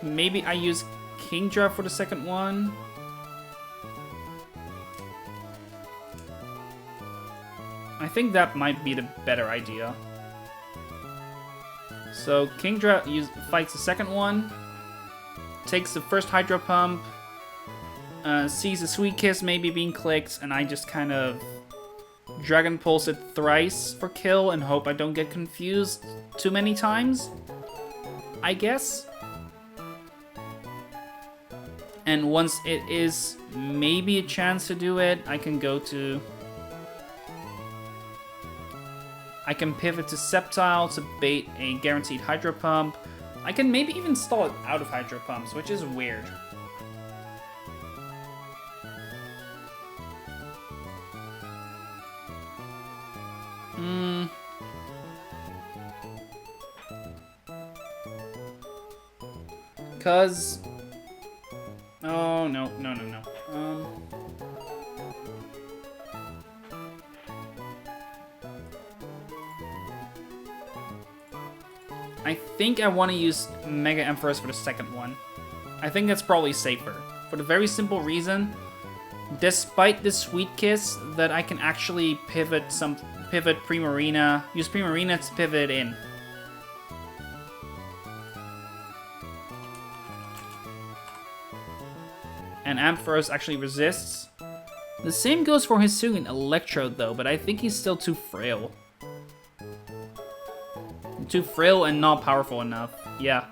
maybe I use Kingdra for the second one. I think that might be the better idea. So Kingdra fights the second one, takes the first Hydro Pump, sees the Sweet Kiss maybe being clicked, and I just kind of Dragon Pulse it thrice for kill and hope I don't get confused too many times, I guess. And once it is maybe a chance to do it, I can go to... I can pivot to Sceptile to bait a guaranteed Hydro Pump. I can maybe even stall it out of Hydro Pumps, which is weird. Cause... Oh, no. I think I want to use Mega Ampharos for the second one. I think that's probably safer. For the very simple reason, despite the Sweet Kiss, that I can actually pivot Primarina, use Primarina to pivot in. And Ampharos actually resists. The same goes for Hisuian Electrode though, but I think he's still too frail. Too frail and not powerful enough. Yeah.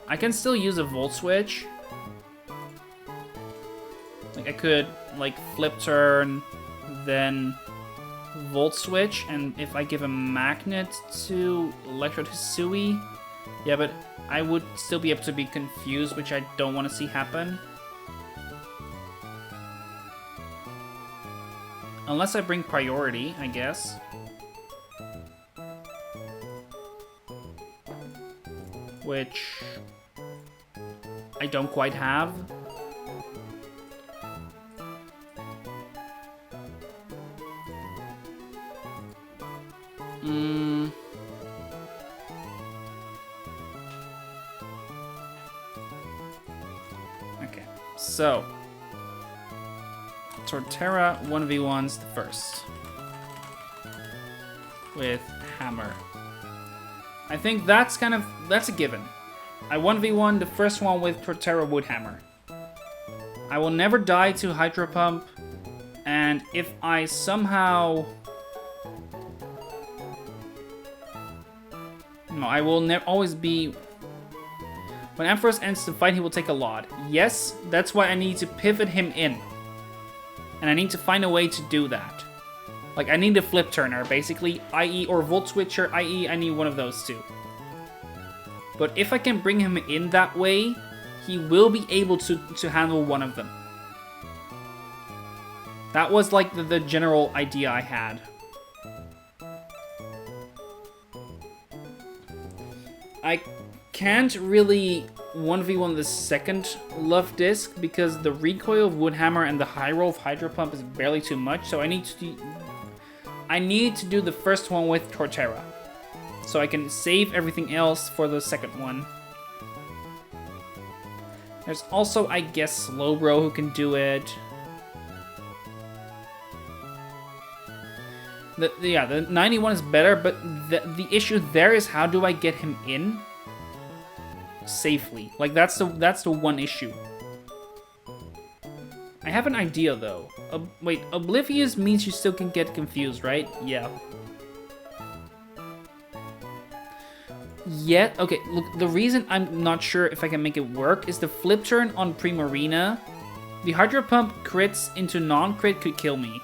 I can still use a Volt Switch. Like I could like flip turn, then Volt Switch, and if I give a Magnet to Electrode Hisui, yeah, but I would still be able to be confused, which I don't want to see happen. Unless I bring priority, I guess. Which I don't quite have. Okay, so Torterra 1v1's the first with Hammer. I think that's a given. I 1v1 the first one with Torterra Woodhammer. I will never die to Hydro Pump, and if I somehow... No, I will always be... When Ampharos ends the fight, he will take a lot. Yes, that's why I need to pivot him in. And I need to find a way to do that. Like, I need a flip turner, basically, i.e. or volt switcher, i.e. I need one of those two. But if I can bring him in that way, he will be able to handle one of them. That was like the general idea I had. I can't really 1v1 the second love disc because the recoil of Woodhammer and the high roll of Hydro Pump is barely too much, so I need to do the first one with Torterra. So I can save everything else for the second one. There's also, I guess, Slowbro who can do it. The 91 is better, but the issue there is how do I get him in safely? Like, that's the one issue. I have an idea, though. Wait, Oblivious means you still can get confused, right? Yeah. Yet, okay, look, the reason I'm not sure if I can make it work is the flip turn on Primarina. The Hydro Pump crits into non-crit could kill me.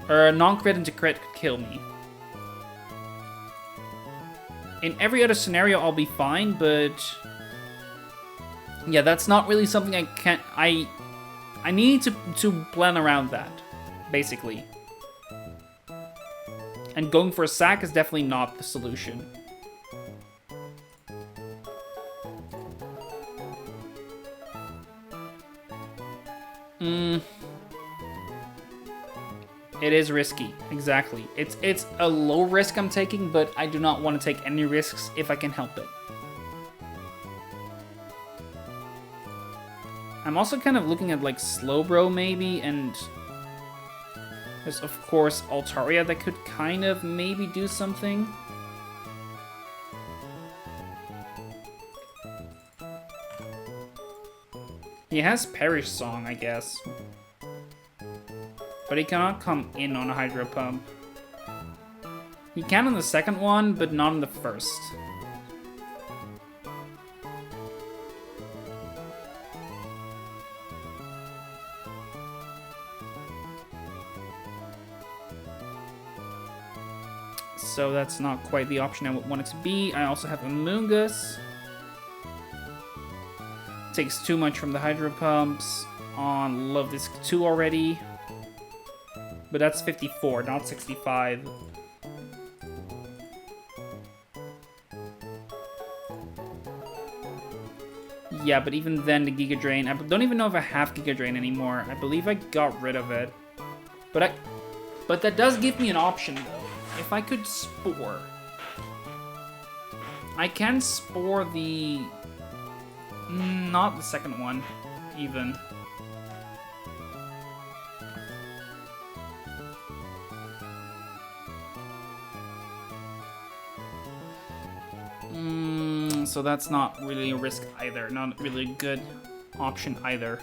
Or non-crit into crit could kill me. In every other scenario, I'll be fine, but... yeah, that's not really something I can't... I need to plan around that, basically. And going for a sack is definitely not the solution. It is risky, exactly. It's a low risk I'm taking, but I do not want to take any risks if I can help it. I'm also kind of looking at like Slowbro maybe, and there's of course Altaria that could kind of maybe do something. He has Perish Song, I guess. But he cannot come in on a Hydro Pump. He can on the second one, but not on the first. So that's not quite the option I would want it to be. I also have a Moongus. Takes too much from the Hydro Pumps on Love Disc 2 already. But that's 54, not 65. Yeah, but even then the Giga Drain, I don't even know if I have Giga Drain anymore. I believe I got rid of it. But that does give me an option though. If I could Spore. I can Spore the... not the second one, even. So that's not really a risk either. Not really a good option either.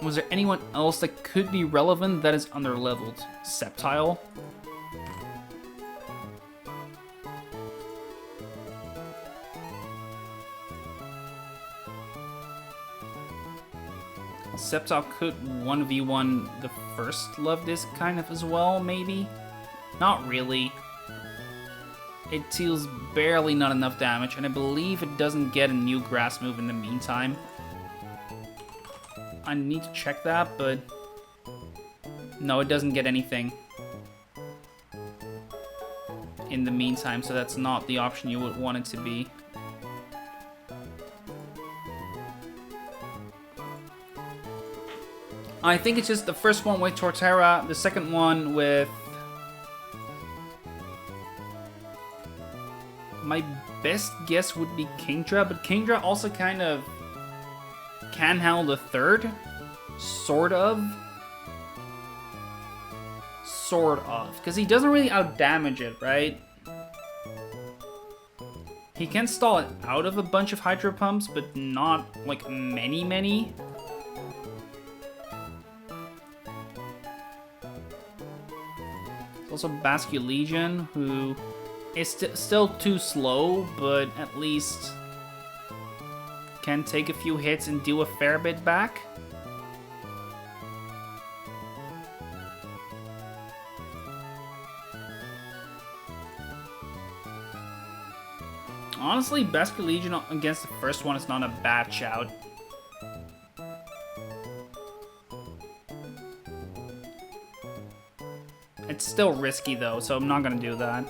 Was there anyone else that could be relevant that is underleveled? Sceptile? Sceptile could 1v1 the first Love Disc kind of as well, maybe? Not really. It deals barely not enough damage, and I believe it doesn't get a new grass move in the meantime. I need to check that, but... no, it doesn't get anything in the meantime, so that's not the option you would want it to be. I think it's just the first one with Torterra, the second one with... my best guess would be Kingdra, but Kingdra also kind of can handle the third. Sort of. Sort of. Because he doesn't really outdamage it, right? He can stall it out of a bunch of Hydro Pumps, but not, like, many. There's also Basque Legion, who... is still too slow, but at least can take a few hits and do a fair bit back. Honestly, Basket Legion against the first one is not a bad shout. It's still risky though, so I'm not gonna do that.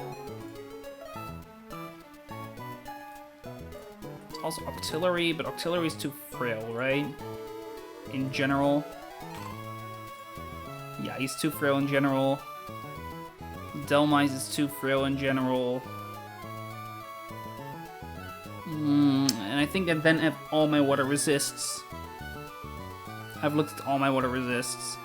It's also Octillery, but Octillery is too frail, right? In general. Yeah, he's too frail in general. Delmise is too frail in general. And I think I then have all my water resists. I've looked at all my water resists.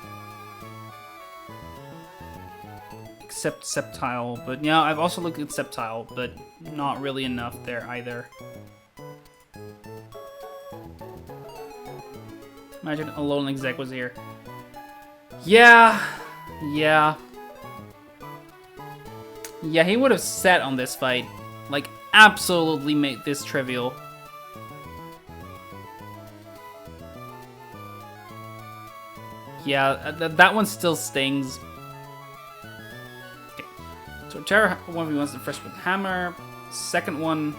Except Sceptile, but yeah, I've also looked at Sceptile, but not really enough there either. Imagine a lone exec was here. Yeah, he would have set on this fight. Like, absolutely made this trivial. Yeah, that one still stings. Okay. So Terra 1v1's the first with Hammer. Second one...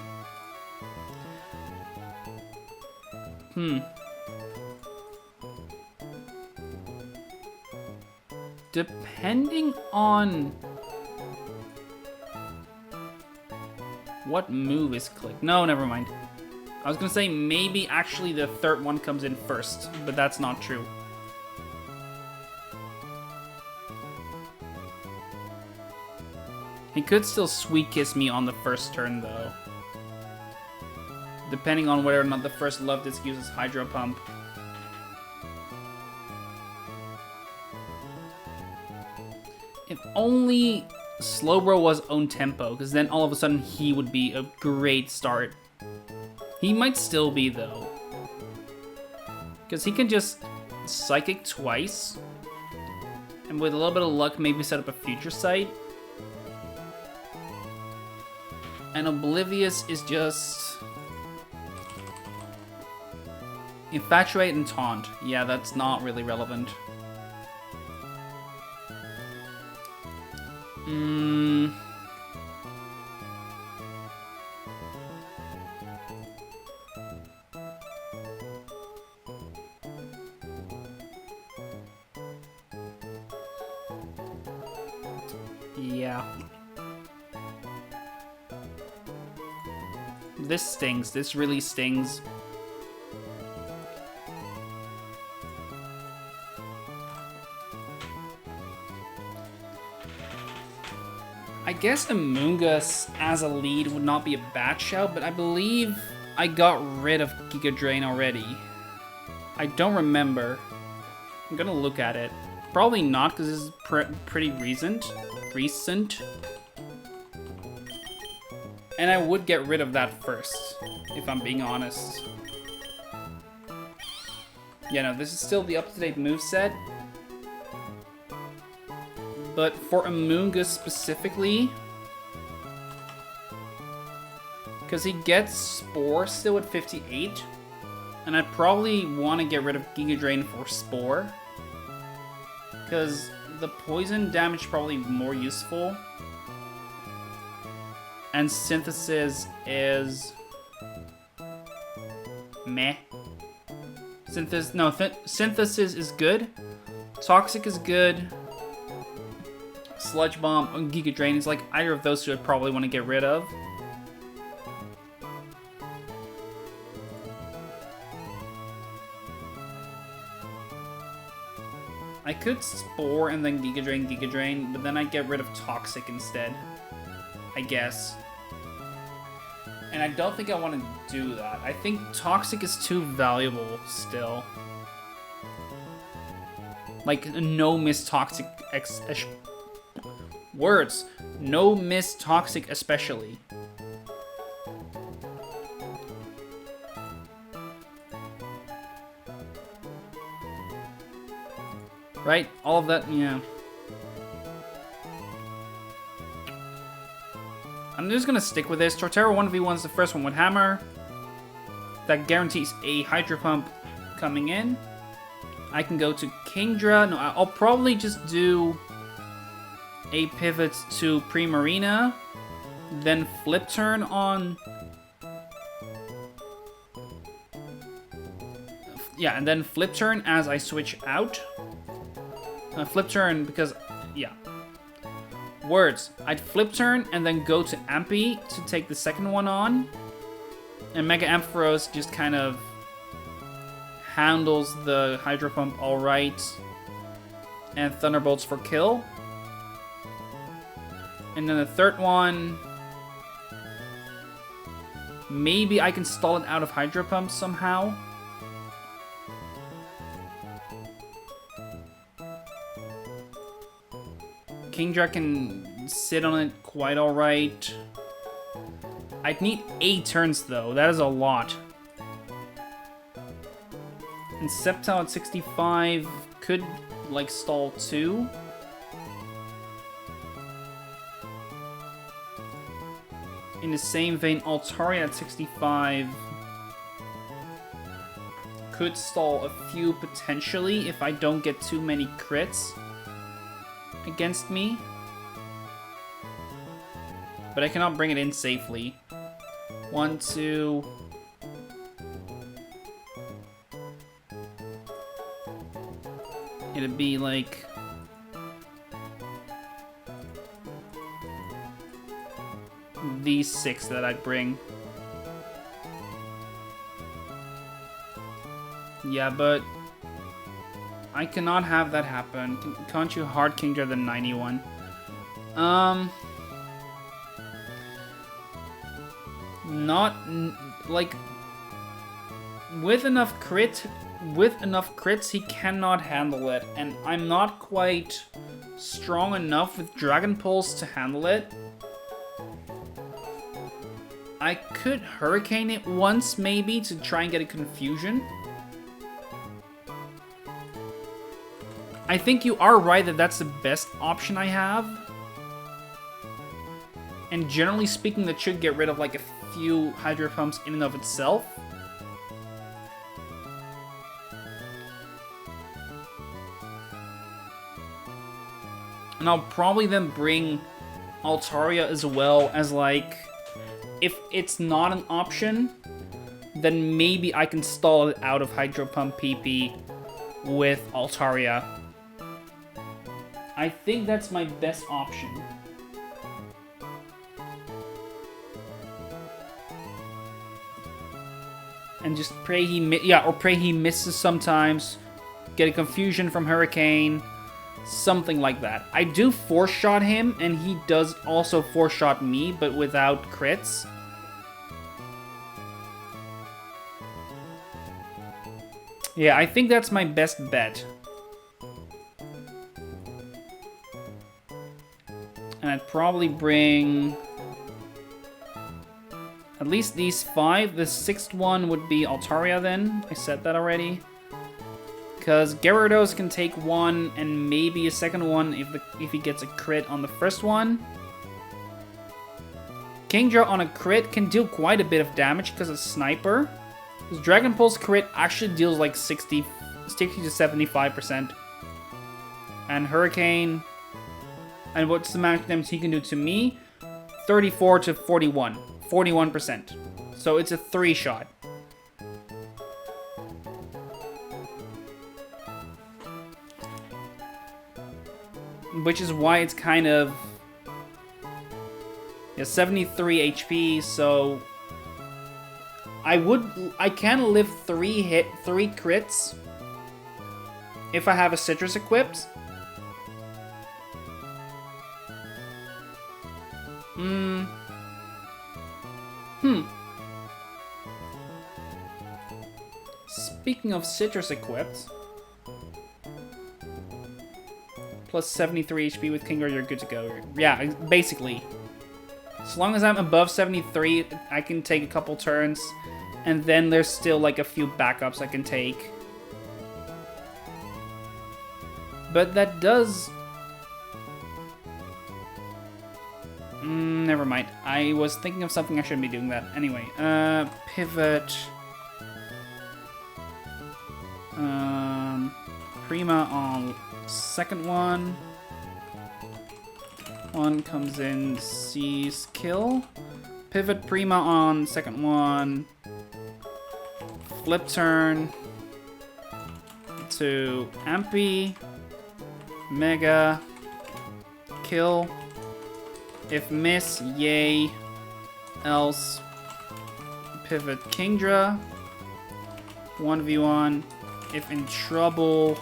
Depending on what move is clicked. No, never mind. I was gonna say maybe actually the third one comes in first, but that's not true. He could still Sweet Kiss me on the first turn though. Depending on whether or not the first Love Disc uses Hydro Pump. If only Slowbro was own tempo, because then all of a sudden he would be a great start. He might still be though. Because he can just Psychic twice. And with a little bit of luck, maybe set up a Future Sight. And Oblivious is just... Infatuate and Taunt. Yeah, that's not really relevant. Yeah. This stings. This really stings. I guess Amoonguss as a lead would not be a bad shout, but I believe I got rid of Giga Drain already. I don't remember. I'm gonna look at it. Probably not, because this is pretty recent. And I would get rid of that first, if I'm being honest. Yeah, no, this is still the up-to-date moveset. But for Amoonguss specifically, because he gets Spore still at 58, and I'd probably want to get rid of Giga Drain for Spore, because the poison damage is probably more useful, and Synthesis is meh. Synthesis is good, Toxic is good. Sludge Bomb and Giga Drain is like either of those two I'd probably want to get rid of. I could Spore and then Giga Drain, but then I'd get rid of Toxic instead, I guess. And I don't think I want to do that. I think Toxic is too valuable still. Like, no miss Toxic words. No miss Toxic especially. Right? All of that, yeah. I'm just gonna stick with this. Torterra 1v1's the first one with Hammer. That guarantees a Hydro Pump coming in. I can go to Kingdra. No, I'll probably just do a pivot to Primarina, then flip turn on yeah, and then flip turn as I switch out. Flip turn because, yeah. Words. I'd flip turn and then go to Ampy to take the second one on. And Mega Ampharos just kind of handles the Hydro Pump alright. And Thunderbolts for kill. And then the third one... Maybe I can stall it out of Hydro Pump somehow. Kingdra can sit on it quite alright. I'd need 8 turns though, that is a lot. And Sceptile at 65 could like stall 2. In the same vein, Altaria at 65 could stall a few potentially if I don't get too many crits against me. But I cannot bring it in safely. 1, 2... It'd be like... these 6 that I'd bring. Yeah, but... I cannot have that happen. Can't you hard Kingdra the 91? Like... With enough crits, he cannot handle it. And I'm not quite strong enough with Dragon Pulse to handle it. I could Hurricane it once, maybe, to try and get a confusion. I think you are right that that's the best option I have. And generally speaking, that should get rid of like a few Hydro Pumps in and of itself. And I'll probably then bring Altaria as well as like... If it's not an option, then maybe I can stall it out of Hydro Pump PP with Altaria. I think that's my best option. And just pray he misses sometimes. Get a confusion from Hurricane. Something like that. I do 4-shot him, and he does also 4-shot me, but without crits. Yeah, I think that's my best bet. And I'd probably bring... at least these 5. The 6th one would be Altaria then. I said that already. Because Gyarados can take 1 and maybe a second one if he gets a crit on the first one. Kingdra on a crit can deal quite a bit of damage because it's Sniper. His Dragon Pulse crit actually deals like 60 to 75%. And Hurricane, and what's the amount of damage he can do to me? 34 to 41. 41%. So it's a 3-shot. Which is why it's kind of... yeah, 73 HP, so... I can live 3 crits if I have a Citrus equipped. Speaking of Citrus equipped... plus 73 HP with Kingdra, you're good to go. Yeah, basically. As long as I'm above 73, I can take a couple turns. And then there's still like a few backups I can take. But that does... never mind. I was thinking of something I shouldn't be doing that. Anyway, pivot... Prima on second one. One comes in, sees kill. Pivot Prima on second one. Flip turn. to Ampy, Mega, kill. If miss, yay. Else, pivot Kingdra. 1v1. If in trouble,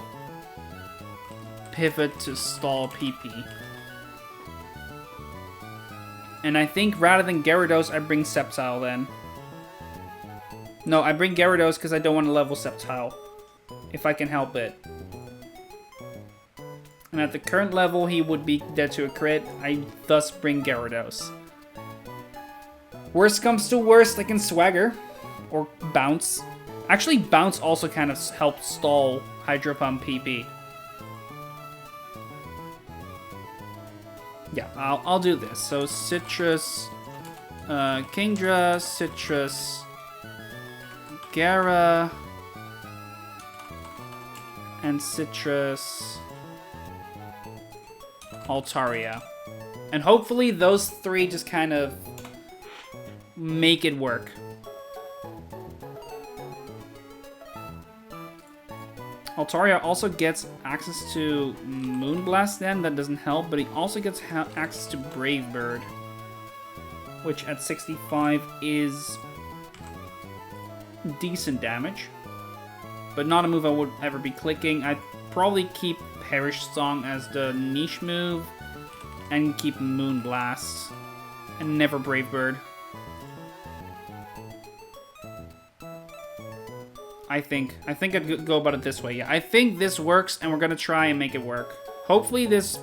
pivot to stall PP. And I think rather than Gyarados, I bring Sceptile then. No, I bring Gyarados because I don't want to level Sceptile. If I can help it. And at the current level, he would be dead to a crit. I thus bring Gyarados. Worst comes to worst, I can Swagger. Or Bounce. Actually, Bounce also kind of helps stall Hydro Pump PP. Yeah, I'll do this. So Citrus, Kingdra, Citrus, Gara, and Citrus, Altaria. And hopefully those three just kind of make it work. Altaria also gets access to Moonblast then, that doesn't help, but he also gets access to Brave Bird, which at 65 is decent damage, but not a move I would ever be clicking. I'd probably keep Perish Song as the niche move, and keep Moonblast, and never Brave Bird. I think I'd go about it this way. Yeah, I think this works, and we're gonna try and make it work. Hopefully this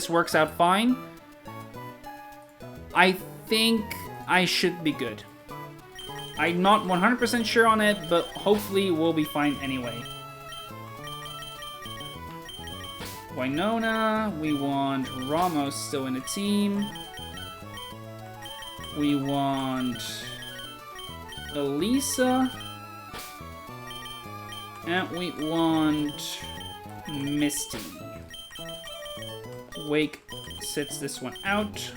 works out fine. I think I should be good. I'm not 100% sure on it, but hopefully we'll be fine anyway. Winona, we want Ramos still in the team. We want Elisa. And we want Misty. Wake sits this one out.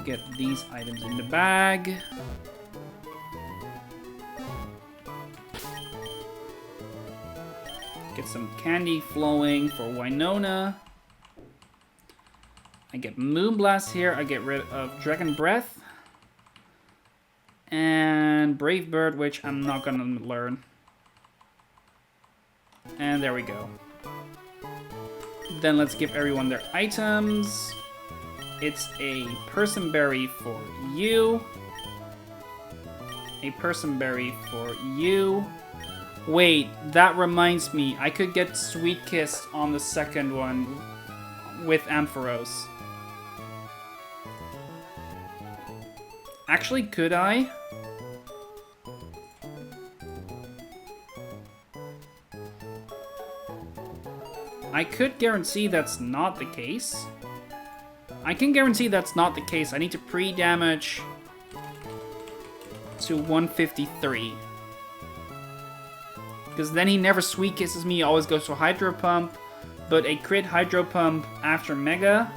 Get these items in the bag. Get some candy flowing for Winona. I get Moonblast here. I get rid of Dragon Breath. And Brave Bird, which I'm not gonna learn. And there we go. Then let's give everyone their items. It's a Person Berry for you. A Person Berry for you. Wait, that reminds me. I could get Sweet Kiss on the second one with Ampharos. Actually, could I? I could guarantee that's not the case. I can guarantee that's not the case. I need to pre-damage to 153. Because then he never Sweet Kisses me, he always goes to Hydro Pump. But a crit Hydro Pump after Mega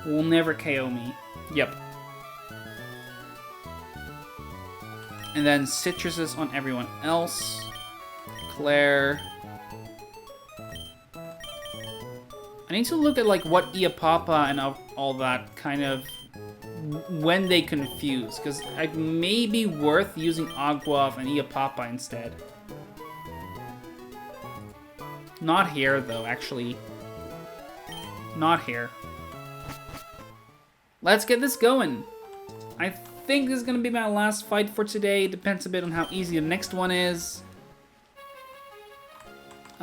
will never KO me. Yep. And then Citruses on everyone else. Claire. I need to look at like what Iapapa and all that kind of when they confuse, because it may be worth using Aguav and Iapapa instead. Not here though, actually. Not here. Let's get this going. I think this is gonna be my last fight for today. It depends a bit on how easy the next one is.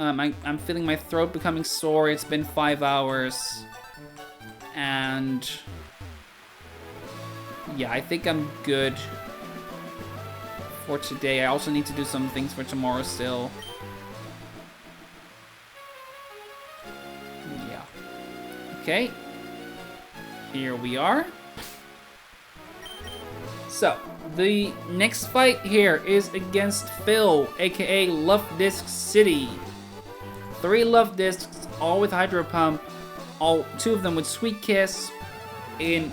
I'm feeling my throat becoming sore. It's been 5 hours. And yeah, I think I'm good for today. I also need to do some things for tomorrow still. Yeah. Okay. Here we are. So, the next fight here is against Phil, aka Love Disc City. 3 Love Discs, all with Hydro Pump, 2 of them with Sweet Kiss, in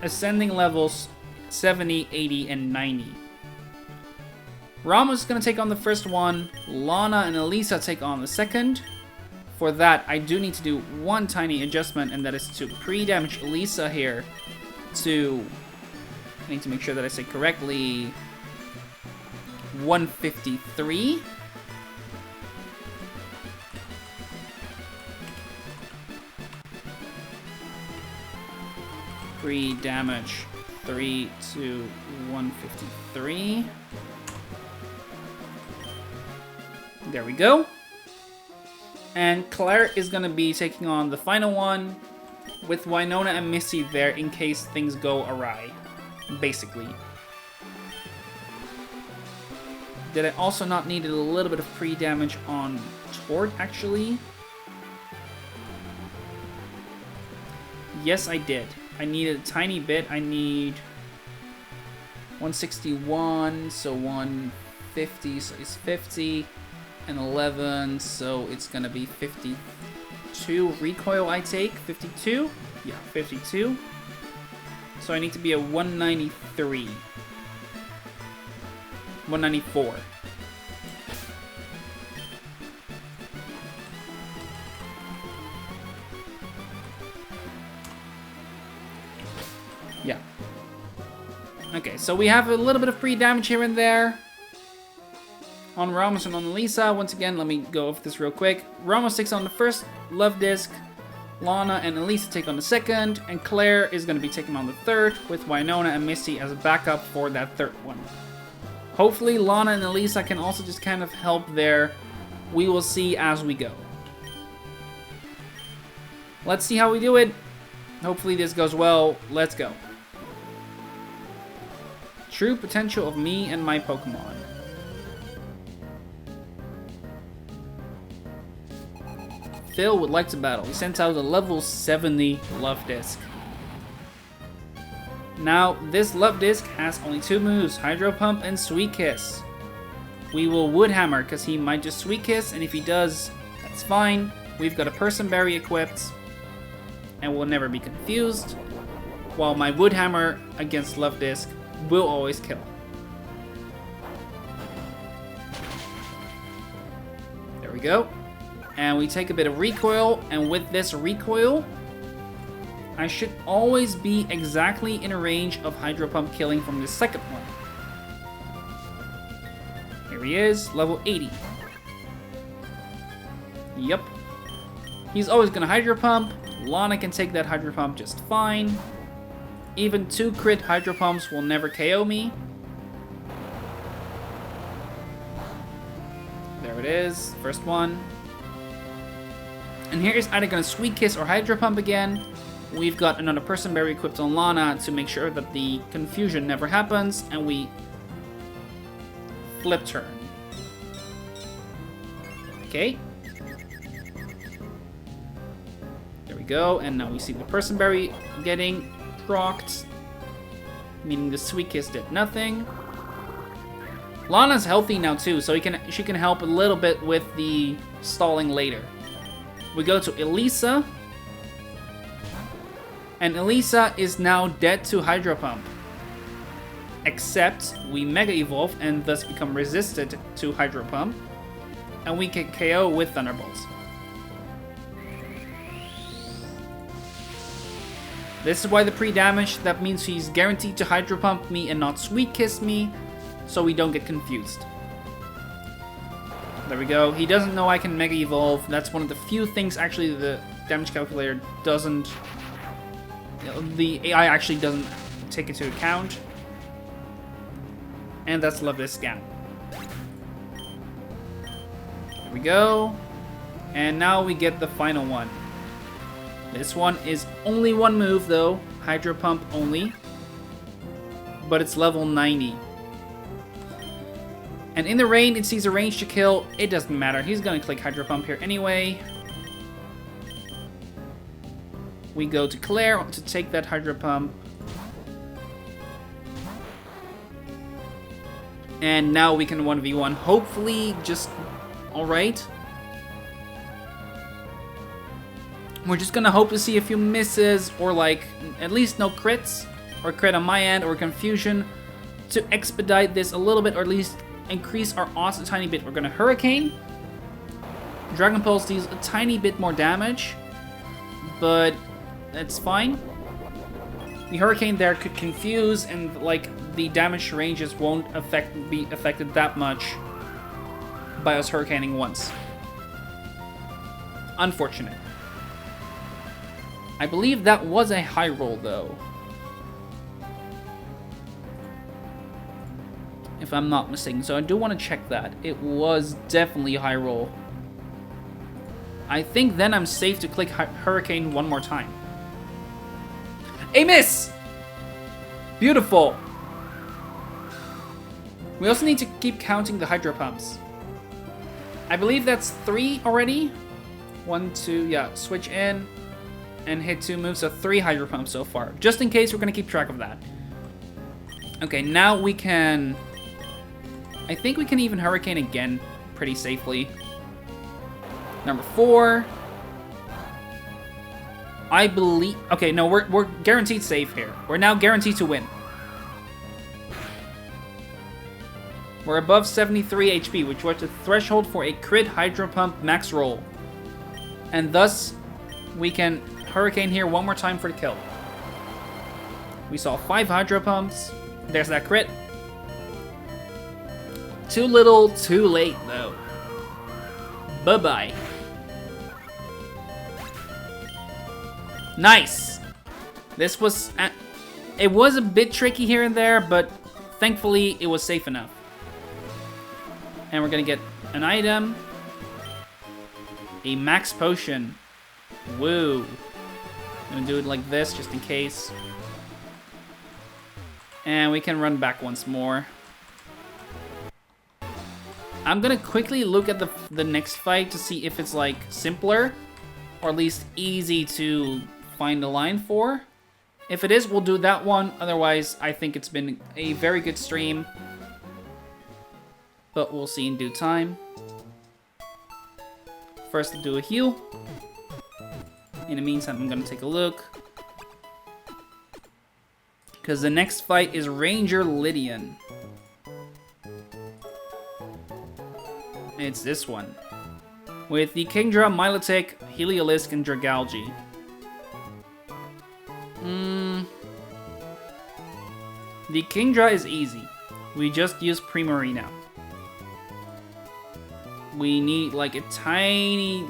ascending levels 70, 80, and 90. Rama's gonna take on the first one. Lana and Elisa take on the second. For that, I do need to do one tiny adjustment, and that is to pre-damage Elisa here to... I need to make sure that I say correctly... 153. Pre-damage 3 to 153. There we go. And Claire is going to be taking on the final one with Winona and Missy there in case things go awry, basically. Did I also not need a little bit of pre-damage on Tord, actually? Yes, I did. I needed a tiny bit. I need 161, so 150, so it's 50. And 11, so it's gonna be 52 recoil I take. 52? Yeah, 52. So I need to be a 193. 194. Yeah. Okay, so we have a little bit of pre-damage here and there. On Ramos and on Elisa, once again, let me go over this real quick. Ramos takes on the first love disc, Lana and Elisa take on the second, and Claire is going to be taking on the third, with Winona and Missy as a backup for that third one. Hopefully, Lana and Elisa can also just kind of help there. We will see as we go. Let's see how we do it. Hopefully this goes well. Let's go. True potential of me and my Pokemon. Phil would like to battle. He sent out a level 70 Love Disc. Now, this Love Disc has only 2 moves, Hydro Pump and Sweet Kiss. We will Wood Hammer, because he might just Sweet Kiss, and if he does, that's fine. We've got a Person Berry equipped, and we'll never be confused, while my Wood Hammer against Love Disc will always kill. There we go. And we take a bit of recoil, and with this recoil, I should always be exactly in a range of Hydro Pump killing from the second one. Here he is, level 80. Yep. He's always gonna Hydro Pump. Lana can take that Hydro Pump just fine. Even 2 crit Hydro Pumps will never KO me. There it is, first one. And here is either going to Sweet Kiss or Hydro Pump again. We've got another Person Berry equipped on Lana to make sure that the confusion never happens, and we flip turn. Okay. There we go, and now we see the Person Berry getting procced, meaning the Sweet Kiss did nothing. Lana's healthy now too, so she can help a little bit with the stalling later. We go to Elisa, and Elisa is now dead to Hydro Pump. Except we Mega Evolve and thus become resisted to Hydro Pump, and we can KO with Thunderbolts. This is why the pre-damage, that means he's guaranteed to Hydro Pump me and not Sweet Kiss me, so we don't get confused. There we go. He doesn't know I can Mega Evolve. That's one of the few things actually the damage calculator doesn't... the AI actually doesn't take into account. And that's Love Disc Scan. There we go. And now we get the final one. This one is only 1 move though. Hydro Pump only. But it's level 90. And in the rain, it sees a range to kill. It doesn't matter. He's going to click Hydro Pump here anyway. We go to Claire to take that Hydro Pump. And now we can 1v1. Hopefully, just alright. We're just going to hope to see a few misses, or like, at least no crits, or crit on my end, or confusion, to expedite this a little bit, or at least increase our odds a tiny bit. We're gonna Hurricane. Dragon Pulse deals a tiny bit more damage, but that's fine. The Hurricane there could confuse, and like the damage ranges won't be affected that much by us Hurricaning once. Unfortunate. I believe that was a high roll though, if I'm not mistaken. So I do want to check that. It was definitely a high roll. I think then I'm safe to click Hurricane one more time. A miss! Beautiful. We also need to keep counting the Hydro Pumps. I believe that's 3 already. 1, 2, yeah, switch in and hit 2 moves, so 3 Hydro Pumps so far. Just in case, we're gonna keep track of that. Okay, now we can... I think we can even Hurricane again pretty safely. Number 4. I believe... Okay, no, we're guaranteed safe here. We're now guaranteed to win. We're above 73 HP, which was the threshold for a crit Hydro Pump max roll. And thus, we can Hurricane here one more time for the kill. We saw 5 Hydro Pumps. There's that crit. Too little, too late, though. Bye-bye. Nice! This was... it was a bit tricky here and there, but thankfully it was safe enough. And we're gonna get an item. A max potion. Woo. I'm gonna do it like this, just in case. And we can run back once more. I'm gonna quickly look at the next fight to see if it's like simpler, or at least easy to find a line for. If it is, we'll do that one. Otherwise, I think it's been a very good stream. But we'll see in due time. First, to do a heal. In the meantime, I'm gonna take a look. Because the next fight is Ranger Lydian. It's this one. With the Kingdra, Milotic, Heliolisk, and Dragalge. The Kingdra is easy. We just use Primarina. We need like a tiny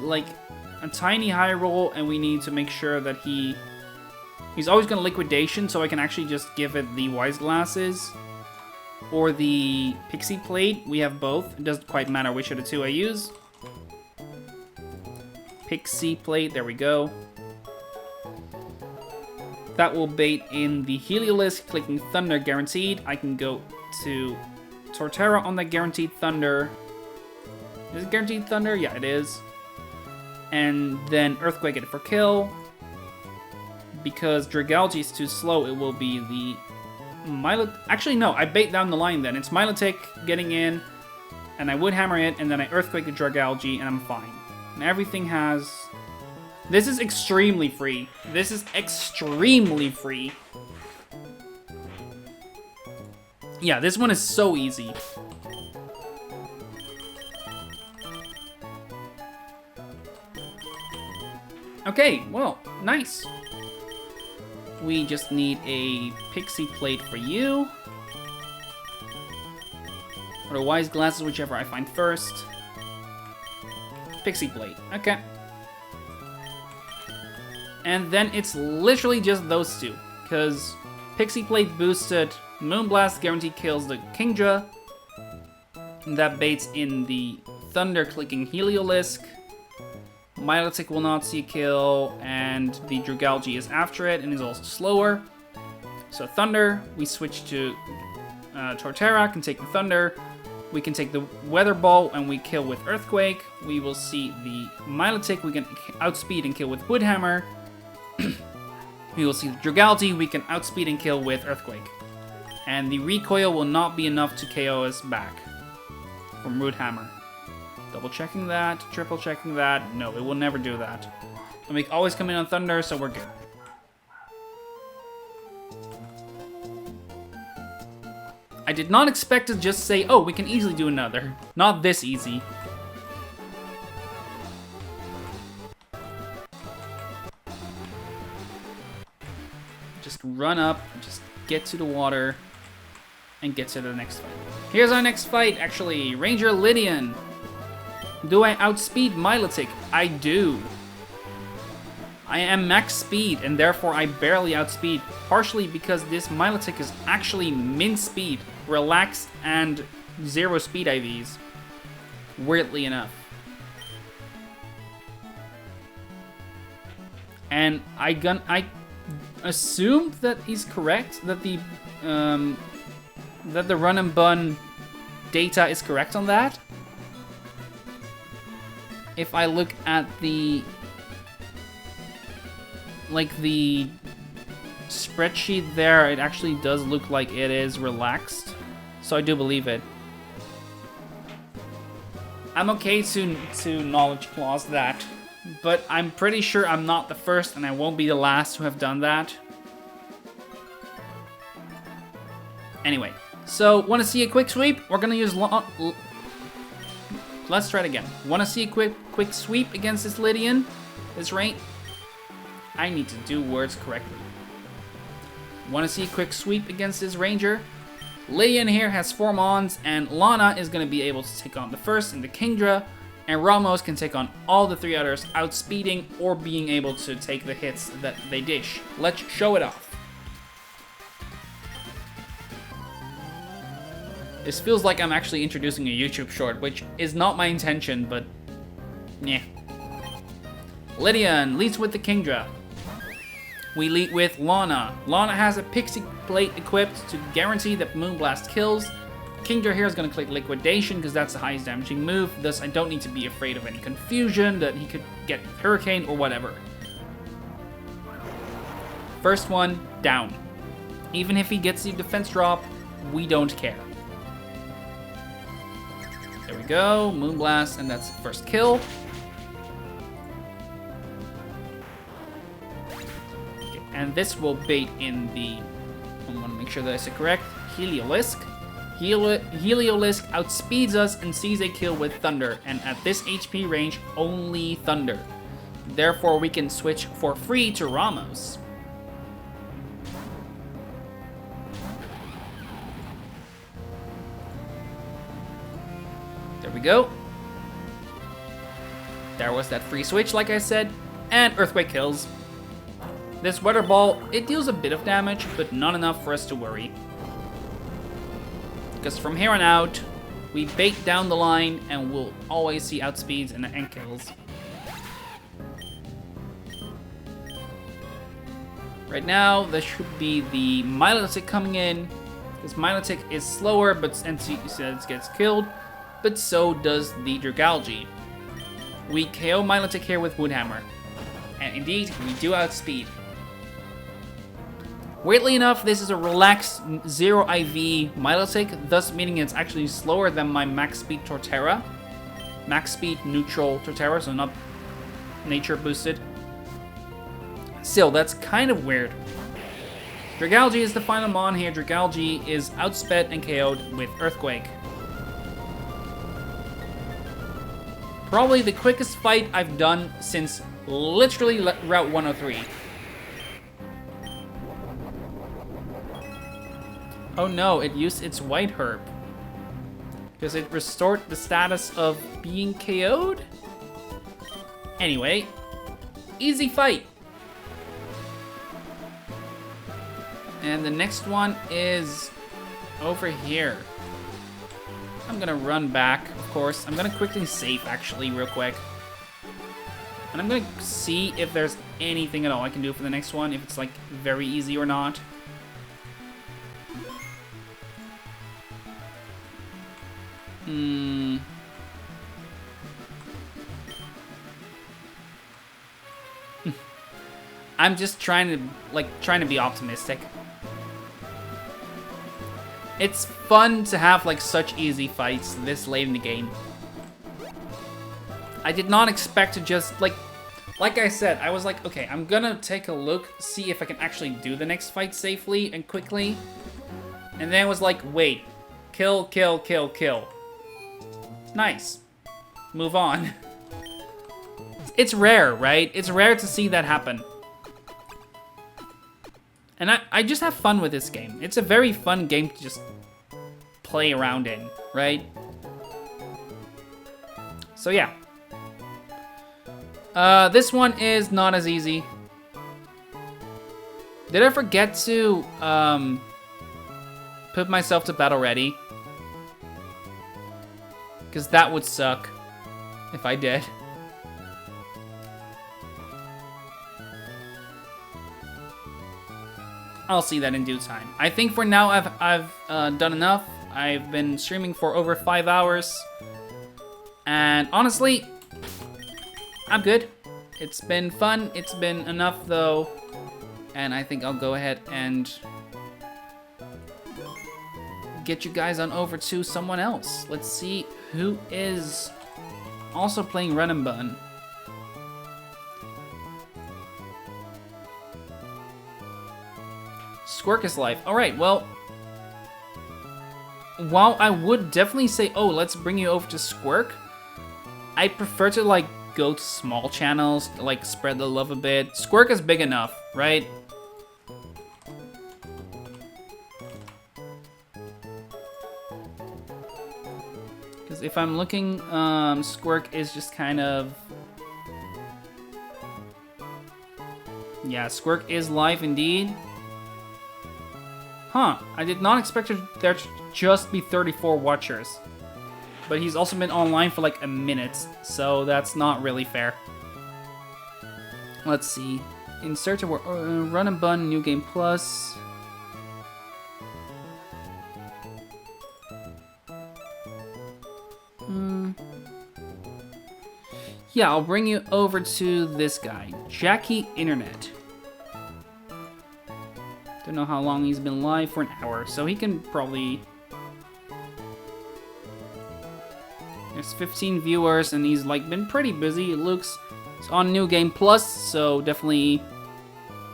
high roll, and we need to make sure that he's always gonna Liquidation, so I can actually just give it the Wise Glasses or the Pixie Plate. We have both. It doesn't quite matter which of the two I use. Pixie Plate, there we go. That will bait in the Heliolisk, clicking Thunder guaranteed. I can go to Torterra on that guaranteed Thunder. Is it guaranteed Thunder? Yeah, it is. And then Earthquake it for kill. Because Dragalge is too slow, it will be the Actually, no, I bait down the line then. It's Milotic getting in, and I would hammer it, and then I Earthquake the Dragalge, and I'm fine. And everything has... This is extremely free. This is extremely free. Yeah, this one is so easy. Okay, well, nice. We just need a Pixie Plate for you. Or the Wise Glasses, whichever I find first. Pixie Plate, okay. And then it's literally just those two. Because Pixie Plate boosted Moonblast, guaranteed kills the Kingdra. And that baits in the Thunder clicking Heliolisk. Milotic will not see a kill, and the Dragalge is after it and is also slower. So Thunder, we switch to Torterra, can take the Thunder. We can take the Weather Ball and we kill with Earthquake. We will see the Milotic, we can outspeed and kill with Woodhammer. We will see the Dragalge, we can outspeed and kill with Earthquake. And the Recoil will not be enough to KO us back from Woodhammer. Double checking that, triple checking that. No, it will never do that. And we always come in on Thunder, so we're good. I did not expect to just say, oh, we can easily do another. Not this easy. Just run up, just get to the water, and get to the next fight. Here's our next fight, actually. Ranger Lydian. Do I outspeed Milotic? I do. I am max speed, and therefore I barely outspeed, partially because this Milotic is actually min speed, relaxed, and 0 speed IVs. Weirdly enough. And I assumed that he's correct, that the run and bun data is correct on that. If I look at the spreadsheet there, it actually does look like it is relaxed, so I do believe it. I'm okay to knowledge clause that, but I'm pretty sure I'm not the first and I won't be the last to have done that. Anyway, so want to see a quick sweep? We're gonna use let's try it again. Want to see a quick sweep against this Lydian? This range? I need to do words correctly. Want to see a quick sweep against this Ranger? Lydian here has 4 Mons, and Lana is going to be able to take on the first and the Kingdra, and Ramos can take on all the 3 others, outspeeding or being able to take the hits that they dish. Let's show it off. This feels like I'm actually introducing a YouTube short, which is not my intention, but yeah. Lydian leads with the Kingdra. We lead with Lana. Lana has a Pixie Plate equipped to guarantee that Moonblast kills. Kingdra here is going to click Liquidation because that's the highest damaging move, thus I don't need to be afraid of any confusion that he could get Hurricane or whatever. First one, down. Even if he gets the defense drop, we don't care. There we go, Moonblast, and that's the first kill. Okay, and this will bait in the, I want to make sure that I say correct, Heliolisk. Heliolisk outspeeds us and sees a kill with Thunder, and at this HP range, only Thunder. Therefore, we can switch for free to Ramos. There we go. There was that free switch, like I said, and Earthquake kills. This Weather Ball, it deals a bit of damage, but not enough for us to worry. Because from here on out, we bait down the line and we'll always see outspeeds and kills. Right now, there should be the Milotic coming in, because Milotic is slower, but and it gets killed, but so does the Dragalge. We KO Milotic here with Woodhammer, and indeed, we do outspeed. Weirdly enough, this is a relaxed 0 IV Milotic, thus meaning it's actually slower than my max speed Torterra. Max speed neutral Torterra, so not nature boosted. Still, that's kind of weird. Dragalge is the final mon here. Dragalge is outsped and KO'd with Earthquake. Probably the quickest fight I've done since literally Route 103. Oh no, it used its White Herb. Because it restored the status of being KO'd? Anyway, easy fight. And the next one is over here. I'm gonna run back, of course. I'm gonna quickly save, actually, real quick. And I'm gonna see if there's anything at all I can do for the next one, if it's, like, very easy or not. I'm just trying to be optimistic. It's fun to have like such easy fights this late in the game. I did not expect to just like I said, I was like, okay, I'm gonna take a look, see if I can actually do the next fight safely and quickly. And then I was like, wait, Kill, kill, kill, kill. Nice. Move on. It's rare, right? It's rare to see that happen. And I just have fun with this game. It's a very fun game to just play around in, right? So yeah. This one is not as easy. Did I forget to put myself to battle ready? Because that would suck if I did. I'll see that in due time. I think for now I've done enough. I've been streaming for over 5 hours. And honestly, I'm good. It's been fun. It's been enough though. And I think I'll go ahead and get you guys on over to someone else. Let's see who is also playing RnB. Squirk is live. Alright, well, while I would definitely say, oh, let's bring you over to Squirk, I prefer to, like, go to small channels, like, spread the love a bit. Squirk is big enough, right? Because if I'm looking, Squirk is just kind of... Yeah, Squirk is live indeed. Huh, I did not expect there to just be 34 watchers. But he's also been online for like a minute, so that's not really fair. Let's see. In search of RnB New Game Plus. Yeah, I'll bring you over to this guy, Jackie Internet. Don't know how long he's been live, for an hour, so he can probably... There's 15 viewers, and he's like been pretty busy. It looks it's on New Game Plus, so definitely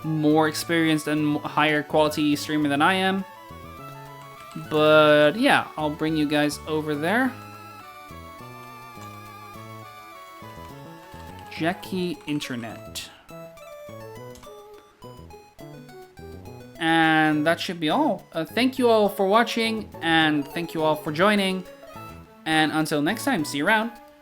more experienced and higher quality streamer than I am. But yeah, I'll bring you guys over there. Jackie Internet. And that should be all. Thank you all for watching, and thank you all for joining. And until next time, see you around.